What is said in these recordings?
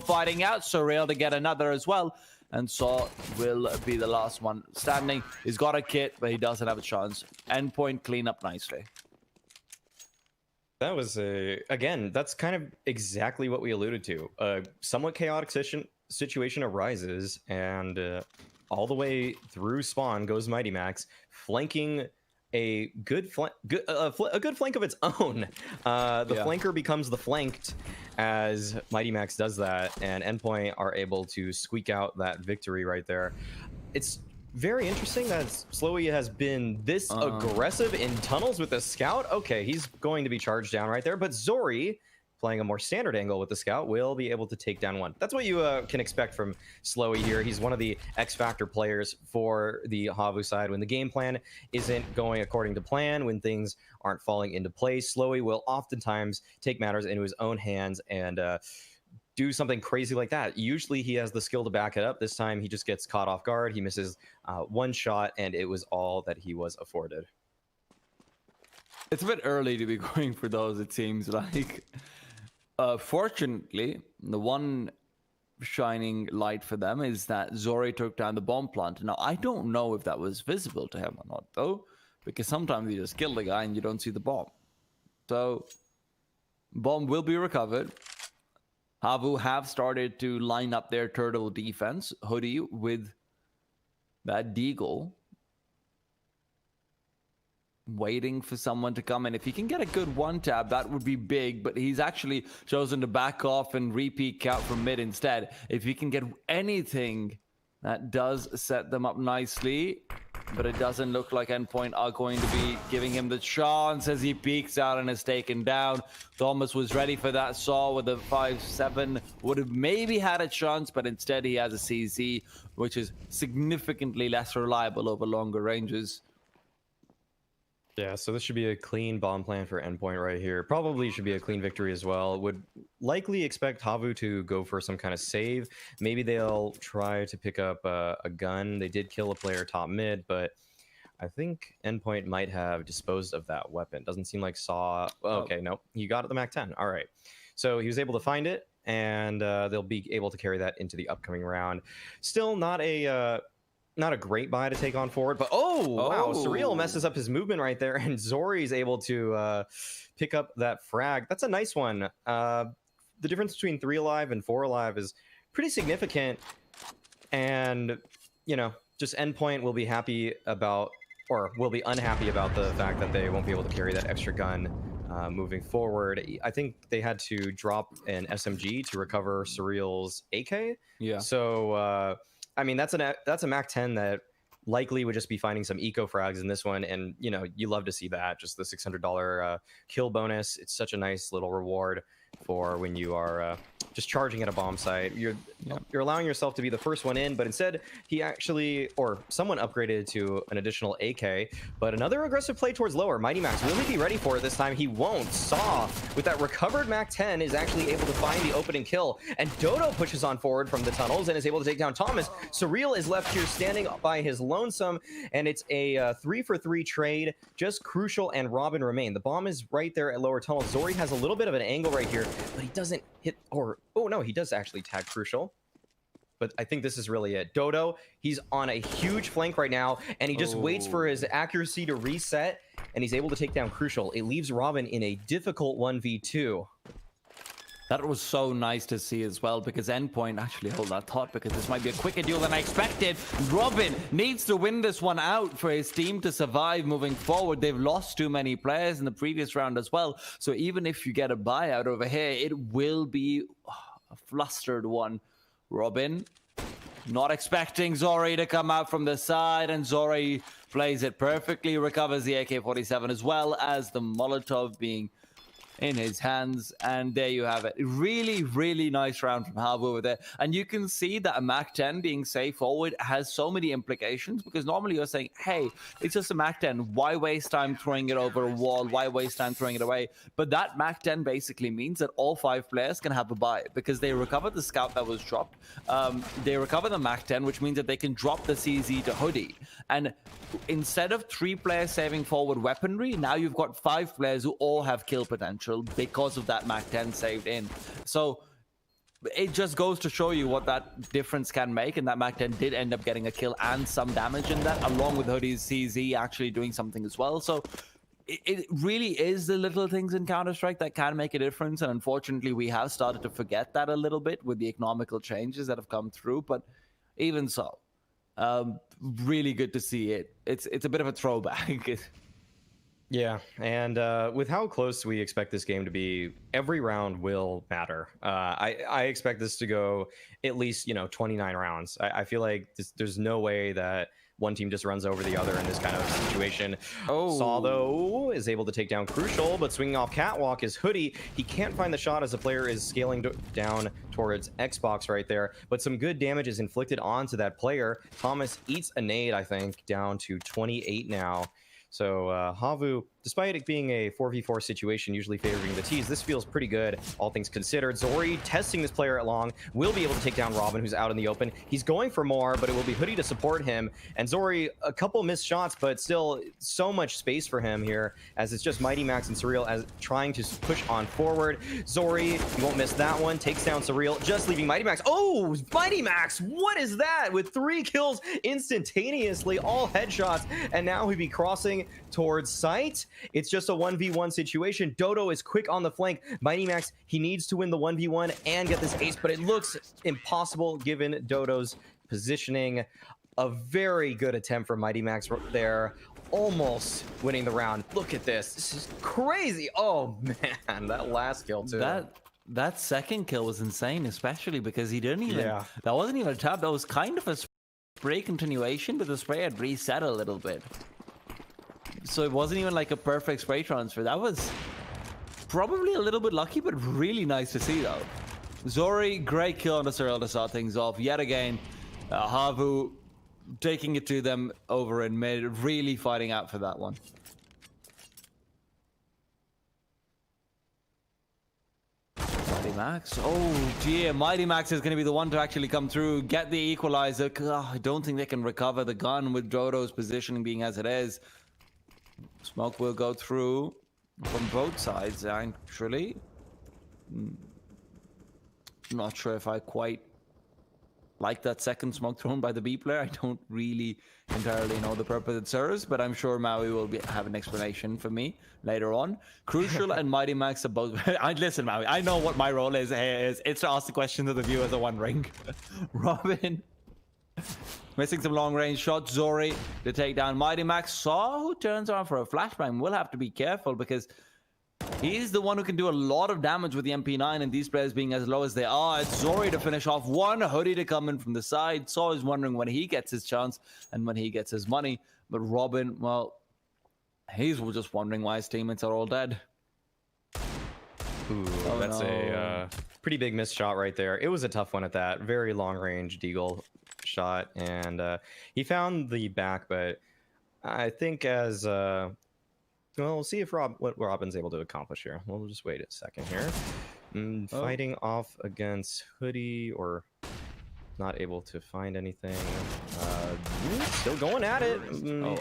fighting out. Surreal to get another as well. And Saw will be the last one standing. He's got a kit, but he doesn't have a chance. Endpoint clean up nicely. That was again, that's kind of exactly what we alluded to. A somewhat chaotic situation arises, and all the way through spawn goes Mighty Max, flanking a good flank of its own. The flanker becomes the flanked as Mighty Max does that, and Endpoint are able to squeak out that victory right there. It's very interesting that Slowy has been this aggressive in tunnels with the scout. Okay, he's going to be charged down right there, but Zori, playing a more standard angle with the scout, will be able to take down one. That's what you can expect from Slowy here. He's one of the X-Factor players for the Havu side. When the game plan isn't going according to plan, when things aren't falling into place, Slowy will oftentimes take matters into his own hands and do something crazy like that. Usually he has the skill to back it up. This time he just gets caught off guard. He misses one shot, and it was all that he was afforded. It's a bit early to be going for those, it seems like. Fortunately, the one shining light for them is that Zori took down the bomb plant. Now, I don't know if that was visible to him or not, though, because sometimes you just kill the guy and you don't see the bomb. So, bomb will be recovered. Havu have started to line up their turtle defense. Hoodie with that deagle, waiting for someone to come in. If he can get a good one tap, that would be big, but he's actually chosen to back off and repeat count from mid instead. If he can get anything, that does set them up nicely, but it doesn't look like Endpoint are going to be giving him the chance as he peeks out and is taken down. Thomas was ready for that. Saw with a 5-7 would have maybe had a chance, but instead he has a CZ, which is significantly less reliable over longer ranges. Yeah, so this should be a clean bomb plan for Endpoint right here. Probably should be a clean victory as well. Would likely expect Havu to go for some kind of save. Maybe they'll try to pick up a gun. They did kill a player top mid, but I think Endpoint might have disposed of that weapon. Doesn't seem like Saw... Okay, nope. He got it the MAC-10. All right. So he was able to find it, and they'll be able to carry that into the upcoming round. Still not a great buy to take on forward, but wow, Surreal messes up his movement right there, and Zori's able to pick up that frag. That's a nice one. The difference between 3 alive and 4 alive is pretty significant, and you know, just Endpoint will be happy about, or will be unhappy about, the fact that they won't be able to carry that extra gun moving forward. I think they had to drop an SMG to recover Surreal's AK. Yeah. So I mean, that's a MAC-10 that likely would just be finding some eco frags in this one, and you know, you love to see that. Just the $600 kill bonus. It's such a nice little reward for when you are just charging at a bomb site. You're allowing yourself to be the first one in, but instead he actually, or someone upgraded to an additional AK. But another aggressive play towards lower. Mighty Max, will he be ready for it this time? He won't. Saw with that recovered MAC-10 is actually able to find the opening kill, and Dodo pushes on forward from the tunnels and is able to take down Thomas. Surreal is left here standing by his lonesome, and it's a 3-for-3 trade. Just Crucial and Robin remain. The bomb is right there at lower tunnel. Zori has a little bit of an angle right here, but he doesn't hit, or oh no, he does actually tag Crucial. But I think this is really it. Dodo, he's on a huge flank right now, and he just waits for his accuracy to reset, and he's able to take down Crucial. It leaves Robin in a difficult 1v2. That was so nice to see as well, because Endpoint, actually hold that thought, because this might be a quicker deal than I expected. Robin needs to win this one out for his team to survive moving forward. They've lost too many players in the previous round as well. So even if you get a buyout over here, it will be a flustered one. Robin, not expecting Zori to come out from the side, and Zori plays it perfectly, recovers the AK-47 as well as the Molotov being in his hands, and there you have it. Really, really nice round from Havu over there. And you can see that a MAC-10 being safe forward has so many implications, because normally you're saying, hey, it's just a MAC-10. Why waste time throwing it over a wall? Why waste time throwing it away? But that MAC-10 basically means that all 5 players can have a buy, because they recover the scout that was dropped. They recover the MAC-10, which means that they can drop the CZ to Hoodie. And instead of 3 players saving forward weaponry, now you've got 5 players who all have kill potential because of that MAC-10 saved in. So it just goes to show you what that difference can make, and that Mac-10 did end up getting a kill and some damage in that, along with Hoodie's CZ actually doing something as well. So it really is the little things in Counter-Strike that can make a difference, and unfortunately we have started to forget that a little bit with the economical changes that have come through, but even so, really good to see it. It's a bit of a throwback. Yeah, and with how close we expect this game to be, every round will matter. I expect this to go at least 29 rounds. I feel like there's no way that one team just runs over the other in this kind of situation. Saw, though, is able to take down Crucial, but swinging off Catwalk is Hoodie. He can't find the shot as the player is scaling down towards Xbox right there, but some good damage is inflicted onto that player. Thomas eats a nade, I think, down to 28 now. So Havu, despite it being a 4v4 situation, usually favoring the T's, this feels pretty good, all things considered. Zori testing this player at long, will be able to take down Robin, who's out in the open. He's going for more, but it will be Hoodie to support him. And Zori, a couple missed shots, but still so much space for him here, as it's just Mighty Max and Surreal as trying to push on forward. Zori, he won't miss that one, takes down Surreal, just leaving Mighty Max. Oh, Mighty Max, what is that? With 3 kills instantaneously, all headshots, and now he'd be crossing towards site. It's just a 1v1 situation. Dodo is quick on the flank. Mighty Max, he needs to win the 1v1 and get this ace, but it looks impossible given Dodo's positioning. A very good attempt from Mighty Max there, almost winning the round. Look at this. This is crazy. Oh man, that last kill too. That second kill was insane, especially because he didn't even, that wasn't even a tap. That was kind of a spray continuation, but the spray had reset a little bit. So it wasn't even like a perfect spray transfer. That was probably a little bit lucky, but really nice to see though. Zori, great kill on the Surreal to start things off. Yet again, Havu taking it to them over in mid, really fighting out for that one. Mighty Max. Oh dear, Mighty Max is going to be the one to actually come through, get the equalizer. I don't think they can recover the gun with Dodo's positioning being as it is. Smoke will go through from both sides, actually. Not sure if I quite like that second smoke thrown by the B player. I don't really entirely know the purpose it serves, but I'm sure Maui will have an explanation for me later on. Crucial and Mighty Max are both... Listen, Maui, I know what my role is here. It's to ask the question to the viewers at One Ring. Robin... missing some long-range shots. Zori to take down Mighty Max. Saw who turns around for a flashbang. We'll have to be careful because he's the one who can do a lot of damage with the MP9, and these players being as low as they are. It's Zori to finish off one. Hoodie to come in from the side. Saw is wondering when he gets his chance and when he gets his money. But Robin, well, he's just wondering why his teammates are all dead. Ooh, that's a pretty big missed shot right there. It was a tough one at that. Very long-range Deagle shot, and he found the back, but I think as well, we'll see if what Robin's able to accomplish here. We'll just wait a second here. Fighting off against Hoodie, or not able to find anything. Still going at it.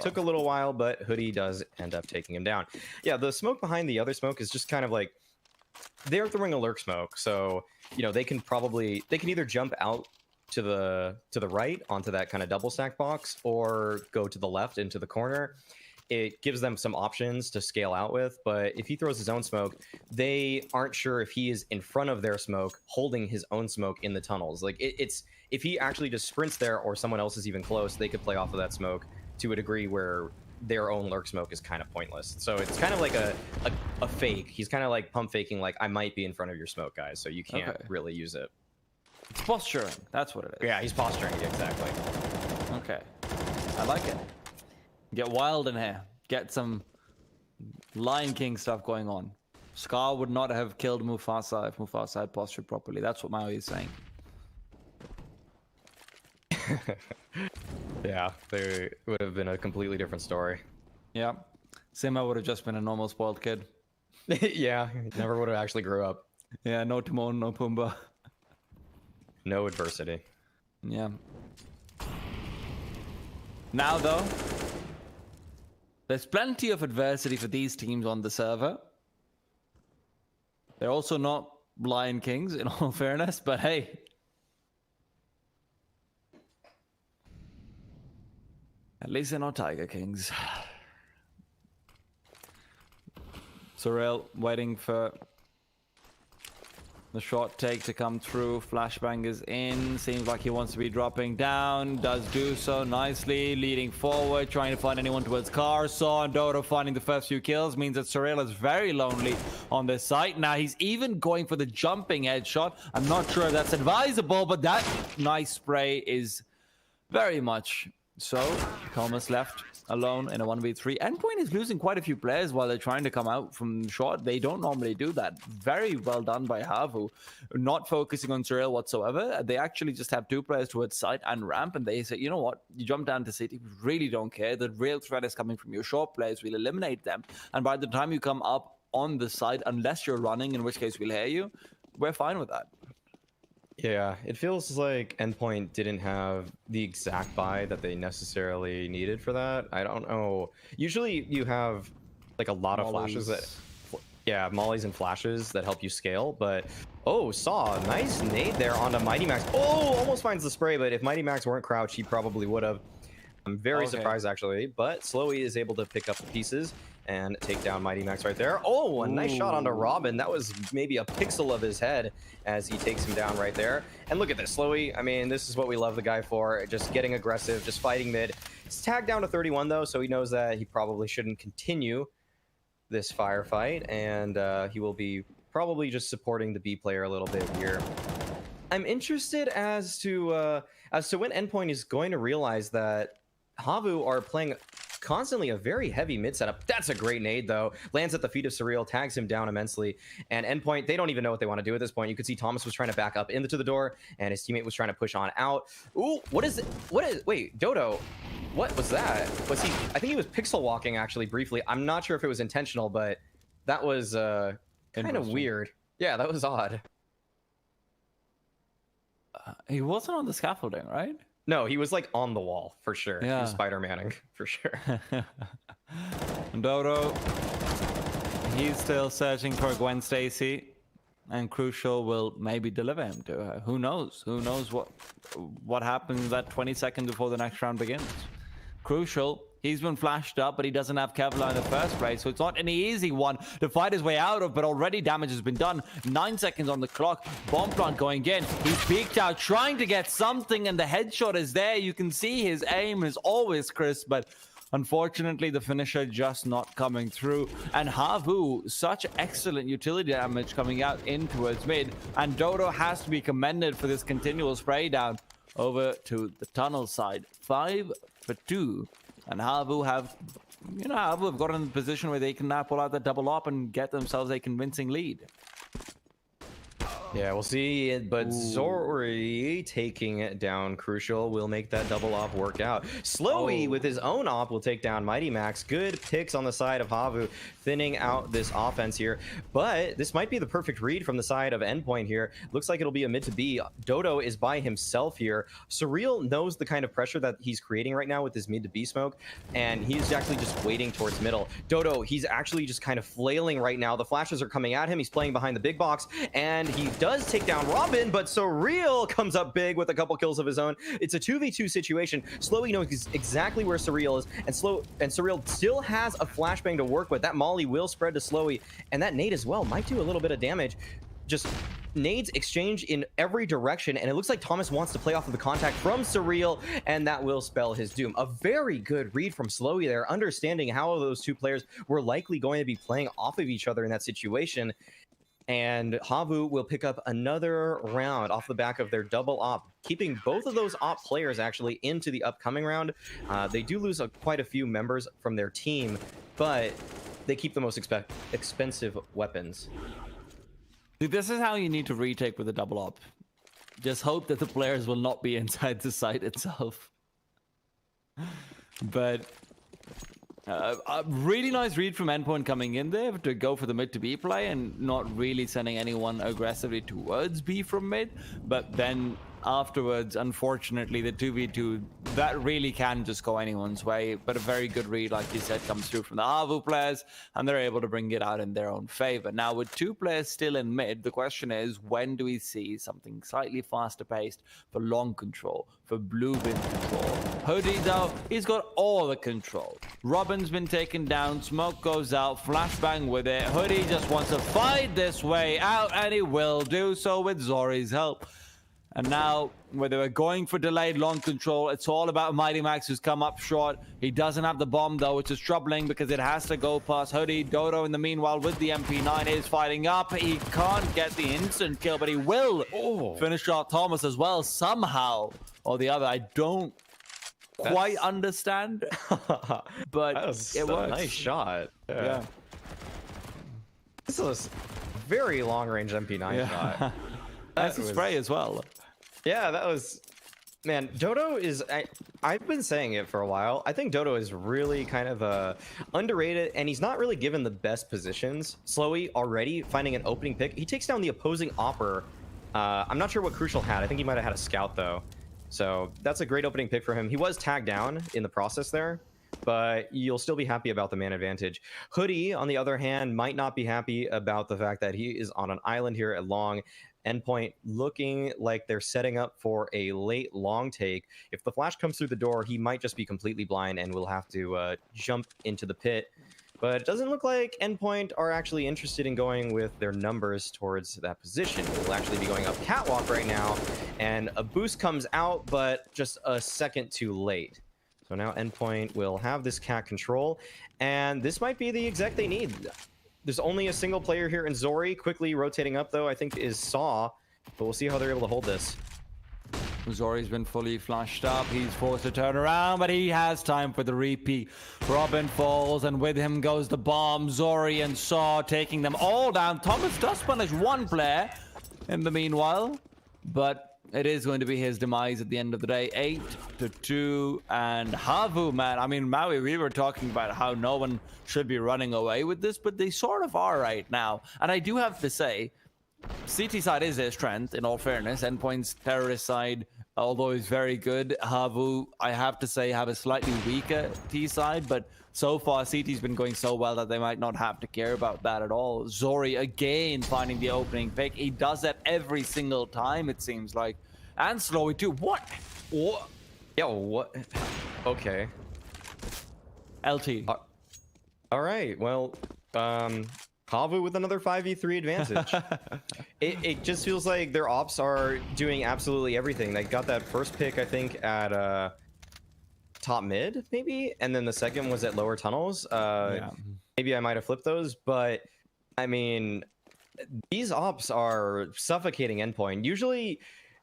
Took a little while, but Hoodie does end up taking him down. Yeah, the smoke behind the other smoke is just kind of like they're throwing a lurk smoke, so they can either jump out to the right onto that kind of double stack box, or go to the left into the corner. It gives them some options to scale out with, but if he throws his own smoke, they aren't sure if he is in front of their smoke holding his own smoke in the tunnels. Like it's if he actually just sprints there, or someone else is even close, they could play off of that smoke to a degree where their own lurk smoke is kind of pointless. So it's kind of like a fake. He's kind of like pump faking, like I might be in front of your smoke, guys, so you can't really use it. It's posturing. That's what it is. Yeah, he's posturing. Exactly. Okay. I like it. Get wild in here. Get some Lion King stuff going on. Scar would not have killed Mufasa if Mufasa had postured properly. That's what Maui is saying. Yeah, they would have been a completely different story. Yeah. Simba would have just been a normal spoiled kid. Yeah, never would have actually grew up. Yeah, no Timon, no Pumbaa. No adversity. Yeah. Now, though, there's plenty of adversity for these teams on the server. They're also not Lion Kings, in all fairness, but hey. At least they're not Tiger Kings. Surreal waiting for the short take to come through. Flashbang is in. Seems like he wants to be dropping down. Does do so nicely. Leading forward. Trying to find anyone towards car. Saw and Dodo finding the first few kills. Means that Surreal is very lonely on this site. Now he's even going for the jumping headshot. I'm not sure if that's advisable, but that nice spray is very much so. Thomas left alone in a 1v3. Endpoint is losing quite a few players while they're trying to come out from short. They don't normally do that. Very well done by Havu. Not focusing on Surreal whatsoever. They actually just have 2 players towards site and ramp, and they say, you know what, you jump down to city, we really don't care. The real threat is coming from your short players. We'll eliminate them. And by the time you come up on the side, unless you're running, in which case we'll hear you, we're fine with that. Yeah, it feels like Endpoint didn't have the exact buy that they necessarily needed for that. I don't know. Usually you have like a lot of flashes that, yeah, mollies and flashes that help you scale, but oh, Saw, nice nade there onto Mighty Max. Oh, almost finds the spray, but if Mighty Max weren't crouched, he probably would have. I'm very surprised actually, but Slowy is able to pick up the pieces and take down Mighty Max right there. Oh, a nice shot onto Robin. That was maybe a pixel of his head as he takes him down right there. And look at this, Slowy. I mean, this is what we love the guy for. Just getting aggressive, just fighting mid. He's tagged down to 31 though, so he knows that he probably shouldn't continue this firefight, and he will be probably just supporting the B player a little bit here. I'm interested as to when Endpoint is going to realize that Havu are playing constantly a very heavy mid setup. That's a great nade though. Lands at the feet of Surreal, tags him down immensely. And Endpoint, they don't even know what they want to do at this point. You could see Thomas was trying to back up into the door, and his teammate was trying to push on out. Ooh, wait, Dodo, what was that? Was he, I think he was pixel walking actually briefly. I'm not sure if it was intentional, but that was kind of weird. Yeah, that was odd. He wasn't on the scaffolding, right? No, he was like on the wall for sure. Yeah. He was Spider-Manning for sure. Dodo, he's still searching for Gwen Stacy, and Crucial will maybe deliver him to her. Who knows? Who knows what happens that 20 seconds before the next round begins? Crucial, he's been flashed up, but he doesn't have Kevlar in the first place, so it's not an easy one to fight his way out of, but already damage has been done. 9 seconds on the clock. Bomb plant going in. He's peeked out, trying to get something, and the headshot is there. You can see his aim is always crisp, but unfortunately, the finisher just not coming through. And Havu, such excellent utility damage coming out in towards mid, and Dodo has to be commended for this continual spray down over to the tunnel side. 5 for 2. And Havu have, Havu have gotten in a position where they can now pull out the double op and get themselves a convincing lead. Yeah, we'll see. But Zori taking it down Crucial will make that double op work out. Slowy with his own op will take down Mighty Max. Good picks on the side of Havu, thinning out this offense here. But this might be the perfect read from the side of Endpoint here. Looks like it'll be a mid to B. Dodo is by himself here. Surreal knows the kind of pressure that he's creating right now with his mid to B smoke, and he's actually just waiting towards middle. Dodo, he's actually just kind of flailing right now. The flashes are coming at him. He's playing behind the big box, and he does take down Robin, but Surreal comes up big with a couple kills of his own. It's a 2v2 situation. Slowy knows exactly where Surreal is, and Surreal still has a flashbang to work with. That molly will spread to Slowy, and that nade as well might do a little bit of damage. Just nades exchange in every direction, and it looks like Thomas wants to play off of the contact from Surreal, and that will spell his doom. A very good read from Slowy there, understanding how those two players were likely going to be playing off of each other in that situation. And Havu will pick up another round off the back of their double op, keeping both of those op players actually into the upcoming round. They do lose quite a few members from their team, but they keep the most expensive weapons. This is how you need to retake with a double op. Just hope that the players will not be inside the site itself. But a really nice read from Endpoint coming in there to go for the mid to B play and not really sending anyone aggressively towards B from mid, but then afterwards, unfortunately, the 2v2, that really can just go anyone's way. But a very good read, like you said, comes through from the Havu players, and they're able to bring it out in their own favor. Now, with 2 players still in mid, the question is, when do we see something slightly faster paced for long control, for blue bin control? Hoodie, though, he's got all the control. Robin's been taken down, smoke goes out, flashbang with it. Hoodie just wants to fight this way out, and he will do so with Zori's help. And now, where they were going for delayed long control, it's all about Mighty Max, who's come up short. He doesn't have the bomb, though, which is troubling because it has to go past Hoodie. Dodo, in the meanwhile, with the MP9, is fighting up. He can't get the instant kill, but he will finish off Thomas as well, somehow or the other. I don't quite understand, but that was it works. A nice shot. Yeah. This was a very long-range MP9 shot. That's a spray as well. Yeah, that was... Man, Dodo is... I've been saying it for a while. I think Dodo is really kind of underrated, and he's not really given the best positions. Slowy already finding an opening pick. He takes down the opposing Opper. I'm not sure what Crucial had. I think he might have had a scout, though. So that's a great opening pick for him. He was tagged down in the process there, but you'll still be happy about the man advantage. Hoodie, on the other hand, might not be happy about the fact that he is on an island here at long. Endpoint looking like they're setting up for a late long take. If the flash comes through the door, he might just be completely blind and will have to jump into the pit. But it doesn't look like Endpoint are actually interested in going with their numbers towards that position. We'll actually be going up catwalk right now, and a boost comes out, but just a second too late. So now Endpoint will have this cat control, and this might be the exec they need. There's only a single player here in Zori. Quickly rotating up, though, I think is Saw, but we'll see how they're able to hold this. Zori's been fully flashed up. He's forced to turn around, but he has time for the repeat. Robin falls, and with him goes the bomb. Zori and Saw taking them all down. Thomas does punish one player in the meanwhile, but it is going to be his demise at the end of the day. 8-2, and Havu, man. I mean, Maui, we were talking about how no one should be running away with this, but they sort of are right now. And I do have to say, CT side is their strength, in all fairness. Endpoint's terrorist side, although is very good. Havu, I have to say, have a slightly weaker T side, but so far CT's been going so well that they might not have to care about that at all. Zori again finding the opening pick. He does that every single time, it seems like. And Slowy too. What? What? Yo, what? Okay. LT. All right. Well, Havu with another 5v3 advantage. It just feels like their ops are doing absolutely everything. They got that first pick, I think, at top mid, maybe, and then the second was at lower tunnels. Maybe I might have flipped those, but I mean, these ops are suffocating Endpoint. Usually,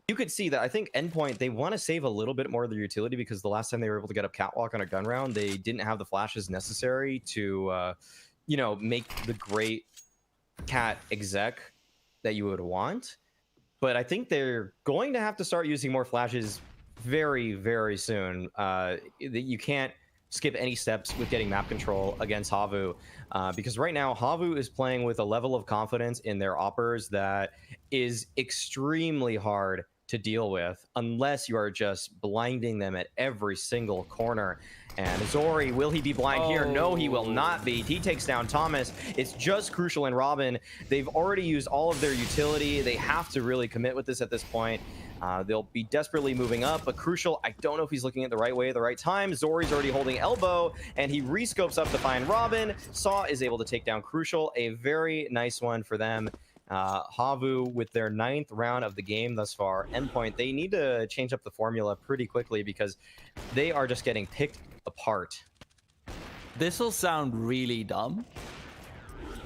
you could see that I think Endpoint, they want to save a little bit more of their utility because the last time they were able to get up catwalk on a gun round, they didn't have the flashes necessary to you know, make the great cat exec that you would want. But I think they're going to have to start using more flashes very, very soon. You can't skip any steps with getting map control against Havu, because right now Havu is playing with a level of confidence in their oppers that is extremely hard to deal with unless you are just blinding them at every single corner. And Zori, will he be blind here? No, he will not be. He takes down Thomas. It's just Crucial and Robin. They've already used all of their utility. They have to really commit with this at this point. They'll be desperately moving up, but Crucial, I don't know if he's looking at the right way at the right time. Zori's already holding elbow, and he rescopes up to find Robin. Saw is able to take down Crucial. A very nice one for them. Havu with their 9th round of the game thus far. Endpoint, they need to change up the formula pretty quickly because they are just getting picked apart. This will sound really dumb,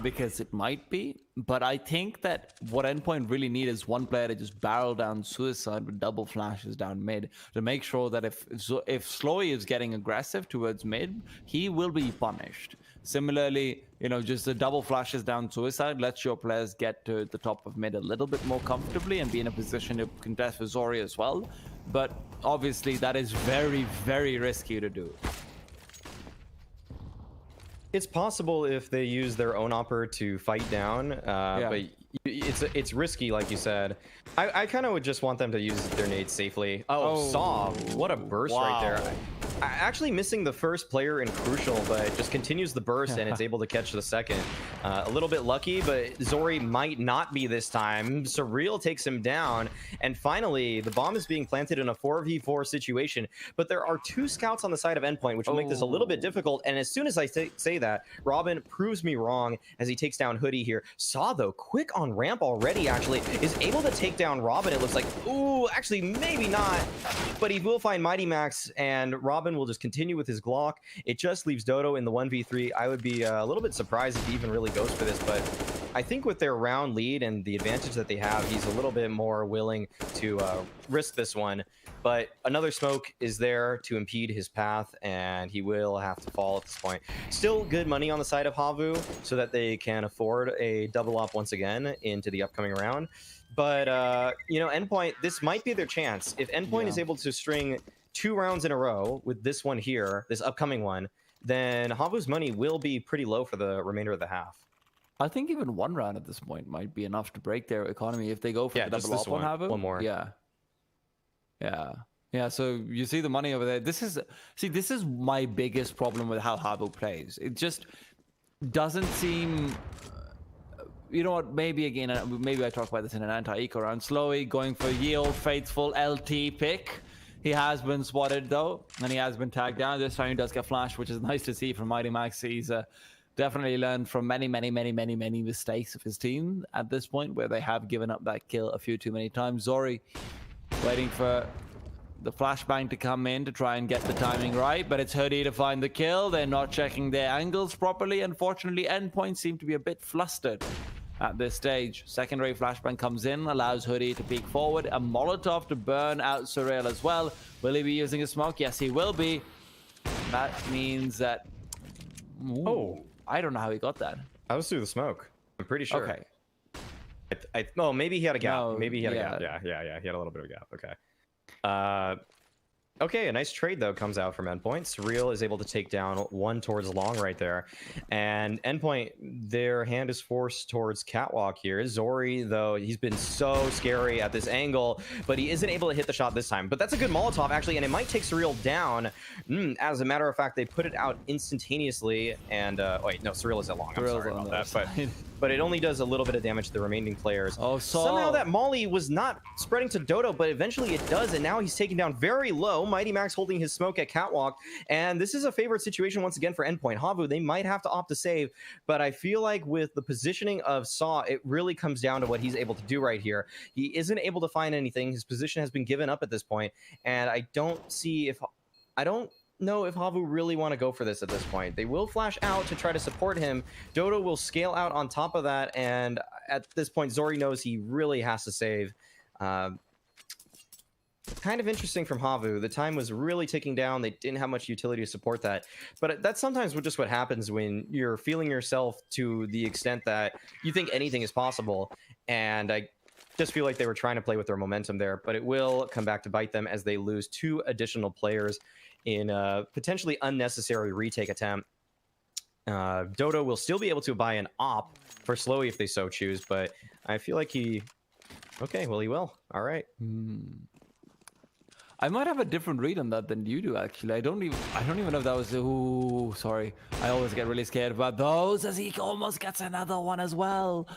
because it might be, but I think that what Endpoint really need is one player to just barrel down Suicide with double flashes down mid to make sure that if Slowy is getting aggressive towards mid, he will be punished. Similarly, you know, just the double flashes down Suicide lets your players get to the top of mid a little bit more comfortably and be in a position to contest for Zori as well. But obviously that is very, very risky to do. It's possible if they use their own opper to fight down, but it's risky, like you said. I kind of would just want them to use their nades safely. Oh, Saw, what a burst right there. Actually missing the first player in Crucial, but just continues the burst and it's able to catch the second. A little bit lucky, but Zori might not be this time. Surreal takes him down, and finally the bomb is being planted in a 4v4 situation, but there are 2 scouts on the side of Endpoint, which will make this a little bit difficult. And as soon as I say that, Robin proves me wrong as he takes down Hoodie here. Saw, though, quick on ramp already, actually, is able to take down Robin. It looks like, ooh, actually maybe not, but he will find Mighty Max, and Robin will just continue with his Glock. It just leaves Dodo in the 1v3. I would be a little bit surprised if he even really goes for this, but I think with their round lead and the advantage that they have, he's a little bit more willing to risk this one. But another smoke is there to impede his path, and he will have to fall at this point. Still good money on the side of Havu, so that they can afford a double up once again into the upcoming round. But, you know, Endpoint, this might be their chance. If Endpoint is able to string 2 rounds in a row with this one here, this upcoming one, then Havu's money will be pretty low for the remainder of the half. I think even 1 round at this point might be enough to break their economy if they go for the double up on Havu. One more. Yeah, so you see the money over there. This is my biggest problem with how Havu plays. It just doesn't seem, you know what, maybe I talk about this in an anti-eco round. Slowy going for ye old faithful LT pick. He has been spotted though, and he has been tagged down. This time he does get flashed, which is nice to see from Mighty Max. He's definitely learned from many mistakes of his team at this point, where they have given up that kill a few too many times. Zori waiting for the flashbang to come in to try and get the timing right, but it's Hoodie to find the kill. They're not checking their angles properly. Unfortunately, Endpoint seem to be a bit flustered at this stage. Secondary flashbang comes in, allows Hoodie to peek forward. A Molotov to burn out Surreal as well. Will he be using a smoke? Yes, he will be. That means that... Ooh, I don't know how he got that. I was through the smoke, I'm pretty sure. Okay. Oh, maybe he had a gap. No, maybe he had a gap. Yeah. He had a little bit of a gap. Okay. Okay, a nice trade, though, comes out from Endpoint. Surreal is able to take down 1 towards long right there. And Endpoint, their hand is forced towards Catwalk here. Zori, though, he's been so scary at this angle, but he isn't able to hit the shot this time. But that's a good Molotov, actually, and it might take Surreal down. As a matter of fact, they put it out instantaneously. And, wait, no, Surreal is at long. I'm sorry about that. But it only does a little bit of damage to the remaining players. Oh, somehow that Molly was not spreading to Dodo, but eventually it does, and now he's taken down very low. Mighty Max holding his smoke at Catwalk, and this is a favorite situation once again for Endpoint. Havu, they might have to opt to save, but I feel like with the positioning of Saw, it really comes down to what he's able to do right here. He isn't able to find anything. His position has been given up at this point, and I don't know if Havu really want to go for this at this point. They will flash out to try to support him. Dodo will scale out on top of that, and at this point, Zori knows he really has to save. Kind of interesting from Havu. The time was really ticking down. They didn't have much utility to support that. But that's sometimes just what happens when you're feeling yourself to the extent that you think anything is possible. And I just feel like they were trying to play with their momentum there. But it will come back to bite them as they lose 2 additional players in a potentially unnecessary retake attempt. Dodo will still be able to buy an op for Slowy if they so choose, but I feel like he... Okay, well, he will. All right. I might have a different read on that than you do, actually. I don't even know if that was... Ooh, sorry. I always get really scared about those, as he almost gets another one as well.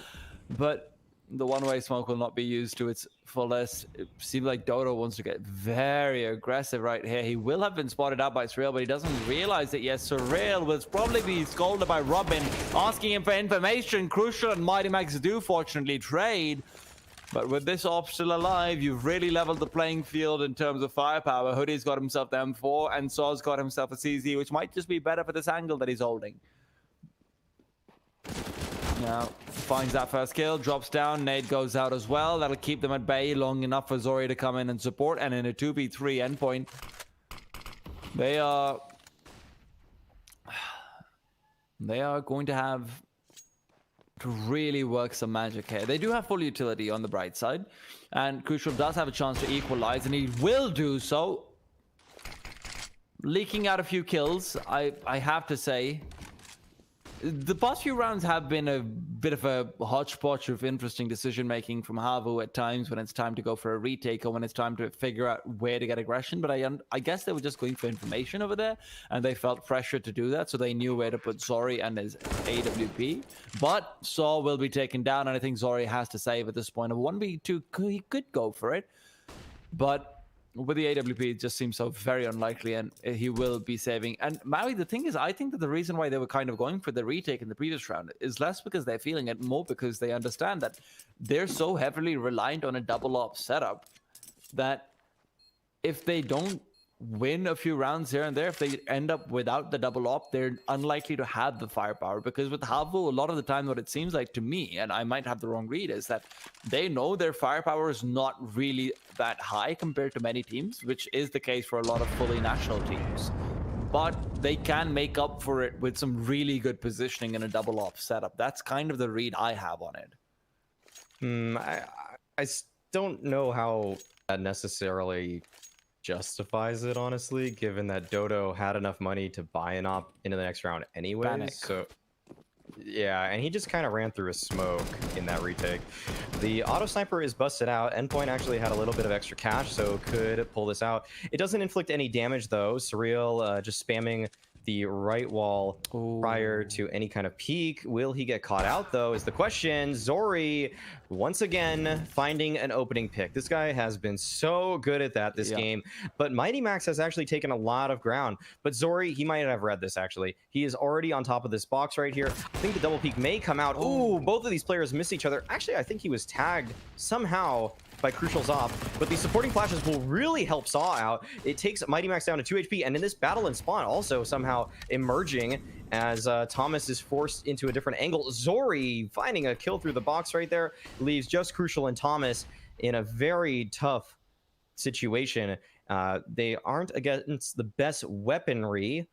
But the one-way smoke will not be used to its fullest. It seems like Dodo wants to get very aggressive right here. He will have been spotted out by Surreal, but he doesn't realize it yet. Surreal will probably be scolded by Robin, asking him for information. Crucial and Mighty Max do fortunately trade. But with this op still alive, you've really leveled the playing field in terms of firepower. Hoodie's got himself the M4, and Saw's got himself a CZ, which might just be better for this angle that he's holding. Now, finds that first kill, drops down, nade goes out as well. That'll keep them at bay long enough for Zori to come in and support. And in a 2v3 Endpoint, they are going to have to really work some magic here. They do have full utility on the bright side, and Crucial does have a chance to equalize, and he will do so. Leaking out a few kills, I have to say. The past few rounds have been a bit of a hodgepodge of interesting decision making from Havu at times when it's time to go for a retake or when it's time to figure out where to get aggression. But I guess they were just going for information over there, and they felt pressure to do that, so they knew where to put Zori and his AWP. But Saw will be taken down, and I think Zori has to save at this point. A 1v2, he could go for it, but with the AWP, it just seems so very unlikely, and he will be saving. And Maui, the thing is, I think that the reason why they were kind of going for the retake in the previous round is less because they're feeling it, more because they understand that they're so heavily reliant on a double op setup that if they don't win a few rounds here and there, if they end up without the double op, they're unlikely to have the firepower. Because with Havu, a lot of the time, what it seems like to me, and I might have the wrong read, is that they know their firepower is not really that high compared to many teams, which is the case for a lot of fully national teams. But they can make up for it with some really good positioning in a double op setup. That's kind of the read I have on it. I don't know how that necessarily justifies it, honestly, given that Dodo had enough money to buy an op into the next round anyway. Panic. So yeah, and he just kind of ran through a smoke in that retake. The auto sniper is busted out. Endpoint actually had a little bit of extra cash, so could pull this out. It doesn't inflict any damage though. Surreal just spamming the right wall prior to any kind of peek. Will he get caught out though is the question. Zori once again finding an opening pick. This guy has been so good at that this game, but Mighty Max has actually taken a lot of ground. But Zori, he might have read this actually. He is already on top of this box right here. I think the double peek may come out. Ooh, both of these players miss each other. Actually, I think he was tagged somehow by Crucial's op, but these supporting flashes will really help Saw out. It takes Mighty Max down to 2 HP, and in this battle in spawn also somehow emerging as Thomas is forced into a different angle. Zori finding a kill through the box right there, leaves just Crucial and Thomas in a very tough situation. They aren't against the best weaponry,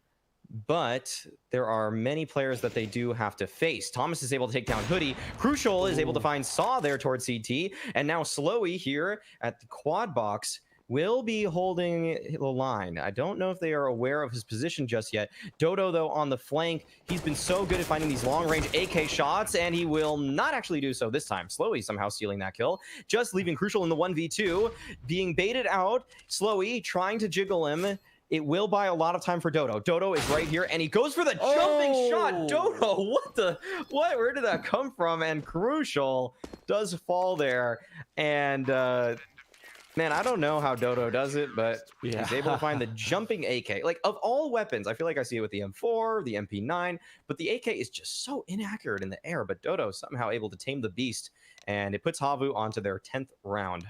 but there are many players that they do have to face. Thomas is able to take down Hoodie. Crucial is able to find Saw there towards CT. And now Slowy here at the quad box will be holding the line. I don't know if they are aware of his position just yet. Dodo, though, on the flank, he's been so good at finding these long-range AK shots, and he will not actually do so this time. Slowy somehow stealing that kill, just leaving Crucial in the 1v2, being baited out. Slowy trying to jiggle him. It will buy a lot of time for Dodo. Dodo is right here, and he goes for the jumping shot. Dodo, what? Where did that come from? And Crucial does fall there. And man, I don't know how Dodo does it, but he's able to find the jumping AK. Like, of all weapons, I feel like I see it with the M4, the MP9, but the AK is just so inaccurate in the air. But Dodo somehow able to tame the beast, and it puts Havu onto their 10th round.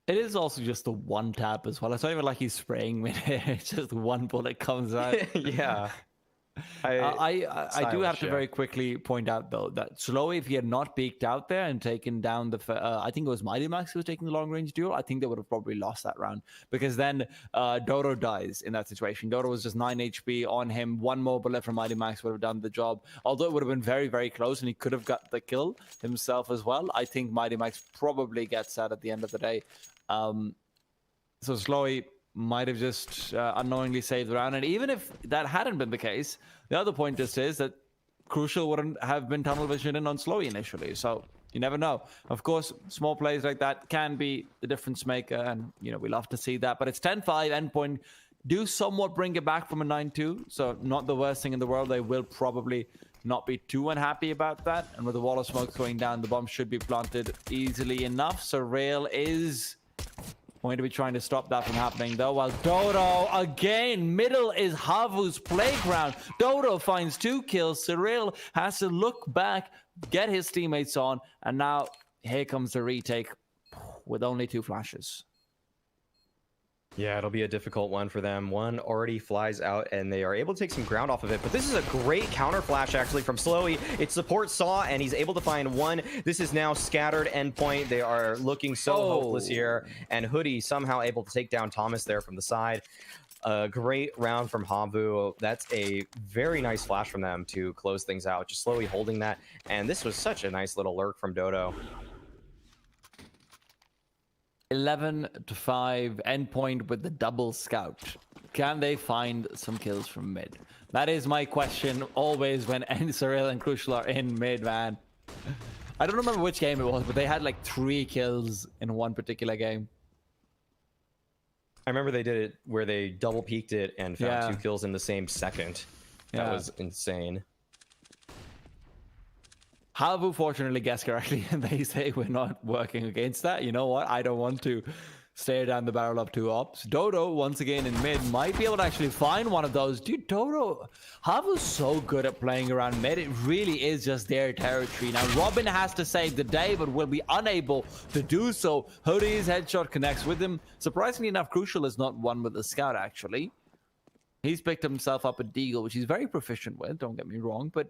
It is also just the one tap as well. It's not even like he's spraying mid-air. It's just one bullet comes out. Yeah. I do have to very quickly point out, though, that Slowy, if he had not peeked out there and taken down the... I think it was Mighty Max who was taking the long-range duel. I think they would have probably lost that round. Because then Dodo dies in that situation. Dodo was just 9 HP on him. One more bullet from Mighty Max would have done the job. Although it would have been very, very close and he could have got the kill himself as well. I think Mighty Max probably gets that at the end of the day. So Slowy might have just unknowingly saved the round. And even if that hadn't been the case, the other point just is that Crucial wouldn't have been tunnel vision in on Slowy initially. So you never know. Of course, small plays like that can be the difference maker. And, you know, we love to see that. But it's 10-5. Endpoint do somewhat bring it back from a 9-2. So not the worst thing in the world. They will probably not be too unhappy about that. And with the wall of smoke going down, the bomb should be planted easily enough. So Rail is going to be trying to stop that from happening, though, while Dodo, again, middle is Havu's playground. Dodo finds 2 kills. Cyril has to look back, get his teammates on, and now here comes the retake with only 2 flashes. Yeah, it'll be a difficult one for them. One already flies out, and they are able to take some ground off of it. But this is a great counter flash, actually, from Slowy. It supports Saw, and he's able to find one. This is now scattered Endpoint. They are looking so hopeless here. And Hoodie somehow able to take down Thomas there from the side. A great round from Havu. That's a very nice flash from them to close things out. Just Slowy holding that. And this was such a nice little lurk from Dodo. 11-5, Endpoint with the double scout. Can they find some kills from mid? That is my question always when Surreal and Crucial are in mid, man. I don't remember which game it was, but they had like 3 kills in one particular game. I remember they did it where they double peeked it and found 2 kills in the same second. That was insane. Havu fortunately guessed correctly, and they say we're not working against that. You know what? I don't want to stare down the barrel of 2 ops. Dodo, once again in mid, might be able to actually find one of those. Dude, Dodo, Havu's so good at playing around mid. It really is just their territory. Now, Robin has to save the day, but will be unable to do so. Hoodie's headshot connects with him. Surprisingly enough, Crucial is not one with the scout, actually. He's picked himself up a Deagle, which he's very proficient with, don't get me wrong, but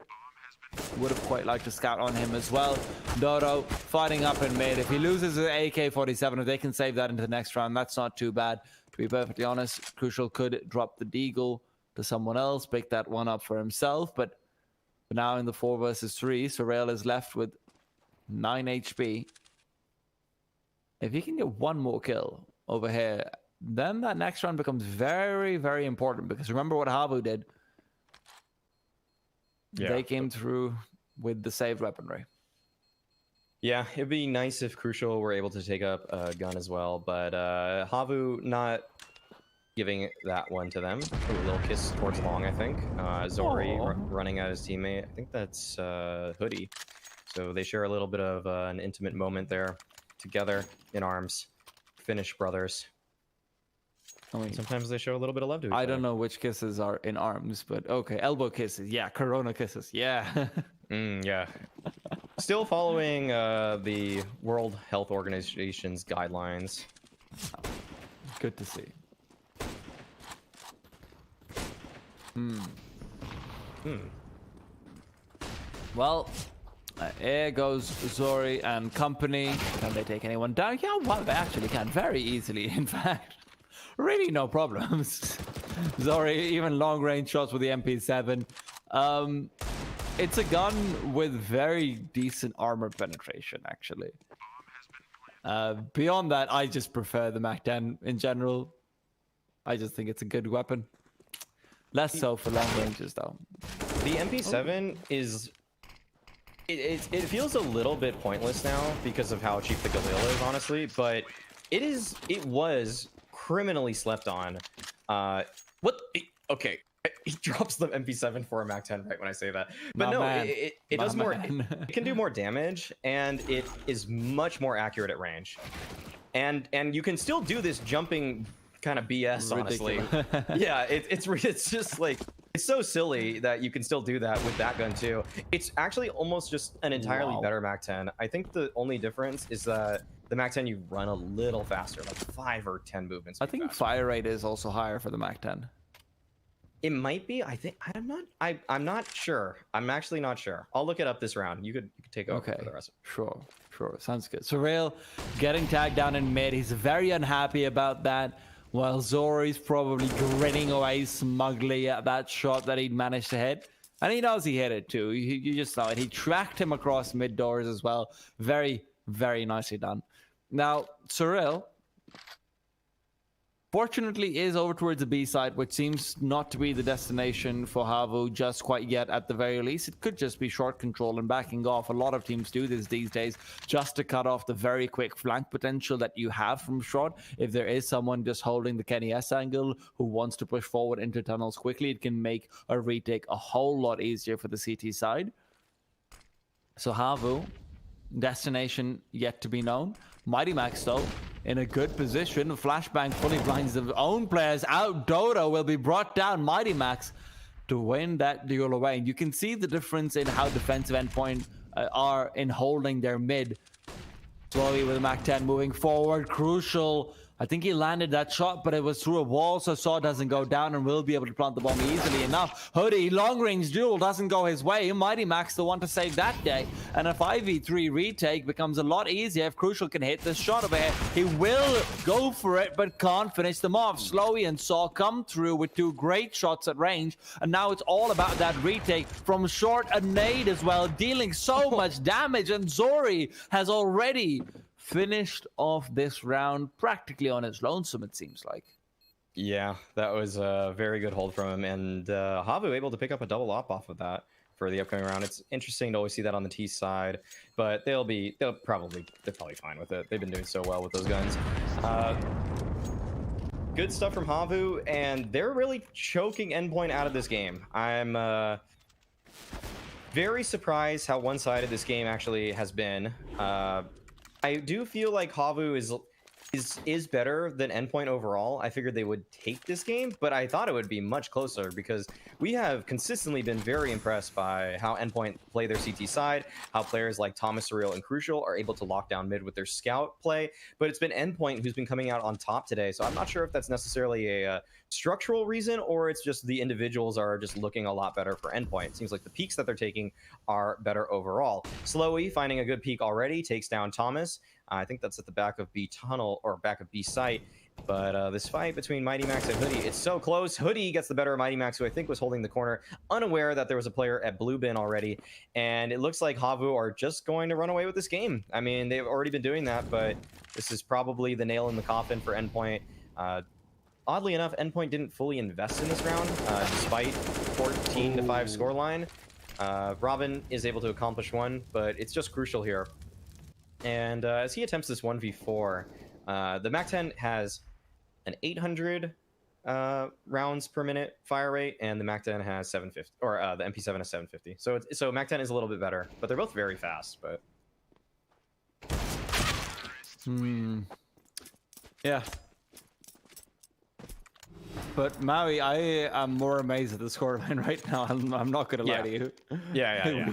would have quite liked to scout on him as well. Dodo fighting up in mid. If he loses his AK-47, if they can save that into the next round, that's not too bad. To be perfectly honest, Crucial could drop the Deagle to someone else, pick that one up for himself, but now in the 4 versus 3, Surreal is left with 9 HP. If he can get one more kill over here, then that next round becomes very, very important, because remember what Havu did. Yeah. They came through with the saved weaponry. Yeah, it'd be nice if Crucial were able to take up a gun as well, but Havu not giving that one to them. Ooh, a little kiss towards long, I think. Zori running at his teammate. I think that's Hoodie. So they share a little bit of an intimate moment together in arms. Finnish brothers. I mean, sometimes they show a little bit of love to each other. I don't know which kisses are in arms, but okay. Elbow kisses. Yeah. Corona kisses. Yeah. Yeah. Still following the World Health Organization's guidelines. Good to see. Well, here goes Zori and company. Can they take anyone down? Yeah, well, they actually can very easily, in fact. Really no problems. Zori, even long range shots with the MP7. It's a gun with very decent armor penetration, actually. Beyond that, I just prefer the MAC-10 in general. I just think it's a good weapon. Less so for long ranges, though. The MP7 is... It feels a little bit pointless now because of how cheap the Galil is, honestly. But it was criminally slept on. Okay, he drops the MP7 for a MAC-10 right when I say that, but no, it does more. It can do more damage, and it is much more accurate at range. And you can still do this jumping kind of BS, honestly. Yeah, it's just like, it's so silly that you can still do that with that gun too. It's actually almost just an entirely better MAC-10. I think the only difference is that the MAC-10 you run a little faster, like 5 or 10 movements. I think faster. fire rate is also higher for the MAC-10. It might be. I'm not sure. I'm actually not sure. I'll look it up this round. You could take over for the rest. Sure. Sounds good. Surreal getting tagged down in mid. He's very unhappy about that. While Zori's probably grinning away smugly at that shot that he'd managed to hit. And he knows he hit it too. You just saw it. He tracked him across mid doors as well. Very, very nicely done. Now, Surreal, fortunately, is over towards the B side, which seems not to be the destination for Havu just quite yet at the very least. It could just be short control and backing off. A lot of teams do this these days just to cut off the very quick flank potential that you have from short. If there is someone just holding the Kenny S angle who wants to push forward into tunnels quickly, it can make a retake a whole lot easier for the CT side. So Havu, destination yet to be known. Mighty Max, though, in a good position. Flashbang fully blinds their own players out. Dodo will be brought down. Mighty Max to win that duel away. And you can see the difference in how defensive endpoint are in holding their mid. Slowly with the MAC-10 moving forward. Crucial. I think he landed that shot, but it was through a wall, so Saw doesn't go down and will be able to plant the bomb easily enough. Hoodie, long-range duel doesn't go his way. Mighty Max the one to save that day. And a 5v3 retake becomes a lot easier if Crucial can hit this shot over here. He will go for it, but can't finish them off. Slowy and Saw come through with 2 great shots at range. And now it's all about that retake from short, a nade as well, dealing so much damage. And Zori has already finished off this round practically on his lonesome, it seems like. Yeah, that was a very good hold from him, and Havu able to pick up a double op off of that for the upcoming round. It's interesting to always see that on the T side, but they're probably fine with it. They've been doing so well with those guns. Good stuff from Havu, and they're really choking Endpoint out of this game. I'm very surprised how one-sided this game actually has been. I do feel like Havu is better than Endpoint overall. I figured they would take this game, but I thought it would be much closer because we have consistently been very impressed by how Endpoint play their CT side, how players like Thomas, Surreal, and Crucial are able to lock down mid with their scout play, but it's been Endpoint who's been coming out on top today, so I'm not sure if that's necessarily a structural reason or it's just the individuals are just looking a lot better for Endpoint. It seems like the peaks that they're taking are better overall. Slowy finding a good peak already, takes down Thomas. I think that's at the back of B tunnel or back of B site. But this fight between Mighty Max and Hoodie, it's so close. Hoodie gets the better of Mighty Max, who I think was holding the corner, unaware that there was a player at Blue Bin already. And it looks like Havu are just going to run away with this game. I mean, they've already been doing that, but this is probably the nail in the coffin for Endpoint. Oddly enough, Endpoint didn't fully invest in this round, despite 14-5 scoreline. Robin is able to accomplish one, but it's just Crucial here. And as he attempts this 1v4, the MAC-10 has an 800 rounds per minute fire rate, and the MAC-10 has 750, or the MP7 has 750. So MAC-10 is a little bit better, but they're both very fast. But yeah. But Maui, I am more amazed at the scoreline right now. I'm not gonna lie to you. Yeah.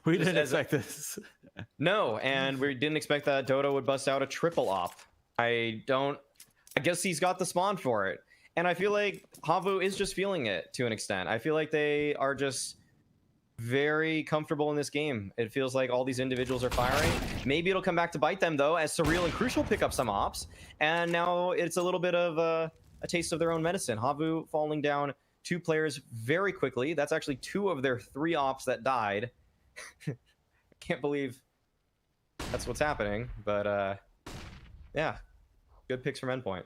we didn't expect this. No, and we didn't expect that Dodo would bust out a triple op. I guess he's got the spawn for it. And I feel like Havu is just feeling it to an extent. I feel like they are just very comfortable in this game. It feels like all these individuals are firing. Maybe it'll come back to bite them, though, as Surreal and Crucial pick up some ops. And now it's a little bit of a taste of their own medicine. Havu falling down 2 players very quickly. That's actually 2 of their 3 ops that died. Can't believe that's what's happening, but yeah, good picks from Endpoint.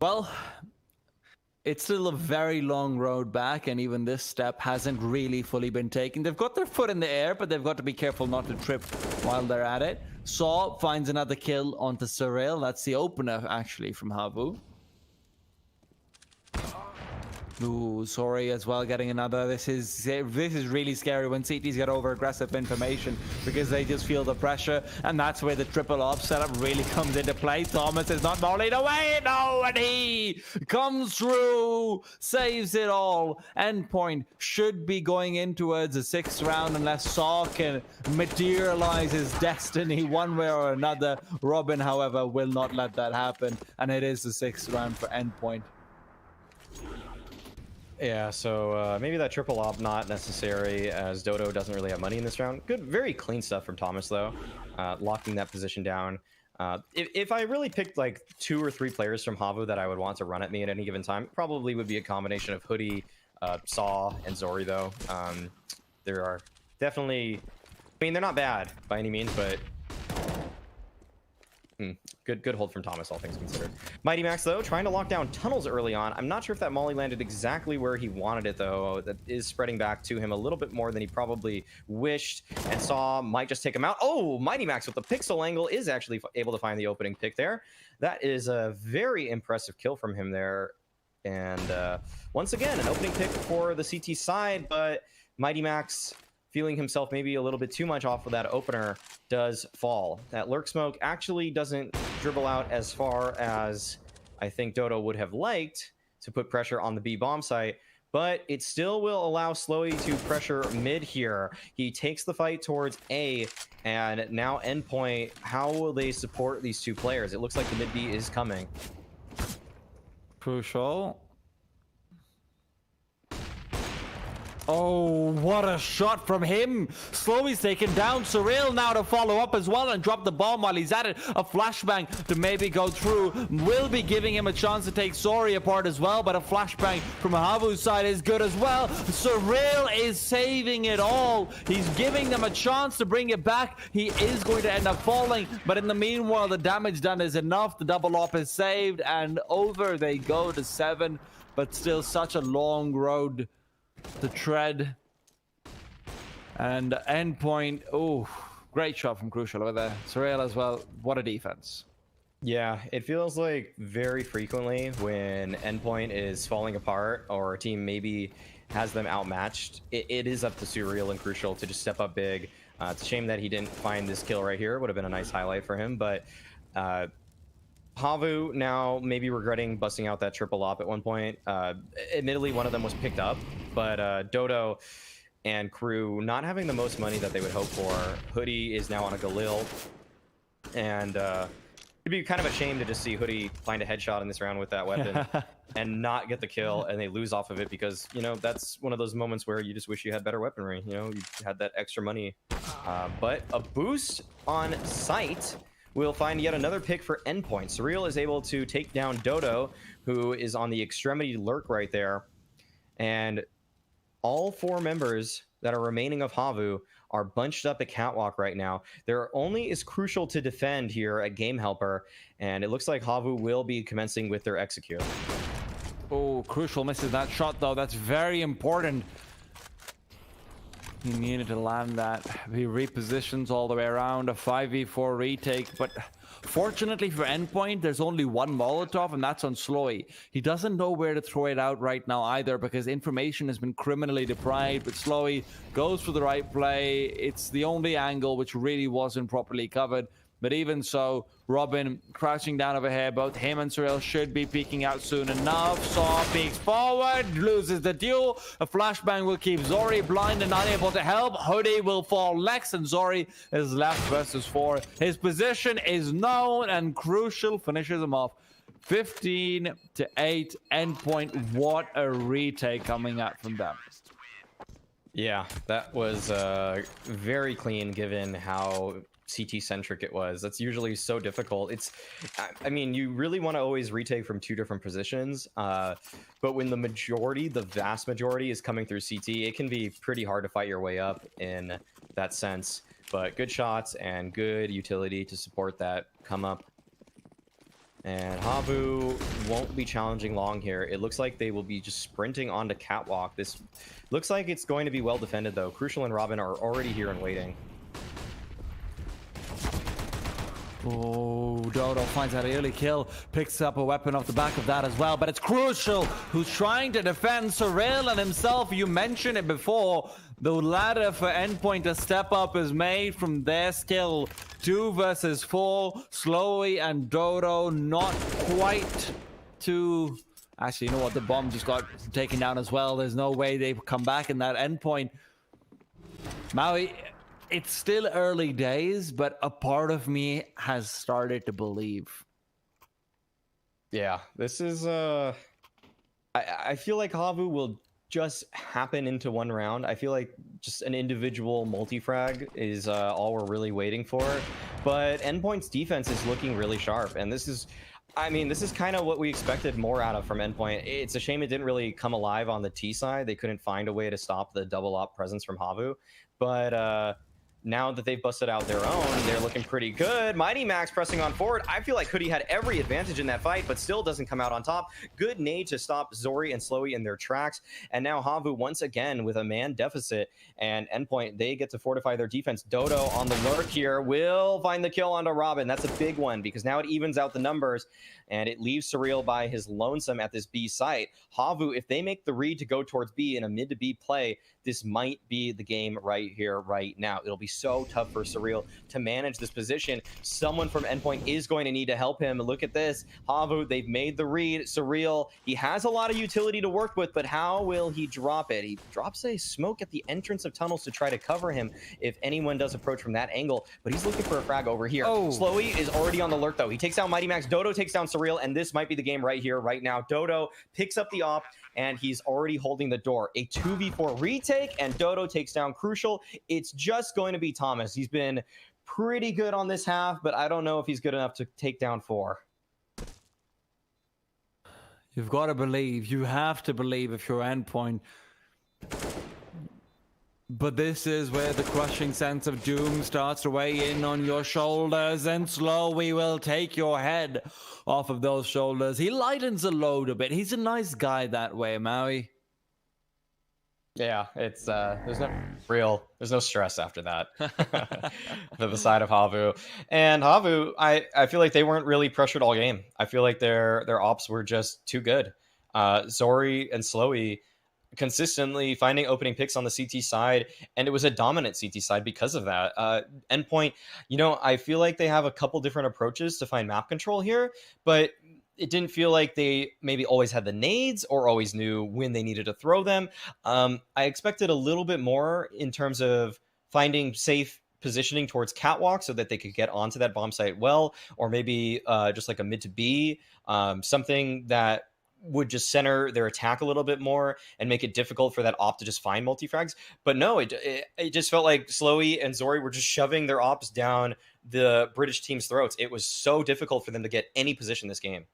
Well, it's still a very long road back, and even this step hasn't really fully been taken. They've got their foot in the air, but they've got to be careful not to trip while they're at it. Saw finds another kill onto Surreal. That's the opener, actually, from Havu. Ooh, sorry as well, getting another. This is really scary when CTs get over aggressive information because they just feel the pressure, and that's where the triple op setup really comes into play. Thomas is not mollied away, no, and he comes through, saves it all. Endpoint should be going in towards the 6th round unless Saw can materialize his destiny one way or another. Robin, however, will not let that happen, and it is the 6th round for Endpoint. Yeah, so maybe that triple op not necessary, as Dodo doesn't really have money in this round. Good, very clean stuff from Thomas, though, locking that position down. If I really picked like 2 or 3 players from Havu that I would want to run at me at any given time, probably would be a combination of Hoodie, Saw, and Zori, though. There are definitely, I mean, they're not bad by any means, but good hold from Thomas, all things considered. Mighty Max, though, trying to lock down tunnels early on. I'm not sure if that molly landed exactly where he wanted it, though. That is spreading back to him a little bit more than he probably wished, and Saw might just take him out. Oh, Mighty Max with the pixel angle is actually able to find the opening pick there. That is a very impressive kill from him there. And once again, an opening pick for the CT side, but Mighty Max, feeling himself maybe a little bit too much off of that opener, does fall. That lurk smoke actually doesn't dribble out as far as I think Dodo would have liked to put pressure on the B bomb site, but it still will allow Slowy to pressure mid here. He takes the fight towards A, and now Endpoint, how will they support these 2 players? It looks like the mid B is coming. Crucial. Oh, what a shot from him. Slowly's taken down. Surreal now to follow up as well and drop the bomb while he's at it. A flashbang to maybe go through. Will be giving him a chance to take Sori apart as well, but a flashbang from Havu's side is good as well. Surreal is saving it all. He's giving them a chance to bring it back. He is going to end up falling, but in the meanwhile, the damage done is enough. The double op is saved, and over they go to 7, but still such a long road to tread. And endpoint, oh, great shot from Crucial over there. Surreal as well. What a defense. Yeah, it feels like very frequently when endpoint is falling apart or a team maybe has them outmatched, it is up to Surreal and Crucial to just step up big. It's a shame that he didn't find this kill right here. It would have been a nice highlight for him, but Havu now maybe regretting busting out that triple op at one point. Admittedly, one of them was picked up, but Dodo and crew not having the most money that they would hope for. Hoodie is now on a Galil, and it'd be kind of a shame to just see Hoodie find a headshot in this round with that weapon and not get the kill, and they lose off of it because, you know, that's one of those moments where you just wish you had better weaponry. You know, you had that extra money. But a boost on site. We'll find yet another pick for endpoint. Surreal is able to take down Dodo, who is on the extremity lurk right there. And all 4 members that are remaining of Havu are bunched up at Catwalk right now. There only is Crucial to defend here at Game Helper, and it looks like Havu will be commencing with their execute. Oh, Crucial misses that shot, though. That's very important. He needed to land that. He repositions all the way around. A 5v4 retake, but fortunately for endpoint, there's only one Molotov, and that's on Slowy. He doesn't know where to throw it out right now either because information has been criminally deprived, but Slowy goes for the right play. It's the only angle which really wasn't properly covered. But even so, Robin crouching down over here. Both him and Surreal should be peeking out soon enough. Saw peeks forward, loses the duel. A flashbang will keep Zori blind and unable to help. Hoodie will fall Lex, and Zori is left versus 4. His position is known, and Crucial finishes him off. 15-8 endpoint. What a retake coming out from them. Yeah, that was very clean given how CT centric it was. That's usually so difficult. I mean, you really want to always retake from 2 different positions, but when the vast majority is coming through CT, it can be pretty hard to fight your way up in that sense. But good shots and good utility to support that come up. And Havu won't be challenging long here. It looks like they will be just sprinting onto Catwalk. This looks like it's going to be well defended though. Crucial and Robin are already here and waiting. Oh, Dodo finds that early kill, picks up a weapon off the back of that as well, but it's Crucial who's trying to defend Surreal and himself. You mentioned it before. The ladder for endpoint to step up is made from their skill. 2 versus 4. Slowy and Dodo not quite to... Actually, you know what? The bomb just got taken down as well. There's no way they come back in that endpoint. Maui... It's still early days, but a part of me has started to believe. Yeah, this is I feel like Havu will just happen into one round. I feel like just an individual multi-frag is all we're really waiting for. But endpoint's defense is looking really sharp, and this is, I mean, this is kind of what we expected more out of from endpoint. It's a shame it didn't really come alive on the T side. They couldn't find a way to stop the double op presence from Havu, but now that they've busted out their own, they're looking pretty good. Mighty Max pressing on forward. I feel like Hoodie had every advantage in that fight, but still doesn't come out on top. Good nade to stop Zori and Slowy in their tracks. And now Havu once again with a man deficit, and endpoint, they get to fortify their defense. Dodo on the lurk here will find the kill onto Robin. That's a big one because now it evens out the numbers, and it leaves Surreal by his lonesome at this B site. Havu, if they make the read to go towards B in a mid to B play, this might be the game right here, right now. It'll be so tough for Surreal to manage this position. Someone from Endpoint is going to need to help him. Look at this. Havu, they've made the read. Surreal, he has a lot of utility to work with, but how will he drop it? He drops a smoke at the entrance of tunnels to try to cover him if anyone does approach from that angle, but he's looking for a frag over here. Oh. Slowy is already on the alert, though. He takes down Mighty Max. Dodo takes down Surreal, and this might be the game right here, right now. Dodo picks up the op, and he's already holding the door. A 2v4 retake, and Dodo takes down Crucial. It's just going to be Thomas. He's been pretty good on this half, but I don't know if he's good enough to take down 4. You've got to believe. You have to believe if you're Endpoint. But this is where the crushing sense of doom starts to weigh in on your shoulders, and slowly will take your head off of those shoulders. He lightens the load a bit. He's a nice guy that way, Maui. Yeah, it's there's no stress after that for the side of Havu. And Havu, I feel like they weren't really pressured all game. I feel like their ops were just too good. Zori and Slowy consistently finding opening picks on the CT side, and it was a dominant CT side because of that. Endpoint, I feel like they have a couple different approaches to find map control here, but it didn't feel like they maybe always had the nades or always knew when they needed to throw them. I expected a little bit more in terms of finding safe positioning towards catwalk so that they could get onto that bomb site well, or maybe just like a mid to B, something that would just center their attack a little bit more and make it difficult for that op to just find multi-frags. But no, it just felt like Slowy and Zori were just shoving their ops down the British team's throats. It was so difficult for them to get any position this game.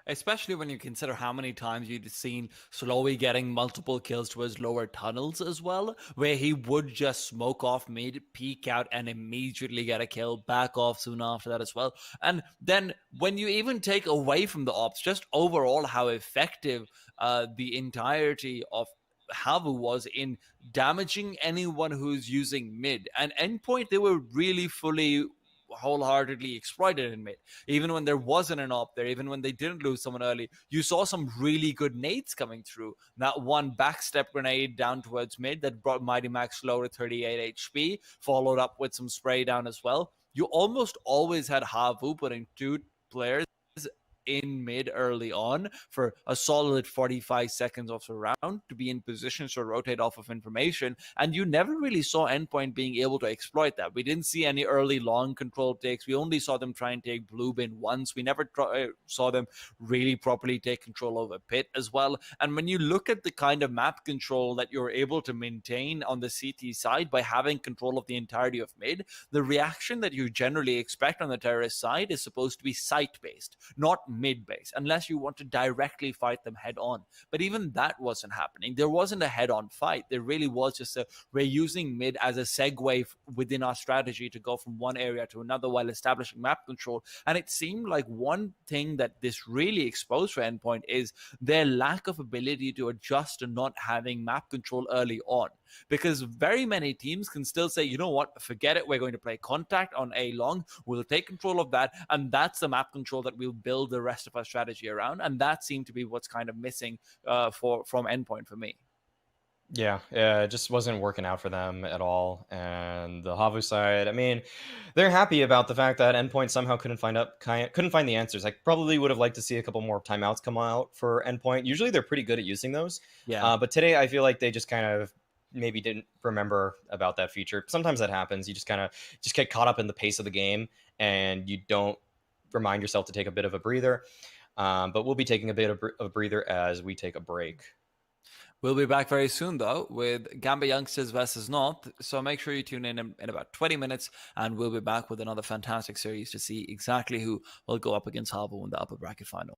Especially when you consider how many times you'd seen Slowy getting multiple kills to his lower tunnels as well, where he would just smoke off mid, peek out, and immediately get a kill, back off soon after that as well. And then when you even take away from the ops, just overall how effective the entirety of Havu was in damaging anyone who's using mid. And Endpoint, they were really fully wholeheartedly exploited in mid. Even when there wasn't an op there, even when they didn't lose someone early, you saw some really good nades coming through. That one backstep grenade down towards mid that brought Mighty Max low to 38 HP, followed up with some spray down as well. You almost always had Havu putting 2 players in mid early on for a solid 45 seconds of the round to be in positions to rotate off of information, and you never really saw Endpoint being able to exploit that. We didn't see any early long control takes. We only saw them try and take blue bin once. We never saw them really properly take control over pit as well. And when you look at the kind of map control that you're able to maintain on the CT side by having control of the entirety of mid, the reaction that you generally expect on the terrorist side is supposed to be site based, not mid base, unless you want to directly fight them head on. But even that wasn't happening. There wasn't a head on fight. There really was just we're using mid as a segue within our strategy to go from one area to another while establishing map control. And it seemed like one thing that this really exposed for Endpoint is their lack of ability to adjust to not having map control early on. Because very many teams can still say, you know what, forget it, we're going to play contact on A long, we'll take control of that, and that's the map control that we'll build the rest of our strategy around. And that seemed to be what's kind of missing from Endpoint for me. Yeah, it just wasn't working out for them at all. And the Havu side, I mean, they're happy about the fact that Endpoint somehow couldn't find the answers. I probably would have liked to see a couple more timeouts come out for Endpoint. Usually they're pretty good at using those. Yeah. But today I feel like they just kind of maybe didn't remember about that feature. Sometimes that happens. You just kind of get caught up in the pace of the game and you don't remind yourself to take a bit of a breather. But we'll be taking a bit of a breather as we take a break. We'll be back very soon, though, with Gambit Youngsters versus North. So make sure you tune in about 20 minutes, and we'll be back with another fantastic series to see exactly who will go up against Havu in the upper bracket final.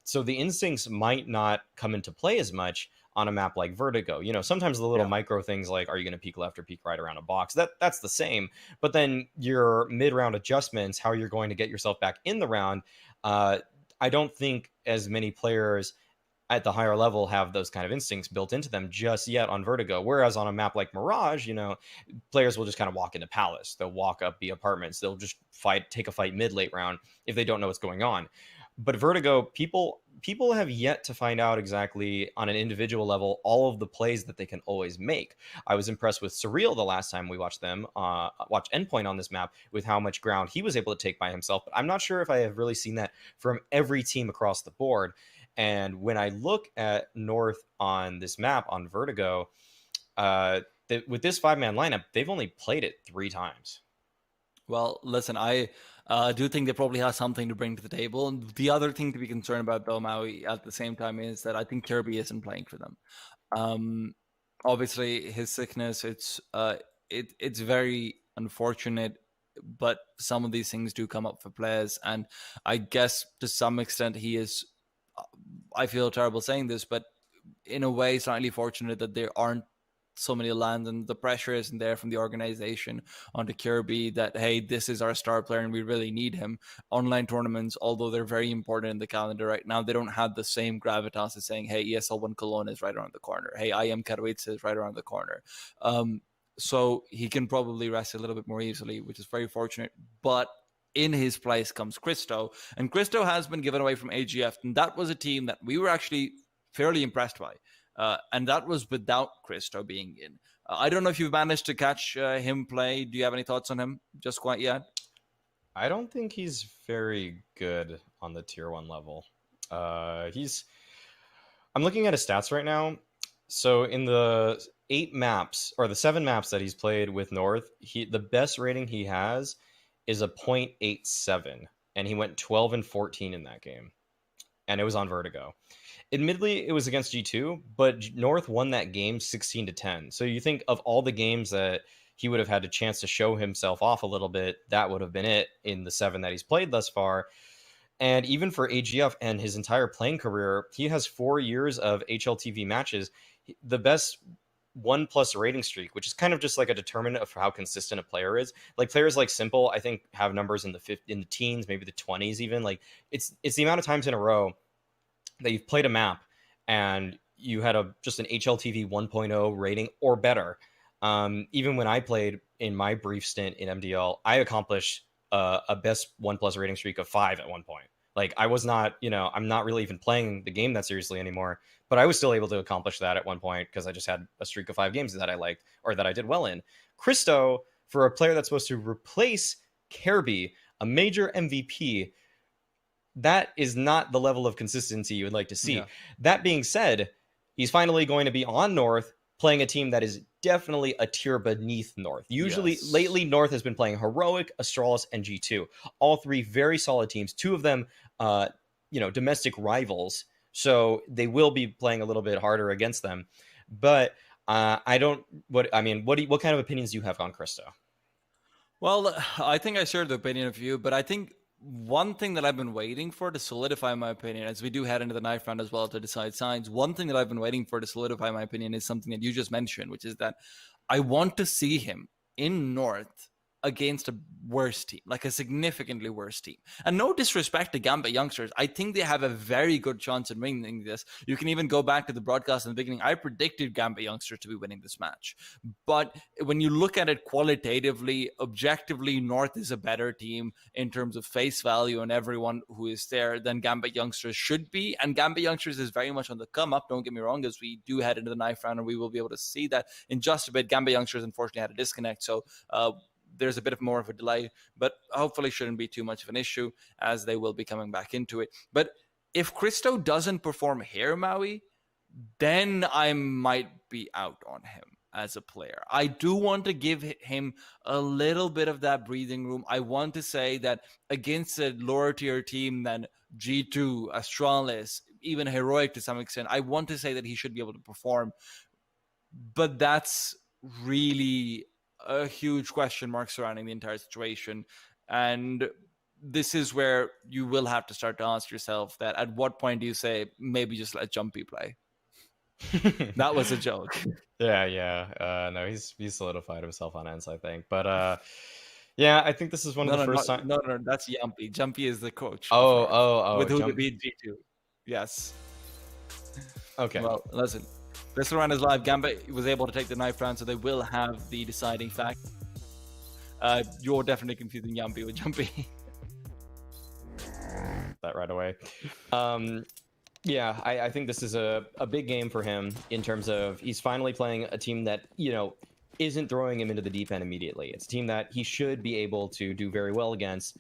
So the instincts might not come into play as much on a map like Vertigo. Sometimes the little micro things like, are you going to peek left or peek right around a box? That's the same. But then your mid-round adjustments, how you're going to get yourself back in the round, I don't think as many players at the higher level have those kind of instincts built into them just yet on Vertigo. Whereas on a map like Mirage, players will just kind of walk into Palace. They'll walk up the apartments. They'll just take a fight late round if they don't know what's going on. But Vertigo, people have yet to find out exactly on an individual level all of the plays that they can always make. I was impressed with Surreal the last time we watched them, watch Endpoint on this map, with how much ground he was able to take by himself. But I'm not sure if I have really seen that from every team across the board. And when I look at North on this map on Vertigo, with this 5-man lineup, they've only played it 3 times. Well, listen, I do think they probably have something to bring to the table. And the other thing to be concerned about, though, Maui, at the same time, is that I think Kirby isn't playing for them. Obviously, his sickness, it's very unfortunate, but some of these things do come up for players. And I guess to some extent he is, I feel terrible saying this, but in a way, slightly fortunate that there aren't so many lands and the pressure isn't there from the organization onto Kirby that, hey, this is our star player and we really need him. Online tournaments, although they're very important in the calendar right now, they don't have the same gravitas as saying, hey, ESL1 Cologne is right around the corner. Hey, IM Katowice is right around the corner. So he can probably rest a little bit more easily, which is very fortunate. But in his place comes Christo. And Christo has been given away from AGF. And that was a team that we were actually fairly impressed by. And that was without Christo being in. I don't know if you've managed to catch him play. Do you have any thoughts on him just quite yet? I don't think he's very good on the tier 1 level. I'm looking at his stats right now. So in the 8 maps, or the 7 maps that he's played with North, the best rating he has is a 0.87, and he went 12-14 in that game, and it was on Vertigo. Admittedly, it was against G2, but North won that game 16-10. So you think of all the games that he would have had a chance to show himself off a little bit, that would have been it in the 7 that he's played thus far. And even for AGF and his entire playing career, he has 4 years of HLTV matches. The best 1+ rating streak, which is kind of just like a determinant of how consistent a player is. Like players like Simple, I think, have numbers in the teens, maybe the 20s even. Like it's the amount of times in a row that you've played a map and you had just an HLTV 1.0 rating or better. Even when I played in my brief stint in MDL, I accomplished a best 1+ rating streak of 5 at one point. Like I was not, I'm not really even playing the game that seriously anymore, but I was still able to accomplish that at one point because I just had a streak of 5 games that I liked or that I did well in. Christo, for a player that's supposed to replace Kirby, a major MVP, that is not the level of consistency you would like to see. Yeah. That being said, he's finally going to be on North playing a team that is definitely a tier beneath North. Usually, lately, North has been playing Heroic, Astralis, and G2. All 3 very solid teams. 2 of them, domestic rivals. So they will be playing a little bit harder against them. But what kind of opinions do you have on Christo? Well, I think I shared the opinion of you, but I think one thing that I've been waiting for to solidify my opinion, as we do head into the knife round as well to decide sides, one thing that I've been waiting for to solidify my opinion is something that you just mentioned, which is that I want to see him in North against a worse team, like a significantly worse team. And no disrespect to Gambit youngsters, I think they have a very good chance in winning this. You can even go back to the broadcast in the beginning. I predicted Gambit youngsters to be winning this match. But when you look at it qualitatively, objectively, North is a better team in terms of face value and everyone who is there than Gambit youngsters should be. And Gambit youngsters is very much on the come up, don't get me wrong, as we do head into the knife round, and we will be able to see that in just a bit. Gambit youngsters unfortunately had a disconnect, so there's a bit more of a delay, but hopefully shouldn't be too much of an issue as they will be coming back into it. But if Christo doesn't perform here, Maui, then I might be out on him as a player. I do want to give him a little bit of that breathing room. I want to say that against a lower tier team than G2, Astralis, even Heroic to some extent, I want to say that he should be able to perform. But that's really a huge question mark surrounding the entire situation. And this is where you will have to start to ask yourself that at what point do you say maybe just let Jumpy play? That was a joke. Yeah. No, he's solidified himself on ends, I think. But yeah, I think this is one of the first times. No, that's Jumpy. Jumpy is the coach. Oh, with who to beat G2. Yes. Okay. Well, listen. This round is live. Gambit was able to take the knife round, so they will have the deciding factor. You're definitely confusing Jumpy with Jumpy. That right away. Yeah, I think this is a big game for him in terms of he's finally playing a team that, isn't throwing him into the deep end immediately. It's a team that he should be able to do very well against,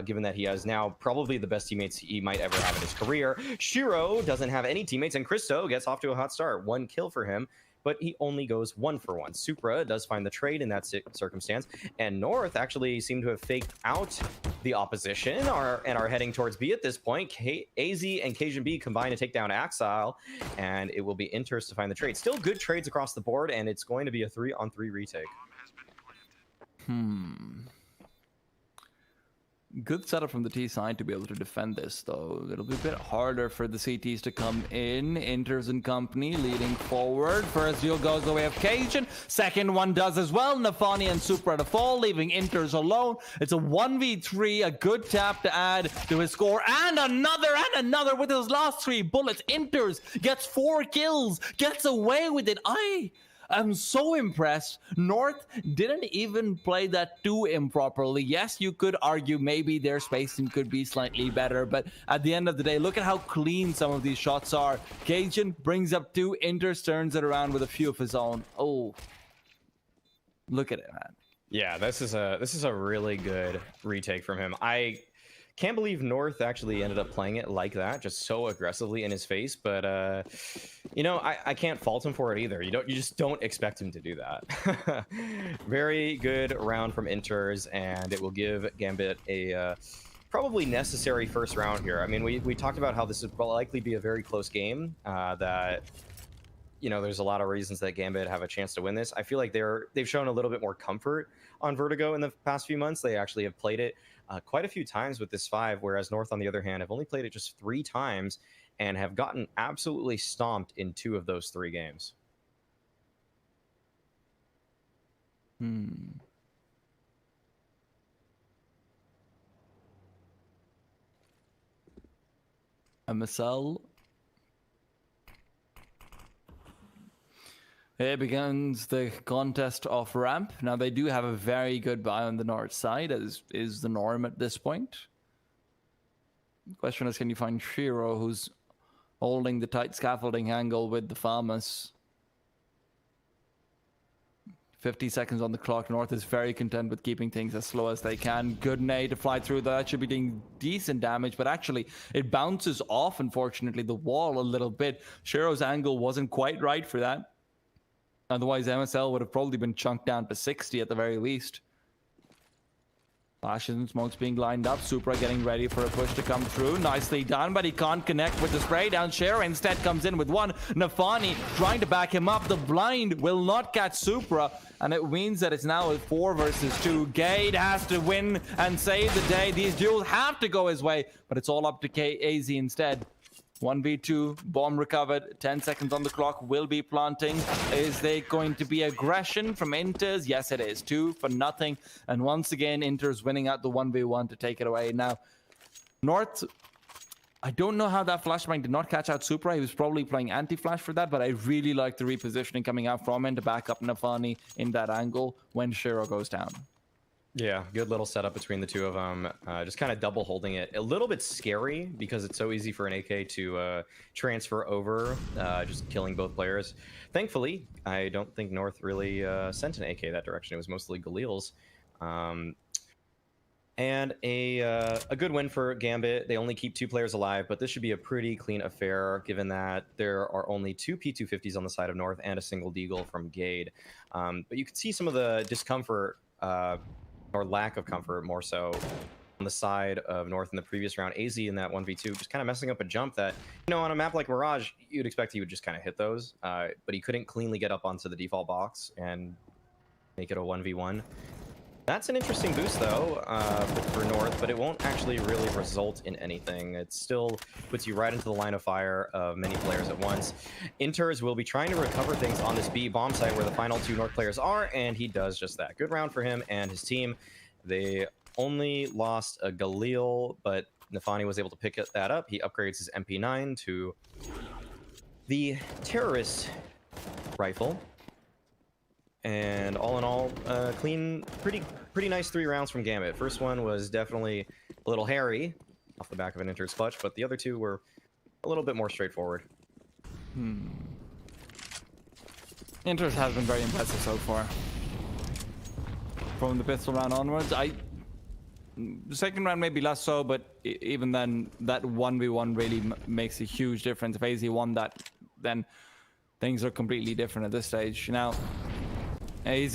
given that he has now probably the best teammates he might ever have in his career. Shiro doesn't have any teammates, and Christo gets off to a hot start. 1 kill for him, but he only goes 1 for 1. Supra does find the trade in that circumstance, and North actually seem to have faked out the opposition and are heading towards B at this point. AZ and Cajun B combine to take down Axile, and it will be Inters to find the trade. Still good trades across the board, and it's going to be a 3-on-3 retake. Good setup from the T side to be able to defend this, though. It'll be a bit harder for the CTs to come in. Inters and company leading forward. First duel goes the way of Cajun. Second one does as well. Nafani and Supra to fall, leaving Inters alone. It's a 1v3, a good tap to add to his score. And another with his last 3 bullets. Inters gets 4 kills, gets away with it. I'm so impressed. North didn't even play that too improperly. Yes, you could argue maybe their spacing could be slightly better, but at the end of the day, look at how clean some of these shots are. Cajun brings up 2, Inters turns it around with a few of his own. Oh, look at it, man. Yeah, this is a really good retake from him. I can't believe North actually ended up playing it like that, just so aggressively in his face. But I can't fault him for it either. You just don't expect him to do that. Very good round from Inters, and it will give Gambit a probably necessary first round here. I mean, we talked about how this will likely be a very close game. That there's a lot of reasons that Gambit have a chance to win this. I feel like they've shown a little bit more comfort on Vertigo in the past few months. They actually have played it quite a few times with this 5, whereas North, on the other hand, have only played it just 3 times and have gotten absolutely stomped in 2 of those 3 games. MSL. Here begins the contest off ramp. Now they do have a very good buy on the north side, as is the norm at this point. The question is, can you find Shiro, who's holding the tight scaffolding angle with the Farmers? 50 seconds on the clock. North is very content with keeping things as slow as they can. Good nade to fly through. That should be doing decent damage, but actually it bounces off, unfortunately, the wall a little bit. Shiro's angle wasn't quite right for that. Otherwise, MSL would have probably been chunked down to 60 at the very least. Flashes and smokes being lined up. Supra getting ready for a push to come through. Nicely done, but he can't connect with the spray down. Shiro instead comes in with 1. Nafani trying to back him up. The blind will not catch Supra, and it means that it's now a 4 versus 2. Gade has to win and save the day. These duels have to go his way, but it's all up to AZ instead. 1v2, bomb recovered, 10 seconds on the clock, will be planting. Is there going to be aggression from Inters? Yes, it is. 2-0. And once again, Inters winning out the 1v1 to take it away. Now, North, I don't know how that flashbang did not catch out Supra. He was probably playing anti-flash for that, but I really like the repositioning coming out from him to back up Nafani in that angle when Shiro goes down. Yeah, good little setup between the 2 of them. Just kind of double holding it. A little bit scary because it's so easy for an AK to transfer over, just killing both players. Thankfully, I don't think North really sent an AK that direction. It was mostly Galil's. And a good win for Gambit. They only keep 2 players alive, but this should be a pretty clean affair given that there are only 2 P250s on the side of North and a single deagle from Gade. But you can see some of the discomfort or lack of comfort more so on the side of North in the previous round. AZ in that 1v2 just kind of messing up a jump that, on a map like Mirage, you'd expect he would just kind of hit those, but he couldn't cleanly get up onto the default box and make it a 1v1. That's an interesting boost, though, for North, but it won't actually really result in anything. It still puts you right into the line of fire of many players at once. Inters will be trying to recover things on this B bomb site where the final 2 North players are, and he does just that. Good round for him and his team. They only lost a Galil, but Nafani was able to pick that up. He upgrades his MP9 to the terrorist rifle. And all in all, clean, pretty nice 3 rounds from Gambit. First one was definitely a little hairy off the back of an Inter's clutch, but the other 2 were a little bit more straightforward. Inter's has been very impressive so far. From the pistol round onwards, the second round maybe less so, but even then, that 1v1 really makes a huge difference. If AZ won that, then things are completely different at this stage. Now, AZ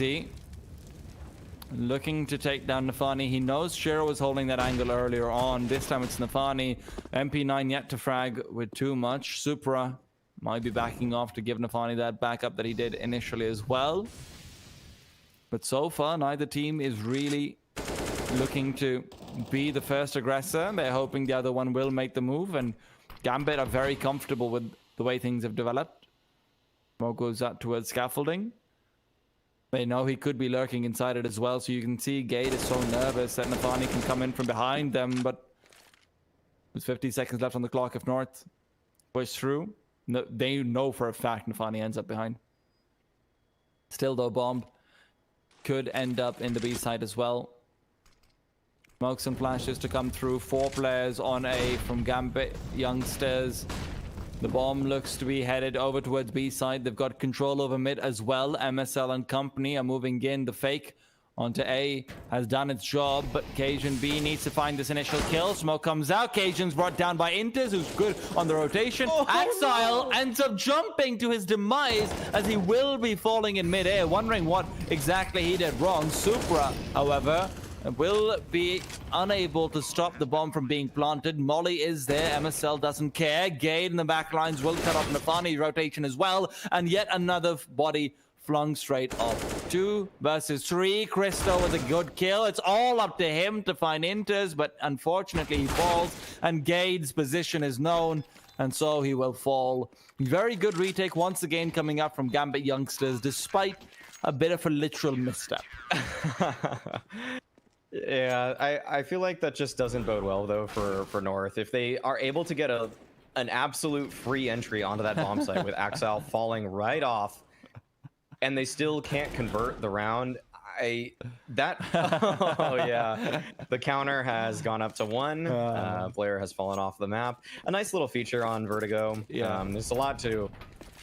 looking to take down Nafani. He knows Shiro was holding that angle earlier on. This time it's Nafani. MP9 yet to frag with too much. Supra might be backing off to give Nafani that backup that he did initially as well. But so far, neither team is really looking to be the first aggressor. They're hoping the other one will make the move, and Gambit are very comfortable with the way things have developed. Smoke goes out towards scaffolding. They know he could be lurking inside it as well, so you can see Gade is so nervous that Nafani can come in from behind them, but there's 50 seconds left on the clock. If North push through, no, they know for a fact Nafani ends up behind. Still though, bomb could end up in the B side as well. Smokes and flashes to come through. 4 players on A from Gambit youngsters. The bomb looks to be headed over towards B side. They've got control over mid as well. MSL and company are moving in. The fake onto A has done its job, but Cajun B needs to find this initial kill. Smoke comes out. Cajun's brought down by Inters, who's good on the rotation. Axile ends up jumping to his demise as he will be falling in midair, wondering what exactly he did wrong. Supra, however, will be unable to stop the bomb from being planted. Molly is there. MSL doesn't care. Gade in the back lines will cut off Nafani's rotation as well. And yet another body flung straight off. 2 versus 3. Cristo with a good kill. It's all up to him to find Inters, but unfortunately he falls. And Gade's position is known, and so he will fall. Very good retake once again coming up from Gambit youngsters, despite a bit of a literal misstep. Yeah, I feel like that just doesn't bode well, though, for North. If they are able to get an absolute free entry onto that bomb site with Axel falling right off, and they still can't convert the round, oh yeah, the counter has gone up to 1. Player has fallen off the map. A nice little feature on Vertigo. Yeah. There's a lot to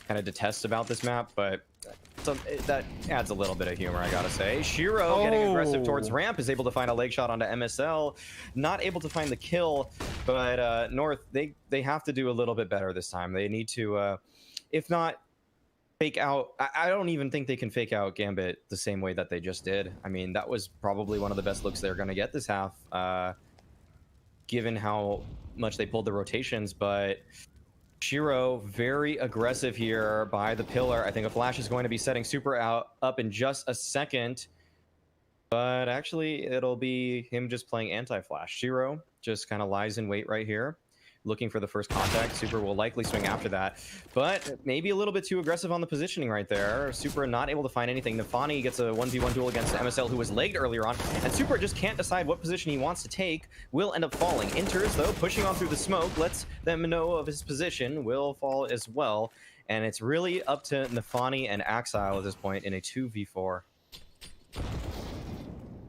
kind of detest about this map, but that adds a little bit of humor, I gotta say. Shiro getting aggressive towards ramp is able to find a leg shot onto MSL. Not able to find the kill, but North, they have to do a little bit better this time. They need to, if not fake out, I don't even think they can fake out Gambit the same way that they just did. I mean, that was probably one of the best looks they're gonna get this half, given how much they pulled the rotations, but Shiro very aggressive here by the pillar. I think a flash is going to be setting Super up in just a second, but actually it'll be him just playing anti-flash. Shiro just kind of lies in wait right here, looking for the first contact. Super will likely swing after that, but maybe a little bit too aggressive on the positioning right there. Super not able to find anything. Nafani gets a 1v1 duel against MSL, who was legged earlier on, and Super just can't decide what position he wants to take. Will end up falling. Inters, though, pushing on through the smoke, lets them know of his position. Will fall as well, and it's really up to Nafani and Axile at this point in a 2v4.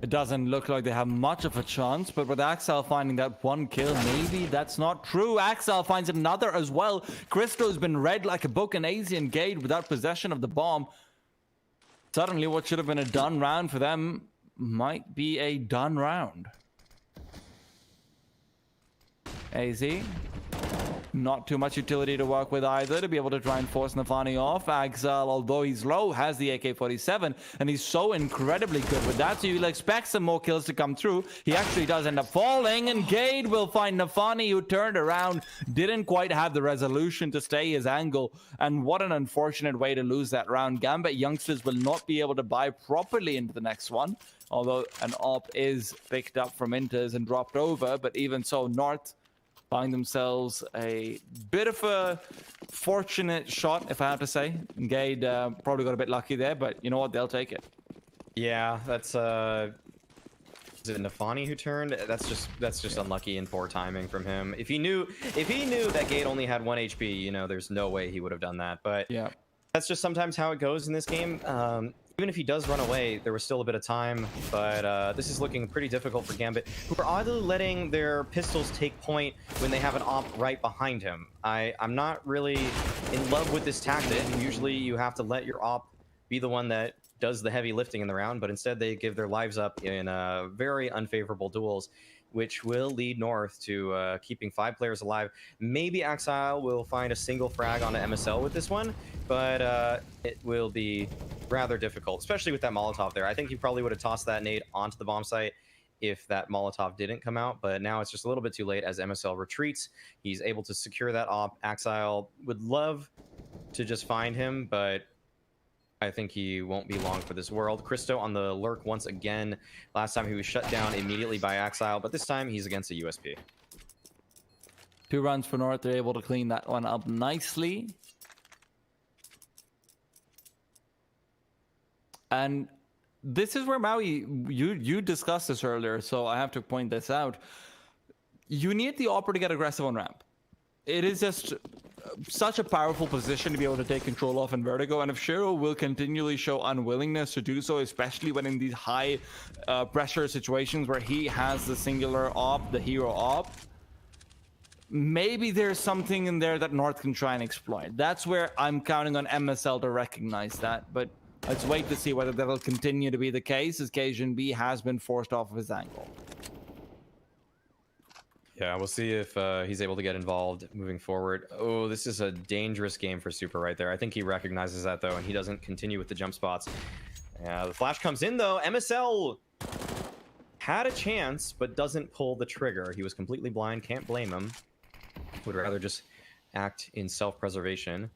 It doesn't look like they have much of a chance, but with Axel finding that 1 kill, maybe that's not true. Axel finds another as well. Cristo's been read like a book, and AZ and Gade without possession of the bomb. Suddenly, what should have been a done round for them might be a done round. AZ Not too much utility to work with either to be able to try and force Nafani off. Axel, although he's low, has the AK-47, and he's so incredibly good with that, so you'll expect some more kills to come through. He actually does end up falling, and Gade will find Nafani, who turned around, didn't quite have the resolution to stay his angle, and what an unfortunate way to lose that round. Gambit youngsters will not be able to buy properly into the next one, although an op is picked up from Inters and dropped over, but even so, North find themselves a bit of a fortunate shot, if I have to say. Gade probably got a bit lucky there, but you know what? They'll take it. Yeah, that's is it Nafani who turned? That's just unlucky and poor timing from him. If he knew that Gade only had 1 HP, you know, there's no way he would have done that. But yeah, that's just sometimes how it goes in this game. Even if he does run away, there was still a bit of time, but this is looking pretty difficult for Gambit, who are either letting their pistols take point when they have an op right behind him. I'm not really in love with this tactic. Usually you have to let your op be the one that does the heavy lifting in the round, but instead they give their lives up in very unfavorable duels, which will lead North to keeping 5 players alive. Maybe Exile will find a single frag onto MSL with this one, but it will be rather difficult, especially with that Molotov there. I think he probably would have tossed that nade onto the bomb site if that Molotov didn't come out, but now it's just a little bit too late as MSL retreats. He's able to secure that op. Exile would love to just find him, but I think he won't be long for this world. Christo on the lurk once again. Last time he was shut down immediately by Exile, but this time he's against a USP. 2 runs for North. They're able to clean that one up nicely. And this is where Maui, you discussed this earlier, so I have to point this out. You need the Opera to get aggressive on ramp. It is just such a powerful position to be able to take control of in Vertigo, and if Shiro will continually show unwillingness to do so, especially when in these high pressure situations where he has the singular op, the hero op, maybe there's something in there that North can try and exploit. That's where I'm counting on MSL to recognize that, but let's wait to see whether that'll continue to be the case, as Cajun B has been forced off of his angle. Yeah, we'll see if he's able to get involved moving forward. Oh, this is a dangerous game for Super right there. I think he recognizes that, though, and he doesn't continue with the jump spots. The flash comes in, though. MSL had a chance, but doesn't pull the trigger. He was completely blind. Can't blame him. Would rather just act in self-preservation.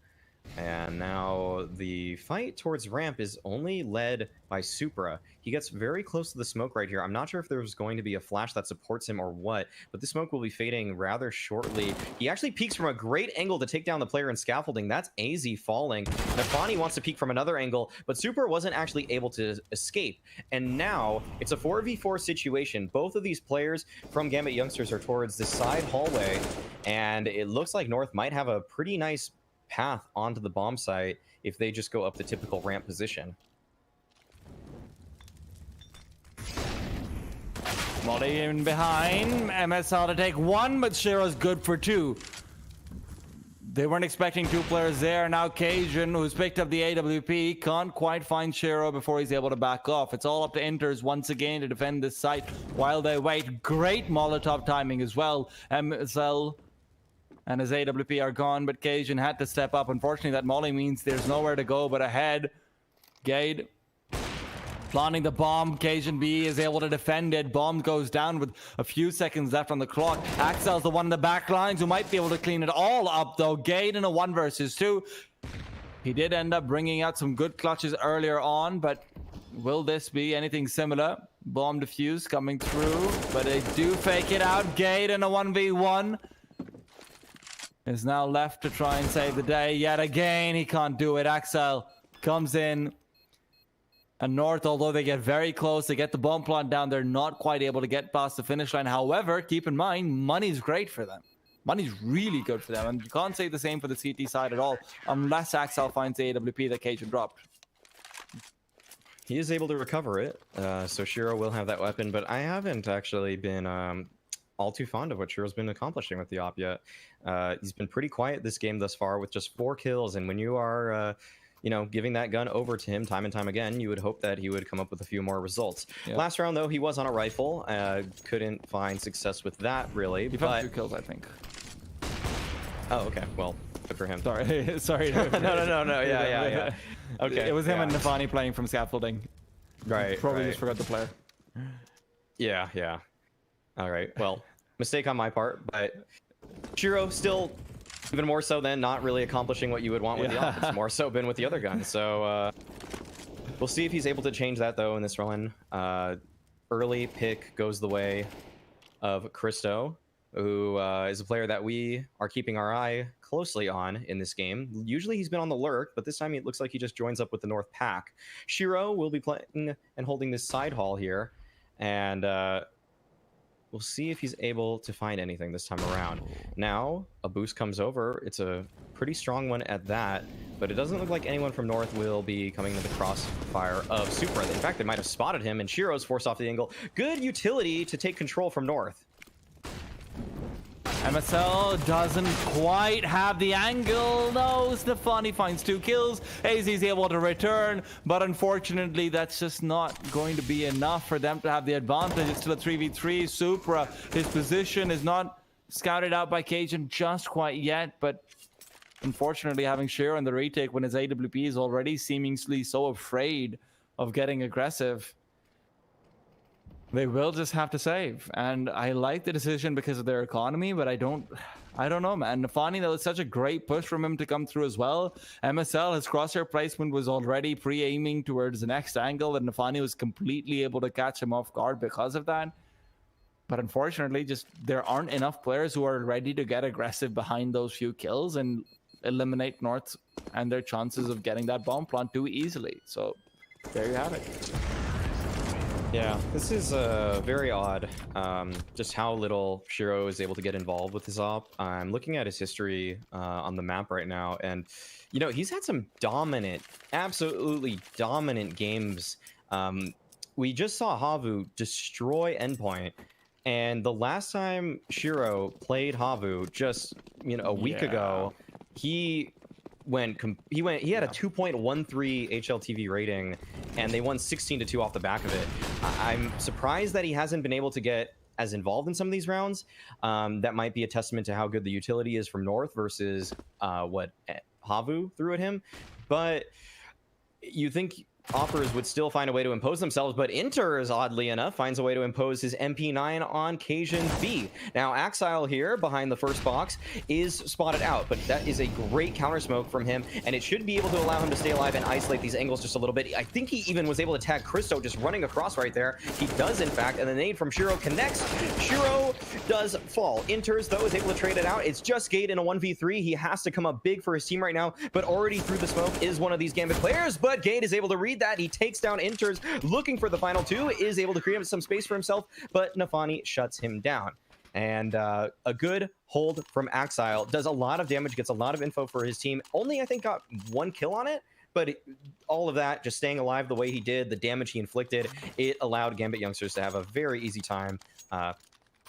And now the fight towards ramp is only led by Supra. He gets very close to the smoke right here. I'm not sure if there's going to be a flash that supports him or what, but the smoke will be fading rather shortly. He actually peeks from a great angle to take down the player in scaffolding. That's AZ falling. Nafani wants to peek from another angle, but Supra wasn't actually able to escape. And now it's a 4v4 situation. Both of these players from Gambit Youngsters are towards the side hallway, and it looks like North might have a pretty nice path onto the bomb site if they just go up the typical ramp position. Molly in behind. MSL to take 1, but Shiro's good for 2. They weren't expecting 2 players there. Now Cajun, who's picked up the AWP, can't quite find Shiro before he's able to back off. It's all up to Inters once again to defend this site while they wait. Great Molotov timing as well. MSL and his AWP are gone, but Cajun had to step up. Unfortunately, that molly means there's nowhere to go but ahead. Gade planting the bomb. Cajun B is able to defend it. Bomb goes down with a few seconds left on the clock. Axel's the one in the back lines who might be able to clean it all up, though. Gade in a 1 versus 2. He did end up bringing out some good clutches earlier on, but will this be anything similar? Bomb defuse coming through, but they do fake it out. Gade in a 1v1. Is now left to try and save the day yet again. He can't do it. Axel comes in. And North, although they get very close, they get the bomb plant down, they're not quite able to get past the finish line. However, keep in mind, money's great for them. Money's really good for them. And you can't say the same for the CT side at all, unless Axel finds the AWP that Cajun dropped. He is able to recover it, so Shiro will have that weapon, but I haven't actually been all too fond of what Shiro's been accomplishing with the op yet. He's been pretty quiet this game thus far with just 4 kills, and when you are you know, giving that gun over to him time and time again, you would hope that he would come up with a few more results. Yep. Last round, though, he was on a rifle. Couldn't find success with that, really. He found 2 kills, I think. Oh, okay. Well, good for him. Sorry, sorry. No. Yeah. Okay. It was him yeah. and Nafani playing from scaffolding. Right. Probably right. just forgot the player. Yeah. All right. Well, mistake on my part, but Shiro still even more so than not really accomplishing what you would want with the offense. More so been with the other gun. So we'll see if he's able to change that though in this run. Early pick goes the way of Christo, who is a player that we are keeping our eye closely on in this game. Usually he's been on the lurk, but this time it looks like he just joins up with the North Pack. Shiro will be playing and holding this side hall here, and we'll see if he's able to find anything this time around. Now, a boost comes over. It's a pretty strong one at that, but it doesn't look like anyone from North will be coming to the crossfire of Supra. In fact, they might have spotted him, and Shiro's forced off the angle. Good utility to take control from North. MSL doesn't quite have the angle. No, Stefani finds 2 kills. AZ's able to return, but unfortunately, that's just not going to be enough for them to have the advantage. It's still a 3v3. Supra, his position is not scouted out by Cajun just quite yet, but unfortunately, having Shiro in the retake when his AWP is already seemingly so afraid of getting aggressive, they will just have to save. And I like the decision because of their economy, but I don't know, man. Nafani, that was such a great push from him to come through as well. MSL, his crosshair placement was already pre-aiming towards the next angle, and Nafani was completely able to catch him off guard because of that. But unfortunately, just there aren't enough players who are ready to get aggressive behind those few kills and eliminate North and their chances of getting that bomb plant too easily. So there you have it. Yeah, this is very odd, just how little Shiro is able to get involved with his op. I'm looking at his history on the map right now, and, you know, he's had some dominant, absolutely dominant games. We just saw Havu destroy Endpoint, and the last time Shiro played Havu, just, you know, a week ago, he had a 2.13 HLTV rating, and they won 16-2 off the back of it. I'm surprised that he hasn't been able to get as involved in some of these rounds. That might be a testament to how good the utility is from North versus what Havu threw at him. But you think offers would still find a way to impose themselves, but Inters, oddly enough, finds a way to impose his MP9 on Cajun B. Now, Axile here, behind the first box, is spotted out, but that is a great counter smoke from him, and it should be able to allow him to stay alive and isolate these angles just a little bit. I think he even was able to tag Christo just running across right there. He does, in fact, and the nade from Shiro connects. Shiro does fall. Inters, though, is able to trade it out. It's just Gate in a 1v3. He has to come up big for his team right now, but already through the smoke is one of these Gambit players, but Gate is able to read that. He takes down Inters, looking for the final 2, is able to create some space for himself, but Nafani shuts him down. And a good hold from Axile, does a lot of damage, gets a lot of info for his team. Only, I think, got 1 kill on it, but all of that, just staying alive the way he did, the damage he inflicted, it allowed Gambit youngsters to have a very easy time.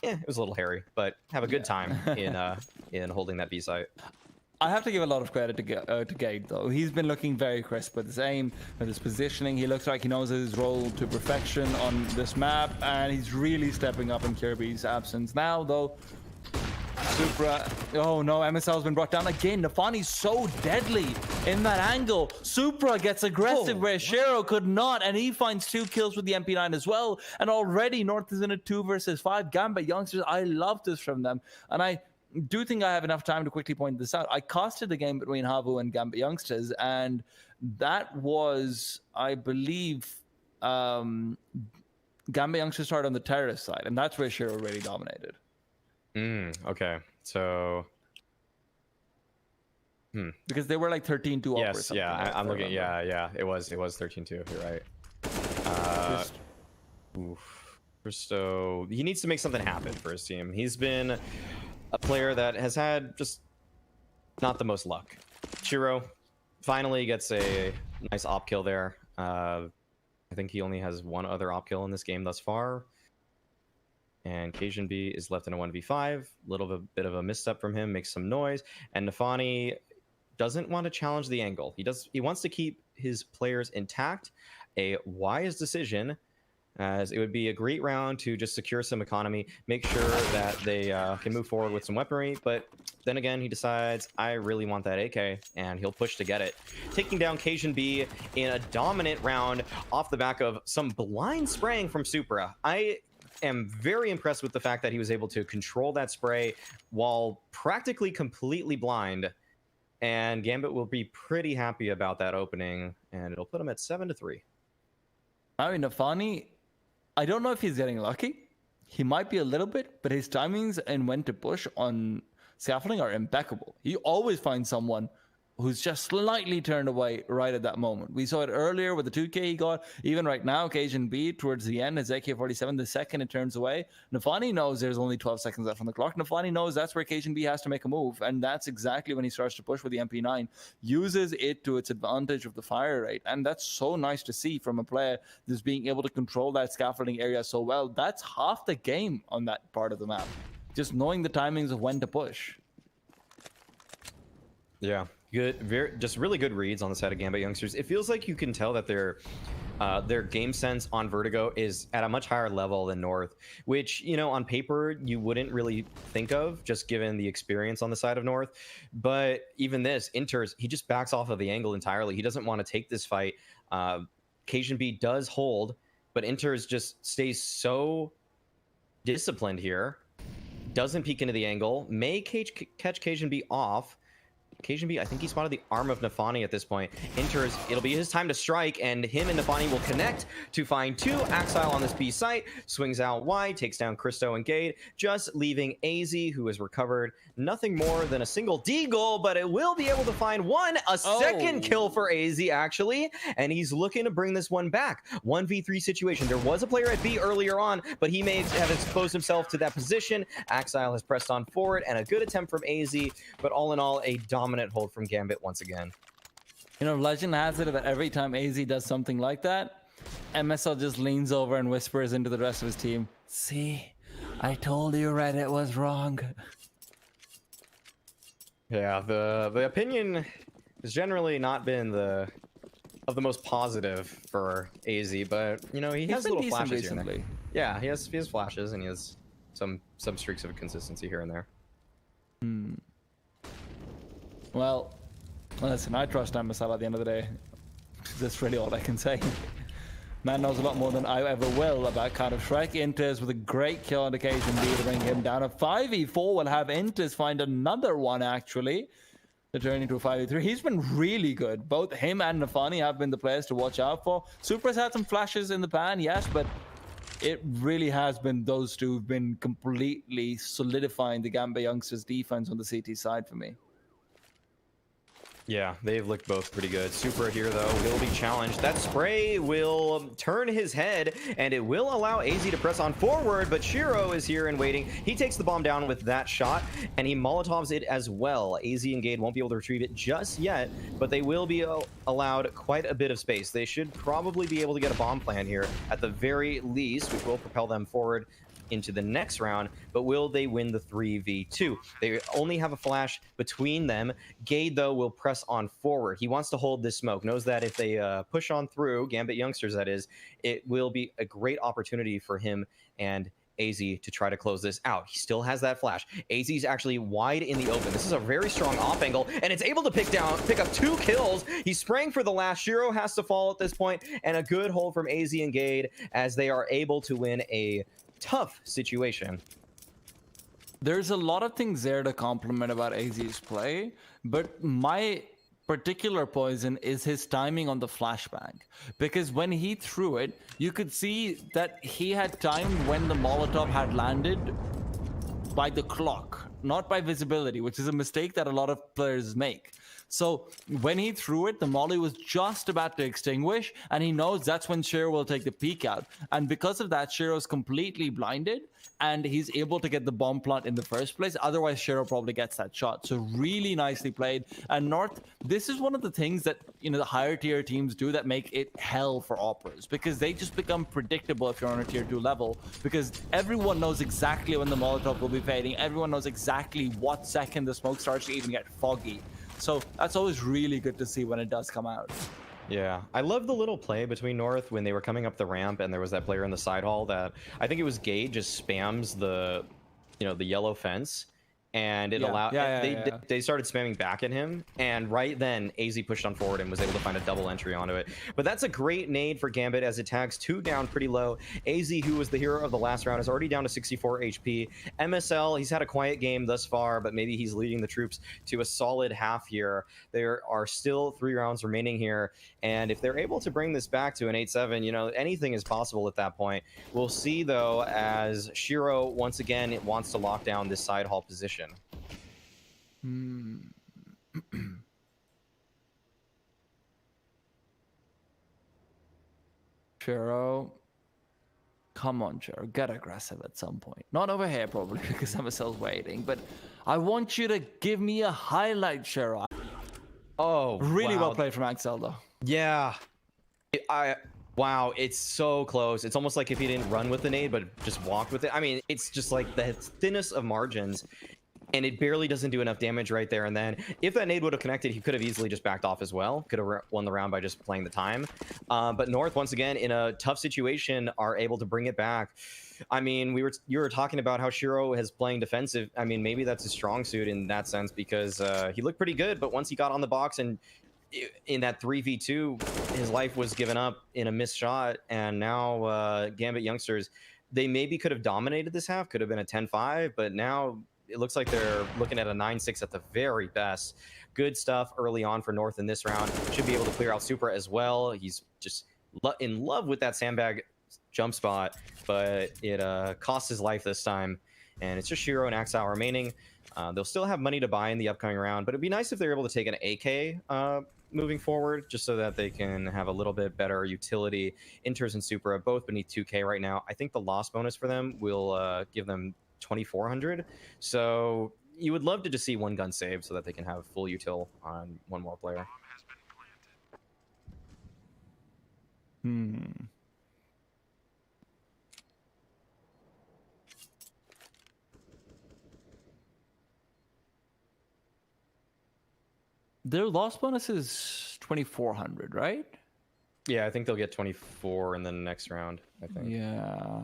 It was a little hairy, but have a good time in holding that B site. I have to give a lot of credit to Gate, though. He's been looking very crisp with his aim, with his positioning. He looks like he knows his role to perfection on this map, and he's really stepping up in Kirby's absence. Now, though, Supra... Oh, no, MSL's been brought down again. Nafani's so deadly in that angle. Supra gets aggressive where Shiro could not, and he finds 2 kills with the MP9 as well. And already, North is in a 2 versus 5. Gambit youngsters, I love this from them. And I do think I have enough time to quickly point this out. I costed the game between Havu and Gambit youngsters, and that was, I believe, Gambit youngsters started on the terrorist side, and that's where Shiro really dominated. Okay, so because they were like 13-2 up or yes, something. yeah, I'm looking. Yeah, it was 13-2. You're right. Christo, he needs to make something happen for his team. He's been a player that has had just not the most luck. Shiro finally gets a nice op kill there. I think he only has 1 other op kill in this game thus far. And Cajun B is left in a 1v5. Bit of a misstep from him, makes some noise. And Nafani doesn't want to challenge the angle. He wants to keep his players intact. A wise decision. as it would be a great round to just secure some economy, make sure that they can move forward with some weaponry. But then again, he decides, I really want that AK, and he'll push to get it. Taking down Cajun B in a dominant round off the back of some blind spraying from Supra. I am very impressed with the fact that he was able to control that spray while practically completely blind. And Gambit will be pretty happy about that opening, and it'll put him at 7-3. I mean, Nafani, I don't know if he's getting lucky. He might be a little bit, but his timings and when to push on scaffolding are impeccable. He always finds someone who's just slightly turned away right at that moment. We saw it earlier with the 2K he got. Even right now, Cajun B, towards the end, his AK-47, the second it turns away, Nafani knows there's only 12 seconds left on the clock. Nafani knows that's where Cajun B has to make a move, and that's exactly when he starts to push with the MP9, uses it to its advantage of the fire rate, and that's so nice to see from a player that's being able to control that scaffolding area so well. That's half the game on that part of the map. Just knowing the timings of when to push. Yeah, good, just really good reads on the side of Gambit youngsters. It feels like you can tell that their game sense on Vertigo is at a much higher level than North, which, you know, on paper you wouldn't really think of, just given the experience on the side of North. But even this, Inters, he just backs off of the angle entirely. He doesn't want to take this fight. Cajun B does hold, but Inters just stays so disciplined here. Doesn't peek into the angle, may catch Cajun B off. Cajun B, I think he spotted the arm of Nafani at this point. Enters, it'll be his time to strike, and him and Nafani will connect to find two. Axile on this B site, swings out wide, takes down Christo and Gade, just leaving AZ, who has recovered nothing more than a single D-goal, but it will be able to find a second kill for AZ, actually, and he's looking to bring this one back. 1v3 situation. There was a player at B earlier on, but he may have exposed himself to that position. Axile has pressed on forward, and a good attempt from AZ, but all in all, a dominant hold from Gambit once again. You know, legend has it that every time AZ does something like that, MSL just leans over and whispers into the rest of his team, "See, I told you Reddit was wrong." Yeah, the opinion has generally not been the most positive for AZ, but you know, he has little flashes here and there. Yeah, he has flashes, and he has some streaks of consistency here and there. Well, listen, I trust MSL at the end of the day. That's really all I can say. Man knows a lot more than I ever will about Counter-Strike. Inters with a great kill on occasion B to bring him down. A 5v4 will have Inters find another one, actually, to turn into a 5v3. He's been really good. Both him and Nafani have been the players to watch out for. Supra's had some flashes in the pan, yes, but it really has been those two who've been completely solidifying the Gambit youngsters' defense on the CT side for me. Yeah, they've looked both pretty good. Supra here, though, will be challenged. That spray will turn his head, and it will allow AZ to press on forward, but Shiro is here and waiting. He takes the bomb down with that shot, and he Molotovs it as well. AZ and Gade won't be able to retrieve it just yet, but they will be allowed quite a bit of space. They should probably be able to get a bomb plan here at the very least, which will propel them forward into the next round, but will they win the 3v2? They only have a flash between them. Gade, though, will press on forward. He wants to hold this smoke, knows that if they push on through, Gambit youngsters that is, it will be a great opportunity for him and AZ to try to close this out. He still has that flash. AZ's actually wide in the open. This is a very strong off angle, and it's able to pick up 2 kills. He's spraying for the last. Shiro has to fall at this point, and a good hold from AZ and Gade as they are able to win a tough situation. There's a lot of things there to compliment about AZ's play, but my particular poison is his timing on the flashbang, because when he threw it, you could see that he had timed when the Molotov had landed by the clock, not by visibility, which is a mistake that a lot of players make. So when he threw it, the molly was just about to extinguish, and he knows that's when Shiro will take the peek out. And because of that, Shiro's completely blinded, and he's able to get the bomb plant in the first place. Otherwise, Shiro probably gets that shot. So really nicely played. And North, this is one of the things that, you know, the higher tier teams do that make it hell for operas, because they just become predictable if you're on a tier 2 level, because everyone knows exactly when the Molotov will be fading. Everyone knows exactly what second the smoke starts to even get foggy. So that's always really good to see when it does come out. Yeah, I love the little play between North when they were coming up the ramp and there was that player in the side hall that I think it was Gate just spams the, the yellow fence, and it allowed they started spamming back at him, and right then AZ pushed on forward and was able to find a double entry onto it. But that's a great nade for Gambit as it tags 2 down pretty low. AZ, who was the hero of the last round, is already down to 64 HP. MSL, he's had a quiet game thus far, but maybe he's leading the troops to a solid half here. There are still 3 rounds remaining here, and if they're able to bring this back to an 8-7, anything is possible at that point. We'll see, though, as Shiro once again wants to lock down this side hall position. Shiro, come on, Shiro, get aggressive at some point. Not over here, probably, because MSL's waiting, but I want you to give me a highlight, Shiro. Oh, really wow. well played from Axel, though. Yeah. Wow, it's so close. It's almost like if he didn't run with the nade, but just walked with it. I mean, it's just like the thinnest of margins, and it barely doesn't do enough damage right there and then. If that nade would have connected, he could have easily just backed off as well. Could have won the round by just playing the time. But North, once again, in a tough situation, are able to bring it back. I mean, you were talking about how Shiro is playing defensive. I mean, maybe that's a strong suit in that sense, because he looked pretty good, but once he got on the box and in that 3v2, his life was given up in a missed shot, and now Gambit youngsters, they maybe could have dominated this half, could have been a 10-5, but now it looks like they're looking at a 9-6 at the very best. Good stuff early on for North in this round. Should be able to clear out Supra as well. He's just in love with that sandbag jump spot, but it cost his life this time, and it's just Shiro and Axel remaining. They'll still have money to buy in the upcoming round, but it'd be nice if they're able to take an AK moving forward, just so that they can have a little bit better utility. Inters and Supra both beneath 2K right now. I think the loss bonus for them will give them 2,400. So you would love to just see one gun save so that they can have full util on one more player. Their loss bonus is 2,400, right? Yeah, I think they'll get 24 in the next round, I think. Yeah.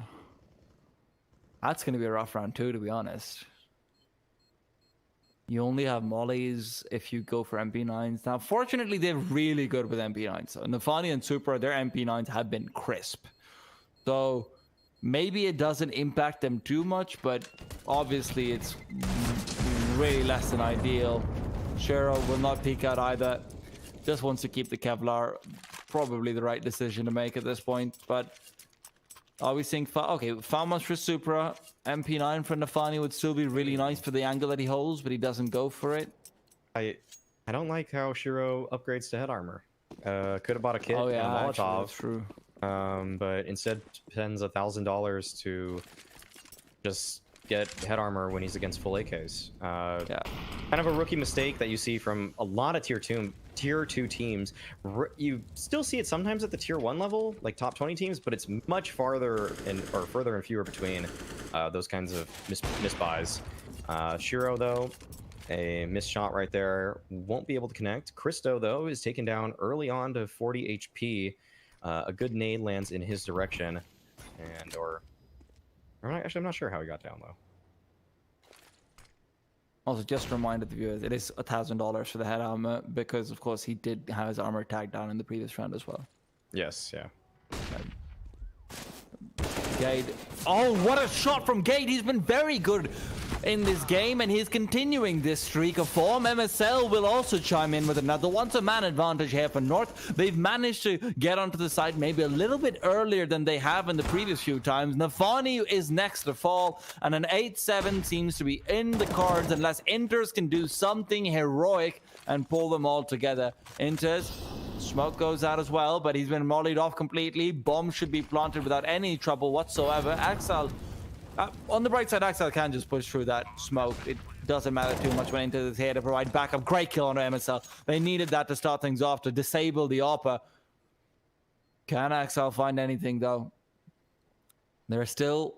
That's going to be a rough round too, to be honest. You only have mollies if you go for MP9s. Now, fortunately, they're really good with MP9s. So Nafani and Supra, their MP9s have been crisp. So maybe it doesn't impact them too much, but obviously it's really less than ideal. Shiro will not peek out either. Just wants to keep the Kevlar. Probably the right decision to make at this point, but are we seeing Falmos for Supra, MP9 for Nafani would still be really nice for the angle that he holds, but he doesn't go for it. I don't like how Shiro upgrades to head armor. Could have bought a kit and a Molotov. Actually, that's true. But instead spends $1,000 to just get head armor when he's against full AKs. Kind of a rookie mistake that you see from a lot of tier 2 teams. You still see it sometimes at the tier 1 level, like top 20 teams, but it's much further and fewer between those kinds of misbuys. Shiro, though, a missed shot right there, won't be able to connect. Christo, though, is taken down early on to 40 HP. A good nade lands in his direction, actually, I'm not sure how he got down, though. Also, just a reminder to the viewers, it is $1,000 for the head armor because, of course, he did have his armor tagged down in the previous round as well. Yes, yeah. Gade. Oh, what a shot from Gade. He's been very good in this game, and he's continuing this streak of form. MSL will also chime in with another one. So man advantage here for North. They've managed to get onto the side maybe a little bit earlier than they have in the previous few times. Nafani is next to fall, and an 8-7 seems to be in the cards unless Inters can do something heroic and pull them all together. Inters, smoke goes out as well, but he's been mollied off completely. Bomb should be planted without any trouble whatsoever. Axel, on the bright side, Axel can just push through that smoke. It doesn't matter too much when Inters is here to provide backup. Great kill on MSL. They needed that to start things off, to disable the AWPer. Can Axel find anything, though? There are still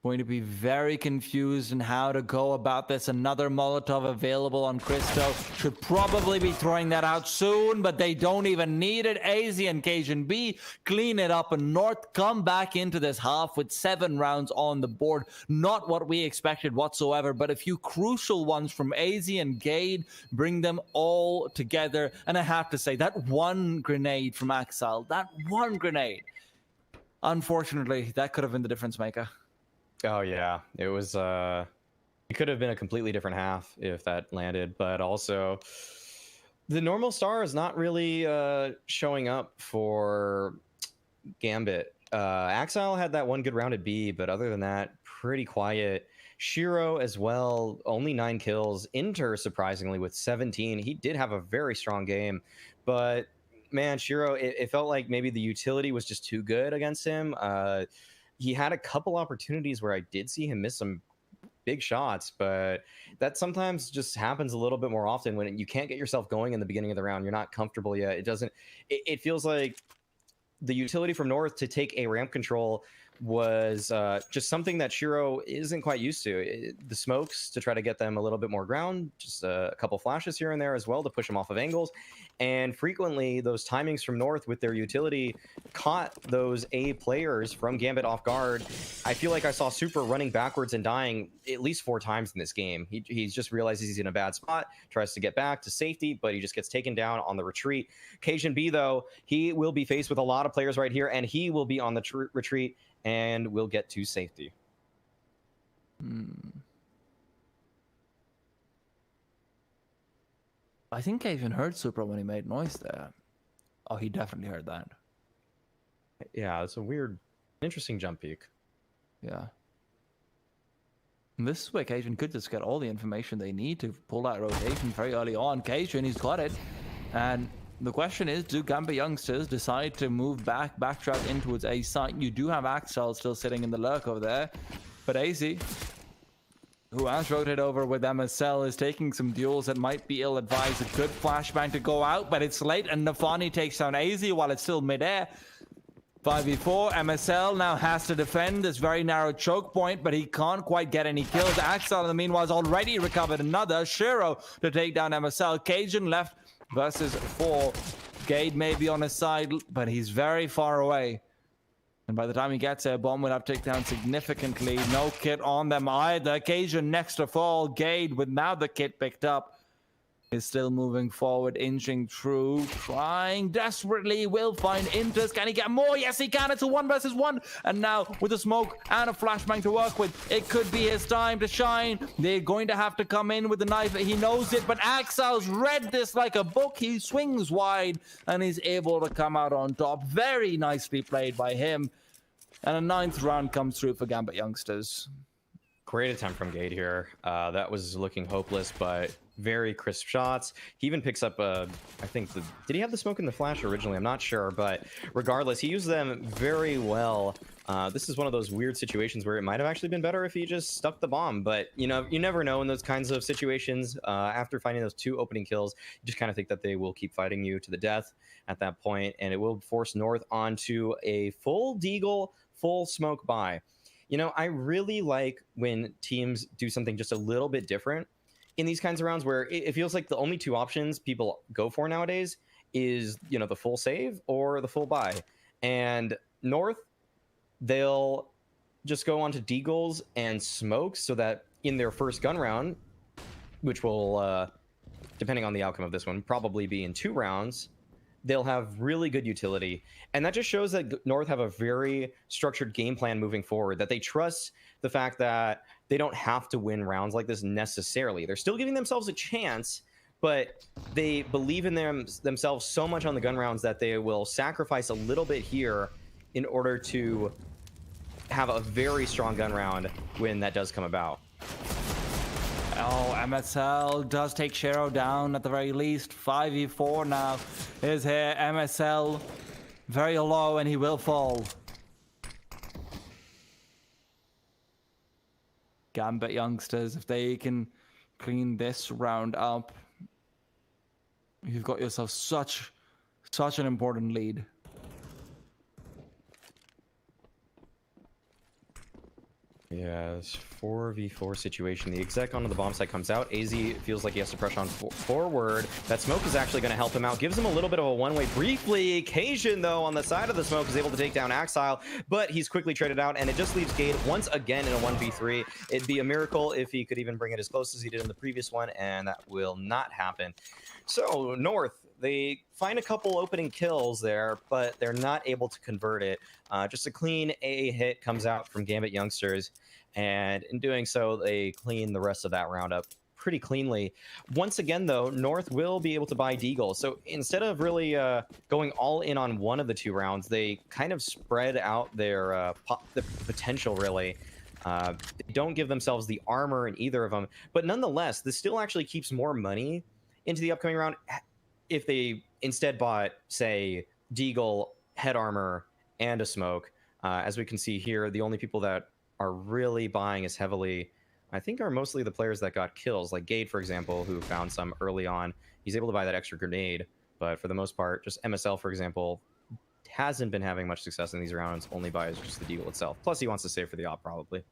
going to be very confused in how to go about this. Another Molotov available on Christo. Should probably be throwing that out soon, but they don't even need it. AZ and Cajun B clean it up, and North come back into this half with 7 rounds on the board. Not what we expected whatsoever, but a few crucial ones from AZ and Gade bring them all together. And I have to say, that one grenade from Axel, that one grenade, unfortunately, that could have been the difference maker. Oh yeah, it was. It could have been a completely different half if that landed, but also the normal star is not really showing up for Gambit. Axel had that one good round at B, but other than that, pretty quiet. Shiro as well, only 9 kills. Inter, surprisingly, with 17. He did have a very strong game, but man, Shiro, it felt like maybe the utility was just too good against him. He had a couple opportunities where I did see him miss some big shots, but that sometimes just happens a little bit more often when you can't get yourself going in the beginning of the round. You're not comfortable yet. It feels like the utility from North to take a ramp control was just something that Shiro isn't quite used to. The smokes to try to get them a little bit more ground, just a couple flashes here and there as well to push them off of angles. And frequently those timings from North with their utility caught those A players from Gambit off guard. I feel like I saw Super running backwards and dying at least 4 times in this game. He just realizes he's in a bad spot, tries to get back to safety, but he just gets taken down on the retreat. Cajun B, though, he will be faced with a lot of players right here, and he will be on the retreat and will get to safety. I think I even heard Super when he made noise there. Oh, he definitely heard that. Yeah, it's a weird, interesting jump peak. Yeah. And this is where Cajun could just get all the information they need to pull that rotation very early on. Cajun, he's got it. And the question is, do Gambit youngsters decide to move backtrack into its A site? You do have Axel still sitting in the lurk over there. But AZ, who has rotated over with MSL, is taking some duels that might be ill-advised. A good flashbang to go out, but it's late, and Nafani takes down AZ while it's still mid-air. 5v4, MSL now has to defend this very narrow choke point, but he can't quite get any kills. Axel, in the meanwhile, has already recovered another. Shiro to take down MSL. Cajun left versus 4. Gade may be on his side, but he's very far away. And by the time he gets there, Bomb will have taken down significantly. No kit on them either. Cajun next to fall. Gade, with now the kit picked up, is still moving forward, inching through, trying desperately. Will find Inters. Can he get more? Yes, he can. It's a 1 versus 1. And now, with a smoke and a flashbang to work with, it could be his time to shine. They're going to have to come in with the knife. He knows it, but Axel's read this like a book. He swings wide, and he's able to come out on top. Very nicely played by him. And a 9th round comes through for Gambit youngsters. Great attempt from Gade here. That was looking hopeless, but very crisp shots. He even picks up I think did he have the smoke in the flash originally? I'm not sure, but regardless, he used them very well. This is one of those weird situations where it might have actually been better if he just stuck the bomb, but you know, you never know in those kinds of situations. After finding those 2 opening kills, you just kind of think that they will keep fighting you to the death at that point, and it will force North onto a full deagle, full smoke buy. You know, I really like when teams do something just a little bit different in these kinds of rounds where it feels like the only 2 options people go for nowadays is, you know, the full save or the full buy. And North, they'll just go on to deagles and smokes so that in their first gun round, which will, depending on the outcome of this one, probably be in 2 rounds, they'll have really good utility. And that just shows that North have a very structured game plan moving forward, that they trust the fact that they don't have to win rounds like this necessarily. They're still giving themselves a chance, but they believe in themselves so much on the gun rounds that they will sacrifice a little bit here in order to have a very strong gun round when that does come about. Oh, MSL does take Shiro down at the very least. 5v4 now is here. MSL very low, and he will fall. Gambit youngsters, if they can clean this round up, you've got yourself such an important lead. Yeah, this 4v4 situation. The exec onto the bomb site comes out. AZ feels like he has to press on forward. That smoke is actually going to help him out. Gives him a little bit of a one-way briefly. Cajun, though, on the side of the smoke is able to take down Axile, but he's quickly traded out, and it just leaves Gade once again in a 1v3. It'd be a miracle if he could even bring it as close as he did in the previous one, and that will not happen. So, North, they find a couple opening kills there, but they're not able to convert it. Just a clean A hit comes out from Gambit Youngsters, and in doing so, they clean the rest of that round up pretty cleanly. Once again, though, North will be able to buy Deagle. So instead of really going all in on one of the two rounds, they kind of spread out their the potential, really. They don't give themselves the armor in either of them, but nonetheless, this still actually keeps more money into the upcoming round if they instead bought, say, Deagle, head armor, and a smoke. As we can see here, the only people that are really buying as heavily, I think, are mostly the players that got kills, like Gade, for example, who found some early on. He's able to buy that extra grenade, but for the most part, just MSL, for example, hasn't been having much success in these rounds, only buys just the Deagle itself. Plus, he wants to save for the op, probably.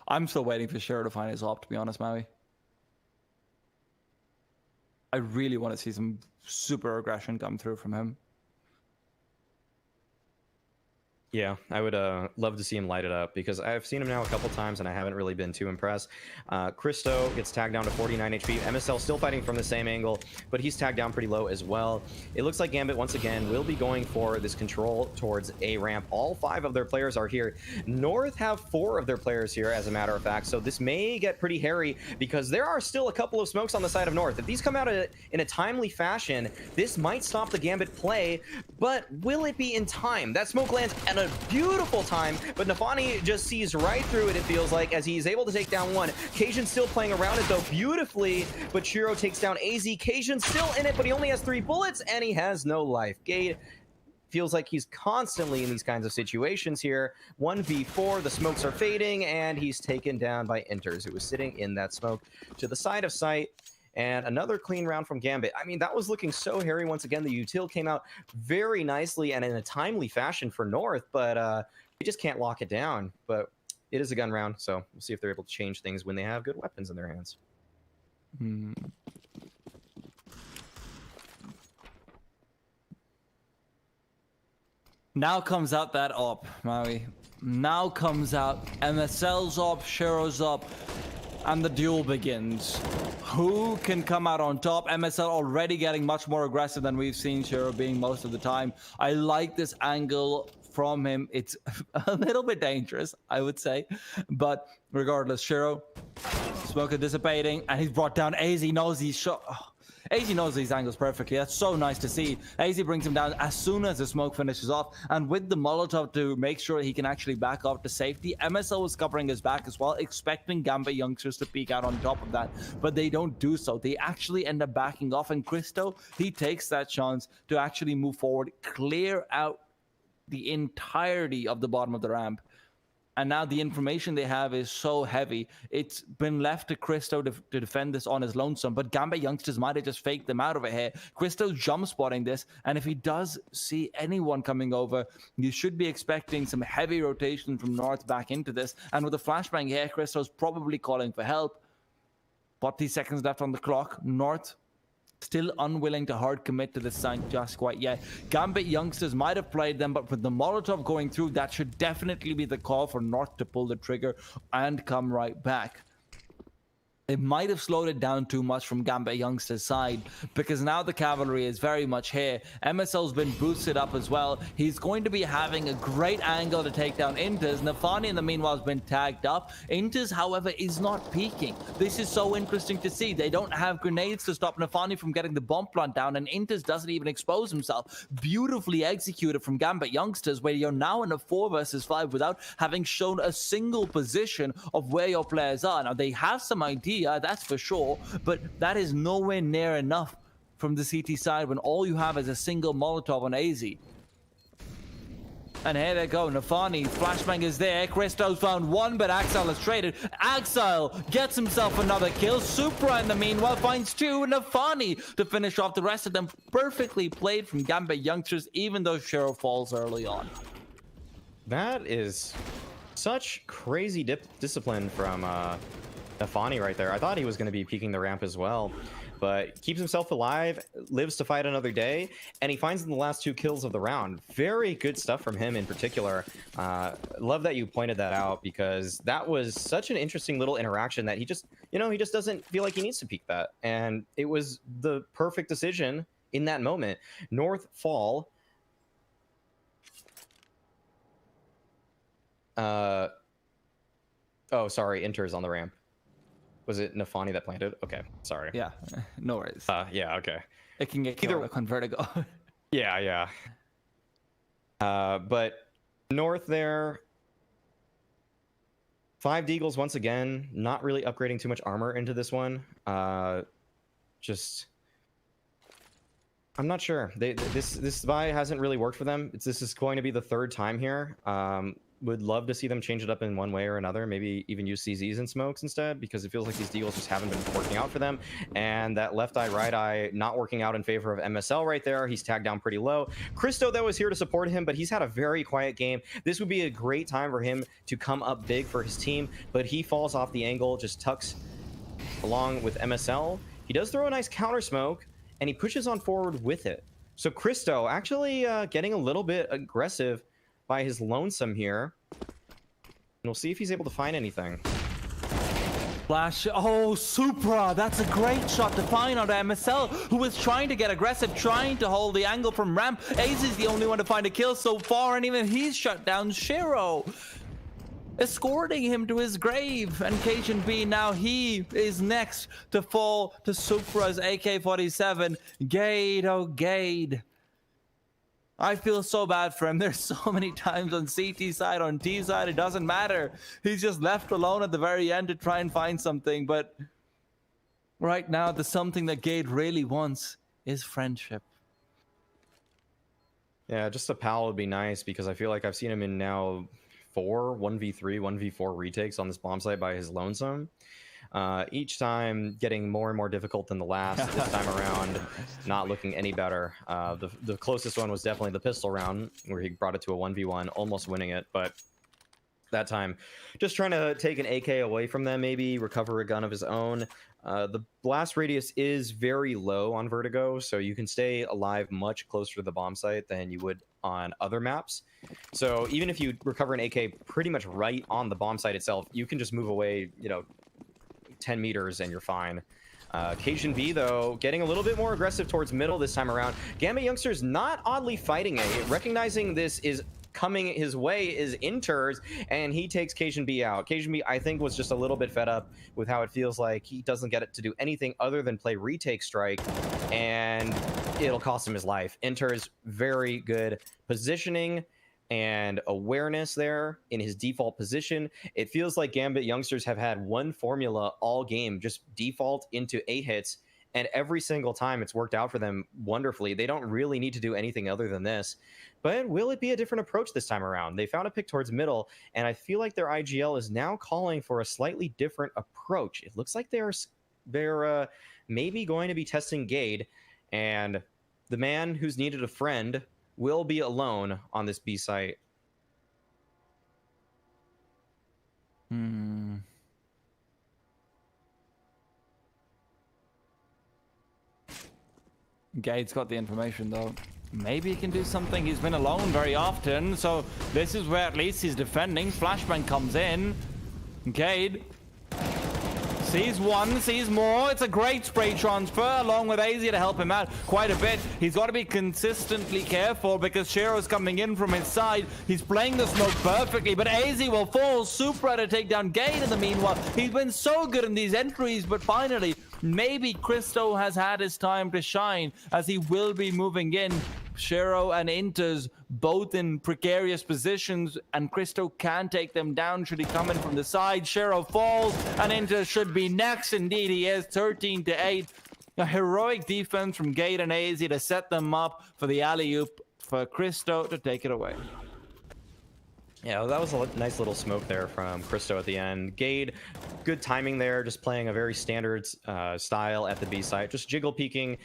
I'm still waiting for Shiro to find his op, to be honest, Maui. I really want to see some super aggression come through from him. Yeah, I would love to see him light it up, because I've seen him now a couple times and I haven't really been too impressed. Christo gets tagged down to 49 HP. MSL still fighting from the same angle, but he's tagged down pretty low as well. It looks like Gambit once again will be going for this control towards A ramp. All 5 of their players are here. North have 4 of their players here, as a matter of fact, so this may get pretty hairy, because there are still a couple of smokes on the side of North. If these come out in a timely fashion, this might stop the Gambit play, but will it be in time? That smoke lands at a beautiful time, but Nafani just sees right through it, it feels like, as he's able to take down one. Cajun still playing around it, though, beautifully, but Shiro takes down AZ. Cajun still in it, but he only has 3 bullets, and he has no life. Gade feels like he's constantly in these kinds of situations here. 1v4, the smokes are fading, and he's taken down by Enters, who was sitting in that smoke to the side of sight. And another clean round from Gambit. I mean, that was looking so hairy once again. The util came out very nicely and in a timely fashion for North, but they just can't lock it down. But it is a gun round, so we'll see if they're able to change things when they have good weapons in their hands. Now comes out that op, Maui. Now comes out MSL's op, Shiro's op, and the duel begins. Who can come out on top? MSL already getting much more aggressive than we've seen Shiro being most of the time. I like this angle from him. It's a little bit dangerous, I would say. But regardless, Shiro, smoke is dissipating, and he's brought down AZ. Knows he's shot. Oh. AZ knows these angles perfectly. That's so nice to see. AZ brings him down as soon as the smoke finishes off, and with the Molotov to make sure he can actually back off to safety. MSL was covering his back as well, expecting Gambit Youngsters to peek out on top of that, but they don't do so. They actually end up backing off, and Christo, he takes that chance to actually move forward, clear out the entirety of the bottom of the ramp. And now the information they have is so heavy. It's been left to Christo to defend this on his lonesome, but Gambit Youngsters might have just faked them out of it here. Christo's jump spotting this, and if he does see anyone coming over, you should be expecting some heavy rotation from North back into this. And with a flashbang here, Christo's probably calling for help. 40 seconds left on the clock. North still unwilling to hard commit to this site just quite yet. Gambit Youngsters might have played them, but with the Molotov going through, that should definitely be the call for North to pull the trigger and come right back. It might have slowed it down too much from Gambit Youngsters' side, because now the cavalry is very much here. MSL's been boosted up as well. He's going to be having a great angle to take down Inters. Nafani, in the meanwhile, has been tagged up. Inters, however, is not peeking. This is so interesting to see. They don't have grenades to stop Nafani from getting the bomb plant down, and Inters doesn't even expose himself. Beautifully executed from Gambit Youngsters, where you're now in a 4 versus 5 without having shown a single position of where your players are. Now, they have some idea, that's for sure, but that is nowhere near enough from the CT side when all you have is a single Molotov on AZ. And here they go, Nafani, flashbang is there, Christo's found one, but Axel has traded. Axel gets himself another kill, Supra in the meanwhile finds two, Nafani to finish off the rest of them. Perfectly played from Gambit youngsters, even though Shiro falls early on. That is such crazy discipline from Nafani right there. I thought he was going to be peeking the ramp as well, but keeps himself alive, lives to fight another day, and he finds the last 2 kills of the round. Very good stuff from him in particular. Love that you pointed that out, because that was such an interesting little interaction that he just, he just doesn't feel like he needs to peek that. And it was the perfect decision in that moment. North fall. Oh, sorry, Inter's on the ramp. Was it Nafani that planted? Okay, sorry. Yeah, no worries. Yeah, okay. It can get chaotic on Vertigo. Yeah. But North there, 5 Deagles once again, not really upgrading too much armor into this one. Just, I'm not sure. This buy hasn't really worked for them. This is going to be the 3rd time here. Would love to see them change it up in one way or another. Maybe even use CZs and smokes instead, because it feels like these deals just haven't been working out for them. And that left eye, right eye, not working out in favor of MSL right there. He's tagged down pretty low. Christo, though, is here to support him, but he's had a very quiet game. This would be a great time for him to come up big for his team, but he falls off the angle, just tucks along with MSL. He does throw a nice counter smoke, and he pushes on forward with it. So Christo actually getting a little bit aggressive by his lonesome here. And we'll see if he's able to find anything. Flash. Oh, Supra. That's a great shot to find on MSL, who was trying to get aggressive, trying to hold the angle from ramp. Ace is the only one to find a kill so far, and even he's shut down Shiro, escorting him to his grave. And Cajun B, now he is next to fall to Supra's AK-47. Gade, oh Gade. I feel so bad for him. There's so many times on CT side, on T side, it doesn't matter. He's just left alone at the very end to try and find something. But right now, the something that Gade really wants is friendship. Yeah, just a pal would be nice, because I feel like I've seen him in now 4 1v3, 1v4 retakes on this bomb site by his lonesome. Each time getting more and more difficult than the last. This time around, not looking any better. The closest one was definitely the pistol round, where he brought it to a 1v1, almost winning it, but that time just trying to take an AK away from them, maybe recover a gun of his own. The blast radius is very low on Vertigo, so you can stay alive much closer to the bomb site than you would on other maps. So even if you recover an AK pretty much right on the bomb site itself, you can just move away, 10 meters and you're fine. Cajun B, though, getting a little bit more aggressive towards middle this time around. Gambit youngsters not oddly fighting it. Recognizing this is coming his way is Inters, and he takes Cajun B out. Cajun B, I think, was just a little bit fed up with how it feels like he doesn't get it to do anything other than play retake strike, and it'll cost him his life. Inters, very good positioning and awareness there in his default position. It feels like Gambit youngsters have had one formula all game, just default into 8 hits, and every single time it's worked out for them wonderfully. They don't really need to do anything other than this. But will it be a different approach this time around? They found a pick towards middle, and I feel like their IGL is now calling for a slightly different approach. It looks like they're maybe going to be testing Gade, and the man who's needed a friend will be alone on this B site. Gade's got the information, though. Maybe he can do something. He's been alone very often, so this is where at least he's defending. Flashbang comes in. Gade sees one, sees more. It's a great spray transfer along with AZ to help him out quite a bit. He's got to be consistently careful because Shiro's coming in from his side. He's playing the smoke perfectly, but AZ will fall. Supra to take down Gade in the meanwhile. He's been so good in these entries, but finally, maybe Christo has had his time to shine as he will be moving in. Shiro and Inters both in precarious positions, and Christo can take them down should he come in from the side. Shiro falls, and Inters should be next. Indeed, he is 13-8. A heroic defense from Gade and AZ to set them up for the alley-oop for Christo to take it away. Yeah, well, that was a nice little smoke there from Christo at the end. Gade, good timing there, just playing a very standard style at the B site, just jiggle peeking.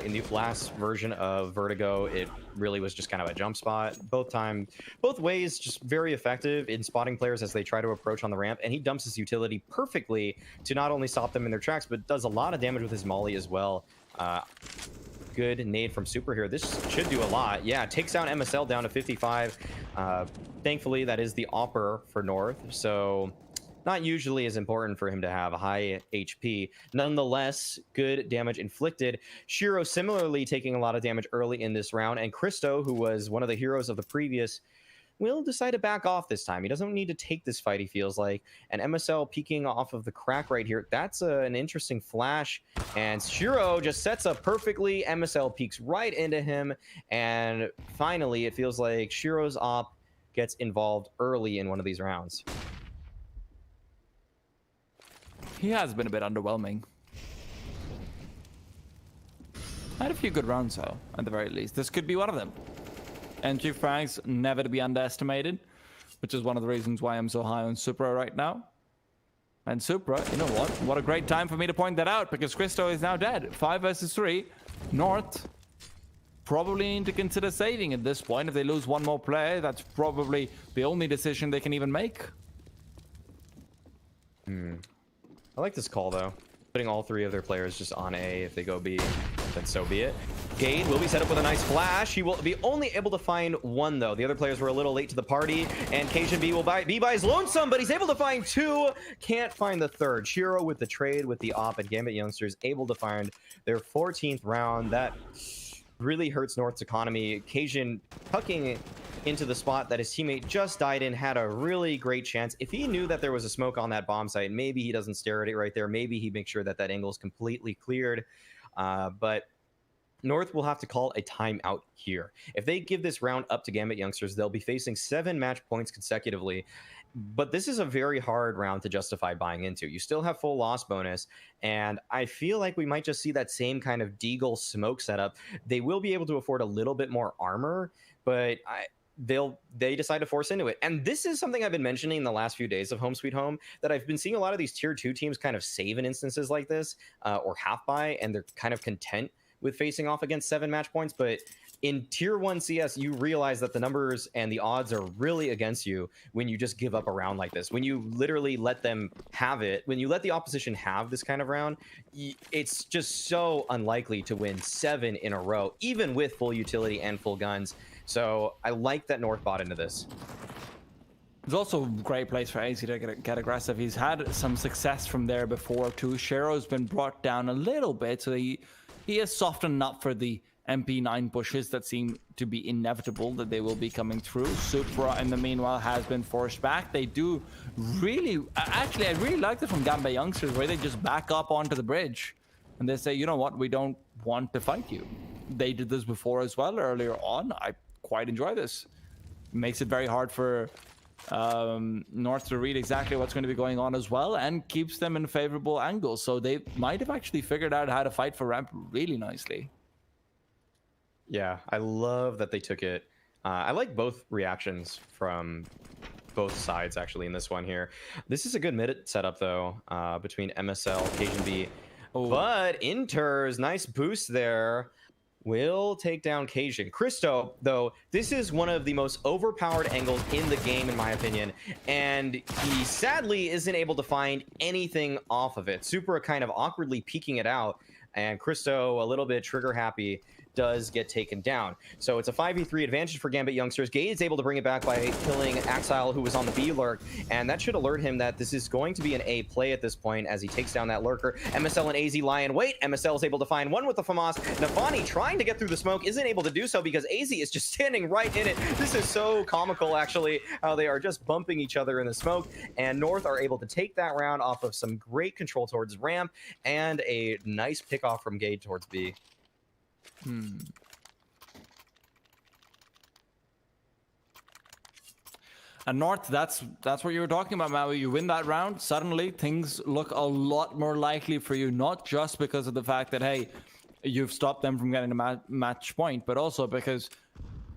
In the last version of Vertigo, it really was just kind of a jump spot. Both ways, just very effective in spotting players as they try to approach on the ramp, and he dumps his utility perfectly to not only stop them in their tracks, but does a lot of damage with his molly as well. Good nade from Super here. This should do a lot. Yeah, takes down MSL down to 55. Thankfully, that is the AWPer for North, so not usually as important for him to have a high HP. Nonetheless, good damage inflicted. Shiro similarly taking a lot of damage early in this round, and Christo, who was one of the heroes of the previous, will decide to back off this time. He doesn't need to take this fight, he feels like. And MSL peeking off of the crack right here. That's an interesting flash. And Shiro just sets up perfectly. MSL peeks right into him. And finally, it feels like Shiro's op gets involved early in one of these rounds. He has been a bit underwhelming. Had a few good rounds, though, at the very least. This could be one of them. Entry frags never to be underestimated, which is one of the reasons why I'm so high on Supra right now. And Supra, you know what? What a great time for me to point that out, because Christo is now dead. 5 versus 3. North probably need to consider saving at this point. If they lose one more player, that's probably the only decision they can even make. I like this call, though. Putting all 3 of their players just on A. If they go B, then so be it. Gade will be set up with a nice flash. He will be only able to find 1, though. The other players were a little late to the party, and Cajun B will be by his lonesome, but he's able to find 2. Can't find the 3rd. Shiro with the trade with the op, and Gambit youngsters able to find their 14th round. That really hurts North's economy. Cajun tucking into the spot that his teammate just died in, had a really great chance. If he knew that there was a smoke on that bomb site, maybe he doesn't stare at it right there. Maybe he makes sure that that angle is completely cleared. But North will have to call a timeout here. If they give this round up to Gambit youngsters, they'll be facing 7 match points consecutively. But this is a very hard round to justify buying into. You still have full loss bonus, and I feel like we might just see that same kind of Deagle smoke setup. They will be able to afford a little bit more armor, but they decide to force into it. And this is something I've been mentioning in the last few days of Home Sweet Home, that I've been seeing a lot of these tier 2 teams kind of save in instances like this, or half buy, and they're kind of content with facing off against 7 match points. But in tier 1 CS, you realize that the numbers and the odds are really against you when you just give up a round like this. When you literally let them have it, when you let the opposition have this kind of round, it's just so unlikely to win 7 in a row, even with full utility and full guns. So I like that North bought into this. It's also a great place for AZ to get aggressive. He's had some success from there before too. Shiro's been brought down a little bit, so he has softened up for the MP9 pushes that seem to be inevitable, that they will be coming through. Supra, in the meanwhile, has been forced back. They do really... Actually, I really like it from Gambit youngsters, where they just back up onto the bridge. And they say, you know what, we don't want to fight you. They did this before as well, earlier on. I quite enjoy this. Makes it very hard for North to read exactly what's going to be going on as well, and keeps them in favorable angles. So they might have actually figured out how to fight for ramp really nicely. Yeah, I love that they took it. I like both reactions from both sides, actually, in this one here. This is a good mid setup, though, between MSL, Cajun B. Oh. But Inter's nice boost there will take down Cajun. Christo, though, this is one of the most overpowered angles in the game, in my opinion, and he sadly isn't able to find anything off of it. Supra kind of awkwardly peeking it out, and Christo, a little bit trigger happy, does get taken down. So it's a 5v3 advantage for Gambit youngsters. Gade is able to bring it back by killing Axile, who was on the B lurk, and that should alert him that this is going to be an A play at this point as he takes down that lurker. MSL and AZ lie in wait. MSL is able to find one with the FAMAS. Nafani trying to get through the smoke isn't able to do so because AZ is just standing right in it. This is so comical, actually, how they are just bumping each other in the smoke, and North are able to take that round off of some great control towards ramp and a nice pickoff from Gade towards B. And North, that's what you were talking about, Maui. You win that round, suddenly things look a lot more likely for you, not just because of the fact that, hey, you've stopped them from getting a match point, but also because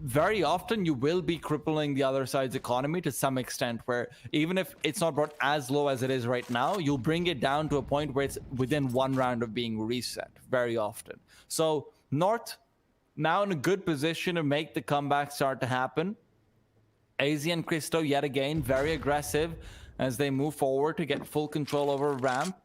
very often you will be crippling the other side's economy to some extent, where even if it's not brought as low as it is right now, you'll bring it down to a point where it's within one round of being reset very often. So North now in a good position to make the comeback start to happen. AZ and Cristo yet again very aggressive as they move forward to get full control over ramp.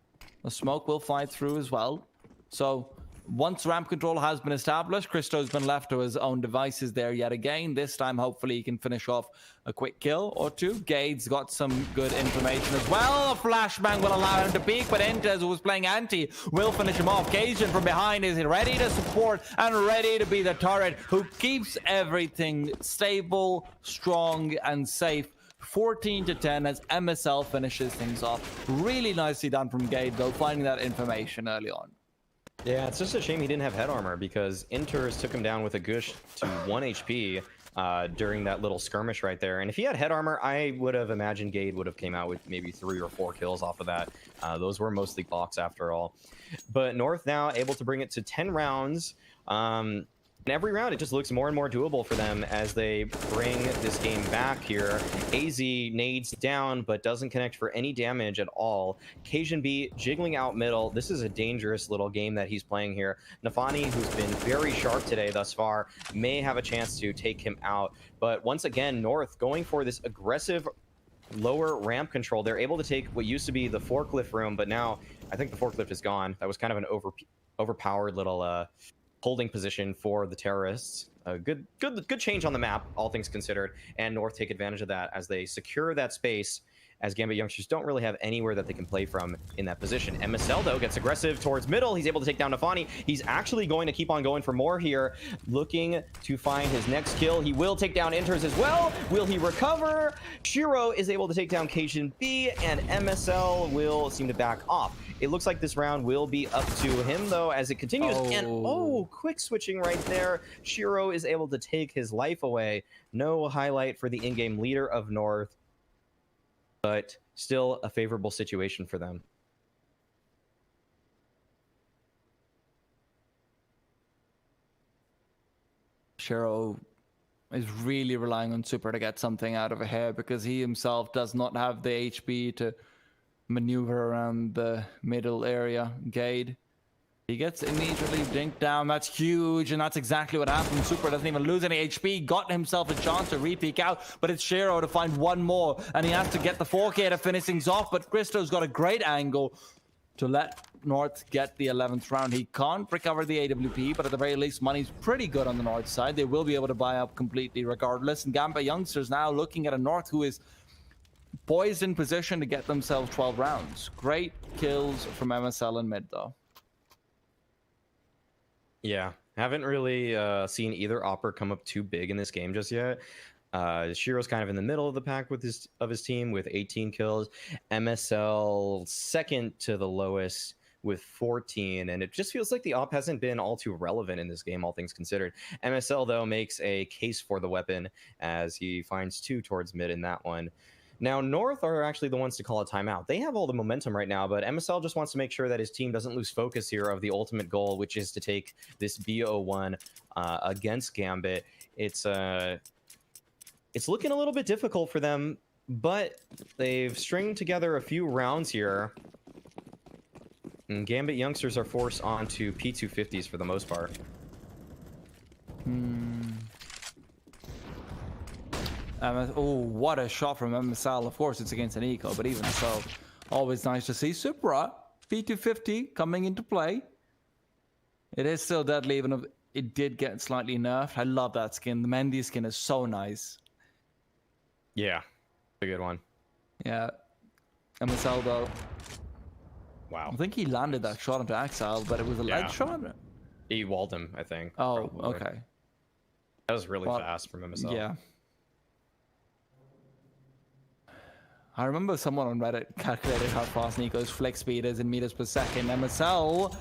The smoke will fly through as well. So once ramp control has been established, Cristo's been left to his own devices there yet again. This time, hopefully, he can finish off a quick kill or two. Gade's got some good information as well. A flashbang will allow him to peek, but Intez, who was playing anti, will finish him off. Cajun from behind is ready to support and ready to be the turret who keeps everything stable, strong, and safe. 14-10 as MSL finishes things off. Really nicely done from Gade, though, finding that information early on. Yeah, it's just a shame he didn't have head armor because Inters took him down with a gush to 1 HP during that little skirmish right there. And if he had head armor, I would have imagined Gade would have came out with maybe 3 or 4 kills off of that. Those were mostly box after all. But North now able to bring it to 10 rounds. And every round, it just looks more and more doable for them as they bring this game back here. AZ nades down, but doesn't connect for any damage at all. Cajun B jiggling out middle. This is a dangerous little game that he's playing here. Nafani, who's been very sharp today thus far, may have a chance to take him out. But once again, North going for this aggressive lower ramp control. They're able to take what used to be the forklift room, but now I think the forklift is gone. That was kind of an overpowered little holding position for the terrorists. Good change on the map, all things considered, and North take advantage of that as they secure that space, as Gambit youngsters don't really have anywhere that they can play from in that position. MSL, though, gets aggressive towards middle. He's able to take down Nafani. He's actually going to keep on going for more here, looking to find his next kill. He will take down Inters as well. Will he recover? Shiro is able to take down Cajun B, and MSL will seem to back off. It looks like this round will be up to him, though, as it continues. And, quick switching right there. Shiro is able to take his life away. No highlight for the in-game leader of North, but still a favorable situation for them. Shiro is really relying on Super to get something out of here because he himself does not have the HP to maneuver around the middle area. Gade, he gets immediately dinked down. That's huge, and that's exactly what happened. Super doesn't even lose any HP, got himself a chance to re-peek out, but it's Shiro to find one more, and he has to get the 4K to finish things off, but Cristo's got a great angle to let North get the 11th round. He can't recover the AWP, but at the very least, money's pretty good on the North side. They will be able to buy up completely regardless, and Gambit youngsters now looking at a North who is poised in position to get themselves 12 rounds. Great kills from MSL in mid, though. Yeah, haven't really seen either Opper come up too big in this game just yet. Shiro's kind of in the middle of the pack with his team with 18 kills. MSL second to the lowest with 14, and it just feels like the op hasn't been all too relevant in this game, all things considered. MSL, though, makes a case for the weapon as he finds 2 towards mid in that one. Now, North are actually the ones to call a timeout. They have all the momentum right now, but MSL just wants to make sure that his team doesn't lose focus here of the ultimate goal, which is to take this BO1 against Gambit. It's looking a little bit difficult for them, but they've stringed together a few rounds here. And Gambit youngsters are forced onto P250s for the most part. Oh, what a shot from MSL. Of course, it's against an eco, but even so, always nice to see. Supra, P250 coming into play. It is still deadly, even if it did get slightly nerfed. I love that skin. The Mendy skin is so nice. Yeah, a good one. Yeah. MSL, though. Wow. I think he landed that shot into Exile, but it was a leg shot? He walled him, I think. Oh, probably. okay. That was really fast from MSL. Yeah. I remember someone on Reddit calculated how fast Nico's flick speed is in meters per second. MSL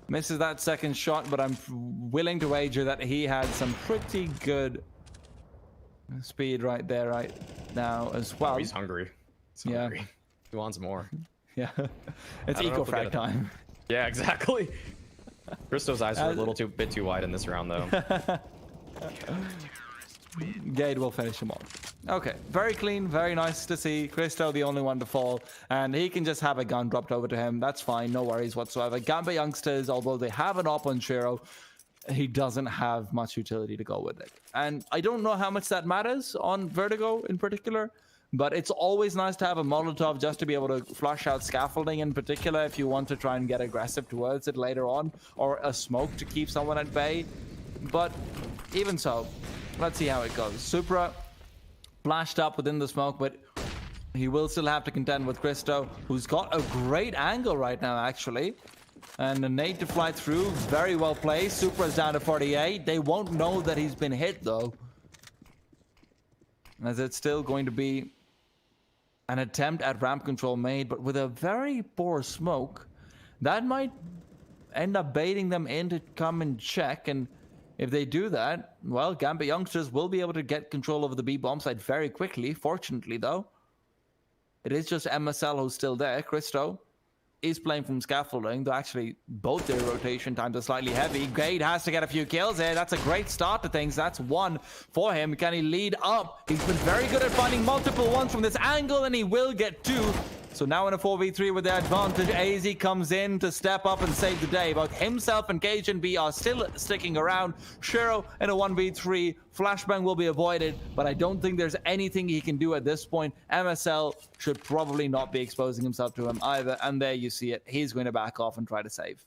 misses that second shot, but I'm willing to wager that he had some pretty good speed right there right now as well. Oh, he's hungry. He's hungry. He wants more. Yeah. It's eco-frag time. Yeah, exactly. Cristo's eyes were a little bit too wide in this round, though. Gade will finish him off. Okay, very clean, very nice to see. Christo the only one to fall, and he can just have a gun dropped over to him. That's fine, no worries whatsoever. Gambit youngsters, although they have an op on Shiro, he doesn't have much utility to go with it. And I don't know how much that matters on Vertigo in particular, but it's always nice to have a Molotov just to be able to flush out scaffolding in particular if you want to try and get aggressive towards it later on, or a smoke to keep someone at bay. But even so, let's see how it goes. Supra flashed up within the smoke, but he will still have to contend with Christo, who's got a great angle right now, actually. And a nade to fly through, very well placed. Supra's down to 48. They won't know that he's been hit, though, as it's still going to be an attempt at ramp control made, but with a very poor smoke. That might end up baiting them in to come and check, and if they do that, well, Gambit youngsters will be able to get control over the B bomb site very quickly. Fortunately, though, it is just MSL who's still there. Christo is playing from scaffolding, though actually both their rotation times are slightly heavy. Gade has to get a few kills here. That's a great start to things. That's one for him. Can he lead up? He's been very good at finding multiple ones from this angle, and he will get two. So now in a 4v3 with the advantage, AZ comes in to step up and save the day. Both himself and Cajun B are still sticking around. Shiro in a 1v3. Flashbang will be avoided, but I don't think there's anything he can do at this point. MSL should probably not be exposing himself to him either. And there you see it. He's going to back off and try to save.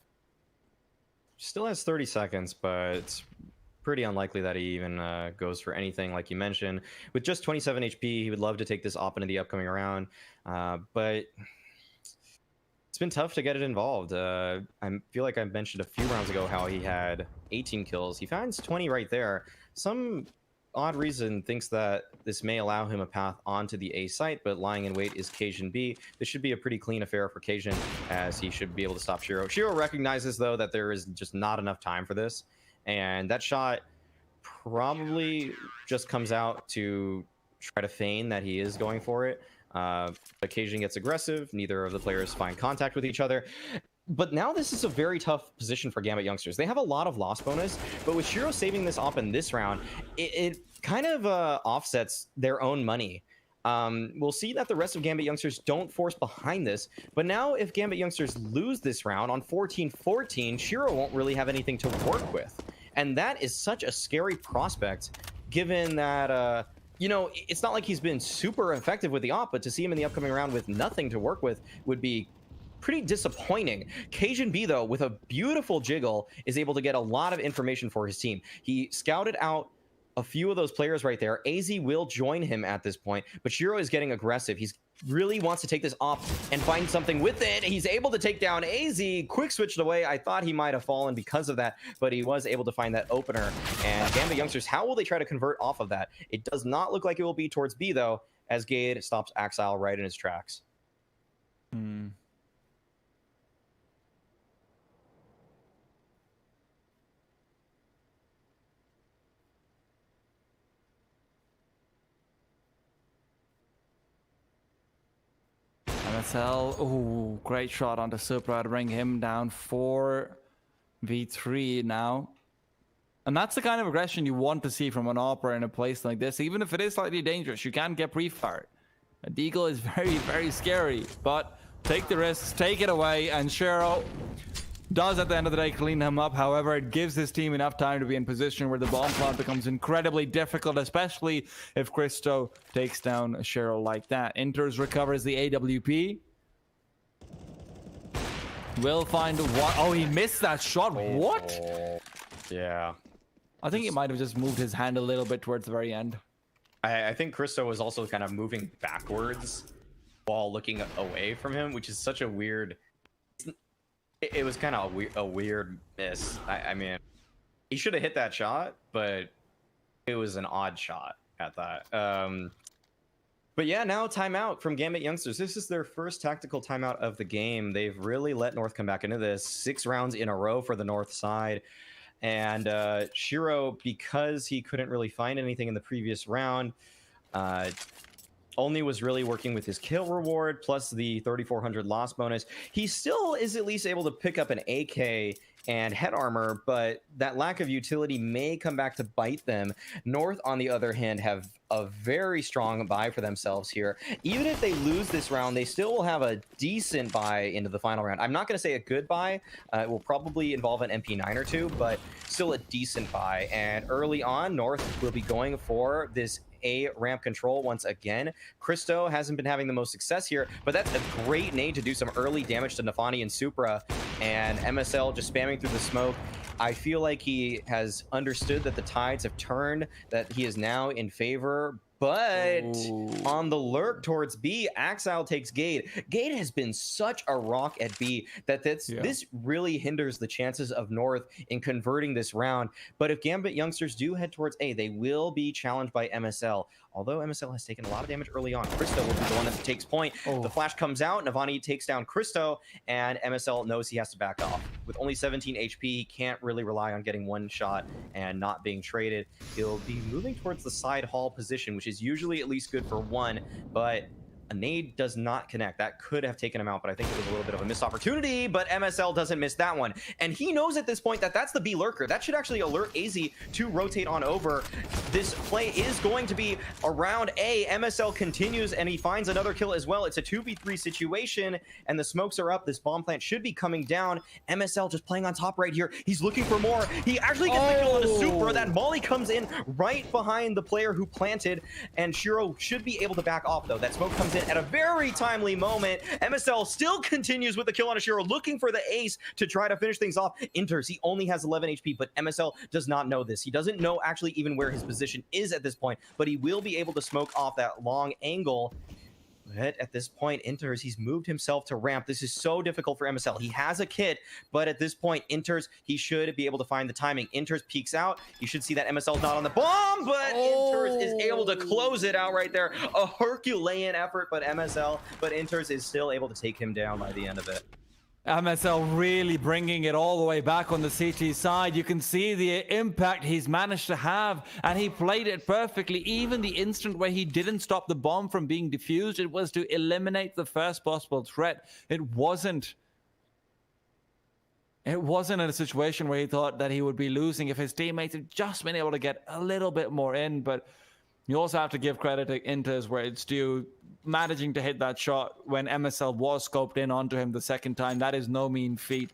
Still has 30 seconds, but it's pretty unlikely that he even goes for anything, like you mentioned. With just 27 HP, he would love to take this op into the upcoming round, but it's been tough to get it involved. I feel like I mentioned a few rounds ago how he had 18 kills. He finds 20 right there. Some odd reason thinks that this may allow him a path onto the A site, but lying in wait is Cajun B. This should be a pretty clean affair for Cajun, as he should be able to stop Shiro. Shiro recognizes, though, that there is just not enough time for this, and that shot probably just comes out to try to feign that he is going for it. Occasion gets aggressive. Neither of the players find contact with each other. But now this is a very tough position for Gambit youngsters. They have a lot of loss bonus, but with Shiro saving this op in this round, it kind of offsets their own money. We'll see that the rest of Gambit youngsters don't force behind this, but now if Gambit youngsters lose this round on 14-14, Shiro won't really have anything to work with. And that is such a scary prospect, given that, you know, it's not like he's been super effective with the op, but to see him in the upcoming round with nothing to work with would be pretty disappointing. Cajun B, though, with a beautiful jiggle, is able to get a lot of information for his team. He scouted out a few of those players right there. AZ will join him at this point, but Shiro is getting aggressive. He's really wants to take this off and find something with it. He's able to take down AZ. Quick switched away. I thought he might have fallen because of that, but he was able to find that opener. And Gambit youngsters, how will they try to convert off of that? It does not look like it will be towards B, though, as Gade stops Axile right in his tracks. MSL, oh, great shot onto Supra to bring him down 4v3 now. And that's the kind of aggression you want to see from an opera in a place like this. Even if it is slightly dangerous, you can get pre-fired. A deagle is very, very scary, but take the risks, take it away, and Shiro does at the end of the day clean him up. However, it gives his team enough time to be in position where the bomb plant becomes incredibly difficult, especially if Christo takes down a Shiro like that. Enters, recovers the AWP. Will find what? Oh, he missed that shot. What? Yeah. I think he might have just moved his hand a little bit towards the very end. I think Christo was also kind of moving backwards while looking away from him, which is such a weird... It was kind of a weird miss. I mean, he should have hit that shot, but it was an odd shot at that. But yeah, now timeout from Gambit youngsters. This is their first tactical timeout of the game. They've really let North come back into this. 6 rounds in a row for the North side. And Shiro, because he couldn't really find anything in the previous round, only was really working with his kill reward plus the 3,400 loss bonus. He still is at least able to pick up an AK and head armor, but that lack of utility may come back to bite them. North, on the other hand, have a very strong buy for themselves here. Even if they lose this round, they still will have a decent buy into the final round. I'm not going to say a good buy. It will probably involve an MP9 or two, but still a decent buy. And early on, North will be going for this A ramp control once again. Christo hasn't been having the most success here, but that's a great nade to do some early damage to Nafani and Supra, and MSL just spamming through the smoke. I feel like he has understood that the tides have turned, that he is now in favor. But on the lurk towards B, Axile takes Gade. Gade has been such a rock at B that this really hinders the chances of North in converting this round. But if Gambit youngsters do head towards A, they will be challenged by MSL. Although MSL has taken a lot of damage early on, Christo will be the one that takes point. The flash comes out, Navani takes down Christo, and MSL knows he has to back off. With only 17 HP, he can't really rely on getting one shot and not being traded. He'll be moving towards the side hall position, which is usually at least good for one, but a nade does not connect. That could have taken him out, but I think it was a little bit of a missed opportunity, but MSL doesn't miss that one. And he knows at this point that that's the B lurker. That should actually alert AZ to rotate on over. This play is going to be around A. MSL continues, and he finds another kill as well. It's a 2v3 situation, and the smokes are up. This bomb plant should be coming down. MSL just playing on top right here. He's looking for more. He actually gets the kill on a Supra. That molly comes in right behind the player who planted, and Shiro should be able to back off, though. That smoke comes in at a very timely moment. MSL still continues with the kill on Ashiro, looking for the ace to try to finish things off. Enters. He only has 11 HP, but MSL does not know this. He doesn't know actually even where his position is at this point, but he will be able to smoke off that long angle. But at this point, Enters, he's moved himself to ramp. This is so difficult for MSL. He has a kit, but at this point, Enters, he should be able to find the timing. Enters peeks out. You should see that MSL is not on the bomb, but Enters is able to close it out right there. A Herculean effort, but Enters is still able to take him down by the end of it. MSL really bringing it all the way back on the CT side. You can see the impact he's managed to have, and he played it perfectly. Even the instant where he didn't stop the bomb from being defused, it was to eliminate the first possible threat. It wasn't in a situation where he thought that he would be losing if his teammates had just been able to get a little bit more in. But you also have to give credit to Inters where it's due, managing to hit that shot when MSL was scoped in onto him the second time. That is no mean feat.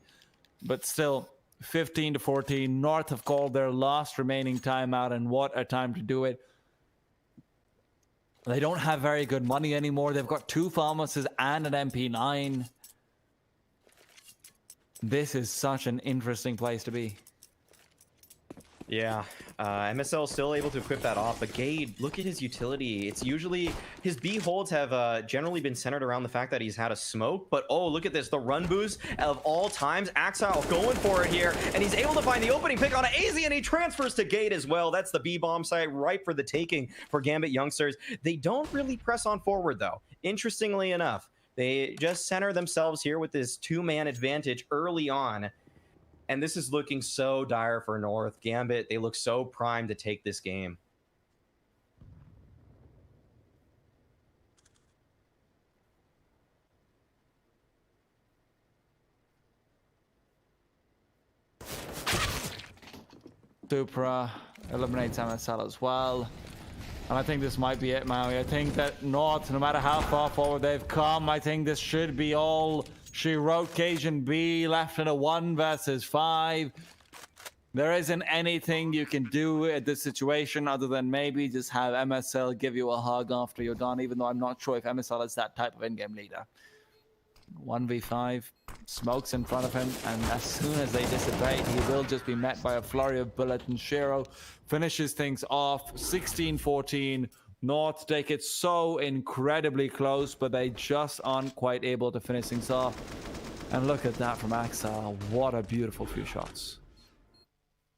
But still, 15-14, North have called their last remaining timeout, and what a time to do it. They don't have very good money anymore. They've got 2 pharmacists and an MP9. This is such an interesting place to be. Yeah, MSL is still able to equip that off, but Gade, look at his utility. It's usually, his B holds have generally been centered around the fact that he's had a smoke, but oh, look at this, the run boost of all times. Axile going for it here, and he's able to find the opening pick on AZ, and he transfers to Gade as well. That's the B bomb site right for the taking for Gambit youngsters. They don't really press on forward, though. Interestingly enough, they just center themselves here with this 2-man advantage early on. And this is looking so dire for North. Gambit, they look so primed to take this game. Supra eliminates MSL as well. And I think this might be it, Maui. I think that North, no matter how far forward they've come, I think this should be all she wrote. Cajun B left in a 1 versus 5. There isn't anything you can do at this situation other than maybe just have MSL give you a hug after you're done, even though I'm not sure if MSL is that type of in-game leader. 1v5, smokes in front of him, and as soon as they dissipate, he will just be met by a flurry of bullets, and Shiro finishes things off. 16-14. North take it so incredibly close, but they just aren't quite able to finish things off. And look at that from Axel. What a beautiful few shots.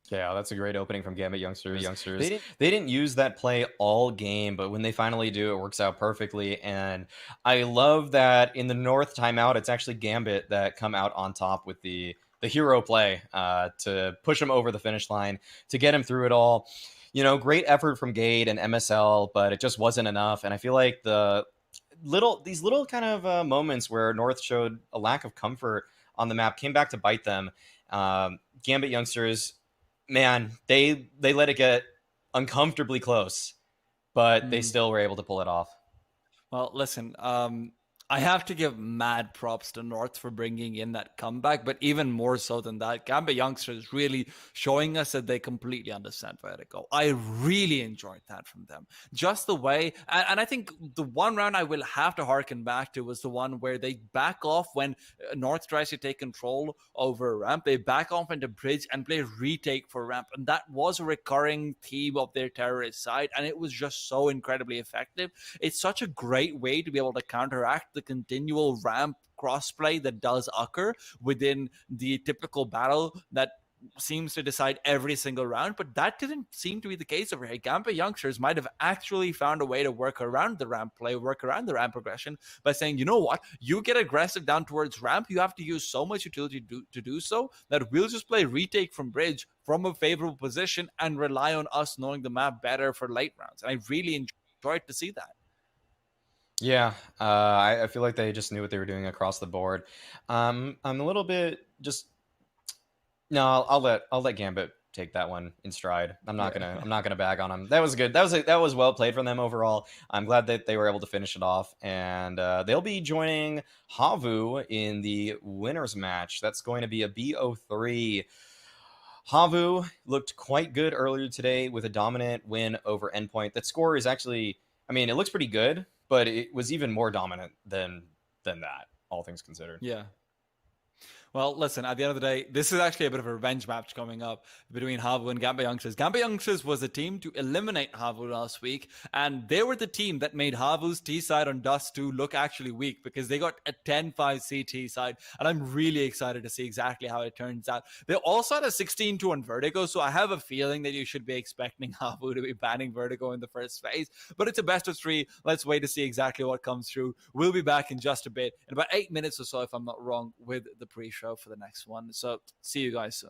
Yeah, that's a great opening from Gambit youngsters. They didn't use that play all game, but when they finally do, it works out perfectly. And I love that in the North timeout, it's actually Gambit that come out on top with the hero play to push him over the finish line, to get him through it all. You know, great effort from Gade and MSL, but it just wasn't enough. And I feel like these little kind of moments where North showed a lack of comfort on the map came back to bite them. Gambit youngsters, man, they let it get uncomfortably close, but they still were able to pull it off. Well, listen, I have to give mad props to North for bringing in that comeback, but even more so than that, Gambit youngsters really showing us that they completely understand where to go. I really enjoyed that from them. Just the way, and I think the one round I will have to harken back to was the one where they back off when North tries to take control over ramp. They back off into bridge and play retake for ramp, and that was a recurring theme of their terrorist side, and it was just so incredibly effective. It's such a great way to be able to counteract the continual ramp crossplay that does occur within the typical battle that seems to decide every single round, but that didn't seem to be the case over here. Gambit youngsters might have actually found a way to work around the ramp play, work around the ramp progression by saying, you know what, you get aggressive down towards ramp, you have to use so much utility to do so that we'll just play retake from bridge from a favorable position and rely on us knowing the map better for late rounds. And I really enjoyed to see that. Yeah, I feel like they just knew what they were doing across the board. I'm a little bit just no. I'll let Gambit take that one in stride. I'm not gonna bag on him. That was good. That was well played from them overall. I'm glad that they were able to finish it off, and they'll be joining Havu in the winners match. That's going to be a BO3. Havu looked quite good earlier today with a dominant win over Endpoint. That score is actually, I mean, it looks pretty good, but it was even more dominant than that, all things considered. Yeah. Well, listen, at the end of the day, this is actually a bit of a revenge match coming up between Havu and Gambit youngsters. Gambit youngsters was the team to eliminate Havu last week, and they were the team that made Havu's T side on Dust 2 look actually weak because they got a 10-5 CT side, and I'm really excited to see exactly how it turns out. They also had a 16-2 on Vertigo, so I have a feeling that you should be expecting Havu to be banning Vertigo in the first phase, but it's a best of 3. Let's wait to see exactly what comes through. We'll be back in just a bit, in about 8 minutes or so, if I'm not wrong, with the pre-show for the next one. So see you guys soon.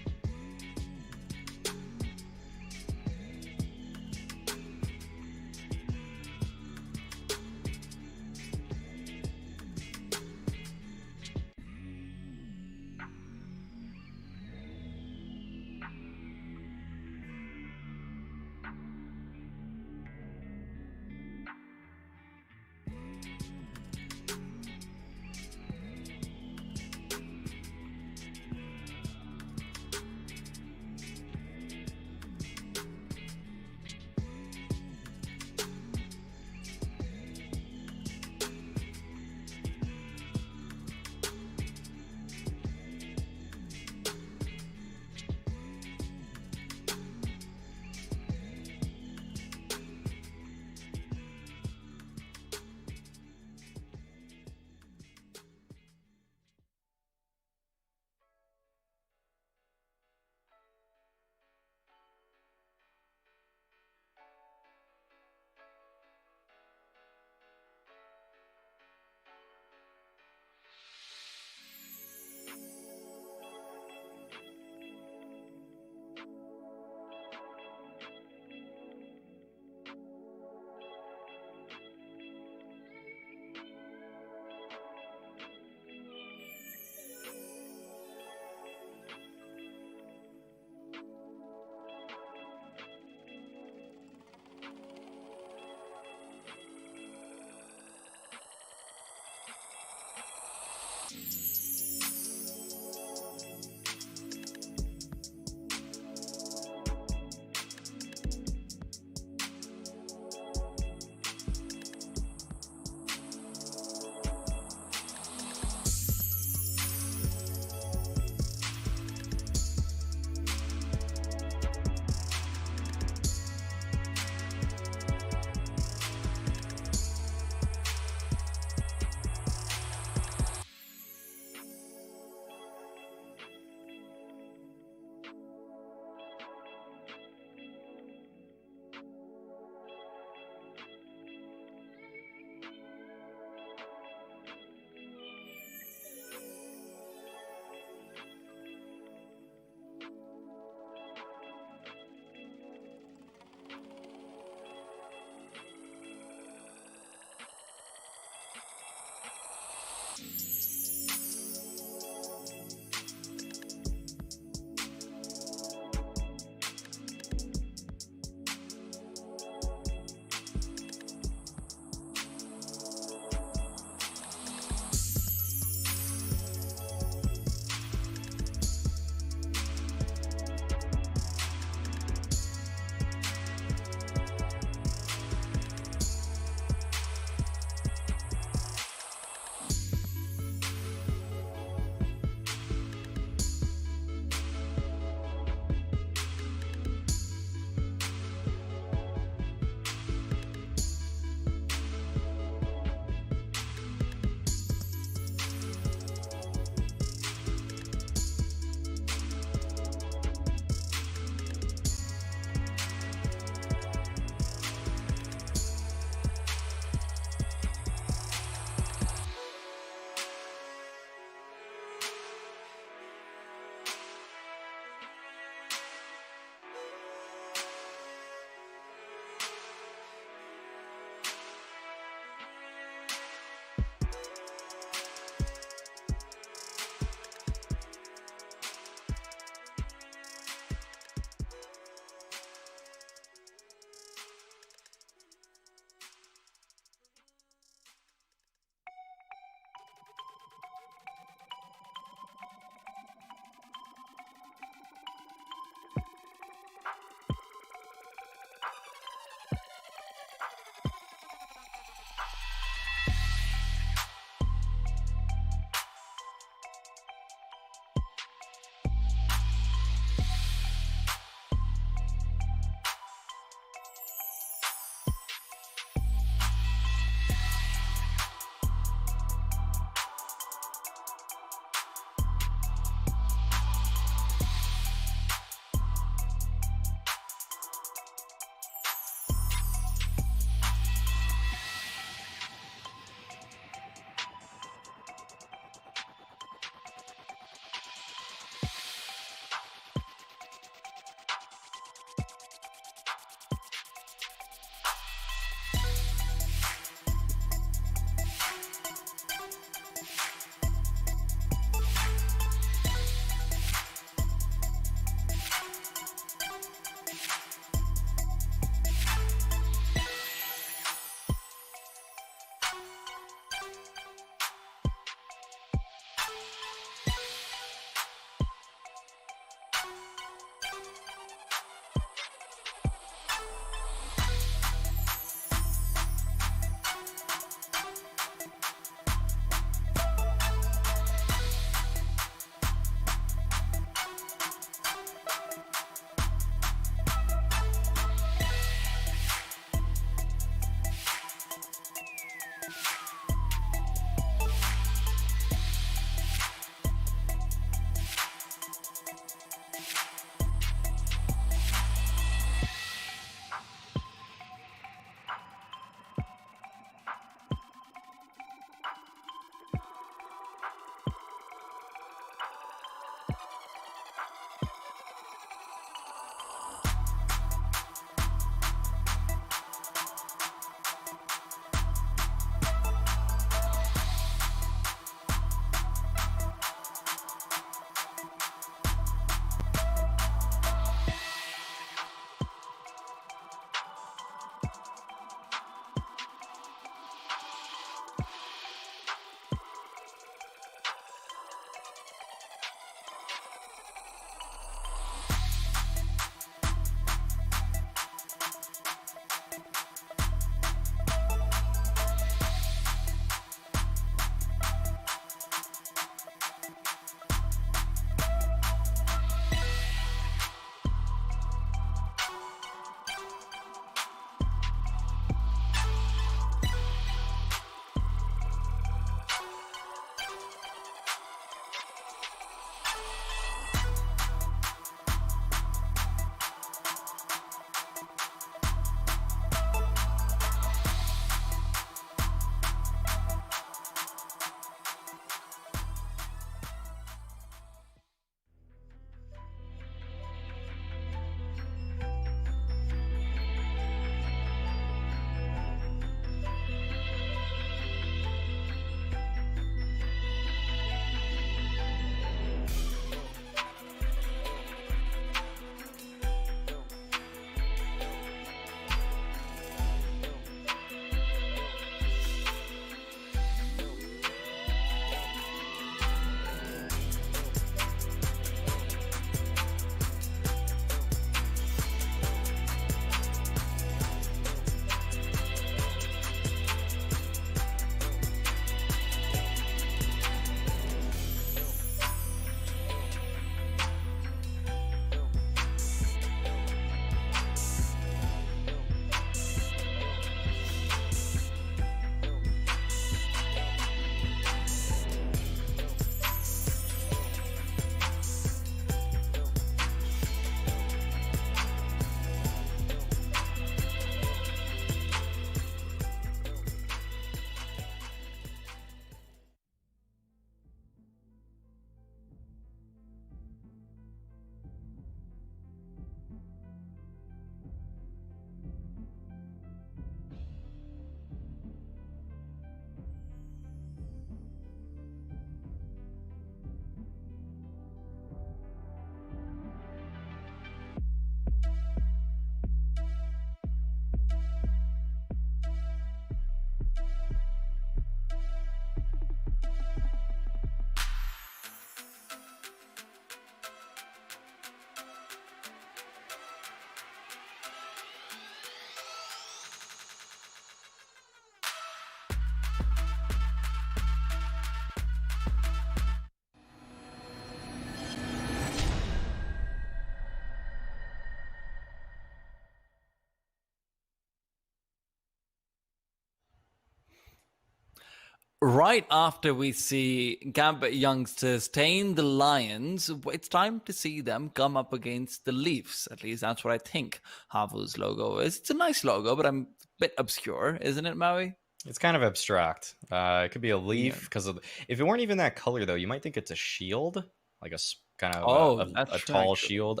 Right after we see Gambit youngsters tame the Lions, it's time to see them come up against the Leafs. At least that's what I think Havu's logo is. It's a nice logo, but I'm a bit obscure, isn't it, Maui? It's kind of abstract. It could be a Yeah. leaf because of if it weren't even that color though, you might think it's a shield, like kind of Oh, that's a true, tall actually. shield.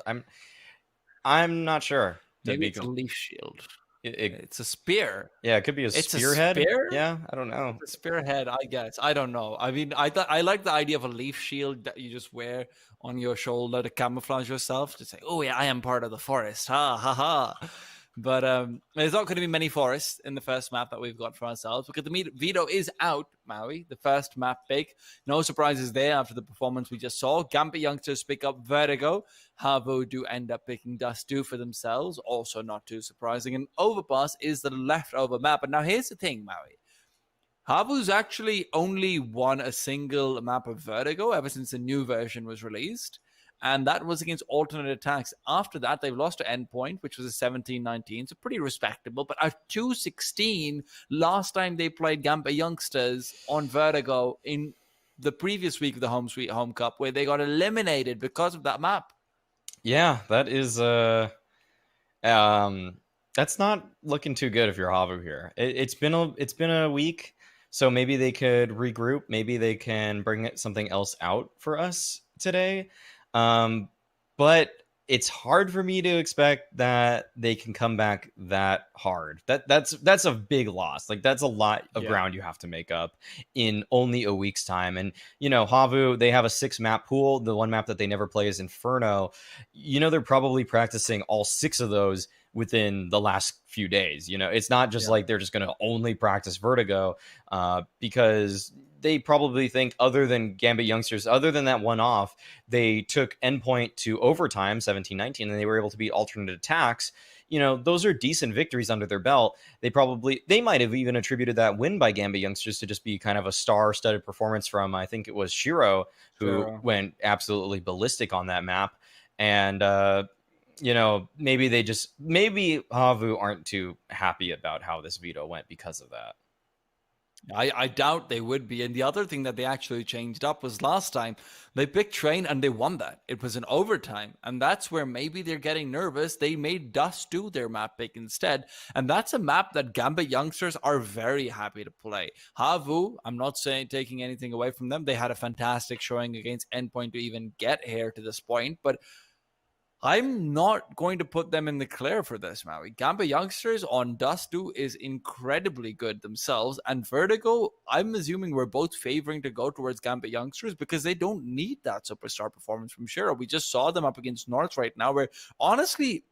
I'm not sure to Maybe be. it's a leaf shield. It It's a spear. Yeah, it could be a It's a spearhead. spear? Yeah, I don't know. The spearhead, I guess. I don't know. I mean, I thought I like the idea of a leaf shield that you just wear on your shoulder to camouflage yourself to say, "Oh yeah, I am part of the forest." Ha ha ha. But there's not going to be many forests in the first map that we've got for ourselves because the veto is out, Maui. The first map pick. No surprises there after the performance we just saw. Gambit youngsters pick up Vertigo. Havu do end up picking Dust 2 for themselves. Also not too surprising. And Overpass is the leftover map. But now here's the thing, Maui. Havu's actually only won a single map of Vertigo ever since the new version was released. And that was against alternate attacks. After that, they've lost to Endpoint, which was a 17-19, so pretty respectable. But a 2-16 last time they played Gambit Youngsters on Vertigo in the previous week of the Home Sweet Home Cup, where they got eliminated because of that map. Yeah, that is that's not looking too good if you're Havu here. It's been a week, so maybe they could regroup. Maybe they can bring something else out for us today. But it's hard for me to expect that they can come back that hard. That's a big loss. Like that's a lot of ground you have to make up in only a week's time. And Havu, they have a 6 map pool. The one map that they never play is Inferno. They're probably practicing all 6 of those within the last few days. It's not just like they're just going to only practice Vertigo because they probably think other than Gambit youngsters, other than that one off, they took Endpoint to overtime 17-19 and they were able to beat alternate attacks. Those are decent victories under their belt. They might have even attributed that win by Gambit youngsters to just be kind of a star-studded performance from, I think it was Shiro, who went absolutely ballistic on that map. And maybe Havu aren't too happy about how this veto went because of that. I doubt they would be. And the other thing that they actually changed up was last time they picked Train and they won that. It was an overtime. And that's where maybe they're getting nervous. They made Dust do their map pick instead. And that's a map that Gambit youngsters are very happy to play. Havu, I'm not saying taking anything away from them. They had a fantastic showing against Endpoint to even get here to this point. But I'm not going to put them in the clear for this, Maui. Gambit youngsters on Dust 2 is incredibly good themselves. And Vertigo, I'm assuming we're both favoring to go towards Gambit youngsters because they don't need that superstar performance from Shiro. We just saw them up against North right now, where honestly,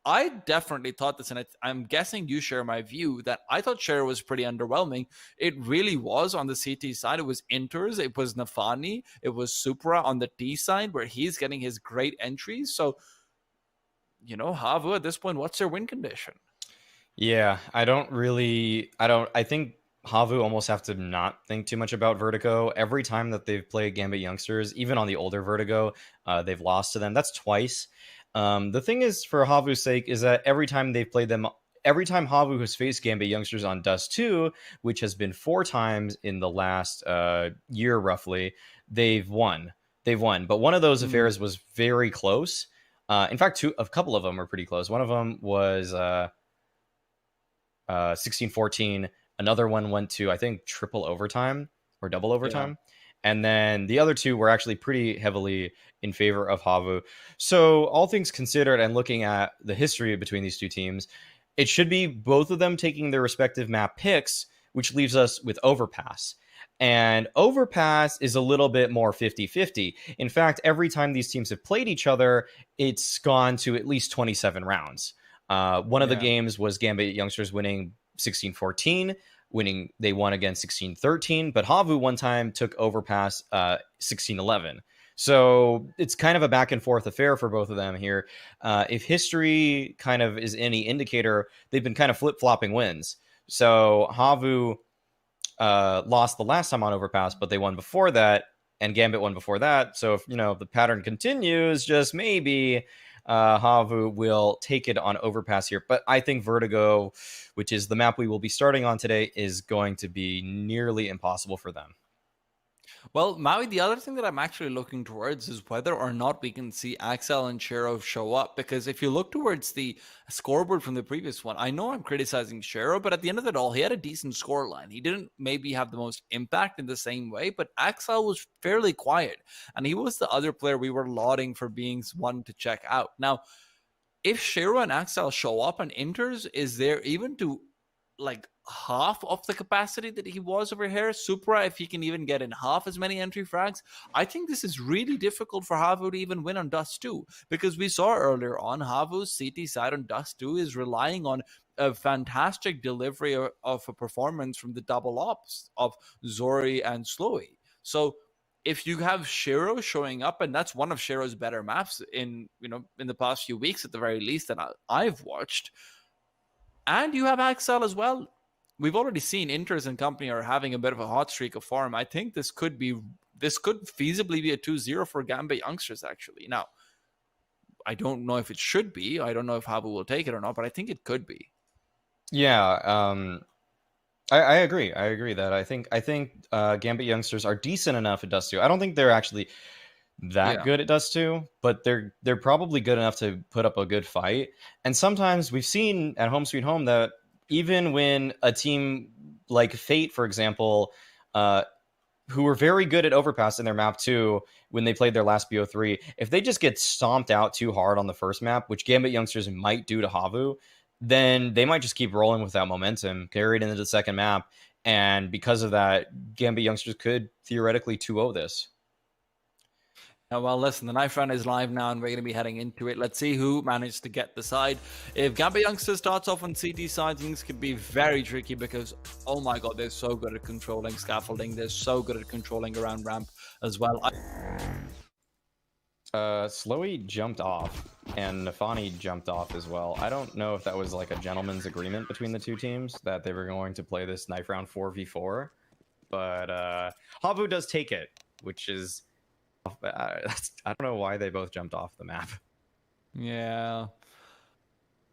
I definitely thought this, and I'm guessing you share my view, that I thought Shiro was pretty underwhelming. It really was on the CT side. It was Inters, it was Nafani, it was Supra on the T side, where he's getting his great entries. So, Havu at this point, what's their win condition? Yeah, I think Havu almost have to not think too much about Vertigo. Every time that they've played Gambit youngsters, even on the older Vertigo, they've lost to them. That's twice. The thing is, for Havu's sake, is that every time they've played them, every time Havu has faced Gambit youngsters on Dust 2, which has been 4 times in the last year roughly, they've won. But one of those affairs was very close. In fact, a couple of them were pretty close. One of them was 16-14. Another one went to, I think, triple overtime or double overtime. Yeah. And then the other 2 were actually pretty heavily in favor of Havu. So all things considered, and looking at the history between these 2 teams, it should be both of them taking their respective map picks, which leaves us with Overpass. And Overpass is a little bit more 50-50. In fact, every time these teams have played each other, it's gone to at least 27 rounds. One of the games was Gambit youngsters winning 16-14. They won again 16-13. But Havu one time took Overpass 16-11. So it's kind of a back and forth affair for both of them here. If history kind of is any indicator, they've been kind of flip-flopping wins. So Havu lost the last time on Overpass, but they won before that, and Gambit won before that. So if the pattern continues, just maybe Havu will take it on overpass here. But I think Vertigo, which is the map we will be starting on today, is going to be nearly impossible for them. Well, Maui, the other thing that I'm actually looking towards is whether or not we can see Axel and Shiro show up. Because if you look towards the scoreboard from the previous one, I know I'm criticizing Shiro, but at the end of it all, he had a decent scoreline. He didn't maybe have the most impact in the same way, but Axel was fairly quiet. And he was the other player we were lauding for being one to check out. Now, if Shiro and Axel show up and enters, is there even to like half of the capacity that he was over here? Supra, if he can even get in half as many entry frags, I think this is really difficult for Havu to even win on Dust 2, because we saw earlier on Havu's CT side on Dust 2 is relying on a fantastic delivery of a performance from the double ops of Zori and Slowy. So if you have Shiro showing up, and that's one of Shiro's better maps in the past few weeks at the very least that I've watched, and you have Axel as well. We've already seen Inters and company are having a bit of a hot streak of form. I think this could feasibly be a 2-0 for Gambit youngsters, actually. Now, I don't know if it should be. I don't know if Havu will take it or not, but I think it could be. Yeah, I agree. I agree that I think Gambit youngsters are decent enough at Dust 2. I don't think they're actually that good at Dust 2, but they're probably good enough to put up a good fight. And sometimes we've seen at Home Sweet Home that even when a team like Fate, for example, who were very good at Overpass in their map 2 when they played their last BO3, if they just get stomped out too hard on the first map, which Gambit youngsters might do to Havu, then they might just keep rolling with that momentum, carried into the second map. And because of that, Gambit youngsters could theoretically 2-0 this. Well, listen, the knife round is live now, and we're going to be heading into it. Let's see who managed to get the side. If Gambit youngsters starts off on CT side, things could be very tricky because, oh my god, they're so good at controlling scaffolding. They're so good at controlling around ramp as well. Slowy jumped off, and Nafani jumped off as well. I don't know if that was like a gentleman's agreement between the two teams that they were going to play this knife round 4v4, but Havu does take it, which is... I don't know why they both jumped off the map. Yeah.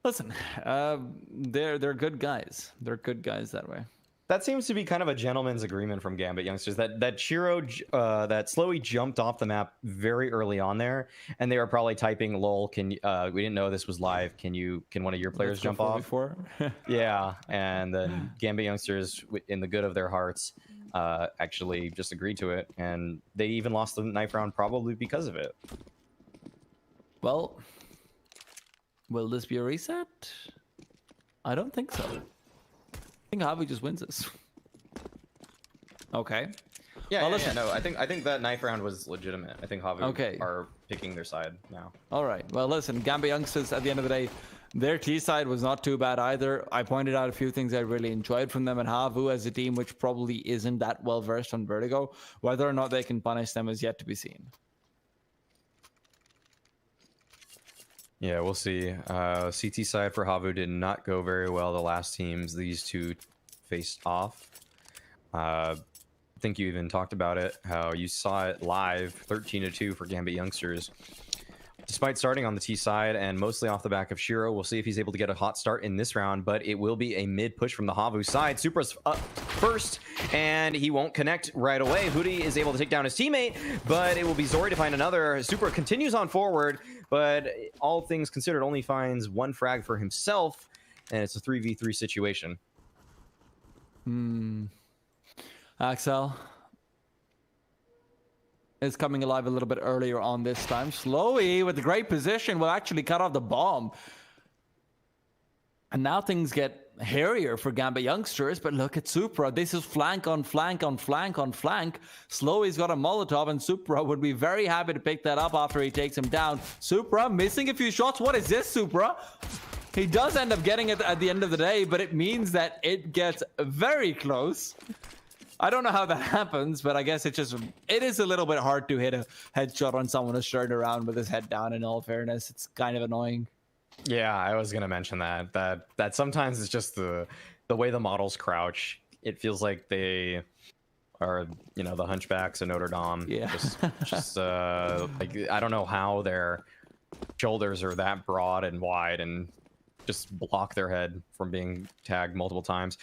Listen, they're good guys. They're good guys that way. That seems to be kind of a gentleman's agreement from Gambit youngsters, that Shiro, that Slowy jumped off the map very early on there, and they were probably typing, "Lol, we didn't know this was live. Can one of your players jump off?" Before? Yeah, and then Gambit youngsters, in the good of their hearts, actually just agreed to it, and they even lost the knife round probably because of it. Well, will this be a reset? I don't think so. I think Havu just wins this. Okay. Yeah, well, no, I think that knife round was legitimate. I think Havu are picking their side now. All right. Well, listen, Gambit youngsters, at the end of the day, their T side was not too bad either. I pointed out a few things I really enjoyed from them, and Havu as a team, which probably isn't that well versed on Vertigo. Whether or not they can punish them is yet to be seen. Yeah, we'll see. CT side for Havu did not go very well the last teams these two faced off. I think you even talked about it, how you saw it live, 13-2 for Gambit youngsters. Despite starting on the T side and mostly off the back of Shiro, we'll see if he's able to get a hot start in this round, but it will be a mid push from the Havu side. Supra's up first, and he won't connect right away. Hootie is able to take down his teammate, but it will be Zori to find another. Supra continues on forward, but all things considered only finds one frag for himself, and it's a 3v3 situation. Axel is coming alive a little bit earlier on this time. Slowy with a great position will actually cut off the bomb. And now things get hairier for Gambit youngsters, but look at Supra. This is flank on flank on flank on flank. Slowy's got a Molotov, and Supra would be very happy to pick that up after he takes him down. Supra missing a few shots. What is this, Supra? He does end up getting it at the end of the day, but it means that it gets very close. I don't know how that happens, but I guess it is a little bit hard to hit a headshot on someone who's turned around with his head down, in all fairness. It's kind of annoying. Yeah, I was gonna mention that sometimes it's just the way the models crouch. It feels like they are, the Hunchbacks of Notre Dame. Yeah. Just like, I don't know how they're shoulders are that broad and wide and just block their head from being tagged multiple times.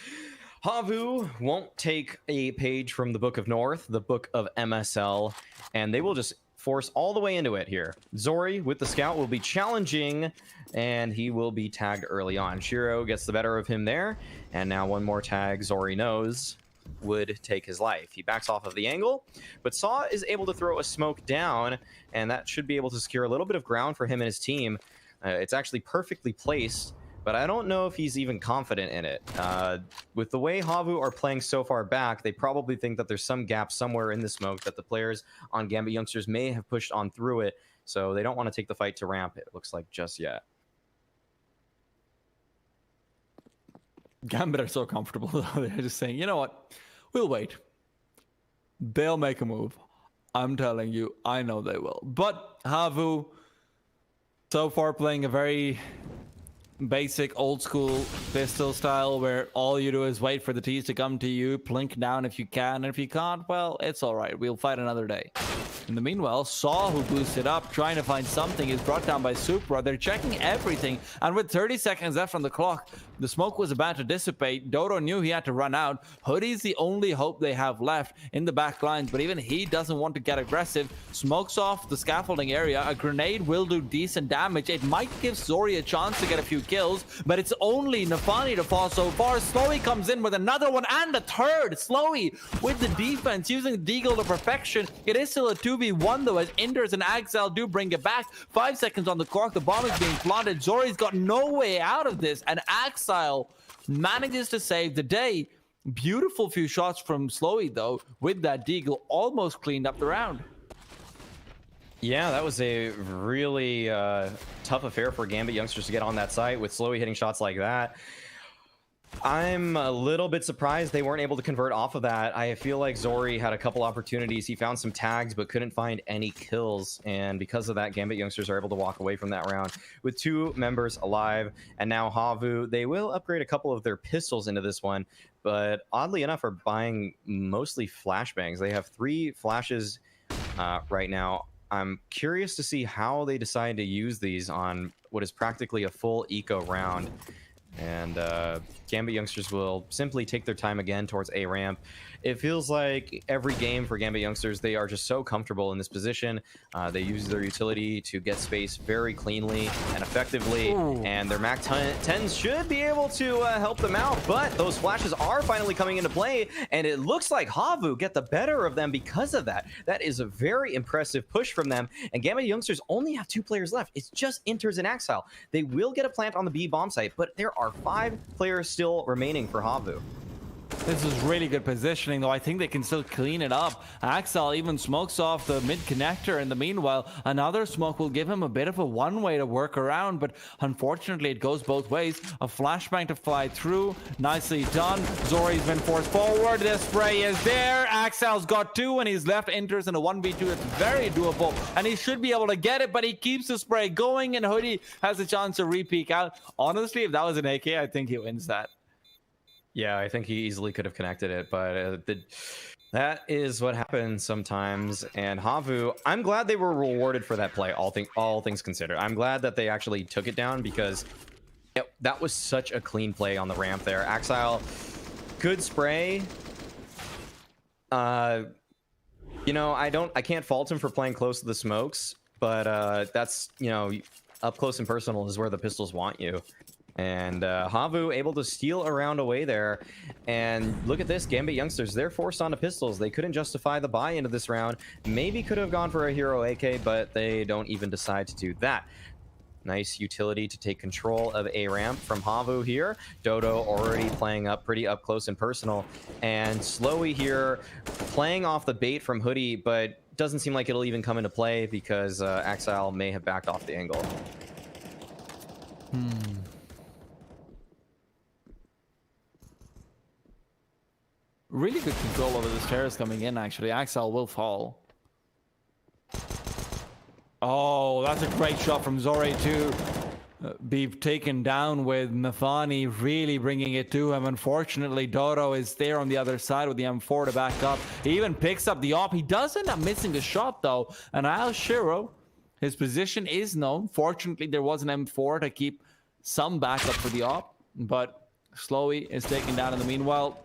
Havu won't take a page from the Book of North, the Book of MSL, and they will just force all the way into it here. Zori with the scout will be challenging, and he will be tagged early on. Shiro gets the better of him there, and now one more tag Zori knows would take his life. He backs off of the angle, but Saw is able to throw a smoke down, and that should be able to secure a little bit of ground for him and his team. It's actually perfectly placed, but I don't know if he's even confident in it. With the way Havu are playing so far back, they probably think that there's some gap somewhere in the smoke that the players on Gambit Youngsters may have pushed on through it, so they don't want to take the fight to ramp, it looks like, just yet. Gambit are so comfortable, though. They're just saying, you know what? We'll wait. They'll make a move. I'm telling you, I know they will. But Havu, so far playing a very basic old school pistol style where all you do is wait for the T's to come to you, plink down if you can, and if you can't, well, it's all right. We'll fight another day. In the meanwhile, Saw, who boosted up, trying to find something, is brought down by Supra. They're checking everything, and with 30 seconds left on the clock, the smoke was about to dissipate. Dodo knew he had to run out. Hoodie's the only hope they have left in the back lines, but even he doesn't want to get aggressive. Smokes off the scaffolding area. A grenade will do decent damage. It might give Zori a chance to get a few kills, but it's only Nafani to fall so far. Slowy comes in with another one and a third. Slowy with the defense, using Deagle to perfection. It is still a 2v1 though, as Inders and Axel do bring it back. 5 seconds on the clock. The bomb is being planted. Zori's got no way out of this, and Axel manages to save the day. Beautiful few shots from Slowy though, with that Deagle, almost cleaned up the round. Yeah, that was a really tough affair for Gambit Youngsters to get on that site with Slowy hitting shots like that. I'm a little bit surprised they weren't able to convert off of that. I feel like Zori had a couple opportunities. He found some tags, but couldn't find any kills. And because of that, Gambit Youngsters are able to walk away from that round with 2 members alive. And now Havu, they will upgrade a couple of their pistols into this one, but oddly enough are buying mostly flashbangs. They have 3 flashes right now. I'm curious to see how they decide to use these on what is practically a full eco round. And Gambit Youngsters will simply take their time again towards A ramp. It feels like every game for Gambit Youngsters, they are just so comfortable in this position. They use their utility to get space very cleanly and effectively. Ooh. And their Mac 10s should be able to help them out. But those flashes are finally coming into play, and it looks like Havu get the better of them because of that. That is a very impressive push from them. And Gambit Youngsters only have 2 players left. It's just Inters and Axel. They will get a plant on the B bomb site, but there are 5 players still remaining for Havu. This is really good positioning, though. I think they can still clean it up. Axel even smokes off the mid connector. In the meanwhile, another smoke will give him a bit of a one-way to work around, but unfortunately it goes both ways. A flashbang to fly through. Nicely done. Zori's been forced forward. The spray is there. Axel's got 2, and he's left Inters in a 1v2. It's very doable, and he should be able to get it, but he keeps the spray going, and Hoodie has a chance to re-peek out. Honestly, if that was an AK, I think he wins that. Yeah, I think he easily could have connected it, but that is what happens sometimes. And Havu, I'm glad they were rewarded for that play, all things considered. I'm glad that they actually took it down, because that was such a clean play on the ramp there. Axel, good spray. You know, I can't fault him for playing close to the smokes, but that's, you know, up close and personal is where the pistols want you. And Havu able to steal a round away there. And look at this, Gambit Youngsters, they're forced onto pistols. They couldn't justify the buy into this round. Maybe could have gone for a hero AK, but they don't even decide to do that. Nice utility to take control of A ramp from Havu here. Dodo already playing up pretty up close and personal. And Slowy here playing off the bait from Hoodie, but doesn't seem like it'll even come into play because Axel may have backed off the angle. Really good control over the stairs coming in, actually. Axel will fall. Oh, that's a great shot from Zori to be taken down with Nafani really bringing it to him. Unfortunately, Dodo is there on the other side with the M4 to back up. He even picks up the op. He does end up missing a shot, though. And Al Shiro His position is known. Fortunately, there was an M4 to keep some backup for the op, but Slowy is taken down in the meanwhile.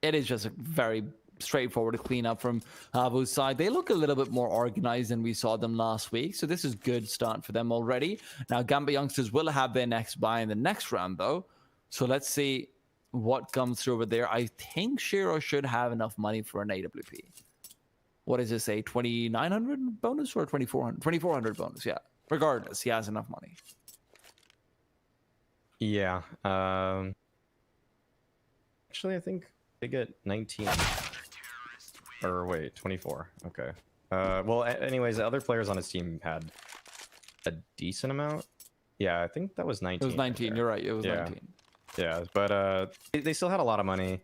It is just a very straightforward cleanup from Havu's side. They look a little bit more organized than we saw them last week, so this is good start for them already. Now, Gambit youngsters will have their next buy in the next round, though, so let's see what comes through over there. I think Shiro should have enough money for an AWP. What does it say? 2,900 bonus or 2,400? 2,400 bonus, yeah. Regardless, he has enough money. Yeah. Actually, I think they get 19. Or wait, 24. Okay. Well, anyways, the other players on his team had a decent amount. Yeah, I think that was 19. It was 19. Right, you're right. It was 19. Yeah, but they still had a lot of money.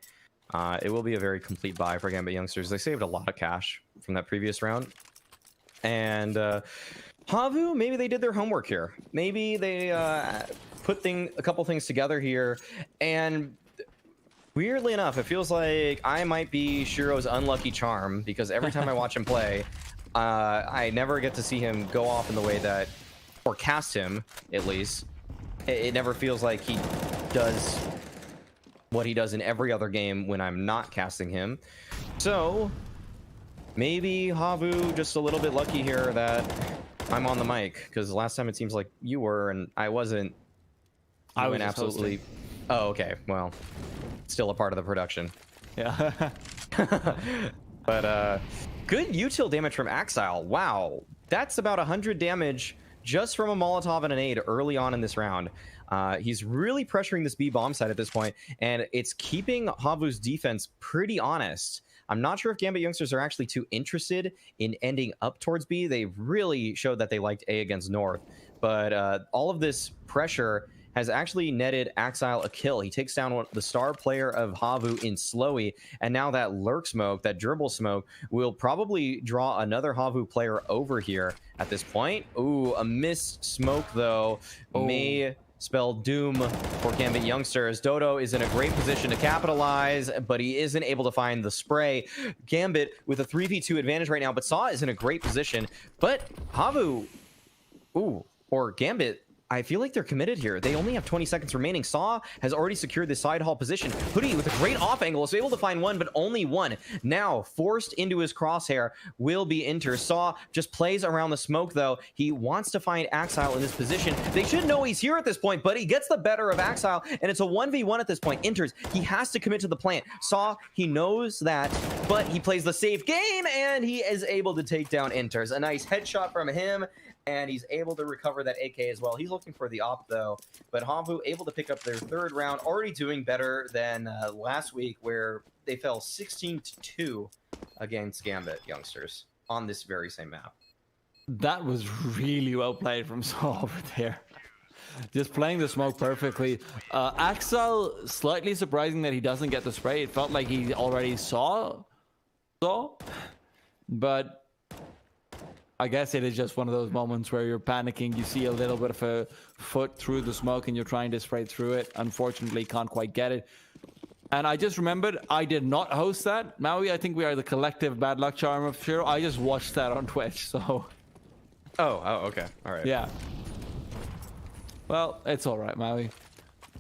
It will be a very complete buy for Gambit youngsters. They saved a lot of cash from that previous round. And Havu, maybe they did their homework here. Maybe they put a couple things together here. And weirdly enough, it feels like I might be Shiro's unlucky charm, because every time I watch him play, I never get to see him go off in the way that, or cast him, at least. It never feels like he does what he does in every other game when I'm not casting him. So maybe Havu just a little bit lucky here that I'm on the mic, because last time it seems like you were and I wasn't. I was absolutely. Hosting. Oh, okay. Well, still a part of the production. Yeah. But good util damage from Axile. Wow, that's about 100 damage just from a Molotov and a nade early on in this round. He's really pressuring this B bomb side at this point, and it's keeping Havu's defense pretty honest. I'm not sure if Gambit youngsters are actually too interested in ending up towards B. They really showed that they liked A against North, but all of this pressure has actually netted Axile a kill. He takes down the star player of Havu in Slowy, and now that lurk smoke, that dribble smoke, will probably draw another Havu player over here at this point. Ooh, a missed smoke, though, may spell doom for Gambit youngsters. Dodo is in a great position to capitalize, but he isn't able to find the spray. Gambit with a 3v2 advantage right now, but Saw is in a great position. But Havu, or Gambit, I feel like they're committed here. They only have 20 seconds remaining. Saw has already secured the side hall position. Hoodie with a great off angle is able to find one, but only one. Now, forced into his crosshair will be Inter. Saw just plays around the smoke, though. He wants to find Axile in this position. They should know he's here at this point, but he gets the better of Axile, and it's a 1v1 at this point. Inters, he has to commit to the plant. Saw, he knows that, but he plays the safe game, and he is able to take down Inters. A nice headshot from him, and he's able to recover that AK as well. He's looking for the op, though, but Havu able to pick up their third round, already doing better than last week, where they fell 16-2 against Gambit youngsters on this very same map. That was really well played from Saw over there. Just playing the smoke perfectly. Axel, slightly surprising that he doesn't get the spray. It felt like he already saw, but I guess it is just one of those moments where you're panicking. You see a little bit of a foot through the smoke and you're trying to spray through it. Unfortunately, can't quite get it. And I just remembered I did not host that. Maui, I think we are the collective bad luck charm of Shiro. I just watched that on Twitch, so. Oh, okay. All right. Yeah. Well, it's all right, Maui.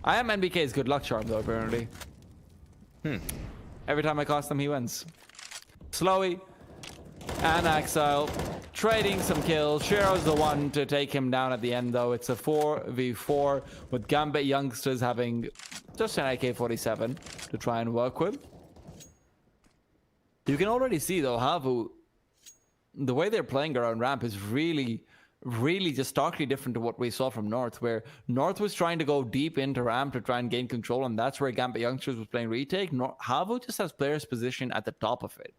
I am NBK's good luck charm, though, apparently. Every time I cast him, he wins. Slowy and Axile trading some kills. Shiro's the one to take him down at the end, though. It's a 4v4 with Gambit youngsters having just an AK-47 to try and work with. You can already see, though, Havu, the way they're playing around ramp is really just starkly different to what we saw from North, where North was trying to go deep into ramp to try and gain control, and that's where Gambit youngsters was playing retake. Havu just has players positioned at the top of it.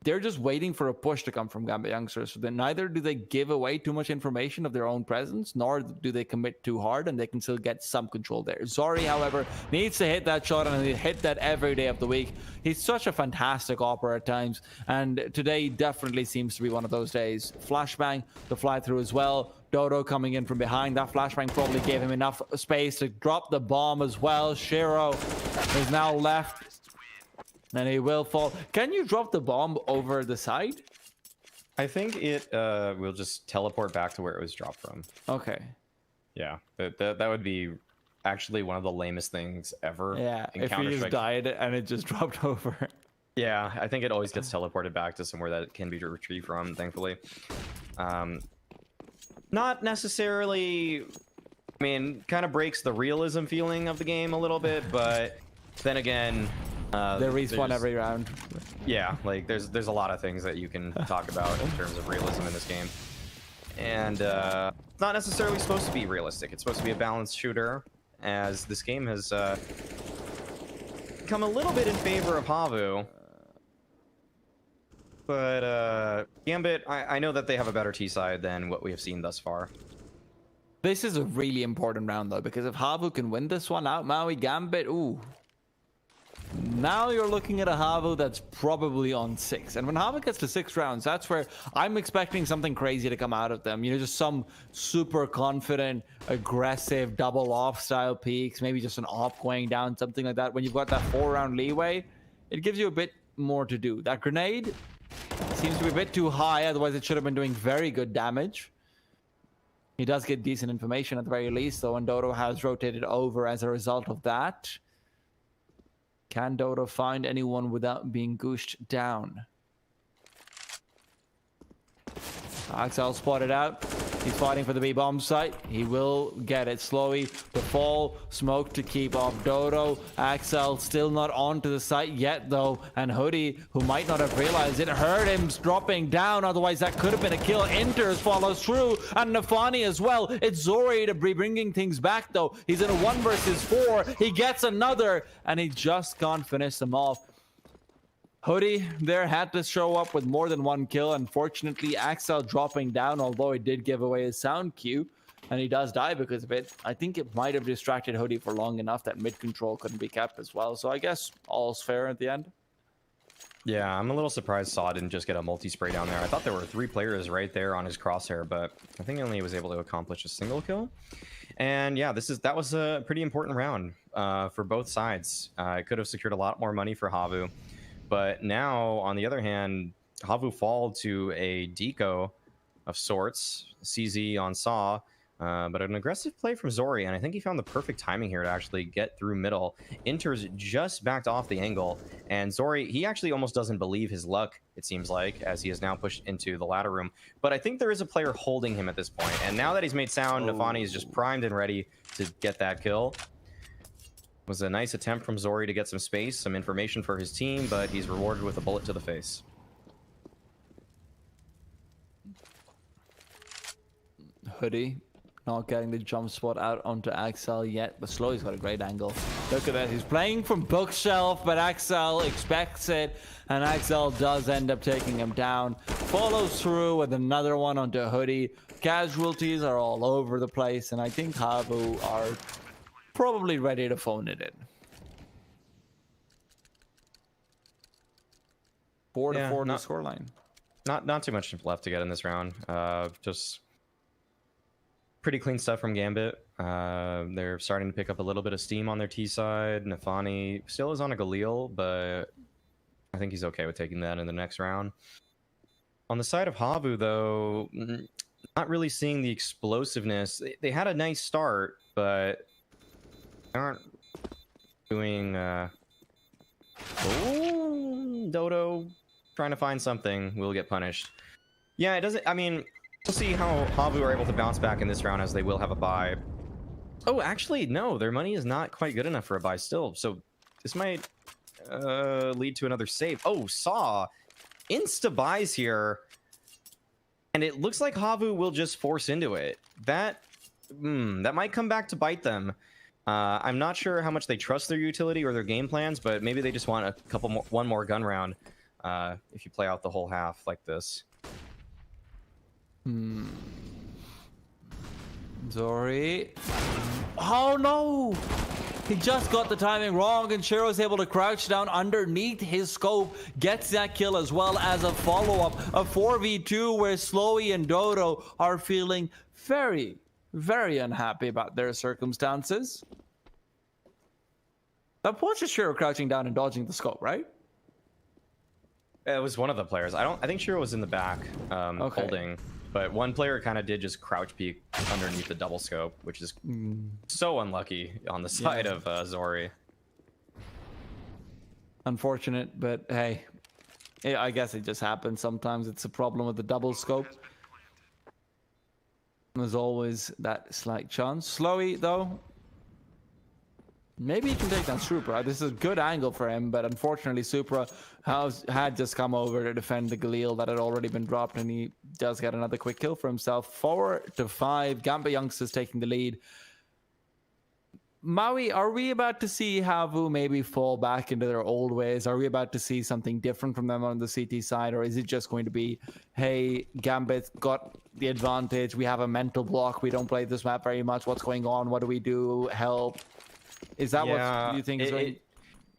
They're just waiting for a push to come from Gambit youngsters. So then neither do they give away too much information of their own presence, nor do they commit too hard, and they can still get some control there. Zori, however, needs to hit that shot, and he hit that every day of the week. He's such a fantastic opera at times, and today definitely seems to be one of those days. Flashbang, the fly through as well. Dodo coming in from behind. That flashbang probably gave him enough space to drop the bomb as well. Shiro is now left. And he will fall. Can you drop the bomb over the side? I think it will just teleport back to where it was dropped from. Okay. Yeah, that would be actually one of the lamest things ever. Yeah, in if you just Counter-Strike. died and it just dropped over. Yeah, I think it always gets teleported back to somewhere that it can be retrieved from, thankfully. Not necessarily, I mean, kind of breaks the realism feeling of the game a little bit, but then again... they respawn every round. Yeah, like there's a lot of things that you can talk about in terms of realism in this game. And it's not necessarily supposed to be realistic. It's supposed to be a balanced shooter, as this game has come a little bit in favor of Havu. But Gambit, I know that they have a better T side than what we have seen thus far. This is a really important round, though, because if Havu can win this one out, Maui Gambit, ooh. Now you're looking at a Havu that's probably on 6. And when Havu gets to 6 rounds, that's where I'm expecting something crazy to come out of them. You know, just some super confident, aggressive, double off style peaks, maybe just an op going down, something like that. When you've got that 4-round leeway, it gives you a bit more to do. That grenade seems to be a bit too high, otherwise it should have been doing very good damage. He does get decent information at the very least, though, and Dodo has rotated over as a result of that. Can Dodo find anyone without being gooshed down? Axel spotted out. He's fighting for the B-bomb site. He will get it. Slowy to fall. Smoke to keep off Dodo. Axel still not onto the site yet, though. And Hoodie, who might not have realized it, heard him dropping down. Otherwise, that could have been a kill. Enters, follows through. And Nafani as well. It's Zori to be bringing things back, though. He's in a 1 versus 4. He gets another. And he just can't finish them off. Hoodie there had to show up with more than 1 kill. Unfortunately, Axel dropping down, although it did give away his sound cue. And he does die because of it. I think it might have distracted Hoodie for long enough that mid control couldn't be kept as well. So I guess all's fair at the end. Yeah, I'm a little surprised Saw didn't just get a multi-spray down there. I thought there were 3 players right there on his crosshair, but I think only he was able to accomplish a single kill. And yeah, that was a pretty important round for both sides. It could have secured a lot more money for Havu. But now, on the other hand, Havu fall to a deco of sorts, CZ on Saw, but an aggressive play from Zori, and I think he found the perfect timing here to actually get through middle. Inter's just backed off the angle, and Zori, he actually almost doesn't believe his luck, it seems like, as he is now pushed into the ladder room. But I think there is a player holding him at this point, and now that he's made sound, Nafani is just primed and ready to get that kill. Was a nice attempt from Zori to get some space, some information for his team, but he's rewarded with a bullet to the face. Hoodie not getting the jump spot out onto Axel yet, but Slowy's got a great angle. Look at that, he's playing from bookshelf, but Axel expects it, and Axel does end up taking him down. Follows through with another one onto Hoodie. Casualties are all over the place, and I think Havu are probably ready to phone it in. 4-4 in the scoreline. Not too much left to get in this round. Just pretty clean stuff from Gambit. They're starting to pick up a little bit of steam on their T side. Nafani still is on a Galil, but I think he's okay with taking that in the next round. On the side of Havu, though, not really seeing the explosiveness. They had a nice start, but aren't doing Dodo trying to find something will get punished. Yeah, it doesn't, I mean, we'll see how Havu are able to bounce back in this round, as they will have a bye. Oh, actually, no, their money is not quite good enough for a bye still, so this might lead to another save. Oh, Saw insta buys here, and it looks like Havu will just force into it. That might come back to bite them. I'm not sure how much they trust their utility or their game plans, but maybe they just want one more gun round if you play out the whole half like this. Zori. Oh no! He just got the timing wrong, and Shiro's able to crouch down underneath his scope, gets that kill as well as a follow-up. A 4v2 where Slowy and Dodo are feeling very, very unhappy about their circumstances. That was just Shiro crouching down and dodging the scope, right? It was one of the players. I think Shiro was in the back Okay. holding, but one player kind of did just crouch peek underneath the double scope, which is so unlucky on the side of Zori. Unfortunate, but hey, I guess it just happens. Sometimes it's a problem with the double scope. There's always that slight chance. Slowy, though, maybe he can take down Supra. This is a good angle for him, but unfortunately, Supra had just come over to defend the Galil that had already been dropped, and he does get another quick kill for himself. 4-5. Gambit Youngsters taking the lead. Maui, are we about to see Havu maybe fall back into their old ways? Are we about to see something different from them on the CT side? Or is it just going to be, hey, Gambit got the advantage. We have a mental block. We don't play this map very much. What's going on? What do we do? Help. Is that what you think is going?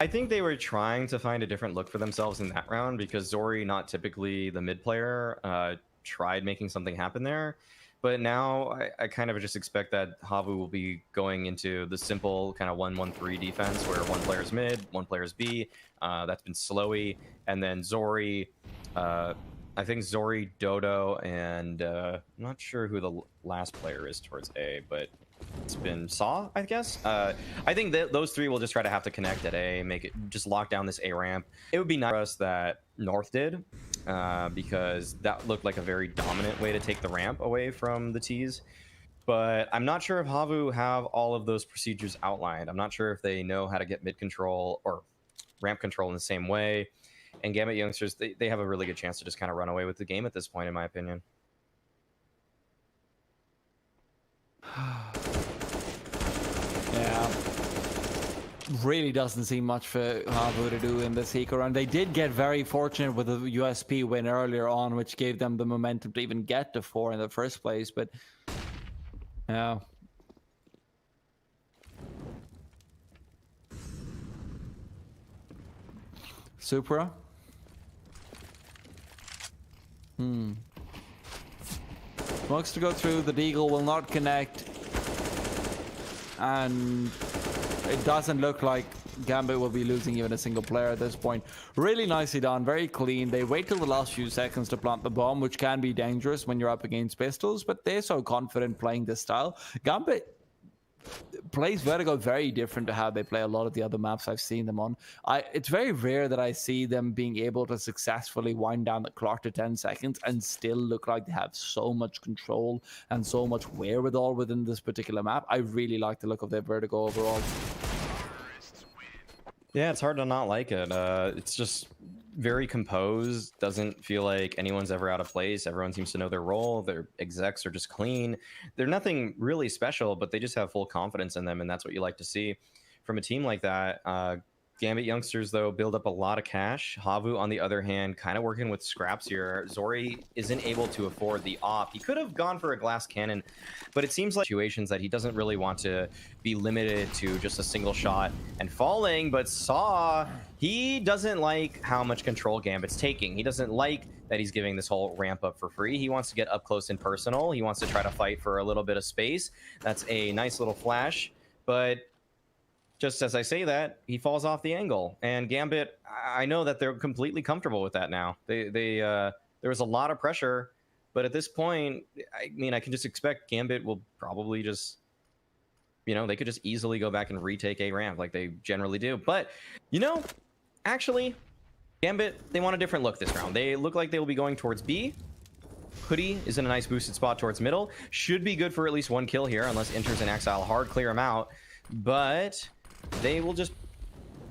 I think they were trying to find a different look for themselves in that round because Zori, not typically the mid player, tried making something happen there. But now I kind of just expect that Havu will be going into the simple kind of 1-1-3 defense where one player's mid, one player's B. That's been Slowy. And then Zori, I think Zori, Dodo, and I'm not sure who the last player is towards A, but it's been Saw, I guess. I think that those three will just try to have to connect at A, make it just lock down this A ramp. It would be nice for us that North did, because that looked like a very dominant way to take the ramp away from the T's. But I'm not sure if Havu have all of those procedures outlined. I'm not sure if they know how to get mid control or ramp control in the same way. And Gambit Youngsters, they have a really good chance to just kind of run away with the game at this point, in my opinion. Yeah. Really doesn't seem much for Havu to do in this Eco round. They did get very fortunate with a USP win earlier on, which gave them the momentum to even get to 4 in the first place, but yeah. Supra? Smokes to go through, the Deagle will not connect. And it doesn't look like Gambit will be losing even a single player at this point. Really nicely done, very clean. They wait till the last few seconds to plant the bomb, which can be dangerous when you're up against pistols, but they're so confident playing this style. Gambit plays Vertigo very different to how they play a lot of the other maps I've seen them on. It's very rare that I see them being able to successfully wind down the clock to 10 seconds and still look like they have so much control and so much wherewithal within this particular map. I really like the look of their Vertigo overall. Yeah, it's hard to not like it. It's just very composed, doesn't feel like anyone's ever out of place. Everyone seems to know their role. Their execs are just clean. They're nothing really special, but they just have full confidence in them, and that's what you like to see from a team like that. Gambit Youngsters, though, build up a lot of cash. Havu, on the other hand, kind of working with scraps here. Zori isn't able to afford the op. He could have gone for a glass cannon, but it seems like situations that he doesn't really want to be limited to just a single shot and falling. But Saw, he doesn't like how much control Gambit's taking. He doesn't like that he's giving this whole ramp up for free. He wants to get up close and personal. He wants to try to fight for a little bit of space. That's a nice little flash, but just as I say that, he falls off the angle. And Gambit, I know that they're completely comfortable with that now. There was a lot of pressure, but at this point, I mean, I can just expect Gambit will probably just, you know, they could just easily go back and retake a ramp like they generally do. But, you know, actually, Gambit, they want a different look this round. They look like they will be going towards B. Hoodie is in a nice boosted spot towards middle. Should be good for at least one kill here, unless Inter's in Exile hard clear him out. But they will just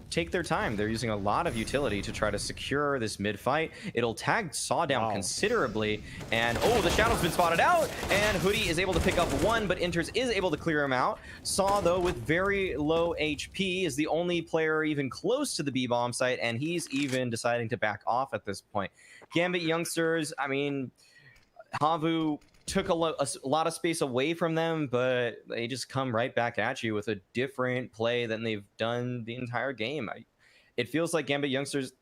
take their time. They're using a lot of utility to try to secure this mid fight. It'll tag Saw down considerably, and oh, the Shadow's been spotted out, and Hoodie is able to pick up one, but Inters is able to clear him out. Saw, though, with very low HP, is the only player even close to the B-bomb site, and he's even deciding to back off at this point. Gambit Youngsters, I mean, Havu took a lot of space away from them, but they just come right back at you with a different play than they've done the entire game. It feels like Gambit Youngsters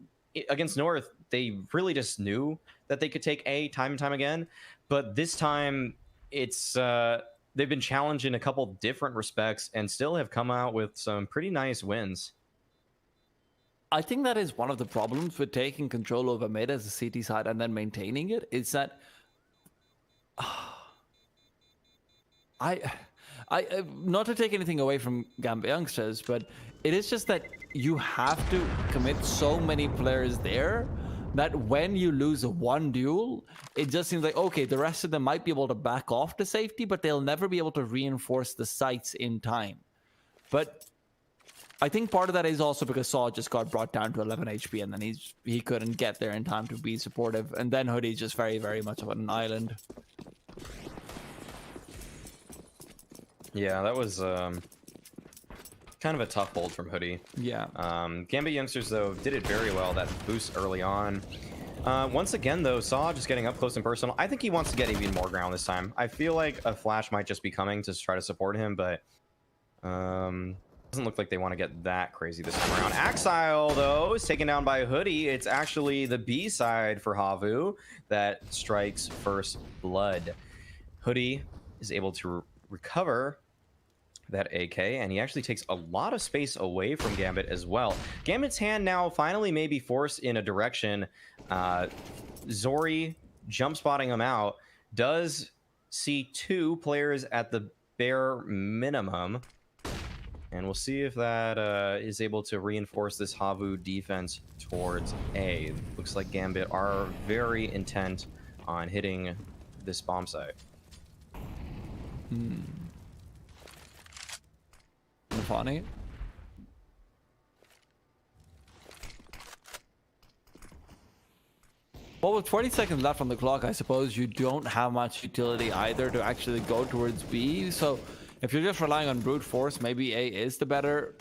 against North, they really just knew that they could take A time and time again, but this time it's they've been challenged in a couple different respects and still have come out with some pretty nice wins. I think that is one of the problems with taking control over mid as a CT side and then maintaining it, is that not to take anything away from Gambit youngsters, but it is just that you have to commit so many players there that when you lose one duel, it just seems like, okay, the rest of them might be able to back off to safety, but they'll never be able to reinforce the sites in time. But I think part of that is also because Saw just got brought down to 11 HP and then he couldn't get there in time to be supportive. And then Hoodie's just very, very much of an island. Yeah, that was kind of a tough hold from Hoodie. Yeah. Gambit youngsters, though, did it very well. That boost early on. Once again, though, Saw just getting up close and personal. I think he wants to get even more ground this time. I feel like a flash might just be coming to try to support him, but doesn't look like they want to get that crazy this time around. Axile, though, is taken down by Hoodie. It's actually the B side for Havu that strikes first blood. Hoodie is able to recover that AK, and he actually takes a lot of space away from Gambit as well. Gambit's hand now finally may be forced in a direction. Zori jump spotting him out, does see 2 players at the bare minimum, and we'll see if that is able to reinforce this Havu defense towards A. Looks like Gambit are very intent on hitting this bomb site. Funny. Well, with 20 seconds left on the clock, I suppose you don't have much utility either to actually go towards B. So if you're just relying on brute force, maybe A is the better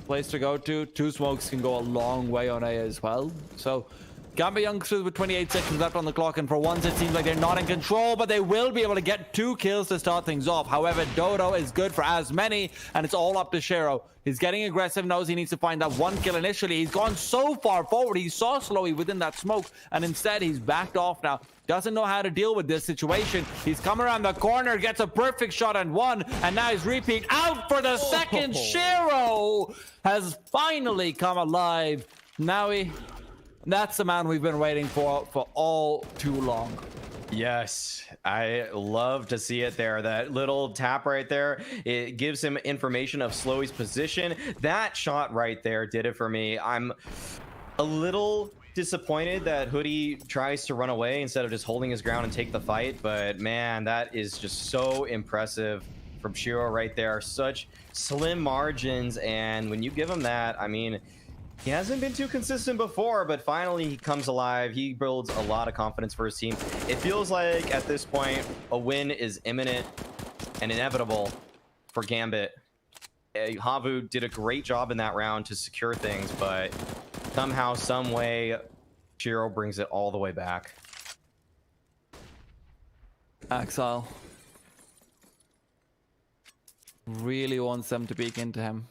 place to go to. 2 smokes can go a long way on A as well. So Gambit youngsters with 28 seconds left on the clock, and for once it seems like they're not in control, but they will be able to get 2 kills to start things off. However, Dodo is good for as many, and it's all up to Shero. He's getting aggressive, knows he needs to find that 1 kill initially. He's gone so far forward. He saw Slowy within that smoke, and instead he's backed off now. Doesn't know how to deal with this situation. He's come around the corner, gets a perfect shot and 1, and now he's repeat out for the second. Shero has finally come alive. Now that's the man we've been waiting for all too long. Yes, I love to see it there. That little tap right there, it gives him information of Slowy's position. That shot right there did it for me. I'm a little disappointed that Hoodie tries to run away instead of just holding his ground and take the fight, but man, that is just so impressive from Shiro right there. Such slim margins, and when you give him that, I mean, he hasn't been too consistent before, but finally he comes alive. He builds a lot of confidence for his team. It feels like at this point a win is imminent and inevitable for Gambit. Havu did a great job in that round to secure things, but somehow, some way, Shiro brings it all the way back. Axile really wants them to peek into him.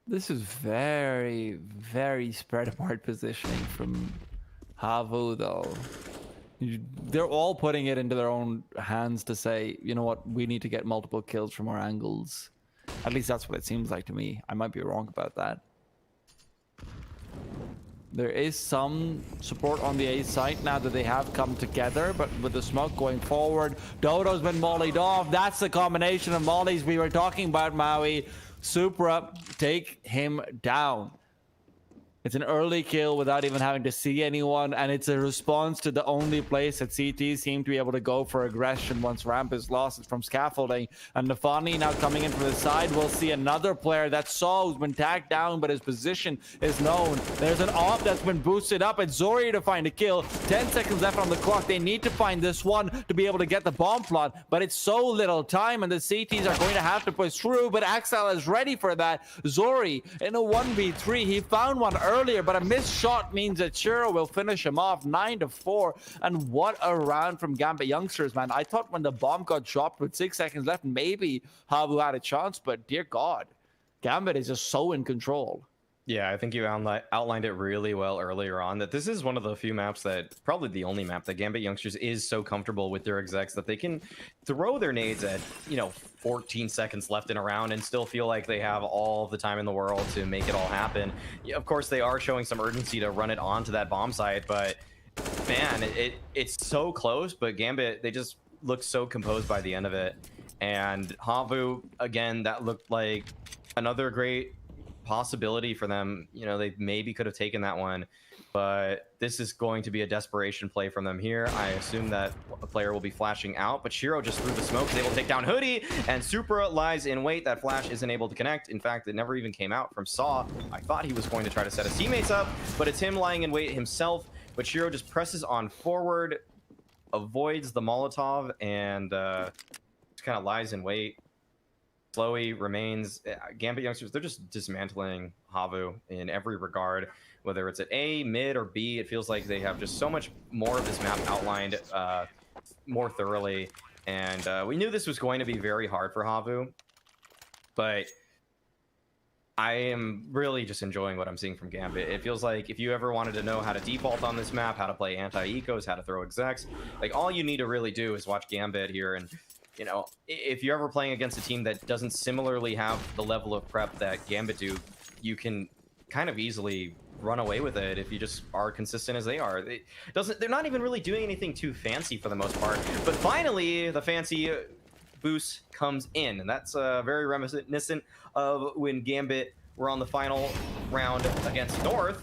This is very, very spread apart positioning from Havu, though. They're all putting it into their own hands to say, you know what, we need to get multiple kills from our angles. At least that's what it seems like to me. I might be wrong about that. There is some support on the A site now that they have come together, but with the smoke going forward, Dodo's been mollied off. That's the combination of mollies we were talking about, Maui. Supra, take him down. It's an early kill without even having to see anyone, and it's a response to the only place that CT seem to be able to go for aggression once ramp is lost. It's from scaffolding. And Nafani now coming in from the side. We'll see another player that Saw, who's been tagged down, but his position is known. There's an off that's been boosted up. It's Zori to find a kill. 10 seconds left on the clock. They need to find this one to be able to get the bomb plot, but it's so little time, and the CTs are going to have to push through, but Axel is ready for that. Zori in a 1v3. He found one earlier, but a missed shot means that Shiro will finish him off 9-4. And what a round from Gambit youngsters, man. I thought when the bomb got dropped with 6 seconds left, maybe Havu had a chance, but dear God, Gambit is just so in control. Yeah, I think you outlined it really well earlier on, that this is one of the few maps that, probably the only map that Gambit Youngsters is so comfortable with their execs that they can throw their nades at, 14 seconds left in a round and still feel like they have all the time in the world to make it all happen. Yeah, of course, they are showing some urgency to run it onto that bomb site, but man, it's so close, but Gambit, they just look so composed by the end of it. And Havu, again, that looked like another great possibility for them. They maybe could have taken that one, but this is going to be a desperation play from them here. I assume that a player will be flashing out, but Shiro just through the smoke is able to take down Hoodie, and Supra lies in wait. That flash isn't able to connect. In fact, it never even came out from Saw. I thought he was going to try to set his teammates up, but it's him lying in wait himself. But Shiro just presses on forward, avoids the Molotov, and just kind of lies in wait. Slowey remains. Gambit Youngsters, they're just dismantling Havu in every regard, whether it's at A, mid, or B. It feels like they have just so much more of this map outlined more thoroughly. And we knew this was going to be very hard for Havu, but I am really just enjoying what I'm seeing from Gambit. It feels like if you ever wanted to know how to default on this map, how to play anti-ecos, how to throw execs, like all you need to really do is watch Gambit here. And if you're ever playing against a team that doesn't similarly have the level of prep that Gambit do, you can kind of easily run away with it if you just are consistent as they are. They're not even really doing anything too fancy for the most part. But finally, the fancy boost comes in, and that's very reminiscent of when Gambit were on the final round against North,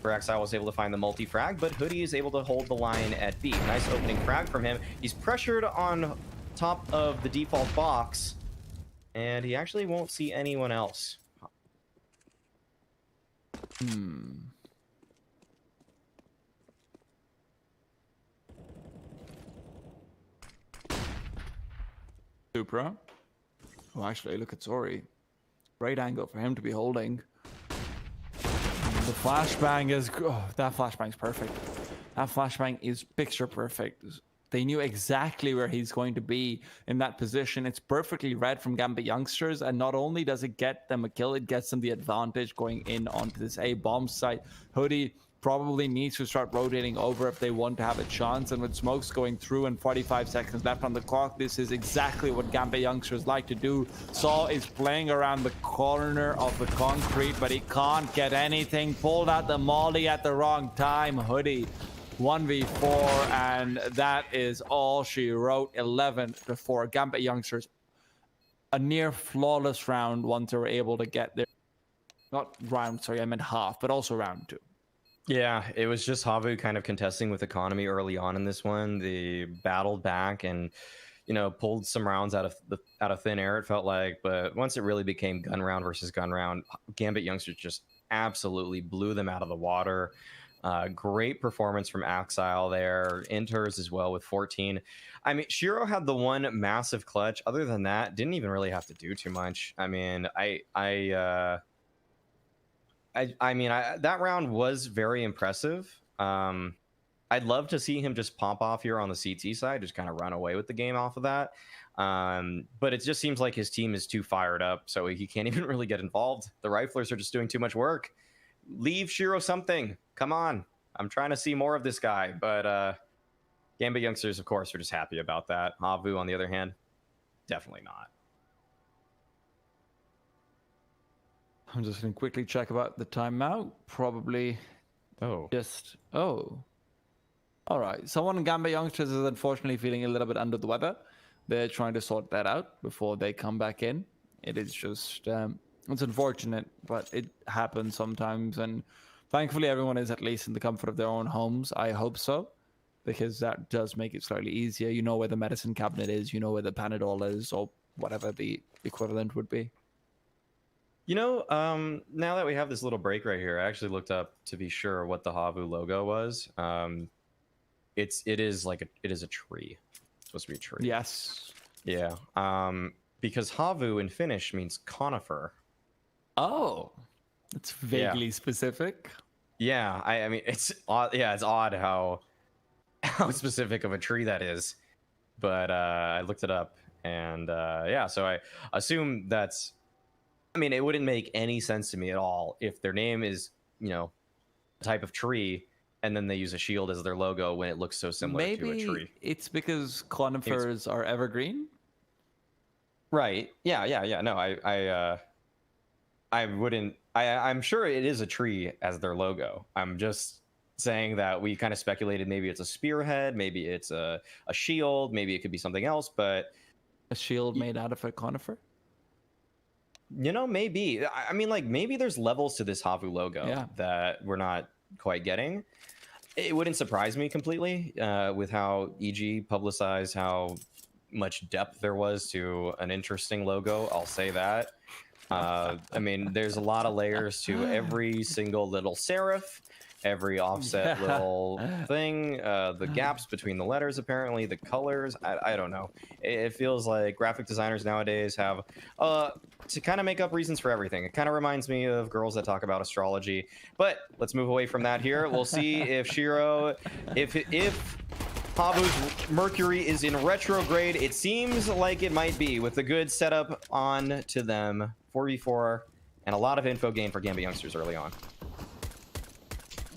where Exile was able to find the multi-frag, but Hoodie is able to hold the line at B. Nice opening frag from him. He's pressured on top of the default box, and he actually won't see anyone else. Supra. Oh, actually, look at Zori. Great angle for him to be holding. The flashbang is... Oh, that flashbang's perfect. That flashbang is picture perfect. They knew exactly where he's going to be in that position. It's perfectly read from Gambit Youngsters, and not only does it get them a kill, it gets them the advantage going in onto this A bomb site. Hoodie probably needs to start rotating over if they want to have a chance, and with smokes going through and 45 seconds left on the clock, this is exactly what Gambit Youngsters like to do. Saw is playing around the corner of the concrete, but he can't get anything. Pulled out the molly at the wrong time. Hoodie 1v4, and that is all she wrote. 11-4. Gambit Youngsters, a near flawless round once they were able to get there. Not round, sorry, I meant half, but also round 2. Yeah, it was just Havu kind of contesting with economy early on in this one. They battled back and, pulled some rounds out of thin air, it felt like. But once it really became gun round versus gun round, Gambit Youngsters just absolutely blew them out of the water. Great performance from Exile there. Inters as well with 14. I mean, Shiro had the one massive clutch. Other than that, didn't even really have to do too much. I mean, that round was very impressive. I'd love to see him just pop off here on the CT side, just kind of run away with the game off of that. But it just seems like his team is too fired up, so he can't even really get involved. The Riflers are just doing too much work. Leave Shiro something. Come on. I'm trying to see more of this guy. But Gambit Youngsters, of course, are just happy about that. Havu, on the other hand, definitely not. I'm just going to quickly check about the timeout. Probably just... Oh. All right. Someone in Gambit Youngsters is unfortunately feeling a little bit under the weather. They're trying to sort that out before they come back in. It is just... it's unfortunate, but it happens sometimes. And thankfully, everyone is at least in the comfort of their own homes. I hope so, because that does make it slightly easier. You know where the medicine cabinet is. You know where the Panadol is, or whatever the equivalent would be. Now that we have this little break right here, I actually looked up to be sure what the Havu logo was. It is a tree. It's supposed to be a tree. Yes. Yeah. Because Havu in Finnish means conifer. Oh, that's vaguely specific. Yeah, I mean it's odd. Yeah, it's odd how specific of a tree that is. But I looked it up, and yeah, so I assume that's I mean, it wouldn't make any sense to me at all if their name is, you know, a type of tree, and then they use a shield as their logo when it looks so similar to a tree. Maybe it's because conifers are evergreen. Right. Yeah. No, I wouldn't. I'm sure it is a tree as their logo. I'm just saying that we kind of speculated maybe it's a spearhead, maybe it's a shield, maybe it could be something else, but A shield made out of a conifer. you know, maybe. I mean, like, maybe there's levels to this Havu logo Yeah. that we're not quite getting. It wouldn't surprise me completely with how EG publicized how much depth there was to an interesting logo. I'll say that. I mean, there's a lot of layers to every single little serif, every offset little thing, the gaps between the letters, apparently, the colors. I don't know. It feels like graphic designers nowadays have to kind of make up reasons for everything. It kind of reminds me of girls that talk about astrology. But let's move away from that here. We'll see if Shiro, if Havu's Mercury is in retrograde. It seems like it might be, with a good setup on to them. 4v4 and a lot of info gain for Gambit youngsters early on.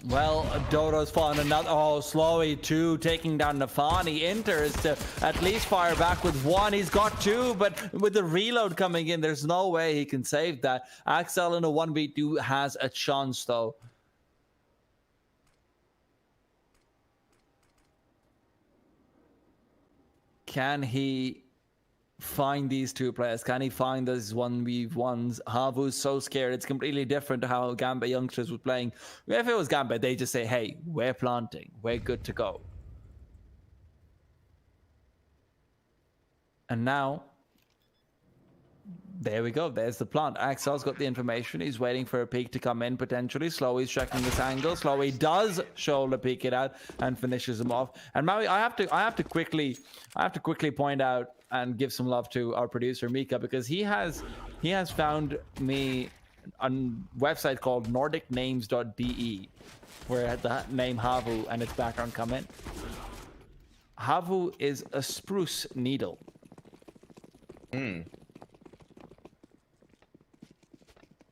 Well, Dodo's fallen another. Oh, Slowy too, taking down Nafani. Enters to at least fire back with one. He's got two, but with the reload coming in, there's no way he can save that. Axel in a 1v2 has a chance though. Can he find these two players? Can he find those 1v1s? Havu's so scared. It's completely different to how Gambit youngsters were playing. If it was Gambit, they just say, hey, we're planting. We're good to go. And now, there we go. There's the plant. Axel's got the information. He's waiting for a peek to come in potentially. Slowy's checking this angle. Slowy does shoulder peek it out and finishes him off. And Maui, I have to quickly point out and give some love to our producer Mika, because he has found me a website called nordicnames.de where the name Havu and its background come in. Havu is a spruce needle.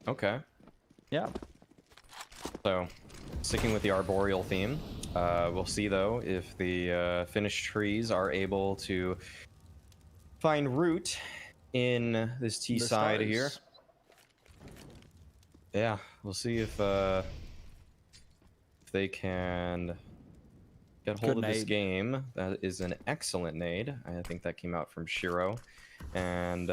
Okay. Yeah. So, sticking with the arboreal theme, we'll see though if the finished trees are able to find root in this T side here. Yeah, we'll see if they can get hold of this game. That is an excellent nade. I think that came out from Shiro, and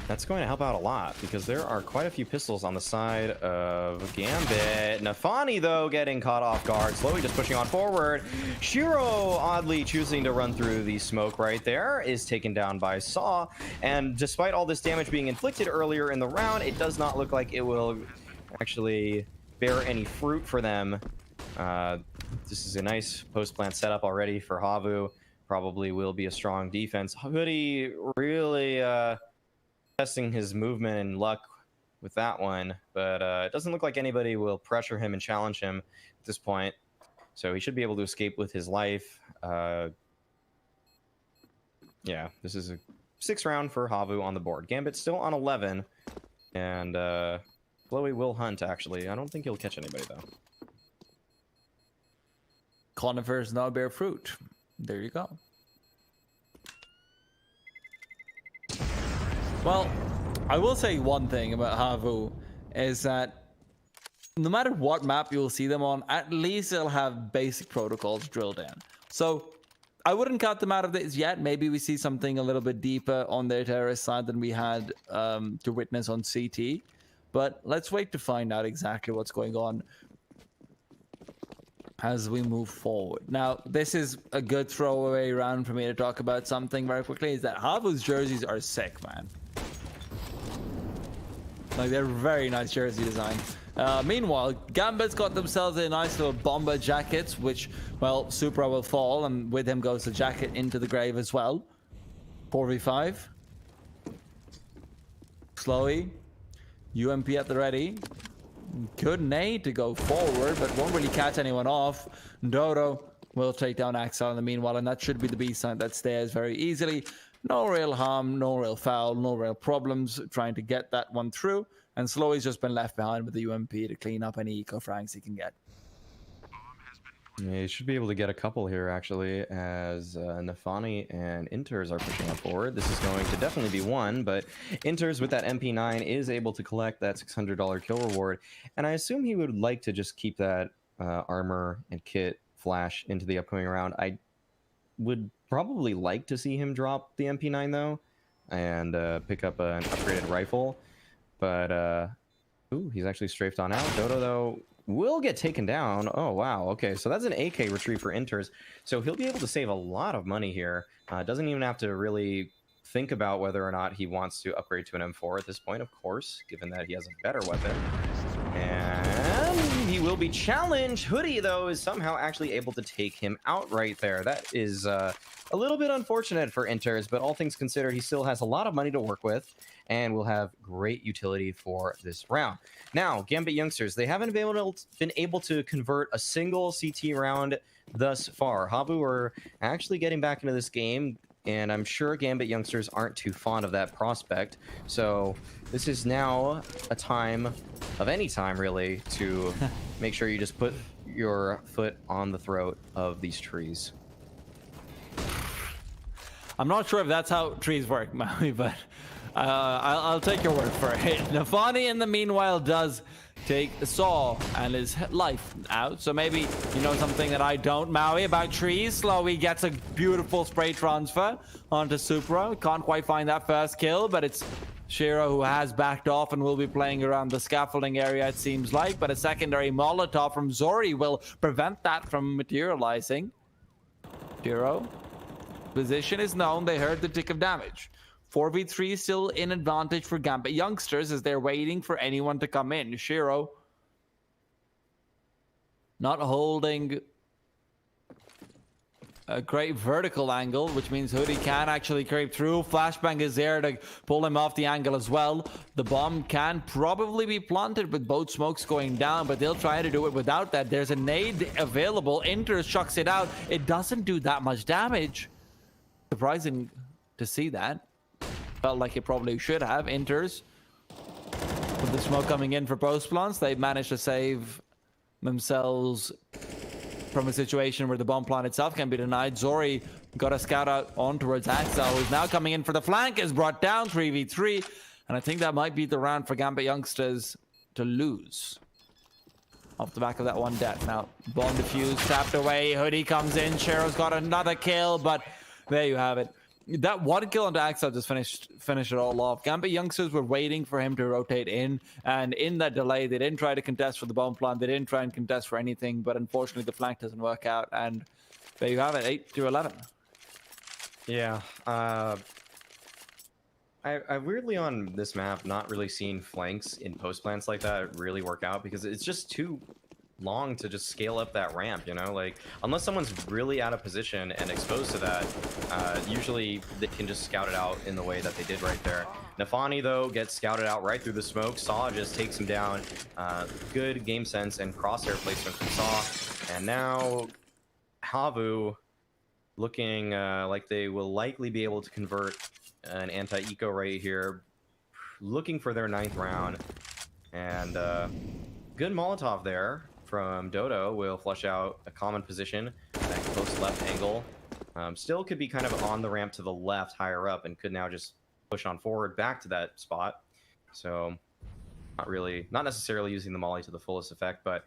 that's going to help out a lot because there are quite a few pistols on the side of Gambit. Nafani, though, getting caught off guard. Slowly just pushing on forward. Shiro, oddly choosing to run through the smoke right there, is taken down by Saw. And despite all this damage being inflicted earlier in the round, it does not look like it will actually bear any fruit for them. This is a nice post-plant setup already for Havu. Probably will be a strong defense. Hoodie really... testing his movement and luck with that one, but it doesn't look like anybody will pressure him and challenge him at this point, so he should be able to escape with his life. Yeah, this is a 6th round for Havu on the board. Gambit still on 11, and Chloe will hunt, actually. I don't think he'll catch anybody, though. Conifers now bear fruit. There you go. Well, I will say one thing about Havu is that no matter what map you'll see them on, at least they'll have basic protocols drilled in. So I wouldn't cut them out of this yet. Maybe we see something a little bit deeper on their terrorist side than we had to witness on CT. But let's wait to find out exactly what's going on as we move forward. Now, this is a good throwaway round for me to talk about something very quickly, is that Havu's jerseys are sick, man. Like, they're very nice jersey design. Meanwhile, Gambit's got themselves a nice little bomber jackets, which, well, Supra will fall, and with him goes the jacket into the grave as well. 4v5. Slowy. UMP at the ready. Good nade to go forward, but won't really catch anyone off. Dodo will take down Axel in the meanwhile, and that should be the B side that stays very easily. No real harm, no real foul, no real problems trying to get that one through. And Slowy's just been left behind with the UMP to clean up any eco frags he can get. Yeah, you should be able to get a couple here, actually, as Nafani and Inters are pushing up forward. This is going to definitely be one, but Inters with that MP9 is able to collect that $600 kill reward. And I assume he would like to just keep that armor and kit flash into the upcoming round. I would probably like to see him drop the MP9, though, and pick up an upgraded rifle. But, ooh, he's actually strafed on out. Dodo, though, will get taken down. Oh, wow. Okay, so that's an AK retrieve for Inters. So he'll be able to save a lot of money here. Doesn't even have to really think about whether or not he wants to upgrade to an M4 at this point, of course, given that he has a better weapon. And he will be challenged. Hoodie, though, is somehow actually able to take him out right there. That is a little bit unfortunate for Inters, but all things considered, he still has a lot of money to work with and will have great utility for this round. Now, Gambit youngsters, they haven't been able to convert a single CT round thus far. Havu are actually getting back into this game, and I'm sure Gambit youngsters aren't too fond of that prospect. So this is now a time of any time, really, to make sure you just put your foot on the throat of these trees. I'm not sure if that's how trees work, Maui, but I'll take your word for it. Nafani, in the meanwhile, does take Saw and his life out. So maybe you know something that I don't, Maui, about trees. Slowy gets a beautiful spray transfer onto Supra. Can't quite find that first kill, but it's Shiro who has backed off and will be playing around the scaffolding area, it seems like. But a secondary Molotov from Zori will prevent that from materializing. Shiro. Position is known. They heard the tick of damage. 4v3 still in advantage for Gambit youngsters as they're waiting for anyone to come in. Shiro not holding a great vertical angle, which means Hoodie can actually creep through. Flashbang is there to pull him off the angle as well. The bomb can probably be planted with both smokes going down, but they'll try to do it without that. There's a nade available. Inters chucks it out. It doesn't do that much damage. Surprising to see that. Felt like it probably should have. Inters with the smoke coming in for post plants. They managed to save themselves from a situation where the bomb plant itself can be denied. Zori got a scout out on towards Axel, who's now coming in for the flank, is brought down 3v3. And I think that might be the round for Gambit youngsters to lose. Off the back of that one death. Now, bomb defused, tapped away. Hoodie comes in. Shiro's got another kill, but there you have it. That one kill onto Axel just finish it all off. Gambit youngsters were waiting for him to rotate in, and in that delay, they didn't try to contest for the bomb plant. They didn't try and contest for anything, but unfortunately, the flank doesn't work out, and there you have it, 8-11. Yeah, I weirdly on this map not really seen flanks in post plants like that really work out because it's just too long to just scale up that ramp, you know, like unless someone's really out of position and exposed to that, usually they can just scout it out in the way that they did right there. Nafani though gets scouted out right through the smoke. Saw just takes him down. Good game sense and crosshair placement from Saw, and now Havu looking like they will likely be able to convert an anti-eco right here, looking for their 9th round, and good Molotov there from Dodo will flush out a common position, that close left angle. Still could be kind of on the ramp to the left, higher up, and could now just push on forward back to that spot. So not necessarily using the molly to the fullest effect, but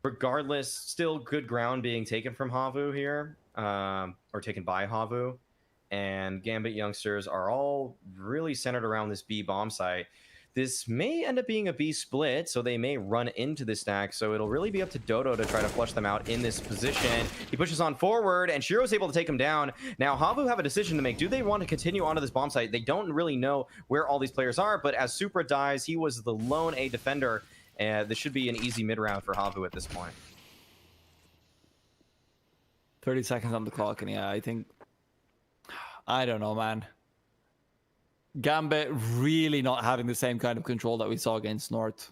regardless, still good ground being taken from Havu here, or taken by Havu. And Gambit youngsters are all really centered around this B bomb site. This may end up being a B split, so they may run into this stack. So it'll really be up to Dodo to try to flush them out in this position. He pushes on forward, and Shiro's able to take him down. Now, Havu have a decision to make. Do they want to continue onto this bomb site? They don't really know where all these players are, but as Supra dies, he was the lone A defender. And this should be an easy mid-round for Havu at this point. 30 seconds on the clock, and yeah, I don't know, man. Gambit really not having the same kind of control that we saw against North.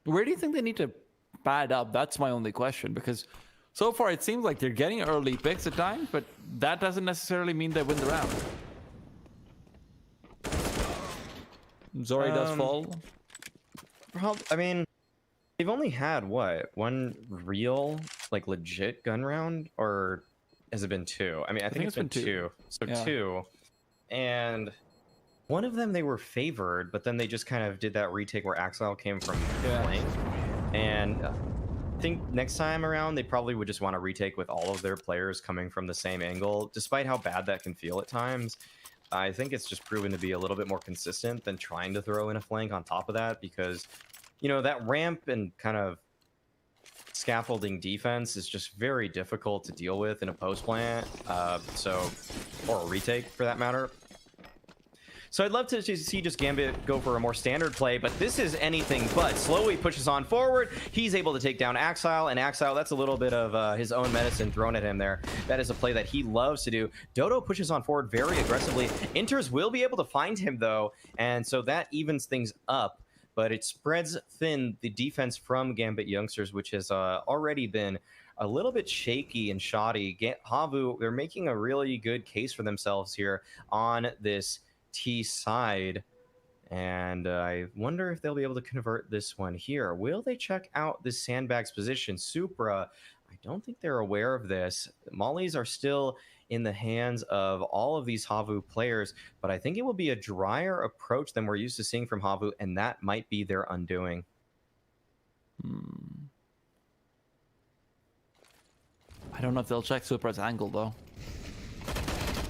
Where do you think they need to pad up? That's my only question, because So far, it seems like they're getting early picks at times, but that doesn't necessarily mean they win the round. Zori does fall. I mean, they've only had what, one real, like, legit gun round, or has it been two? I mean, I think it's been two. So yeah. Two, and one of them they were favored, but then they just kind of did that retake where Axel came from flank, and I think next time around they probably would just want to retake with all of their players coming from the same angle, despite how bad that can feel at times. I think it's just proven to be a little bit more consistent than trying to throw in a flank on top of that, because, you know, that ramp and kind of scaffolding defense is just very difficult to deal with in a post plant, or a retake for that matter. So I'd love to see just Gambit go for a more standard play, but this is anything but. Slowly pushes on forward. He's able to take down Axile, and Axile, that's a little bit of his own medicine thrown at him there. That is a play that he loves to do. Dodo pushes on forward very aggressively. Inters will be able to find him, though, and so that evens things up, but it spreads thin the defense from Gambit youngsters, which has already been a little bit shaky and shoddy. Havu, they're making a really good case for themselves here on this T side, and I wonder if they'll be able to convert this one here. Will they check out this sandbag's position? Supra, I don't think they're aware of this. Mollies are still in the hands of all of these Havu players, but I think it will be a drier approach than we're used to seeing from Havu, and that might be their undoing. I don't know if they'll check Supra's angle, though.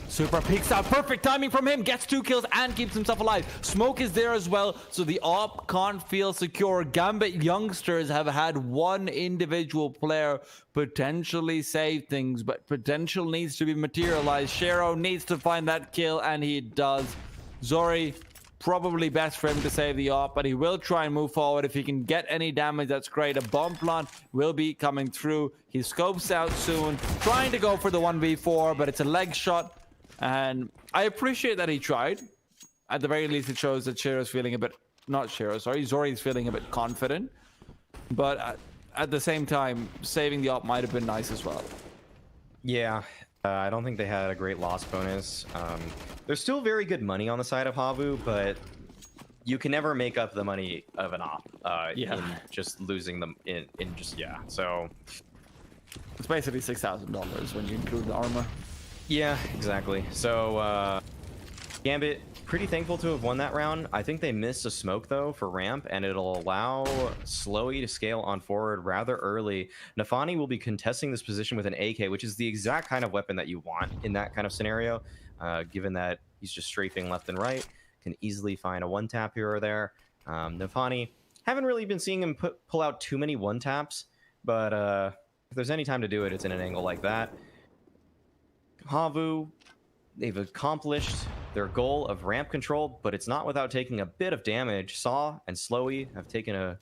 Supra peeks out. Perfect timing from him. Gets 2 kills and keeps himself alive. Smoke is there as well, so the op can't feel secure. Gambit youngsters have had one individual player potentially save things, but potential needs to be materialized. Shero needs to find that kill, and he does. Zori, probably best for him to save the op, but he will try and move forward. If he can get any damage, that's great. A bomb plant will be coming through. He scopes out soon, trying to go for the 1v4, but it's a leg shot. And I appreciate that he tried. At the very least, it shows that Shero's feeling a bit... Not Shero, sorry. Zori's feeling a bit confident. But at the same time, saving the op might have been nice as well. Yeah, I don't think they had a great loss bonus. There's still very good money on the side of Havu, but you can never make up the money of an op in just losing them in just... Yeah, so... It's basically $6,000 when you include the armor. Yeah, exactly. So, Gambit, pretty thankful to have won that round. I think they missed a smoke, though, for ramp, and it'll allow Slowy to scale on forward rather early. Nafani will be contesting this position with an AK, which is the exact kind of weapon that you want in that kind of scenario, given that he's just strafing left and right, can easily find a one-tap here or there. Nafani, haven't really been seeing him pull out too many one-taps, but if there's any time to do it, it's in an angle like that. Havu, they've accomplished their goal of ramp control, but it's not without taking a bit of damage. Saw and Slowy have taken a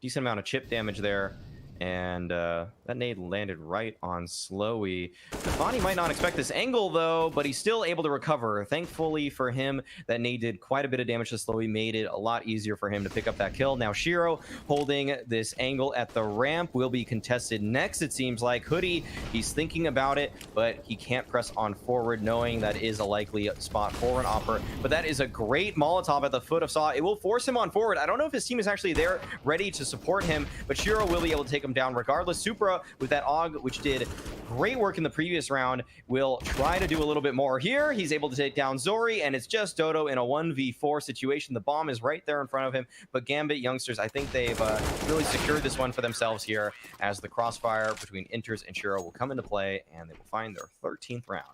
decent amount of chip damage there, and that nade landed right on Slowy. Nafani might not expect this angle, though, but he's still able to recover. Thankfully for him, that nade did quite a bit of damage to Slowy, made it a lot easier for him to pick up that kill. Now Shero holding this angle at the ramp will be contested next, it seems like. Hoodie, he's thinking about it, but he can't press on forward, knowing that is a likely spot for an opper. But that is a great Molotov at the foot of Saw. It will force him on forward. I don't know if his team is actually there ready to support him, but Shero will be able to take him down regardless. Supra with that AUG, which did great work in the previous round, will try to do a little bit more here. He's able to take down Zori, and it's just Dodo in a 1v4 situation. The bomb is right there in front of him, but Gambit youngsters, I think they've really secured this one for themselves here, as the crossfire between Inters and Shero will come into play, and they will find their 13th round.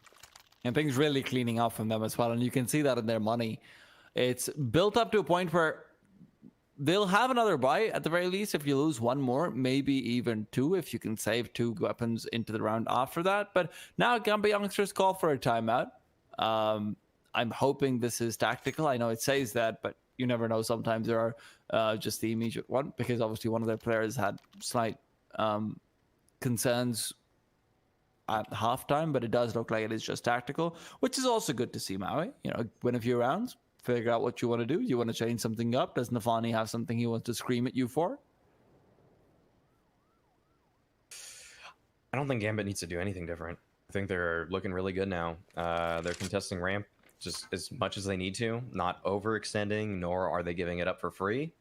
And things really cleaning up from them as well, and you can see that in their money. It's built up to a point where they'll have another buy at the very least if you lose one more, maybe even two if you can save 2 weapons into the round after that. But now Gambit youngsters call for a timeout. I'm hoping this is tactical. I know it says that, but you never know. Sometimes there are just the immediate one, because obviously one of their players had slight concerns at halftime, but it does look like it is just tactical, which is also good to see. Maui, you know, win a few rounds, figure out what you want to do. You want to change something up? Does Nafani have something he wants to scream at you for? I don't think Gambit needs to do anything different. I think they're looking really good now. They're contesting ramp just as much as they need to, not overextending, nor are they giving it up for free.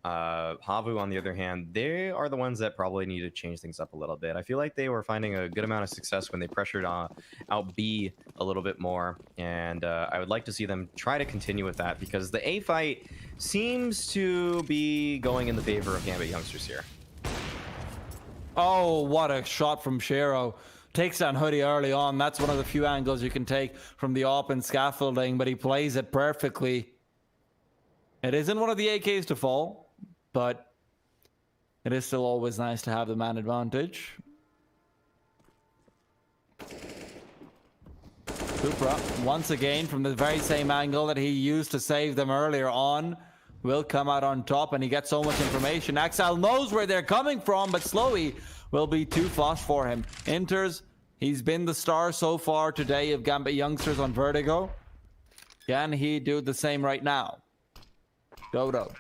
Havu, on the other hand, they are the ones that probably need to change things up a little bit. I feel like they were finding a good amount of success when they pressured out B a little bit more, and I would like to see them try to continue with that because the A fight seems to be going in the favor of Gambit youngsters here. Oh, what a shot from Shiro. Takes down Hoodie early on. That's one of the few angles you can take from the open scaffolding, but he plays it perfectly. It isn't one of the AKs to fall, but it is still always nice to have the man advantage. Supra, once again, from the very same angle that he used to save them earlier on, will come out on top, and he gets so much information. Axel knows where they're coming from, but Slowy will be too fast for him. Enters. He's been the star so far today of Gambit youngsters on Vertigo. Can he do the same right now? Dodo.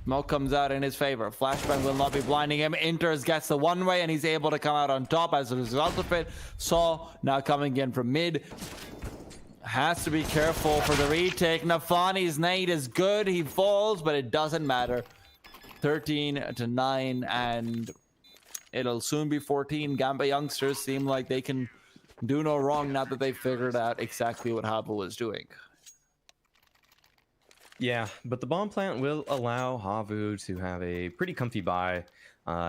Smoke comes out in his favor. Flashbang will not be blinding him. Enters, gets the one way, and he's able to come out on top as a result of it. Saw now coming in from mid. Has to be careful for the retake. Nafani's nade is good. He falls, but it doesn't matter. 13-9, and it'll soon be 14. Gambit youngsters seem like they can do no wrong now that they've figured out exactly what Havu is doing. Yeah, but the bomb plant will allow Havu to have a pretty comfy buy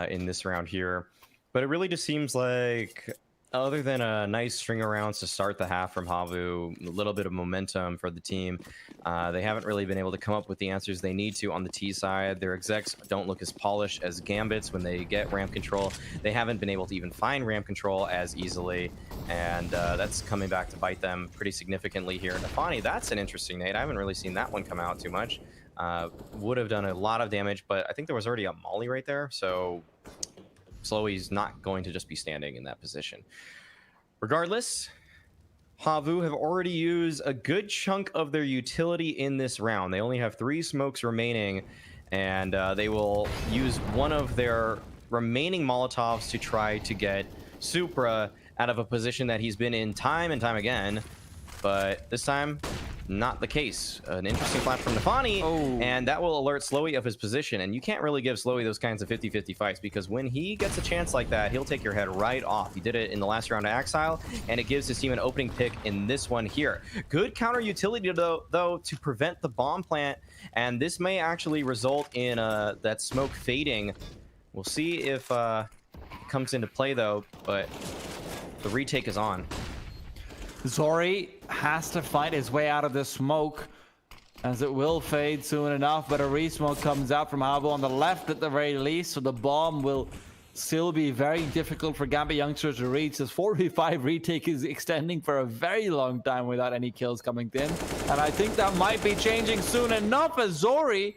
in this round here. But it really just seems like, other than a nice string of rounds to start the half from Havu, a little bit of momentum for the team, they haven't really been able to come up with the answers they need to on the T side. Their execs don't look as polished as Gambits when they get ramp control. They haven't been able to even find ramp control as easily, and that's coming back to bite them pretty significantly here. Nafani, that's an interesting nade. I haven't really seen that one come out too much. Would have done a lot of damage, but I think there was already a molly right there, so Slowy's not going to just be standing in that position. Regardless, Havu have already used a good chunk of their utility in this round. They only have 3 smokes remaining, and they will use one of their remaining Molotovs to try to get Supra out of a position that he's been in time and time again. But this time, not the case. An interesting flash from Nafani, and that will alert Slowy of his position. And you can't really give Slowy those kinds of 50-50 fights, because when he gets a chance like that, he'll take your head right off. He did it in the last round of Axile, and it gives his team an opening pick in this one here. Good counter utility, though, to prevent the bomb plant, and this may actually result in that smoke fading. We'll see if it comes into play, though, but the retake is on. Zori has to fight his way out of this smoke, as it will fade soon enough, but a re-smoke comes out from Havu on the left at the very least, so the bomb will still be very difficult for Gambit youngsters to reach. This 4v5 retake is extending for a very long time without any kills coming in, and I think that might be changing soon enough, as Zori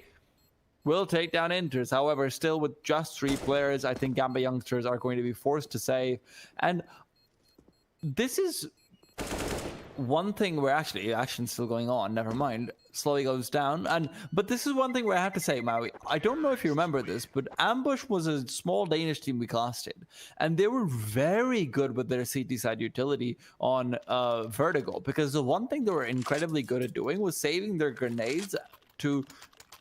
will take down Inters. However, still with just 3 players, I think Gambit youngsters are going to be forced to save, and this is one thing where actually action's still going on. Never mind, Slowy goes down, but this is one thing where I have to say, Maui, I don't know if you remember this, but Ambush was a small Danish team we casted, and they were very good with their CT side utility on Vertigo, because the one thing they were incredibly good at doing was saving their grenades to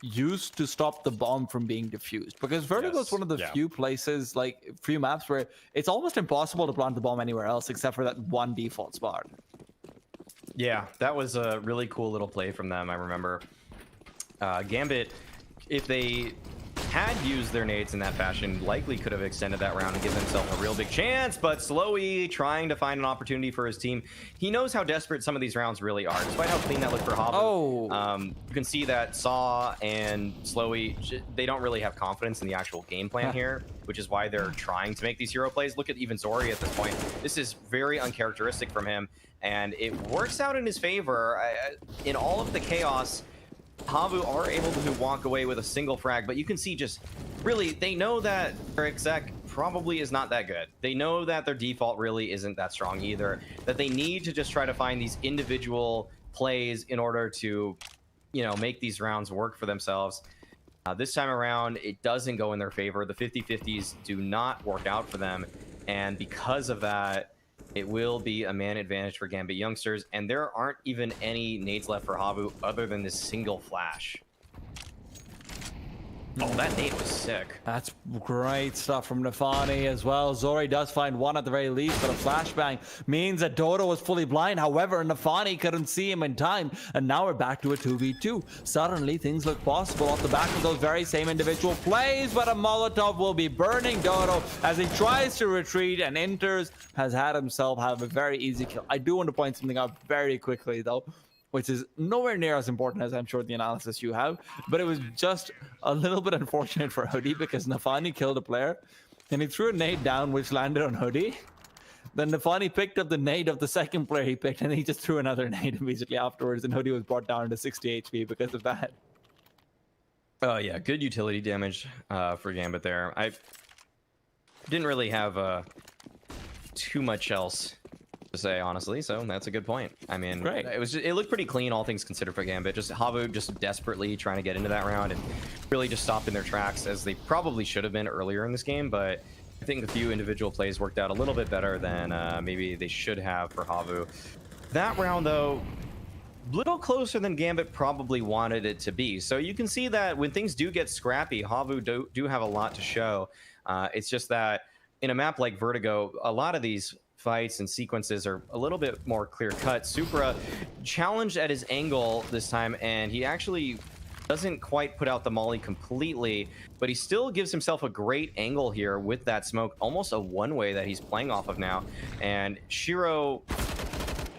use to stop the bomb from being diffused, because Vertigo is one of the few places, like few maps, where it's almost impossible to plant the bomb anywhere else except for that one default spot. Yeah, that was a really cool little play from them. I remember Gambit, if they had used their nades in that fashion, likely could have extended that round and given himself a real big chance, but Slowy trying to find an opportunity for his team. He knows how desperate some of these rounds really are, despite how clean that looked for Havu. You can see that Saw and Slowy, they don't really have confidence in the actual game plan here, which is why they're trying to make these hero plays. Look at even Zori at this point. This is very uncharacteristic from him, and it works out in his favor. In all of the chaos, Havu are able to walk away with a single frag, but you can see just really, they know that their exec probably is not that good. They know that their default really isn't that strong either, that they need to just try to find these individual plays in order to, you know, make these rounds work for themselves. This time around, it doesn't go in their favor. The 50-50s do not work out for them. and because of that, it will be a man advantage for Gambit youngsters, and there aren't even any nades left for Havu other than this single flash. Oh, that nade was sick. That's great stuff from Nafani as well. Zori does find one at the very least, but a flashbang means that Dodo was fully blind. However, Nafani couldn't see him in time, and now we're back to a 2v2. Suddenly, things look possible off the back of those very same individual plays, but a Molotov will be burning Dodo as he tries to retreat, and Inters has had himself have a very easy kill. I do want to point something out very quickly, though, which is nowhere near as important as I'm sure the analysis you have, but it was just a little bit unfortunate for Hoodie because Nafani killed a player, and he threw a nade down which landed on Hoodie. Then Nafani picked up the nade of the second player he picked, and he just threw another nade immediately afterwards, and Hoodie was brought down to 60 HP because of that. Oh yeah, good utility damage for Gambit there. I didn't really have too much else to say, honestly, so that's a good point. I mean, Great. It looked pretty clean, all things considered, for Gambit. Just Havu just desperately trying to get into that round and really just stopped in their tracks, as they probably should have been earlier in this game, but I think a few individual plays worked out a little bit better than maybe they should have for Havu. That round, though, little closer than Gambit probably wanted it to be. So you can see that when things do get scrappy, Havu do have a lot to show. It's just that in a map like Vertigo, a lot of these fights and sequences are a little bit more clear-cut. Supra challenged at his angle this time, and he actually doesn't quite put out the molly completely, but he still gives himself a great angle here with that smoke, almost a one-way that he's playing off of now. And Shiro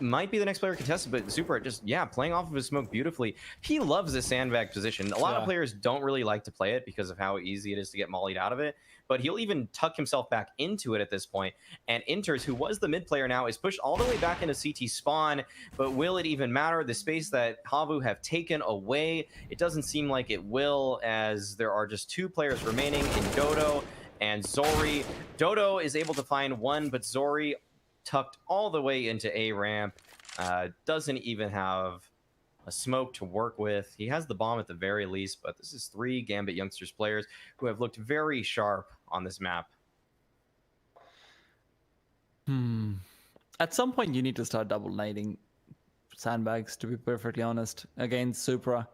might be the next player contested, but Supra just, yeah, playing off of his smoke beautifully. He loves the sandbag position. A lot of players don't really like to play it because of how easy it is to get mollied out of it, but he'll even tuck himself back into it at this point. And Inters, who was the mid player now, is pushed all the way back into CT spawn, but will it even matter? The space that Havu have taken away, it doesn't seem like it will, as there are just two players remaining in Dodo and Zori. Dodo is able to find one, but Zori tucked all the way into A ramp, doesn't even have a smoke to work with. He has the bomb at the very least, but this is three Gambit youngsters players who have looked very sharp on this map. At some point, you need to start double nading sandbags, to be perfectly honest, against Supra.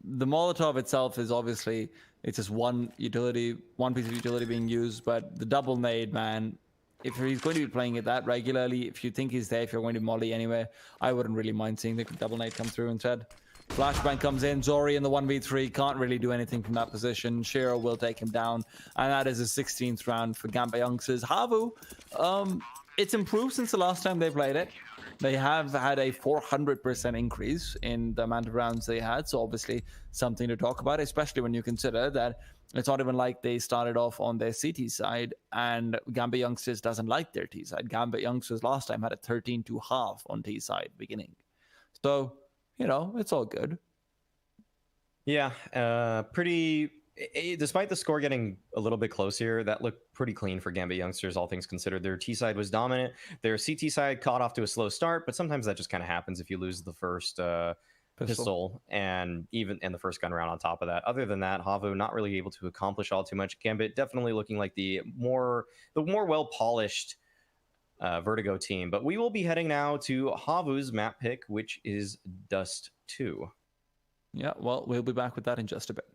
The Molotov itself is obviously, it's just one piece of utility being used, but the double nade, man, if he's going to be playing it that regularly, if you think he's there, if you're going to molly anyway, I wouldn't really mind seeing the double nade come through instead. Flashbang comes in, Zori in the 1v3, can't really do anything from that position. Shiro will take him down, and that is his 16th round for Gambit youngsters. Havu, it's improved since the last time they played it. They have had a 400% increase in the amount of rounds they had, so obviously something to talk about, especially when you consider that it's not even like they started off on their CT side, and Gambit youngsters doesn't like their T side. Gambit youngsters last time had a 13-2 on T side beginning. So, you know, it's all good. Yeah, despite the score getting a little bit close here, that looked pretty clean for Gambit youngsters, all things considered. Their T side was dominant. Their CT side caught off to a slow start, but sometimes that just kind of happens if you lose the first pistol and the first gun round on top of that. Other than that, Havu not really able to accomplish all too much. Gambit definitely looking like the more well polished Vertigo team. But we will be heading now to Havu's map pick, which is Dust 2. Yeah, well, we'll be back with that in just a bit.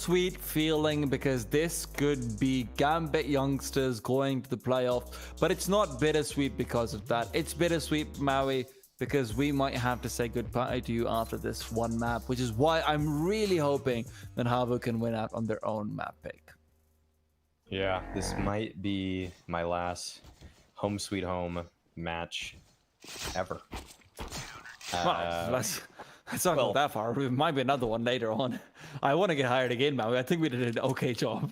sweet feeling because this could be Gambit youngsters going to the playoff, but it's not bittersweet because of that. It's bittersweet, Maui, because we might have to say goodbye to you after this one map, which is why I'm really hoping that Havu can win out on their own map pick. Yeah, this might be my last home sweet home match ever. Well, let's not go that far. There might be another one later on. I want to get hired again, Maui. I think we did an okay job.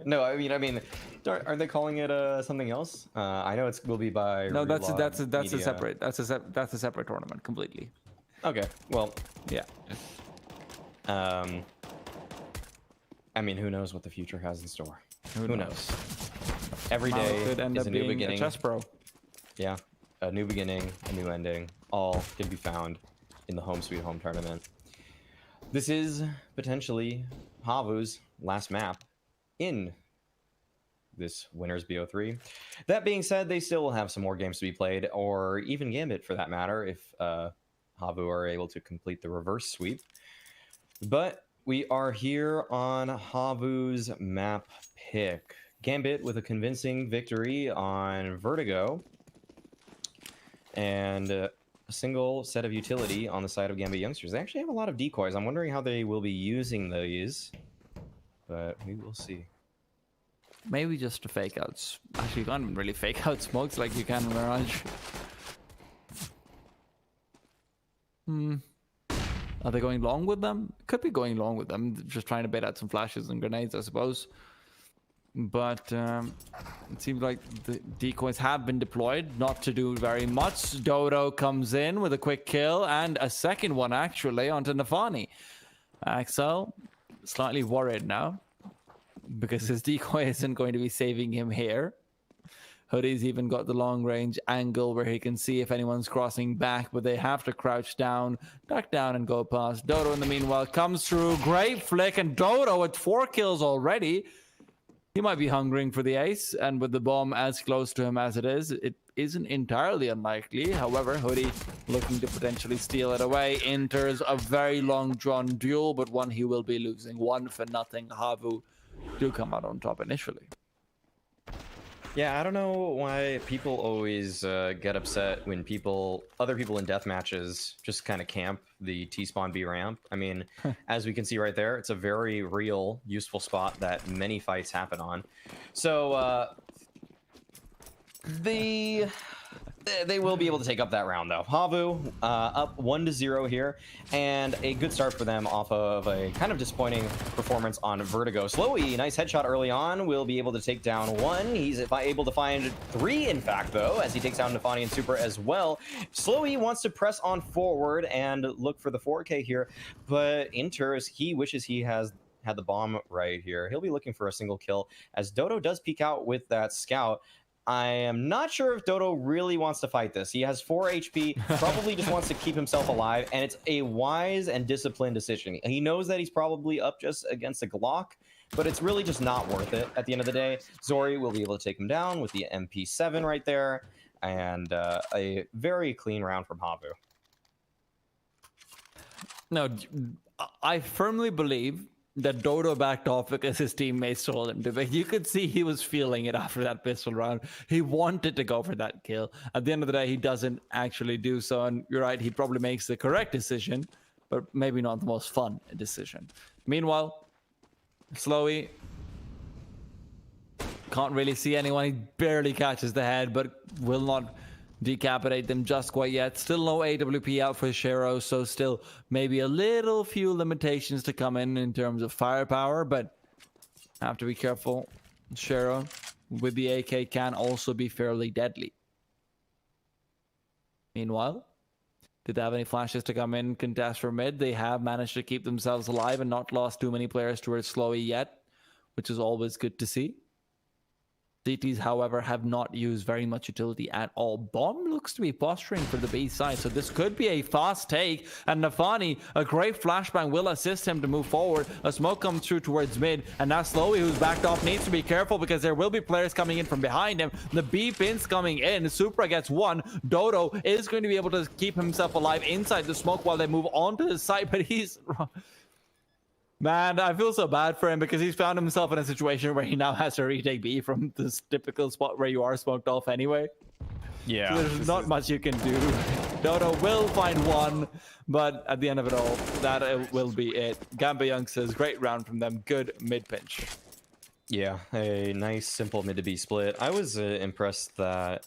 No, I mean, are they calling it something else? I know it will be by. No, that's a separate tournament completely. Okay, well, yeah. I mean, who knows what the future has in store? Who knows? Every day could end is up a new being beginning. A chess pro. Yeah, a new beginning, a new ending. All can be found in the Home Sweet Home tournament. This is potentially Havu's last map in this Winners BO3. That being said, they still will have some more games to be played, or even Gambit for that matter, if Havu are able to complete the reverse sweep. But we are here on Havu's map pick. Gambit with a convincing victory on Vertigo, and a single set of utility on the side of Gambit youngsters. They actually have a lot of decoys. I'm wondering how they will be using these, but we will see. Maybe just the fake outs. Actually, you can't really fake out smokes like you can in Mirage. Are they going long with them? Could be going long with them. Just trying to bait out some flashes and grenades, I suppose. But it seems like the decoys have been deployed, not to do very much. Dodo comes in with a quick kill and a second one actually onto Nafani. Axel slightly worried now because his decoy isn't going to be saving him here. Hoodie's even got the long range angle where he can see if anyone's crossing back, but they have to crouch down, duck down and go past. Dodo in the meanwhile comes through, great flick, and Dodo with 4 kills already. He might be hungering for the ace, and with the bomb as close to him as it isn't entirely unlikely. However, Hoodie looking to potentially steal it away, enters a very long drawn duel, but one he will be losing. 1-0. Havu do come out on top initially. Yeah, I don't know why people always get upset when other people in death matches just kind of camp the T-spawn B ramp. I mean, as we can see right there, it's a very real, useful spot that many fights happen on. So they will be able to take up that round, though. Havu up 1-0 here, and a good start for them off of a kind of disappointing performance on Vertigo. Slowy, nice headshot early on, will be able to take down 1. He's able to find 3, in fact, though, as he takes down Nafani and Super as well. Slowy wants to press on forward and look for the 4K here, but enters. He wishes he had the bomb right here. He'll be looking for a single kill, as Dodo does peek out with that scout. I am not sure if Dodo really wants to fight this. He has 4 HP, probably just wants to keep himself alive, and it's a wise and disciplined decision. He knows that he's probably up just against a Glock, but it's really just not worth it at the end of the day. Zori will be able to take him down with the MP7 right there, and a very clean round from Havu. No, I firmly believe that Dodo backed off because his teammates told him to. But you could see he was feeling it after that pistol round. He wanted to go for that kill. At the end of the day, he doesn't actually do so. And you're right, he probably makes the correct decision, but maybe not the most fun decision. Meanwhile, Slowy can't really see anyone. He barely catches the head, but will not decapitate them just quite yet. Still no AWP out for Shero, so still maybe a little few limitations to come in terms of firepower, but have to be careful. Shero with the AK can also be fairly deadly. Meanwhile, did they have any flashes to come in contest for mid? They have managed to keep themselves alive and not lost too many players towards Slowy yet, which is always good to see. CTs, however, have not used very much utility at all. Bomb looks to be posturing for the B side, so this could be a fast take. And Nafani, a great flashbang, will assist him to move forward. A smoke comes through towards mid, and now Slowy, who's backed off, needs to be careful because there will be players coming in from behind him. The B pins coming in. Supra gets 1. Dodo is going to be able to keep himself alive inside the smoke while they move on to the side, but he's Man, I feel so bad for him because he's found himself in a situation where he now has to retake B from this typical spot where you are smoked off anyway. Yeah, So there's not much you can do. Dodo will find one, but at the end of it all, that will be it. Gambit youngsters, great round from them. Good mid pinch. Yeah, a nice simple mid to B split. I was impressed that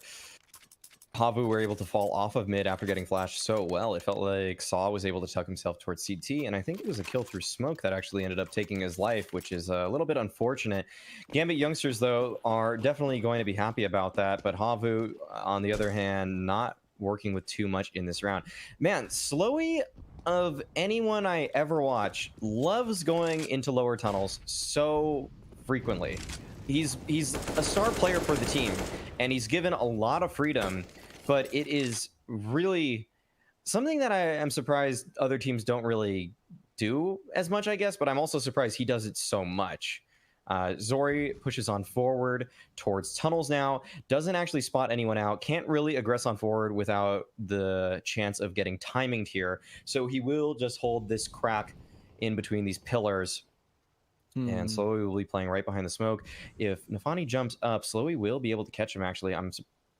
Havu were able to fall off of mid after getting flashed so well. It felt like Saw was able to tuck himself towards CT, and I think it was a kill through smoke that actually ended up taking his life, which is a little bit unfortunate. Gambit youngsters, though, are definitely going to be happy about that, but Havu, on the other hand, not working with too much in this round. Man, Slowy, of anyone I ever watch, loves going into lower tunnels so frequently. He's a star player for the team, and he's given a lot of freedom, but it is really something that I am surprised other teams don't really do as much, I guess, but I'm also surprised he does it so much. Zori pushes on forward towards tunnels now, doesn't actually spot anyone out, can't really aggress on forward without the chance of getting timinged here, so he will just hold this crack in between these pillars. And Slowy will be playing right behind the smoke. If Nafani jumps up, Slowy will be able to catch him, actually. I'm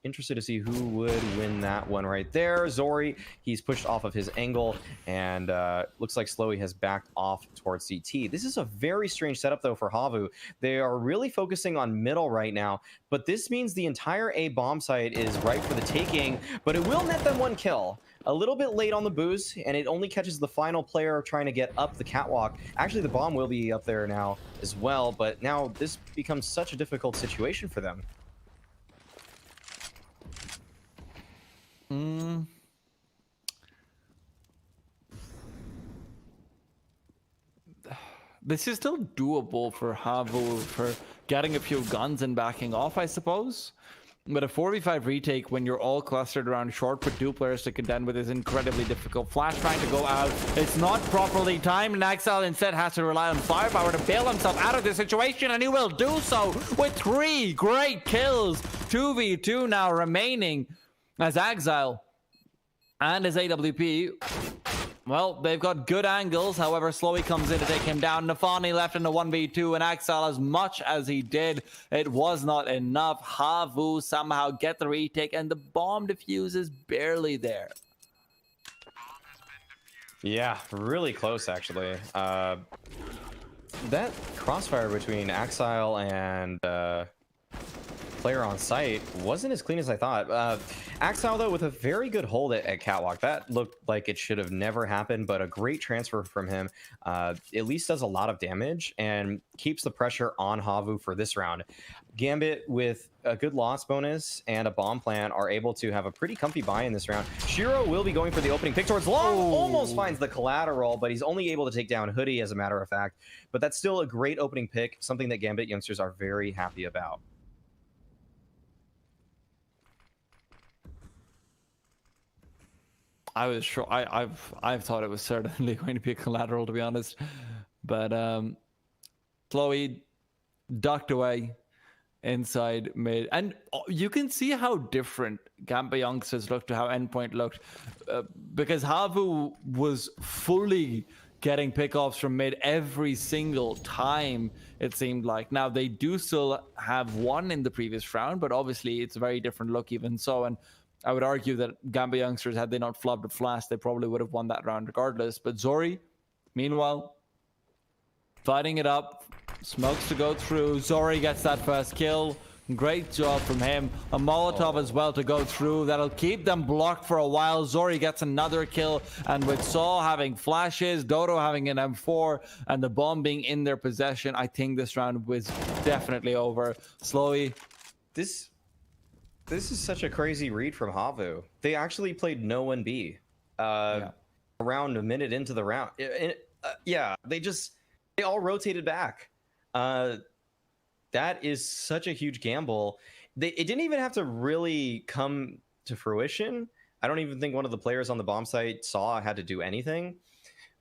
interested to see who would win that one right there. Zori, he's pushed off of his angle, and looks like Slowy has backed off towards CT. This is a very strange setup, though, for Havu. They are really focusing on middle right now, but this means the entire A bomb site is ripe for the taking, but it will net them one kill. A little bit late on the boost, and it only catches the final player trying to get up the catwalk. Actually, the bomb will be up there now as well, but now this becomes such a difficult situation for them. This is still doable for Havu for getting a few guns and backing off, I suppose. But a 4v5 retake when you're all clustered around short with two players to contend with is incredibly difficult. Flash trying to go out. It's not properly timed, and Axel instead has to rely on firepower to bail himself out of this situation, and he will do so with 3 great kills. 2v2 now remaining as Exile and his AWP. Well, they've got good angles. However, Slowy comes in to take him down. Nafani left in the 1v2, and Axel, as much as he did, it was not enough. Havu somehow get the retake, and the bomb defuse is barely there. Yeah, really close, actually. That crossfire between Axile and player on site wasn't as clean as I thought. Axile, though, with a very good hold at catwalk. That looked like it should have never happened, but a great transfer from him. At least does a lot of damage and keeps the pressure on Havu for this round. Gambit, with a good loss bonus and a bomb plant, are able to have a pretty comfy buy in this round. Shiro will be going for the opening pick towards long. Almost finds the collateral, but he's only able to take down Hoodie, as a matter of fact. But that's still a great opening pick, something that Gambit youngsters are very happy about. I was sure. I've thought it was certainly going to be a collateral, to be honest. But Chloe ducked away inside mid, and you can see how different Gambit youngsters looked to how Endpoint looked, because Havu was fully getting pickoffs from mid every single time, it seemed like. Now, they do still have one in the previous round, but obviously it's a very different look even so. And I would argue that Gambit youngsters, had they not flubbed with Flash, they probably would have won that round regardless. But Zori, meanwhile, fighting it up, smokes to go through. Zori gets that first kill. Great job from him. A Molotov as well to go through. That'll keep them blocked for a while. Zori gets another kill. And with Saw having flashes, Dodo having an M4, and the bomb being in their possession, I think this round was definitely over. Slowy. This is such a crazy read from Havu. They actually played no 1B around a minute into the round. Yeah, they all rotated back. That is such a huge gamble. It didn't even have to really come to fruition. I don't even think one of the players on the bomb site had to do anything.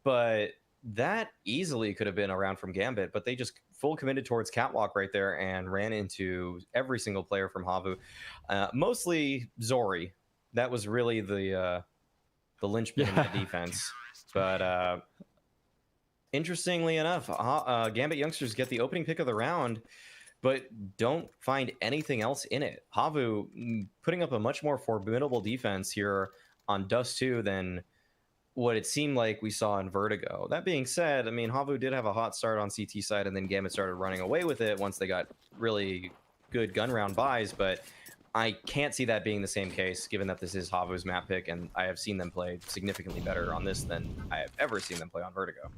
But that easily could have been a round from Gambit, but they just full committed towards catwalk right there and ran into every single player from Havu. Mostly Zori. That was really the linchpin in the defense. But interestingly enough, Gambit youngsters get the opening pick of the round, but don't find anything else in it. Havu putting up a much more formidable defense here on Dust 2 than what it seemed like we saw in Vertigo. That being said, I mean, Havu did have a hot start on CT side, and then Gambit started running away with it once they got really good gun round buys, but I can't see that being the same case, given that this is Havu's map pick, and I have seen them play significantly better on this than I have ever seen them play on Vertigo.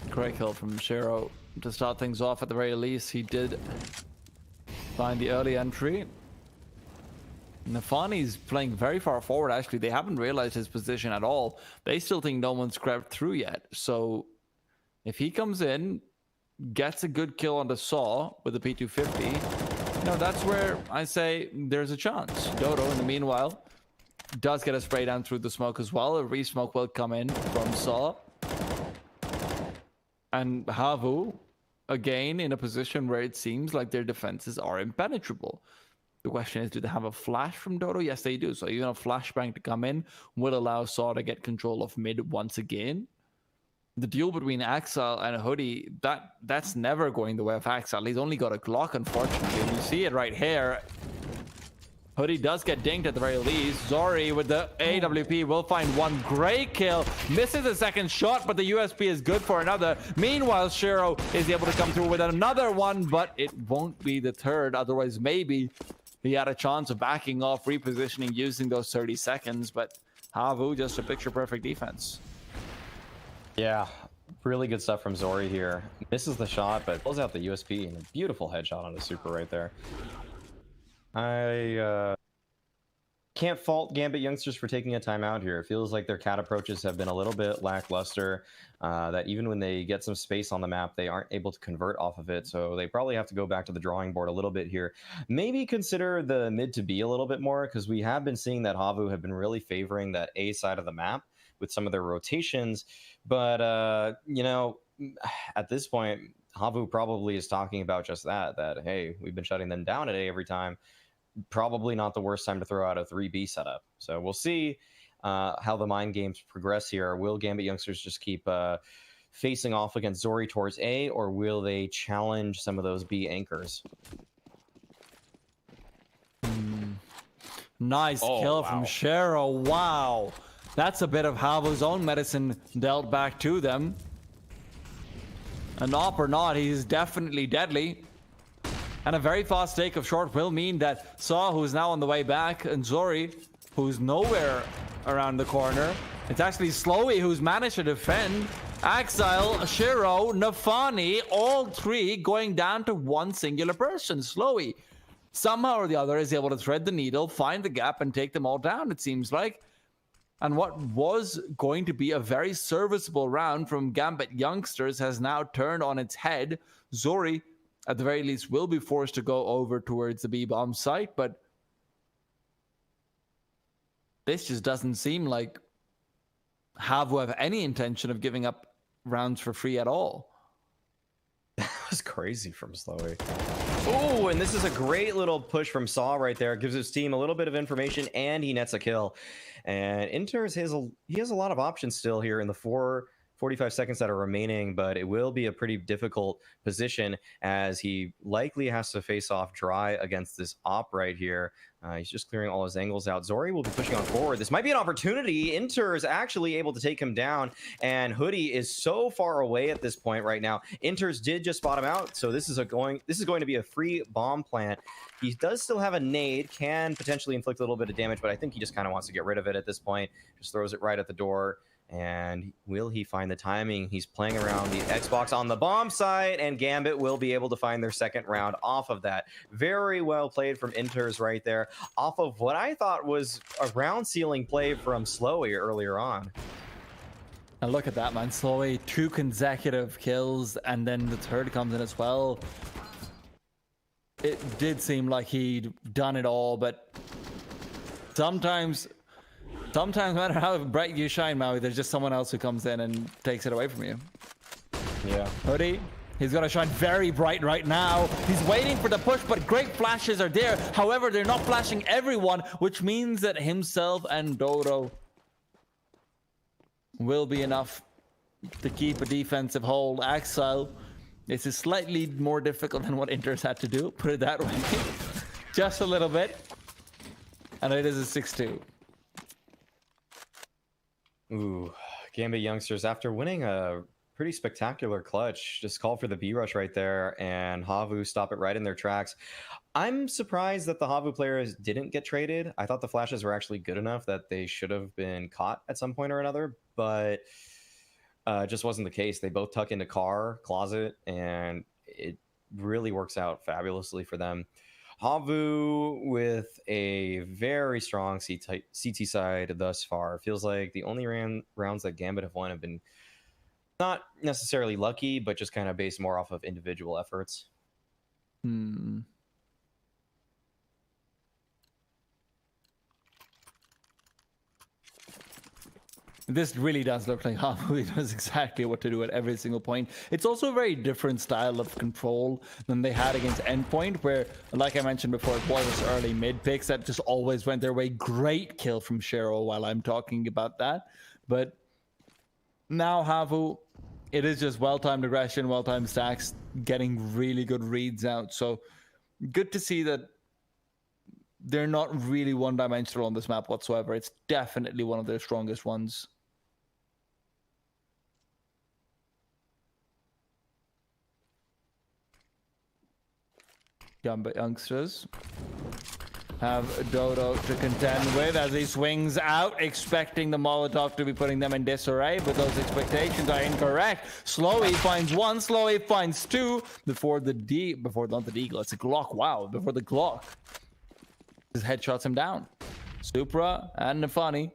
Great kill from Shiro to start things off. At the very least, he did find the early entry. Nafani's playing very far forward, actually. They haven't realized his position at all. They still think no one's crept through yet. So if he comes in, gets a good kill on the Saw with the P250, that's where I say there's a chance. Dodo, in the meanwhile, does get a spray down through the smoke as well. A re-smoke will come in from Saw. And Havu, again, in a position where it seems like their defenses are impenetrable. The question is, do they have a flash from Dodo? Yes, they do. So even a flashbang to come in will allow Saw to get control of mid once again. The duel between Axel and Hoodie, that's never going the way of Axel. He's only got a Glock, unfortunately. And you see it right here. Hoodie does get dinged at the very least. Zori with the AWP will find one great kill. Misses a second shot, but the USP is good for another. Meanwhile, Shiro is able to come through with another one, but it won't be the third. Otherwise, maybe he had a chance of backing off, repositioning, using those 30 seconds. But Havu, just a picture-perfect defense. Yeah, really good stuff from Zori here. Misses the shot, but pulls out the USP and a beautiful headshot on a super right there. I can't fault Gambit youngsters for taking a timeout here. It feels like their cat approaches have been a little bit lackluster, that even when they get some space on the map, they aren't able to convert off of it. So they probably have to go back to the drawing board a little bit here. Maybe consider the mid to B a little bit more, because we have been seeing that Havu have been really favoring that A side of the map with some of their rotations. But, at this point, Havu probably is talking about just that, hey, we've been shutting them down at A every time. Probably not the worst time to throw out a 3B setup. So we'll see how the mind games progress here. Will Gambit youngsters just keep facing off against Zori towards A, or will they challenge some of those B anchors? Nice kill from Shiro. Wow. That's a bit of Havu's own medicine dealt back to them. An op or not, he's definitely deadly. And a very fast take of short will mean that Saw, who's now on the way back, and Zori, who's nowhere around the corner. It's actually Slowy who's managed to defend. Axel, Shiro, Nafani, all three going down to one singular person. Slowy, somehow or the other, is able to thread the needle, find the gap, and take them all down, it seems like. And what was going to be a very serviceable round from Gambit youngsters has now turned on its head. Zori, at the very least, will be forced to go over towards the B-bomb site, but this just doesn't seem like Havu have any intention of giving up rounds for free at all. That was crazy from Slowy. Oh, and this is a great little push from Saw right there. It gives his team a little bit of information, and he nets a kill. And Inters, he has a lot of options still here in the 45 seconds that are remaining, but it will be a pretty difficult position as he likely has to face off dry against this op right here. He's just clearing all his angles out. Zori will be pushing on forward. This might be an opportunity. Inter is actually able to take him down, and Hoodie is so far away at this point right now. Inters did just spot him out, so this is going to be a free bomb plant. He does still have a nade, can potentially inflict a little bit of damage, but I think he just kind of wants to get rid of it at this point. Just throws it right at the door. And will he find the timing? He's playing around the Xbox on the bomb site, and Gambit will be able to find their second round off of that. Very well played from Inters right there, off of what I thought was a round sealing play from Slowy earlier on. And look at that, man. Slowy, 2 consecutive kills, and then the third comes in as well. It did seem like he'd done it all, but sometimes no matter how bright you shine, Maui, there's just someone else who comes in and takes it away from you. Yeah. Hoodie, He's gonna shine very bright right now. He's waiting for the push, but great flashes are there. However, they're not flashing everyone, which means that himself and Dodo will be enough to keep a defensive hold. Axile, this is slightly more difficult than what Inter's had to do, put it that way. Just a little bit. And it is a 6-2. Ooh, Gambit youngsters, after winning a pretty spectacular clutch, just call for the B rush right there, and Havu stop it right in their tracks. I'm surprised that the Havu players didn't get traded. I thought the flashes were actually good enough that they should have been caught at some point or another, but just wasn't the case. They both tuck into car, closet, and it really works out fabulously for them. Havu with a very strong CT side thus far. Feels like the only rounds that Gambit have won have been not necessarily lucky, but just kind of based more off of individual efforts. This really does look like Havu knows exactly what to do at every single point. It's also a very different style of control than they had against Endpoint, where, like I mentioned before, it was early mid picks that just always went their way. Great kill from Shiro while I'm talking about that. But now Havu, it is just well-timed aggression, well-timed stacks, getting really good reads out. So good to see that they're not really one-dimensional on this map whatsoever. It's definitely one of their strongest ones. Gambit youngsters have Dodo to contend with as he swings out, expecting the Molotov to be putting them in disarray, but those expectations are incorrect. Slowy finds one, Slowy finds two before not the Deagle, it's a Glock, wow, before the Glock. His headshots him down. Supra and Nafani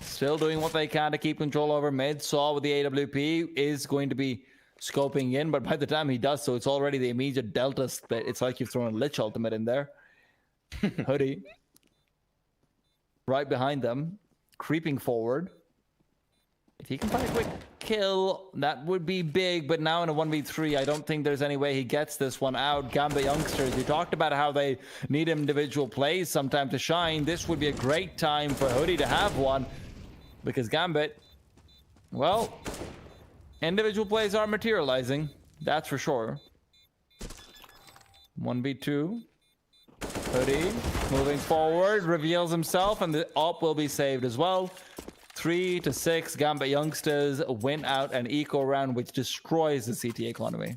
still doing what they can to keep control over mid. Saw with the AWP is going to be scoping in, but by the time he does so, it's already the immediate Delta split. It's like you've thrown a Lich ultimate in there. Hoodie right behind them, creeping forward. If he can find a quick kill, that would be big, but now in a 1v3, I don't think there's any way he gets this one out. Gambit youngsters, you talked about how they need individual plays sometime to shine. This would be a great time for Hoodie to have one, because Gambit, well, individual plays are materializing, that's for sure. 1v2. Hoodie moving forward, reveals himself, and the op will be saved as well. 3-6, Gambit youngsters win out an eco round, which destroys the CT economy.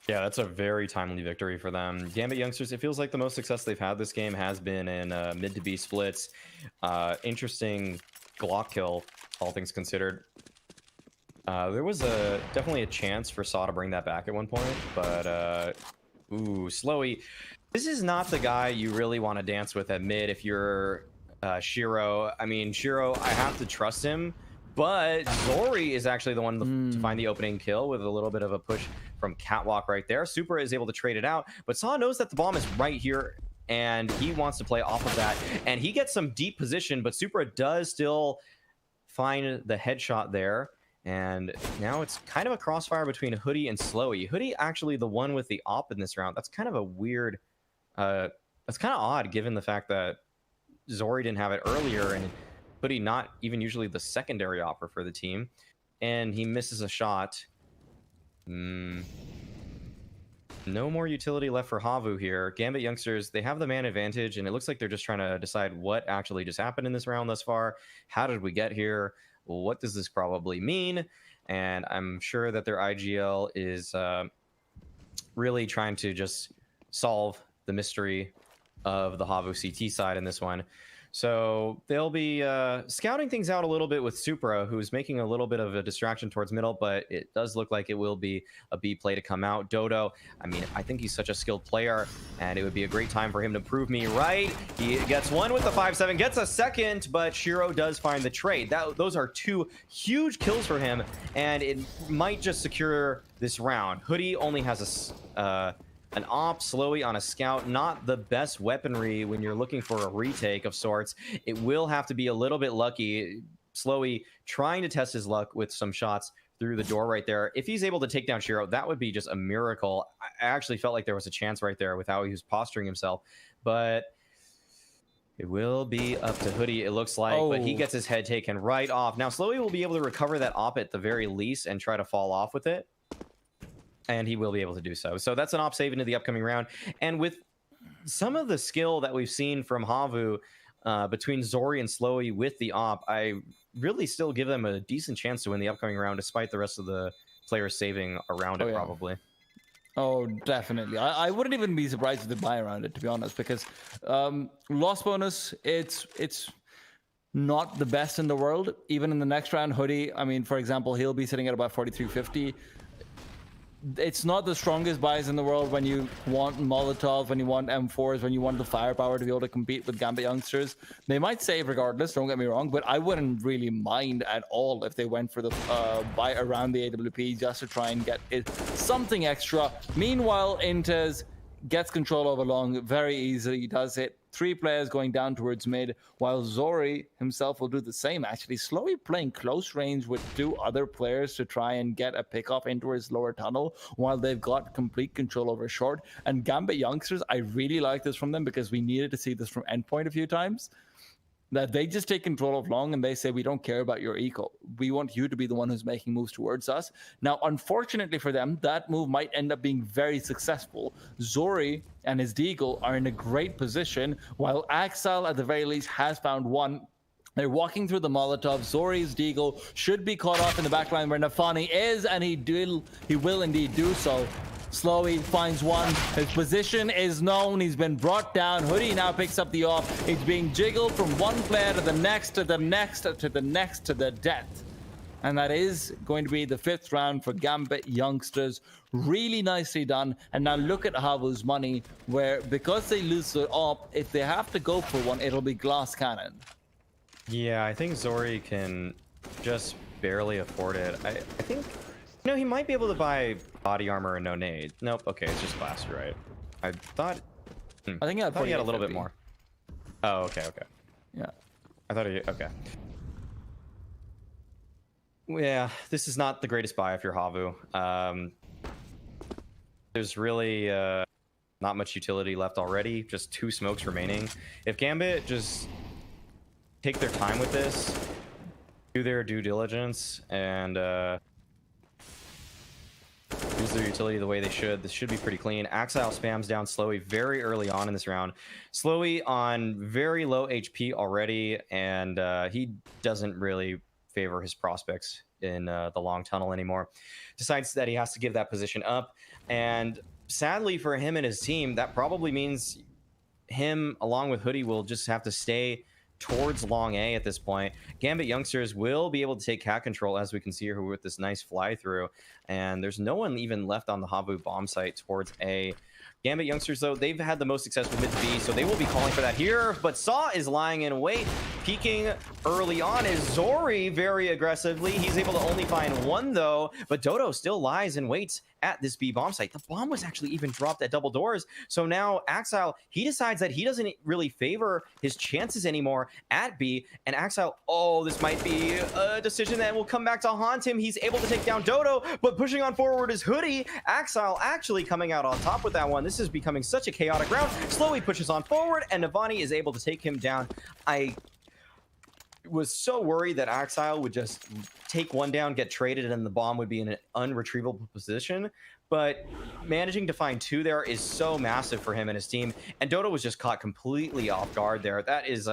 Yeah, that's a very timely victory for them. Gambit youngsters, it feels like the most success they've had this game has been in mid to B splits. Interesting Glock kill, all things considered. There was definitely a chance for Saw to bring that back at one point, but ooh, Slowy. This is not the guy you really want to dance with at mid if you're Shiro. I mean, Shiro, I have to trust him, but Zori is actually the one to find the opening kill with a little bit of a push from Catwalk right there. Super is able to trade it out, but Saw knows that the bomb is right here, and he wants to play off of that, and he gets some deep position, but Supra does still find the headshot there. And now it's kind of a crossfire between Hoodie and Slowy. Hoodie actually the one with the op in this round. That's kind of a weird, that's kind of odd given the fact that Zori didn't have it earlier and Hoodie not even usually the secondary opper for the team. And he misses a shot. No more utility left for Havu here. Gambit youngsters, they have the man advantage, and it looks like they're just trying to decide what actually just happened in this round thus far. How did we get here? What does this probably mean? And I'm sure that their IGL is really trying to just solve the mystery of the Havu CT side in this one. So they'll be scouting things out a little bit with Supra, who's making a little bit of a distraction towards middle, but it does look like it will be a B play to come out. Dodo, I mean, I think he's such a skilled player, and it would be a great time for him to prove me right. He gets one with the 5-7, gets a second, but Shiro does find the trade. Those are two huge kills for him, and it might just secure this round. Hoodie only has an op, Slowy on a scout, not the best weaponry when you're looking for a retake of sorts. It will have to be a little bit lucky. Slowy trying to test his luck with some shots through the door right there. If he's able to take down Shiro, that would be just a miracle. I actually felt like there was a chance right there with how he was posturing himself, but it will be up to Hoodie, it looks like, but he gets his head taken right off. Now, Slowy will be able to recover that op at the very least and try to fall off with it, and he will be able to do so. So that's an op save into the upcoming round, and with some of the skill that we've seen from Havu between Zori and Slowy with the op, I really still give them a decent chance to win the upcoming round, despite the rest of the players saving around it, probably. Oh, definitely. I wouldn't even be surprised if they buy around it, to be honest, because loss bonus, it's not the best in the world. Even in the next round, Hoodie, I mean, for example, he'll be sitting at about 4350. It's not the strongest buys in the world when you want Molotov, when you want M4s, when you want the firepower to be able to compete with Gambit youngsters. They might save regardless, don't get me wrong, but I wouldn't really mind at all if they went for the buy around the AWP just to try and get something extra. Meanwhile, Intez gets control over long very easily. He does it. 3 players going down towards mid, while Zori himself will do the same, actually. Slowly playing close range with 2 other players to try and get a pickoff into his lower tunnel, while they've got complete control over short. And Gambit youngsters, I really like this from them because we needed to see this from Endpoint a few times. That they just take control of long and they say, we don't care about your eco. We want you to be the one who's making moves towards us. Now, unfortunately for them, that move might end up being very successful. Zori and his Deagle are in a great position, while Axel, at the very least, has found one. They're walking through the Molotov. Zori's Deagle should be caught off in the backline where Nafani is, and he will indeed do so. Slowy finds one. His position is known. He's been brought down. Hoodie now picks up the off. It's being jiggled from one player to the next, to the next, to the next, to the death. And that is going to be the 5th round for Gambit youngsters. Really nicely done. And now look at Havu's money, where because they lose the op, if they have to go for one, it'll be glass cannon. Yeah, I think Zori can just barely afford it. I think... No, he might be able to buy body armor and no nade. Nope. Okay, it's just glass. You're right. I thought. I think I thought he had a little bit more. Oh, okay, okay. Yeah. I thought he. Okay. Yeah, this is not the greatest buy if you're Havu. There's really not much utility left already. Just 2 smokes remaining. If Gambit just take their time with this, do their due diligence, and use their utility the way they should, this should be pretty clean. Axile spams down Slowy very early on in this round. Slowy on very low HP already, and he doesn't really favor his prospects in the long tunnel anymore. Decides that he has to give that position up, and sadly for him and his team, that probably means him, along with Hoodie, will just have to stay towards long A at this point. Gambit youngsters will be able to take cat control, as we can see here with this nice fly through, and there's no one even left on the Havu bomb site towards A. Gambit youngsters, though, they've had the most success with mid to B, so they will be calling for that here, but Saw is lying in wait. Peeking early on is Zori very aggressively. He's able to only find one, though, but Dodo still lies and waits at this B bomb site. The bomb was actually even dropped at double doors, so now Axile, he decides that he doesn't really favor his chances anymore at B, and Axile, oh, this might be a decision that will come back to haunt him. He's able to take down Dodo, but pushing on forward is Hoodie. Axile actually coming out on top with that one. This is becoming such a chaotic round. Slowly pushes on forward, and Navani is able to take him down. I was so worried that Axile would just take one down, get traded, and the bomb would be in an unretrievable position. But managing to find 2 there is so massive for him and his team. And Dodo was just caught completely off guard there. That is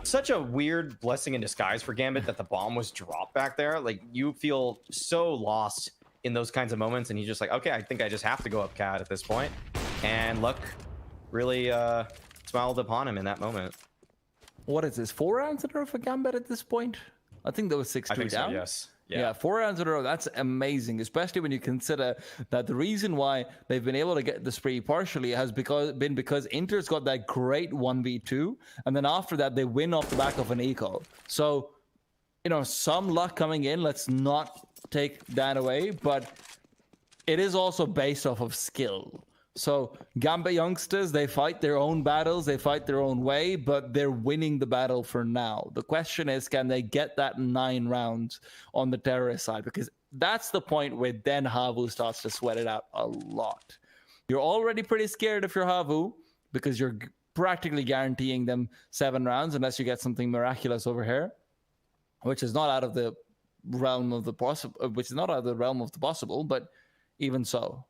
such a weird blessing in disguise for Gambit that the bomb was dropped back there. Like, you feel so lost in those kinds of moments, and he's just like, okay, I think I just have to go up cat at this point. And luck really smiled upon him in that moment. What is this, 4 rounds in a row for Gambit at this point? I think there was 6-2 down. So, yes. Yeah, 4 rounds in a row. That's amazing, especially when you consider that the reason why they've been able to get the spree partially has been because Inter's got that great 1v2, and then after that they win off the back of an eco. So, you know, some luck coming in. Let's not take that away, but it is also based off of skill. So Gambit youngsters, they fight their own battles, they fight their own way, but they're winning the battle for now. The question is, can they get that 9 rounds on the terrorist side? Because that's the point where then Havu starts to sweat it out a lot. You're already pretty scared if you're Havu because you're practically guaranteeing them 7 rounds unless you get something miraculous over here, which is not out of the realm of the possible, but even so.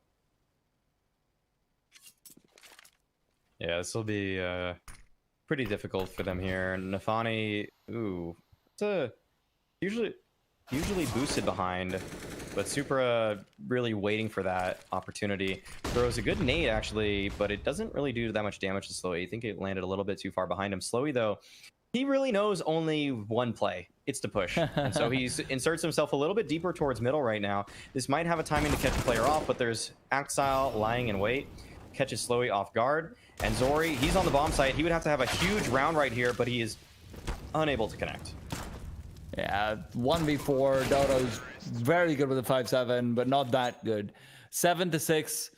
Yeah, this will be pretty difficult for them here. Nafani, ooh, it's a usually boosted behind, but Supra really waiting for that opportunity. Throws a good nade actually, but it doesn't really do that much damage to Slowy. I think it landed a little bit too far behind him. Slowy though, he really knows only one play. It's to push. And so he inserts himself a little bit deeper towards middle right now. This might have a timing to catch a player off, but there's Axile lying in wait. Catches Slowy off guard. And Zori, he's on the bomb site. He would have to have a huge round right here, but he is unable to connect. Yeah, 1v4. Dodo's very good with the 5-7, but not that good. 7-6.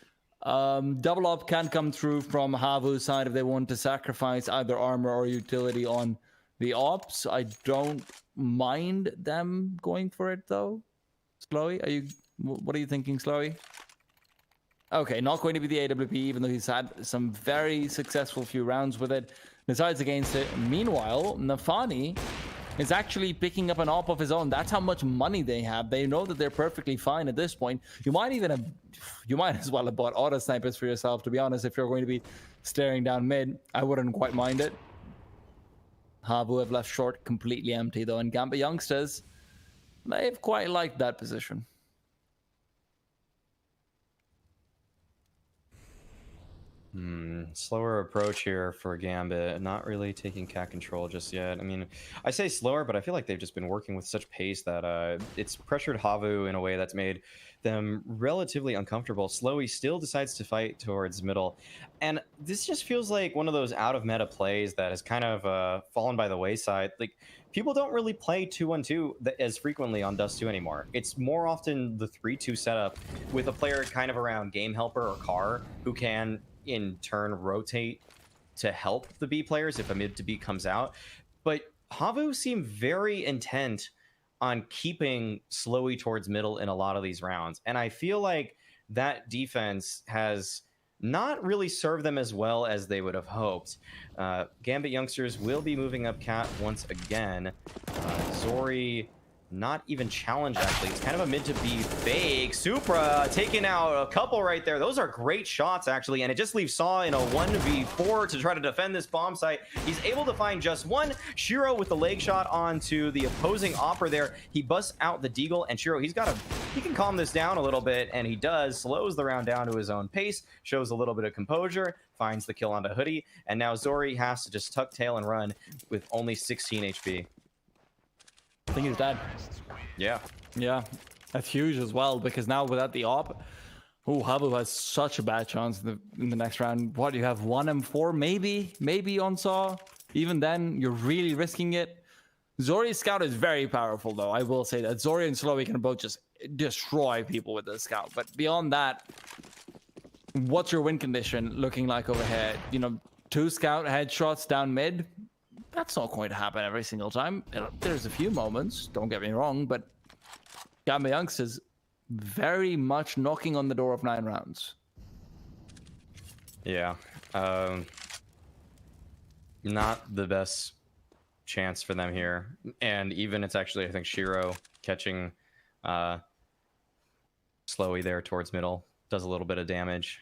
Double up can come through from Havu's side if they want to sacrifice either armor or utility on the ops. I don't mind them going for it though. Slowy, what are you thinking, Slowy? Okay, not going to be the AWP, even though he's had some very successful few rounds with it. Decides against it. Meanwhile, Nafani is actually picking up an op of his own. That's how much money they have. They know that they're perfectly fine at this point. You might as well have bought auto snipers for yourself, to be honest, if you're going to be staring down mid. I wouldn't quite mind it. Havu have left short completely empty though, and Gambit youngsters, they've quite liked that position. Slower approach here for Gambit. Not really taking cat control just yet. I mean, I say slower, but I feel like they've just been working with such pace that it's pressured Havu in a way that's made them relatively uncomfortable. Slowy still decides to fight towards middle. And this just feels like one of those out of meta plays that has kind of fallen by the wayside. Like, people don't really play 2-1-2 as frequently on Dust 2 anymore. It's more often the 3-2 setup with a player kind of around Game Helper or Car who can in turn rotate to help the B players if a mid to B comes out. But Havu seemed very intent on keeping Slowy towards middle in a lot of these rounds. And I feel like that defense has not really served them as well as they would have hoped. Gambit youngsters will be moving up cat once again. Zori not even challenged, actually. It's kind of a mid to be fake. Supra taking out a couple right there. Those are great shots, actually, and it just leaves Saw in a 1v4 to try to defend this bomb site. He's able to find just one. Shiro with the leg shot onto the opposing opper there. He busts out the deagle, and Shiro, he can calm this down a little bit, and he does. Slows the round down to his own pace, shows a little bit of composure, finds the kill onto Hoodie, and now Zori has to just tuck tail and run with only 16 HP. I think he's dead. Yeah. Yeah, that's huge as well, because now without the op, Havu has such a bad chance in the next round. What, you have 1M4 maybe on Saw? Even then, you're really risking it. Zori's scout is very powerful though, I will say that. Zori and Slowy can both just destroy people with the scout, but beyond that, what's your win condition looking like over here? You know, 2 scout headshots down mid, that's not going to happen every single time. There's a few moments, don't get me wrong, but Gambit youngsters very much knocking on the door of 9 rounds. Yeah. Not the best chance for them here. And even it's actually, I think, Shiro catching Slowy there towards middle. Does a little bit of damage.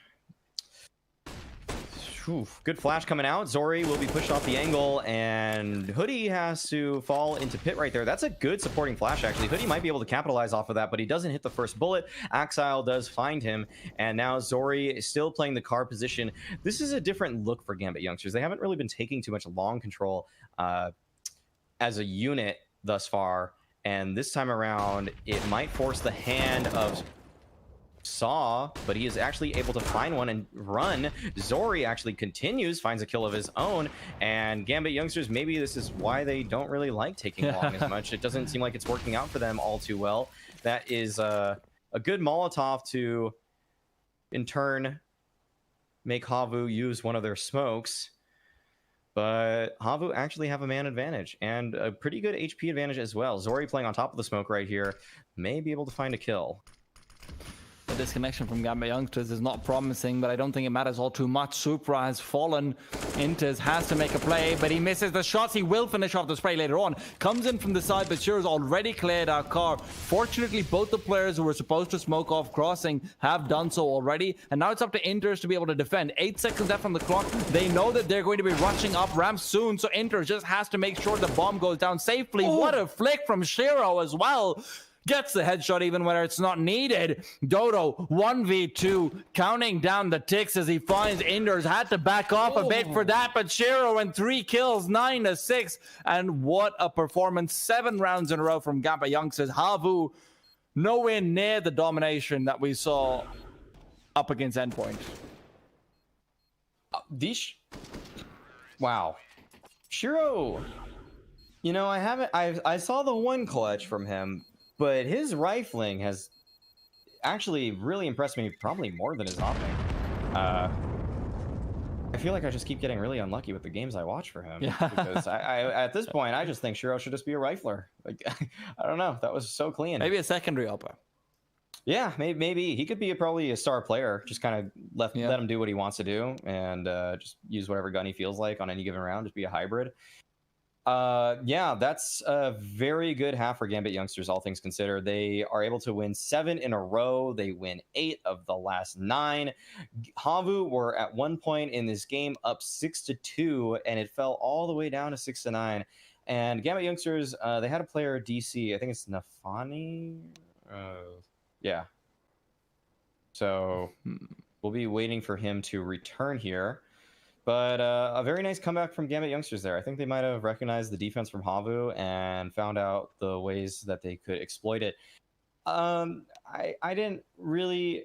Oof, good flash coming out. Zori will be pushed off the angle, and Hoodie has to fall into pit right there. That's a good supporting flash, actually. Hoodie might be able to capitalize off of that, but he doesn't hit the first bullet. Axile does find him, and now Zori is still playing the car position. This is a different look for Gambit youngsters. They haven't really been taking too much long control as a unit thus far, and this time around, it might force the hand of Saw, but he is actually able to find one and run. Zori actually continues, finds a kill of his own, and Gambit youngsters, maybe this is why they don't really like taking long as much. It doesn't seem like it's working out for them all too well. That is a good Molotov to, in turn, make Havu use one of their smokes. But Havu actually have a man advantage and a pretty good HP advantage as well. Zori playing on top of the smoke right here may be able to find a kill. The disconnection from Gambit youngsters is not promising, but I don't think it matters all too much. Supra has fallen. Inters has to make a play, but he misses the shots. He will finish off the spray later on. Comes in from the side, but Shiro's already cleared our car. Fortunately, both the players who were supposed to smoke off crossing have done so already, and now it's up to Inters to be able to defend. 8 seconds left on the clock. They know that they're going to be rushing up ramp soon, so Inters just has to make sure the bomb goes down safely. Oh. What a flick from Shiro as well. Gets the headshot even when it's not needed. Dodo 1v2, counting down the ticks as he finds Inders. Had to back off a bit for that, but Shiro and 3 kills, 9-6. And what a performance. 7 rounds in a row from Gambit youngsters. Havu nowhere near the domination that we saw up against Endpoint. Wow. Shiro, you know, I saw the one clutch from him, but his rifling has actually really impressed me, probably more than his hopping. I feel like I just keep getting really unlucky with the games I watch for him. Yeah. Because I at this point, I just think Shiro should just be a rifler. Like, I don't know. That was so clean. Maybe a secondary upper. Yeah, maybe. He could be probably a star player. Just kind of let him do what he wants to do and just use whatever gun he feels like on any given round. Just be a hybrid. Yeah, that's a very good half for Gambit youngsters, all things considered. They are able to win 7 in a row. They win 8 of the last 9. Havu were at one point in this game up 6-2, and it fell all the way down to 6-9. And Gambit youngsters, they had a player DC. I think it's Nafani. Yeah. So we'll be waiting for him to return here. But a very nice comeback from Gambit youngsters there. I think they might have recognized the defense from Havu and found out the ways that they could exploit it. I didn't really...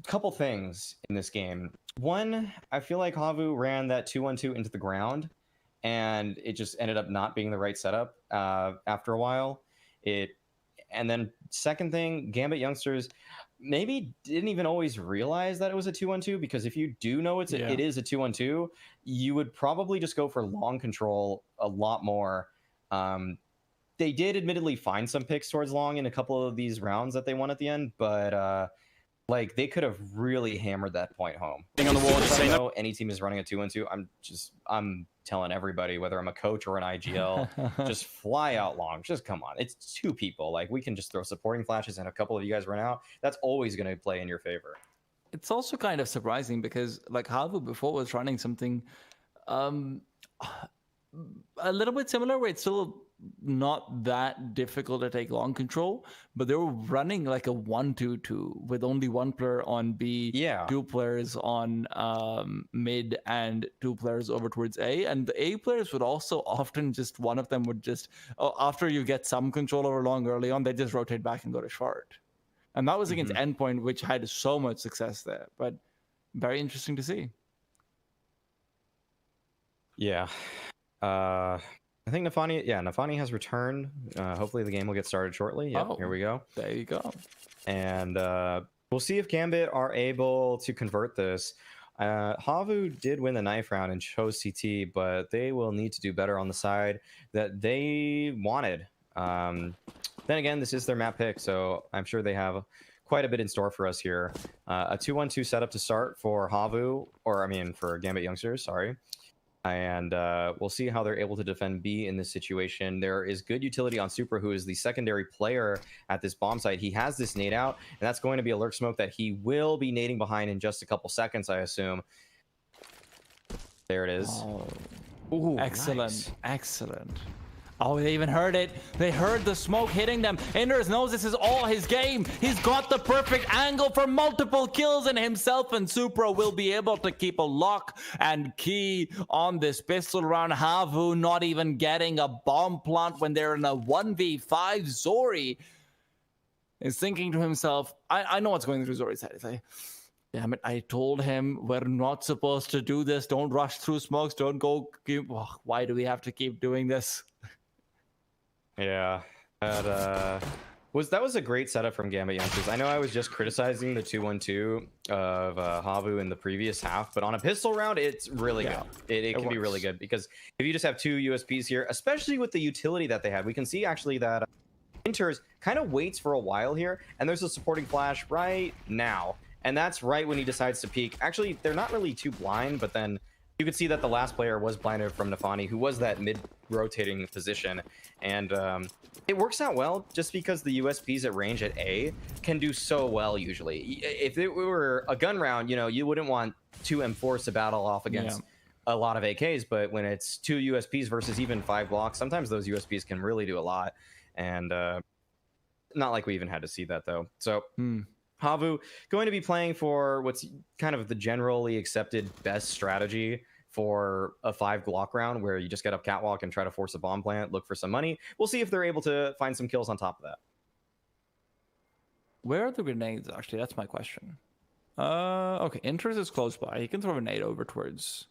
Couple things in this game. One, I feel like Havu ran that 2-1-2 into the ground, and it just ended up not being the right setup after a while. And then second thing, Gambit youngsters maybe didn't even always realize that it was a 2-1-2, because if you do know it is a 2-1-2, you would probably just go for long control a lot more. They did admittedly find some picks towards long in a couple of these rounds that they won at the end, but like they could have really hammered that point home. Thing on the wall, just saying any team is running a 2-1-2, I'm telling everybody, whether I'm a coach or an IGL, just fly out long. Just come on. It's 2 people. Like, we can just throw supporting flashes and a couple of you guys run out. That's always going to play in your favor. It's also kind of surprising because, like, Havu before was running something a little bit similar, where it's still not that difficult to take long control, but they were running like a 1-2-2 with only 1 player on B, 2 players on mid, and 2 players over towards A. And the A players would also often just, one of them would just, after you get some control over long early on, they just rotate back and go to short. And that was against Endpoint, which had so much success there. But very interesting to see. Yeah. I think Nafani has returned. Hopefully the game will get started shortly. Yeah, here we go. There you go. And we'll see if Gambit are able to convert this. Havu did win the knife round and chose CT, but they will need to do better on the side that they wanted. Then again, this is their map pick, so I'm sure they have quite a bit in store for us here. A 2-1-2 setup to start for Havu, for Gambit youngsters, sorry. And we'll see how they're able to defend B in this situation. There is good utility on Supra, who is the secondary player at this bomb site. He has this nade out, and that's going to be a lurk smoke that he will be nading behind in just a couple seconds, I assume. There it is. Oh. Ooh, excellent. Nice. Excellent. Oh, they even heard it. They heard the smoke hitting them. Inders knows this is all his game. He's got the perfect angle for multiple kills, and himself and Supra will be able to keep a lock and key on this pistol round. Havu not even getting a bomb plant when they're in a 1v5. Zori is thinking to himself, I know what's going through Zori's head. He's like, damn it, I told him we're not supposed to do this. Don't rush through smokes. Don't go. Why do we have to keep doing this? Yeah, but That was a great setup from Gambit youngsters. I know I was just criticizing the 2-1-2 of Havu in the previous half, but on a pistol round, it's really good. It can be really good because if you just have 2 USPs here, especially with the utility that they have, we can see actually that Inters kind of waits for a while here, and there's a supporting flash right now, and that's right when he decides to peek. Actually, they're not really too blind, but then you could see that the last player was blinded from Nafani, who was that mid-rotating position, and it works out well just because the USPs at range at A can do so well usually. If it were a gun round, you know, you wouldn't want 2 M4s to battle off against a lot of AKs, but when it's 2 USPs versus even 5 blocks, sometimes those USPs can really do a lot, and not like we even had to see that though. So Havu going to be playing for what's kind of the generally accepted best strategy for a 5 Glock round, where you just get up catwalk and try to force a bomb plant, look for some money. We'll see if they're able to find some kills on top of that. Where are the grenades, actually? That's my question. Okay, Inters is close by. He can throw a grenade over towards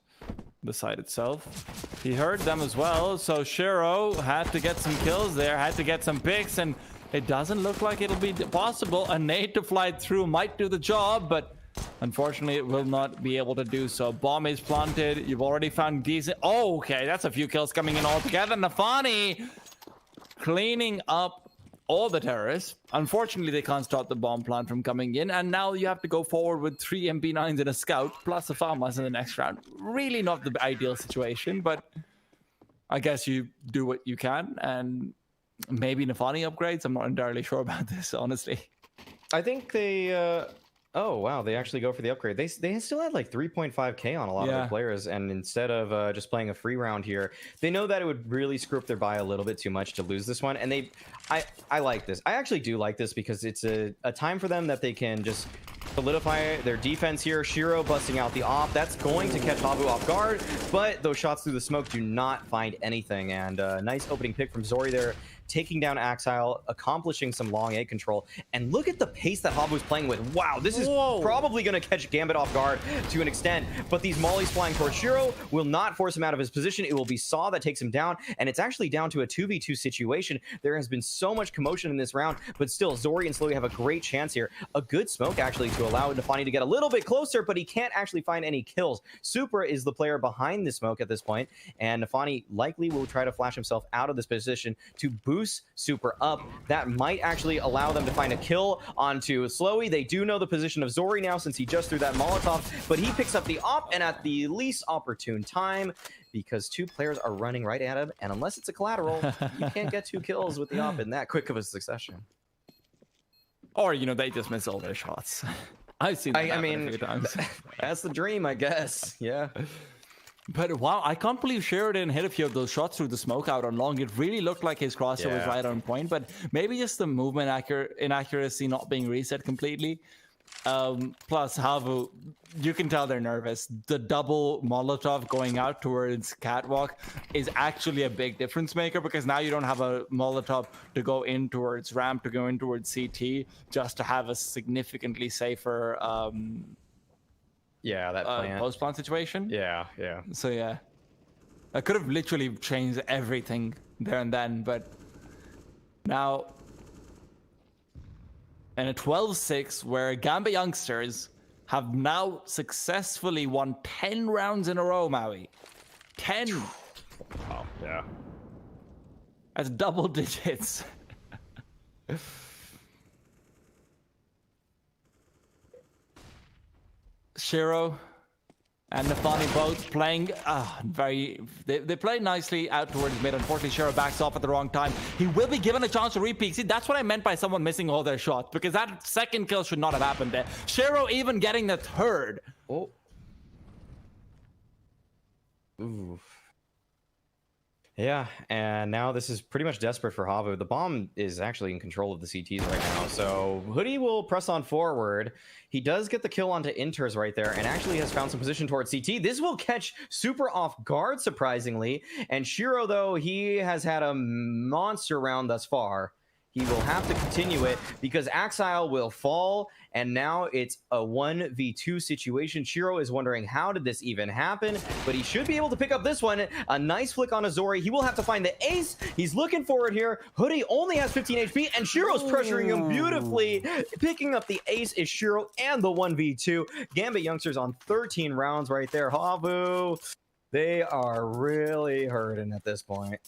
the site itself. He heard them as well, so Shiro had to get some kills there, had to get some picks, and it doesn't look like it'll be possible. A nade to fly through might do the job, but unfortunately, it will not be able to do so. Bomb is planted. You've already found decent... Oh, okay, that's a few kills coming in all together. Nafani cleaning up all the terrorists. Unfortunately, they can't stop the bomb plant from coming in, and now you have to go forward with 3 MP9s and a scout, plus a farmhouse in the next round. Really not the ideal situation, but I guess you do what you can, and maybe Nafani upgrades. I'm not entirely sure about this, honestly. I think they... Oh, wow, they actually go for the upgrade. They still had like 3.5k on a lot of their players, and instead of just playing a free round here, they know that it would really screw up their buy a little bit too much to lose this one, and I like this. I actually do like this because it's a time for them that they can just solidify their defense here. Shiro busting out the op. That's going to catch Havu off guard, but those shots through the smoke do not find anything, and nice opening pick from Zori there, taking down Axile, accomplishing some long A control, and look at the pace that Havu's playing with. Wow, this is probably going to catch Gambit off guard to an extent, but these mollies flying towards Shiro will not force him out of his position. It will be Saw that takes him down, and it's actually down to a 2v2 situation. There has been so much commotion in this round, but still, Zori and Slowy have a great chance here. A good smoke, actually, to allow Nafani to get a little bit closer, but he can't actually find any kills. Supra is the player behind the smoke at this point, and Nafani likely will try to flash himself out of this position to boost Super up. That might actually allow them to find a kill onto Slowy. They do know the position of Zori now since he just threw that Molotov, but he picks up the op, and at the least opportune time, because 2 players are running right at him, and unless it's a collateral, you can't get 2 kills with the op in that quick of a succession. Or, you know, they just miss all their shots. I've seen that I mean, a few times. That's the dream, I guess. Yeah. But wow, I can't believe Sheridan hit a few of those shots through the smoke out on long. It really looked like his crosshair was right on point, but maybe just the movement inaccuracy not being reset completely. Plus Havu, you can tell they're nervous. The double Molotov going out towards Catwalk is actually a big difference maker, because now you don't have a Molotov to go in towards ramp, to go in towards CT, just to have a significantly safer that plant. Post-plant situation. Yeah. So yeah, I could have literally changed everything there and then, but now in a 12-6 where Gambit youngsters have now successfully won 10 rounds in a row, Maui. 10. Wow, yeah. That's double digits. Shiro and Nafani both playing they play nicely out towards mid. Unfortunately, Shiro backs off at the wrong time. He will be given a chance to repeat. See, that's what I meant by someone missing all their shots, because that second kill should not have happened there. Shiro even getting the third. Oh. Ooh. Yeah, and now this is pretty much desperate for Havu. The bomb is actually in control of the CTs right now, so Hoodie will press on forward. He does get the kill onto Inters right there, and actually has found some position towards CT. This will catch Super off guard, surprisingly. And Shiro, though, he has had a monster round thus far. he will have to continue it because Axile will fall, and now it's a 1v2 situation. Shiro is wondering how did this even happen, but he should be able to pick up this one. A nice flick on Azori. He will have to find the ace. He's looking for it here. Hoodie only has 15 HP, and Shiro's pressuring him beautifully. Picking up the ace is Shiro and the 1v2. Gambit youngsters on 13 rounds right there. Havu, they are really hurting at this point.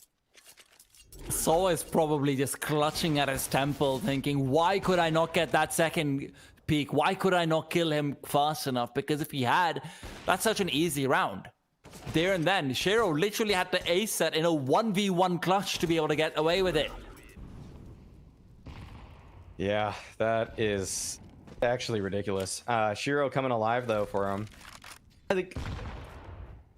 Solo is probably just clutching at his temple, thinking, why could I not get that second peak? Why could I not kill him fast enough? Because if he had, that's such an easy round. There and then, Shiro literally had to ace set in a 1v1 clutch to be able to get away with it. Yeah, that is actually ridiculous. Shiro coming alive, though, for him. I think...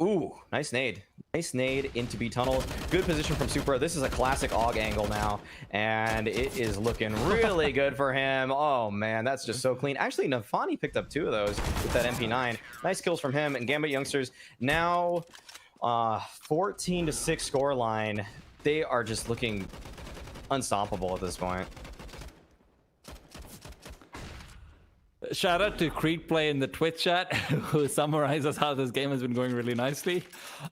Ooh, nice nade. Nice nade into B tunnel. Good position from Supra. This is a classic AUG angle now, and it is looking really good for him. Oh, man, that's just so clean. Actually, Nafani picked up 2 of those with that MP9. Nice kills from him, and Gambit youngsters now 14-6 scoreline. They are just looking unstoppable at this point. Shout out to Creed Play in the Twitch chat, who summarizes how this game has been going really nicely.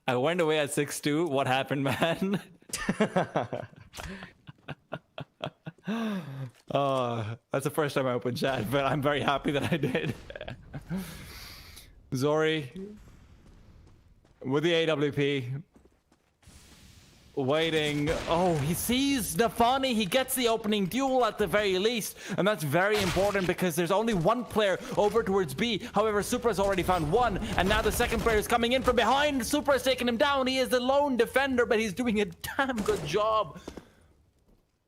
I went away at 6-2. What happened, man? That's the first time I opened chat, but I'm very happy that I did. Zori with the AWP. Waiting. Oh, he sees Nafani. He gets the opening duel at the very least. And that's very important because there's only one player over towards B. However, Supra's already found one. And now the second player is coming in from behind. Supra's taking him down. He is the lone defender, but he's doing a damn good job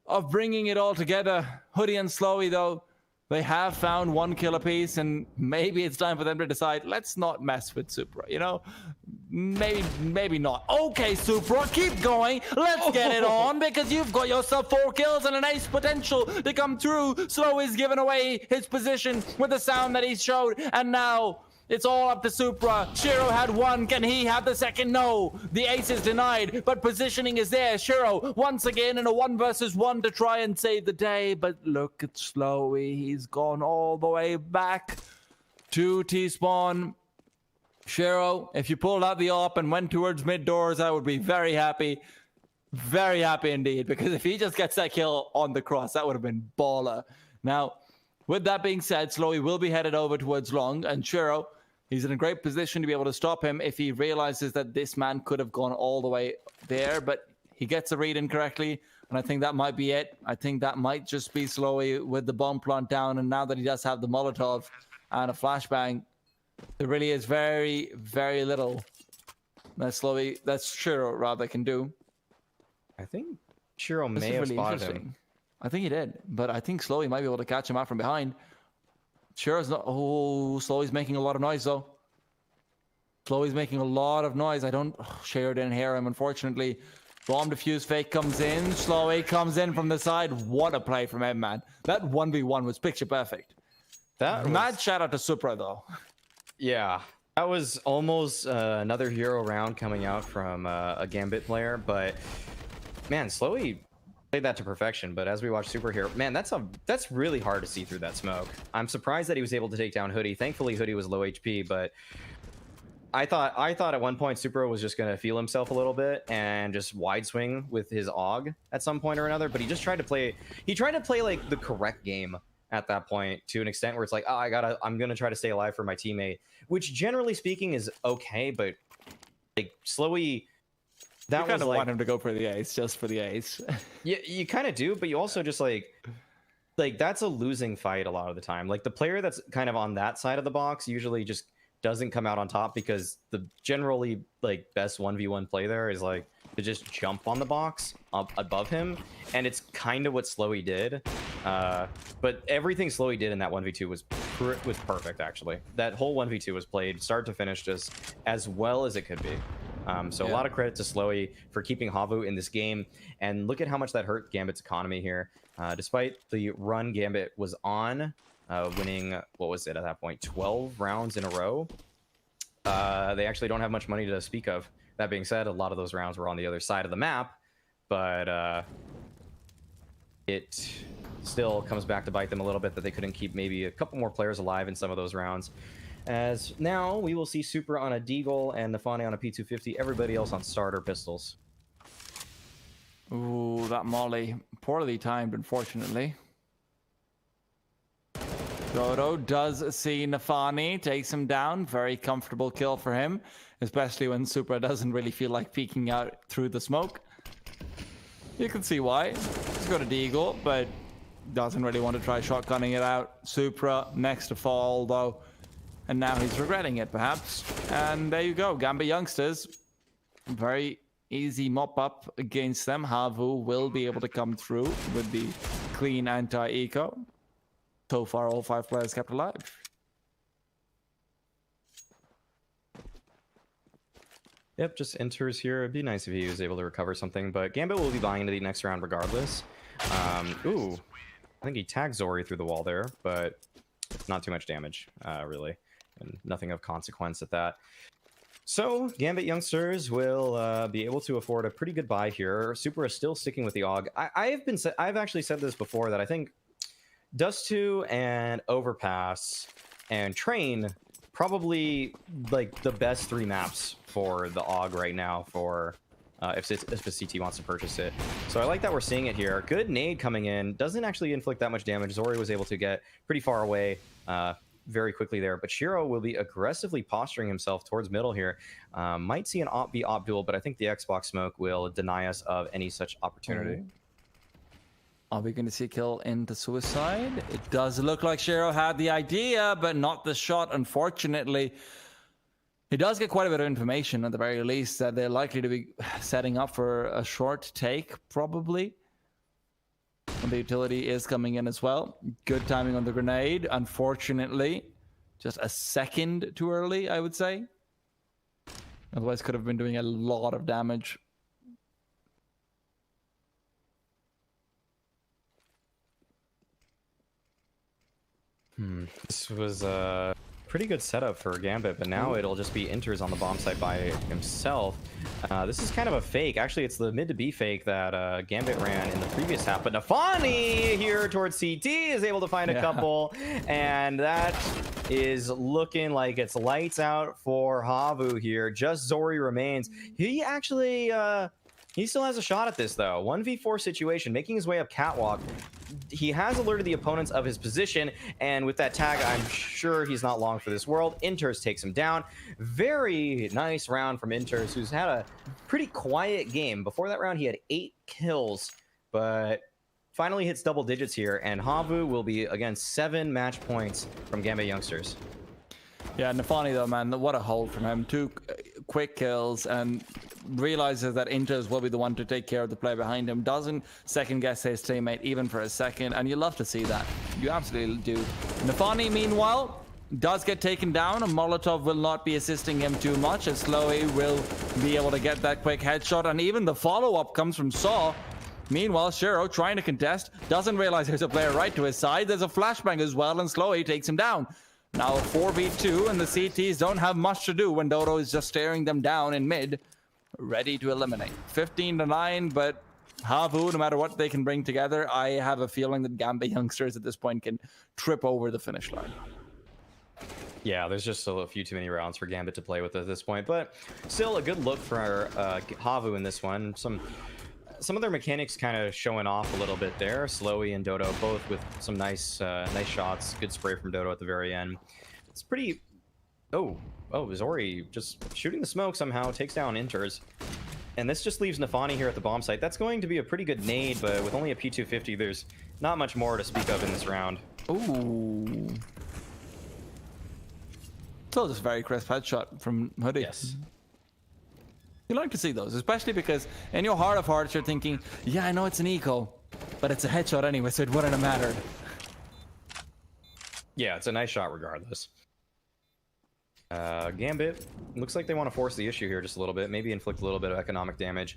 of bringing it all together. Hoodie and Slowy, though, they have found 1 kill apiece, and maybe it's time for them to decide, let's not mess with Supra, you know? Maybe not. Okay, Supra, keep going. Let's get it on, because you've got yourself 4 kills and an ace potential to come through. Slow is giving away his position with the sound that he showed, and now it's all up to Supra. Shiro had 1. Can he have the second? No. The ace is denied, but positioning is there. Shiro, once again, in a 1 versus 1 to try and save the day. But look at Slowy. He's gone all the way back to T-spawn. Shiro, if you pulled out the AWP and went towards mid doors, I would be very happy. Very happy indeed, because if he just gets that kill on the cross, that would have been baller. Now, with that being said, Slowy will be headed over towards long, and Shiro, he's in a great position to be able to stop him if he realizes that this man could have gone all the way there, but he gets a read incorrectly, and I think that might be it. I think that might just be Slowy with the bomb plant down, and now that he does have the Molotov and a flashbang, there really is very, very little that Shiro rather can do. I think Shiro may have spotted him. I think he did, but I think Slowy might be able to catch him out from behind. Shiro's not... Oh, Slowy's making a lot of noise, though. Slowy's making a lot of noise. Shiro didn't hear him, unfortunately. Bomb defuse fake comes in. Slowy comes in from the side. What a play from him, man. That 1v1 was picture perfect. Mad shout out to Supra, though. Yeah, that was almost another hero round coming out from a Gambit player, but man, Slowy played that to perfection. But as we watch Super here, man, that's really hard to see through that smoke. I'm surprised that he was able to take down Hoodie. Thankfully, Hoodie was low HP, but I thought at one point Super was just gonna feel himself a little bit and just wide swing with his AUG at some point or another. But he just tried to play. He tried to play like the correct game at that point to an extent where it's like, oh, I'm gonna try to stay alive for my teammate, which generally speaking is okay, but like Slowy, that you kind of like, want him to go for the ace just for the ace. Yeah, you kind of do, but you also just like that's a losing fight a lot of the time. Like the player that's kind of on that side of the box usually just doesn't come out on top because the generally like best 1v1 play there is like to just jump on the box up above him, and it's kind of what Slowy did. But everything Slowy did in that 1v2 was perfect, actually. That whole 1v2 was played start to finish just as well as it could be. So a lot of credit to Slowy for keeping Havu in this game, and look at how much that hurt Gambit's economy here. Despite the run Gambit was on, winning, what was it at that point, 12 rounds in a row, they actually don't have much money to speak of. That being said, a lot of those rounds were on the other side of the map, but it still comes back to bite them a little bit that they couldn't keep maybe a couple more players alive in some of those rounds. As now we will see Super on a Deagle and Nafani on a P250, everybody else on starter pistols. Ooh, that molly. Poorly timed, unfortunately. Dodo does see Nafani, takes him down. Very comfortable kill for him, especially when Supra doesn't really feel like peeking out through the smoke. You can see why. He's got a Deagle, but doesn't really want to try shotgunning it out. Supra next to fall, though. And now he's regretting it, perhaps. And there you go. Gambit youngsters. Very easy mop up against them. Havu will be able to come through with the clean anti-eco. So far, all 5 players kept alive. Yep, just enters here. It'd be nice if he was able to recover something, but Gambit will be buying into the next round regardless. Ooh, I think he tagged Zori through the wall there, but not too much damage, really. And nothing of consequence at that. So, Gambit youngsters will be able to afford a pretty good buy here. Super is still sticking with the AUG. I've actually said this before that I think Dust 2 and Overpass and Train probably like the best 3 maps for the AUG right now for if the CT wants to purchase it. So I like that we're seeing it here. Good nade coming in. Doesn't actually inflict that much damage. Zori was able to get pretty far away very quickly there, but Shiro will be aggressively posturing himself towards middle here. Might see an op duel, but I think the Xbox smoke will deny us of any such opportunity. Are we going to see a kill into suicide? It does look like Shiro had the idea, but not the shot, unfortunately. He does get quite a bit of information, at the very least, that they're likely to be setting up for a short take, probably. And the utility is coming in as well. Good timing on the grenade. Unfortunately, just a second too early, I would say. Otherwise, could have been doing a lot of damage. This was a pretty good setup for Gambit, but now it'll just be enters on the bomb site by himself. This is kind of a fake. Actually, it's the mid to B fake that Gambit ran in the previous half, but Nafani here towards CT is able to find a couple, and that is looking like it's lights out for Havu here. Just Zori remains. He actually he still has a shot at this though. 1v4 situation, making his way up catwalk. He has alerted the opponents of his position, and with that tag, I'm sure he's not long for this world. Inters takes him down. Very nice round from Inters, who's had a pretty quiet game. Before that round, he had 8 kills, but finally hits double digits here, and Havu will be, again, 7 match points from Gambit youngsters. Yeah, Nafani though, man, what a hold from him. 2 quick kills, and realizes that Inters will be the one to take care of the play behind him. Doesn't second guess his teammate even for a second, and you love to see that. You absolutely do. Nafani, meanwhile, does get taken down. A Molotov will not be assisting him too much, as Slowy will be able to get that quick headshot, and even the follow-up comes from Saw. Meanwhile, Shiro trying to contest, doesn't realize there's a player right to his side. There's a flashbang as well, and Slowy takes him down. Now a 4v2, and the CTs don't have much to do when Dodo is just staring them down in mid, ready to eliminate. 15-9, but Havu, no matter what they can bring together, I have a feeling that Gambit youngsters at this point can trip over the finish line. Yeah, there's just a few too many rounds for Gambit to play with at this point, but still a good look for Havu in this one. Some of their mechanics kind of showing off a little bit there. Slowy and Dodo both with some nice shots. Good spray from Dodo at the very end. It's pretty... Oh, Zori just shooting the smoke somehow, takes down Inters. And this just leaves Nafani here at the bomb site. That's going to be a pretty good nade, but with only a P250, there's not much more to speak of in this round. Ooh. Still just very crisp headshot from Hoodie. Yes. You like to see those, especially because in your heart of hearts, you're thinking, yeah, I know it's an eco, but it's a headshot anyway, so it wouldn't have mattered. Yeah, it's a nice shot regardless. Gambit looks like they want to force the issue here just a little bit, maybe inflict a little bit of economic damage,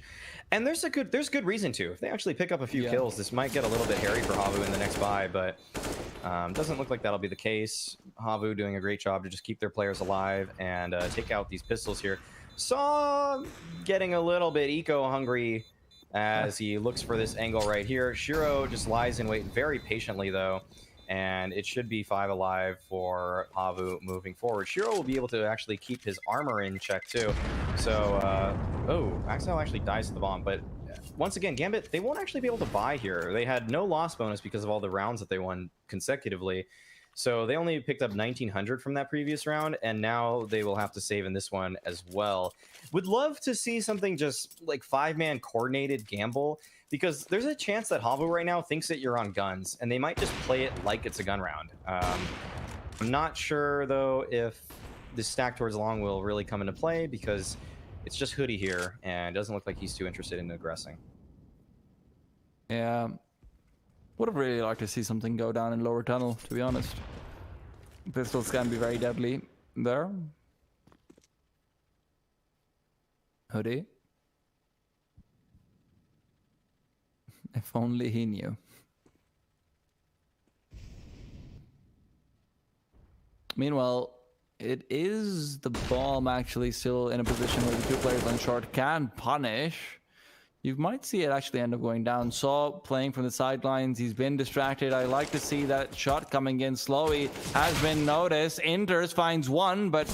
and there's good reason to. If they actually pick up a few kills, this might get a little bit hairy for Havu in the next buy, but doesn't look like that'll be the case. Havu doing a great job to just keep their players alive and take out these pistols here. Saw getting a little bit eco hungry as he looks for this angle right here. Shiro just lies in wait very patiently, though, and it should be 5 alive for Havu moving forward. Shiro will be able to actually keep his armor in check, too. So, oh, Axel actually dies to the bomb, but once again, Gambit, they won't actually be able to buy here. They had no loss bonus because of all the rounds that they won consecutively. So they only picked up 1900 from that previous round, and now they will have to save in this one as well. Would love to see something just like 5-man coordinated gamble, because there's a chance that Havu right now thinks that you're on guns, and they might just play it like it's a gun round. I'm not sure, though, if the stack towards long will really come into play, because it's just Hoodie here, and it doesn't look like he's too interested in aggressing. Yeah. Would have really liked to see something go down in lower tunnel, to be honest. Pistols can be very deadly there. Hoodie. If only he knew. Meanwhile, it is the bomb actually still in a position where the 2 players on short can punish. You might see it actually end up going down. Saw playing from the sidelines. He's been distracted. I like to see that shot coming in slowly. Has been noticed. Enters, finds one, but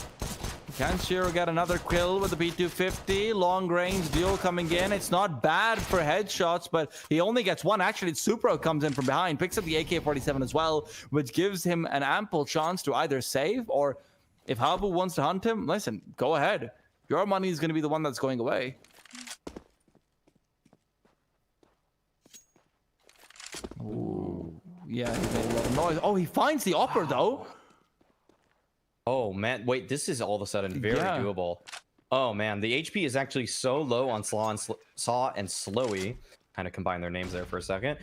can Shiro get another kill with the P250? Long range duel coming in. It's not bad for headshots, but he only gets one. Actually, Supro comes in from behind, picks up the AK-47 as well, which gives him an ample chance to either save, or if Havu wants to hunt him, listen, go ahead. Your money is going to be the one that's going away. Ooh. Yeah, he made a lot of noise. Oh, he finds the upper, though. Oh, man. Wait, this is all of a sudden very doable. Oh, man. The HP is actually so low on Saw and Slowy. Kind of combine their names there for a second.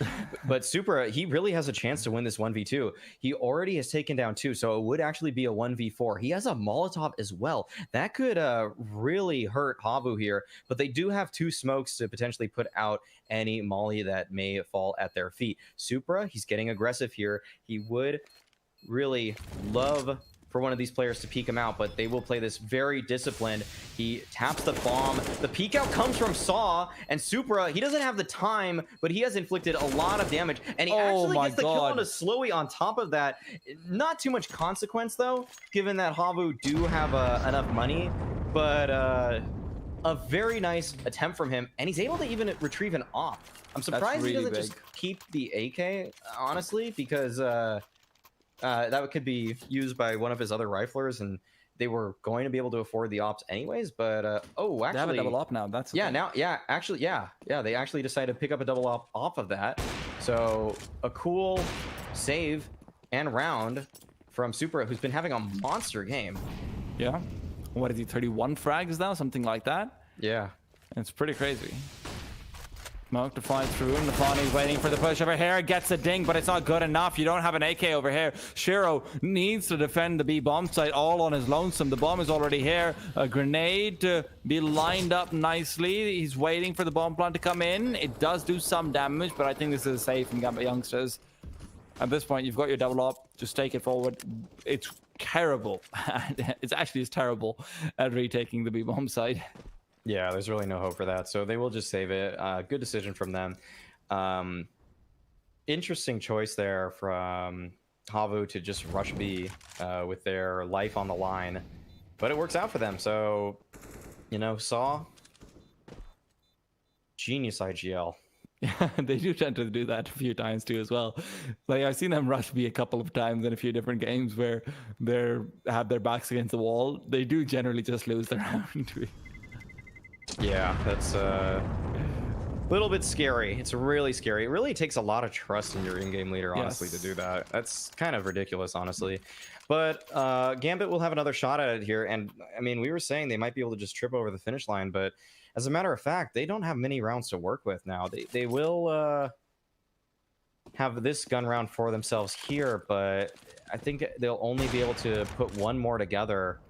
But Supra, he really has a chance to win this 1v2. He already has taken down 2, so it would actually be a 1v4. He has a Molotov as well. That could really hurt Havu here, but they do have 2 smokes to potentially put out any molly that may fall at their feet. Supra, he's getting aggressive here. He would really love for one of these players to peek him out, but they will play this very disciplined. He taps the bomb. The peek out comes from Saw, and Supra, he doesn't have the time, but he has inflicted a lot of damage, and he actually gets the kill on a Slowy on top of that. Not too much consequence, though, given that Havu do have enough money, but a very nice attempt from him, and he's able to even retrieve an op. I'm surprised he doesn't just keep the AK, honestly, because that could be used by one of his other riflers, and they were going to be able to afford the ops anyways. But oh, actually, they have a double op now. That's yeah. Now, yeah, actually, yeah. They actually decided to pick up a double op off of that. So a cool save and round from Supra, who's been having a monster game. Yeah. What is he? 31 frags now, something like that. Yeah, it's pretty crazy. Smoke to fly through, and Nafani's waiting for the push over here. Gets a ding, but it's not good enough. You don't have an AK over here. Shiro needs to defend the B bomb site all on his lonesome. The bomb is already here. A grenade to be lined up nicely. He's waiting for the bomb plant to come in. It does do some damage, but I think this is safe from Gambit youngsters. At this point, you've got your double up. Just take it forward. It's terrible. It's actually terrible at retaking the B bomb site. Yeah, there's really no hope for that, so they will just save it. Good decision from them. Interesting choice there from Havu to just rush B with their life on the line, but it works out for them. So, you know, Saw, genius IGL. Yeah, they do tend to do that a few times too as well. Like, I've seen them rush B a couple of times in a few different games where they have their backs against the wall. They do generally just lose their round. Yeah, that's a little bit scary. It's really scary. It really takes a lot of trust in your in-game leader, honestly, to do that. That's kind of ridiculous, honestly. But Gambit will have another shot at it here. And, I mean, we were saying they might be able to just trip over the finish line. But as a matter of fact, they don't have many rounds to work with now. They will have this gun round for themselves here. But I think they'll only be able to put one more together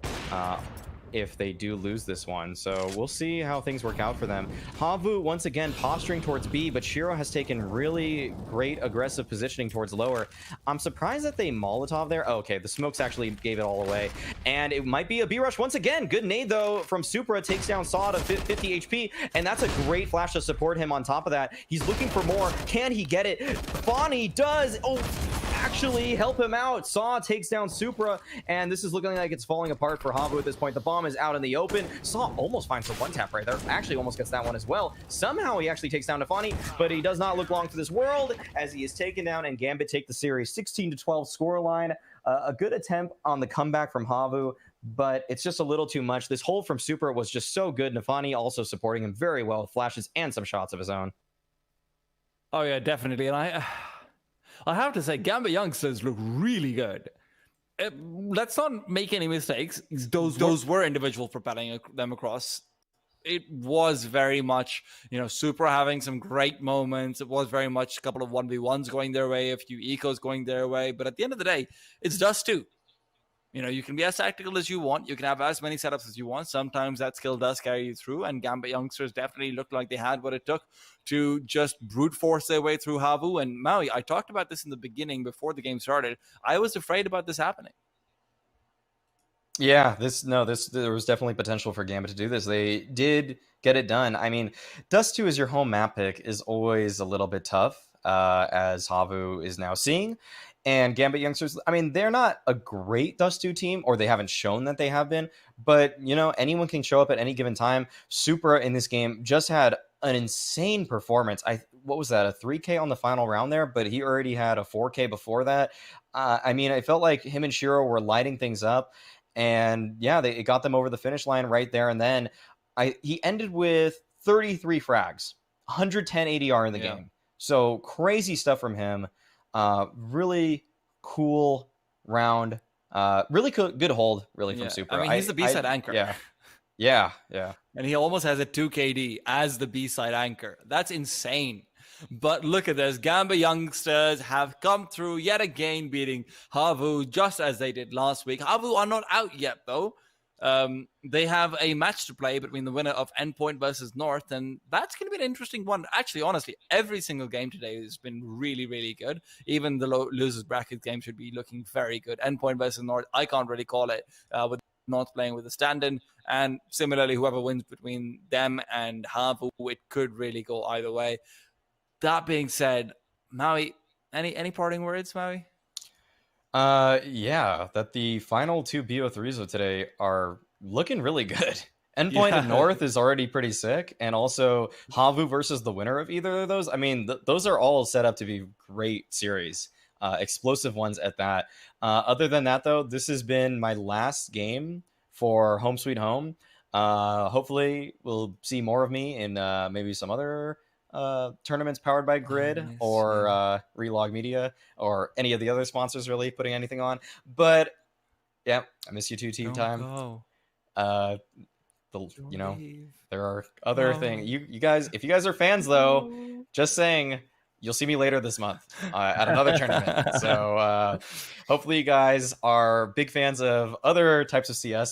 if they do lose this one. So we'll see how things work out for them. Havu once again posturing towards B, but Shiro has taken really great aggressive positioning towards lower. I'm surprised that they Molotov there. Oh, okay, the smokes actually gave it all away. And it might be a B rush once again. Good nade though from Supra, takes down Saw to 50 HP, and that's a great flash to support him on top of that. He's looking for more. Can he get it? Fani does. Oh, actually help him out. Saw takes down Supra, and this is looking like it's falling apart for Havu at this point. The bomb is out in the open. Saw almost finds the one tap right there. Actually almost gets that one as well. Somehow he actually takes down Nafani, but he does not look long for this world as he is taken down, and Gambit take the series 16-12 scoreline. A good attempt on the comeback from Havu, but it's just a little too much. This hold from Supra was just so good. Nafani also supporting him very well with flashes and some shots of his own. Oh yeah, definitely. And I have to say, Gambit youngsters look really good. Let's not make any mistakes. Those were individuals propelling them across. It was very much, Supra having some great moments. It was very much a couple of 1v1s going their way, a few ecos going their way. But at the end of the day, it's Dust 2. You can be as tactical as you want. You can have as many setups as you want. Sometimes that skill does carry you through, and Gambit youngsters definitely looked like they had what it took to just brute force their way through Havu. And Maui, I talked about this in the beginning before the game started. I was afraid about this happening. Yeah, there was definitely potential for Gambit to do this. They did get it done. I mean, Dust 2 as your home map pick is always a little bit tough, as Havu is now seeing. And Gambit youngsters, I mean, they're not a great Dust 2 team, or they haven't shown that they have been, but, anyone can show up at any given time. Supra in this game just had an insane performance. What was that, a 3K on the final round there? But he already had a 4K before that. I mean, I felt like him and Shiro were lighting things up. And yeah, it got them over the finish line right there. And then he ended with 33 frags, 110 ADR in the game. So crazy stuff from him. Really cool round. Really good hold, really, from Supra. I mean, he's the B-side anchor. Yeah. And he almost has a 2 KD as the B-side anchor. That's insane. But look at this. Gambit youngsters have come through yet again, beating Havu just as they did last week. Havu are not out yet, though. They have a match to play between the winner of Endpoint versus North, and that's going to be an interesting one. Actually, honestly, every single game today has been really, really good. Even the losers bracket game should be looking very good. Endpoint versus North, I can't really call it with North playing with a stand-in. And similarly, whoever wins between them and Havu, it could really go either way. That being said, Maui, any parting words, Maui? Yeah, that the final two BO3s of today are looking really good. Endpoint and North is already pretty sick, and also Havu versus the winner of either of those. I mean, those are all set up to be great series, explosive ones at that. Other than that, though, this has been my last game for Home Sweet Home. Hopefully, we'll see more of me in maybe some other tournaments powered by Grid or Relog Media or any of the other sponsors really putting anything on. But yeah, I miss you too, Team Time. There are other things. You guys, if you guys are fans though, just saying, you'll see me later this month at another tournament. So hopefully you guys are big fans of other types of CS.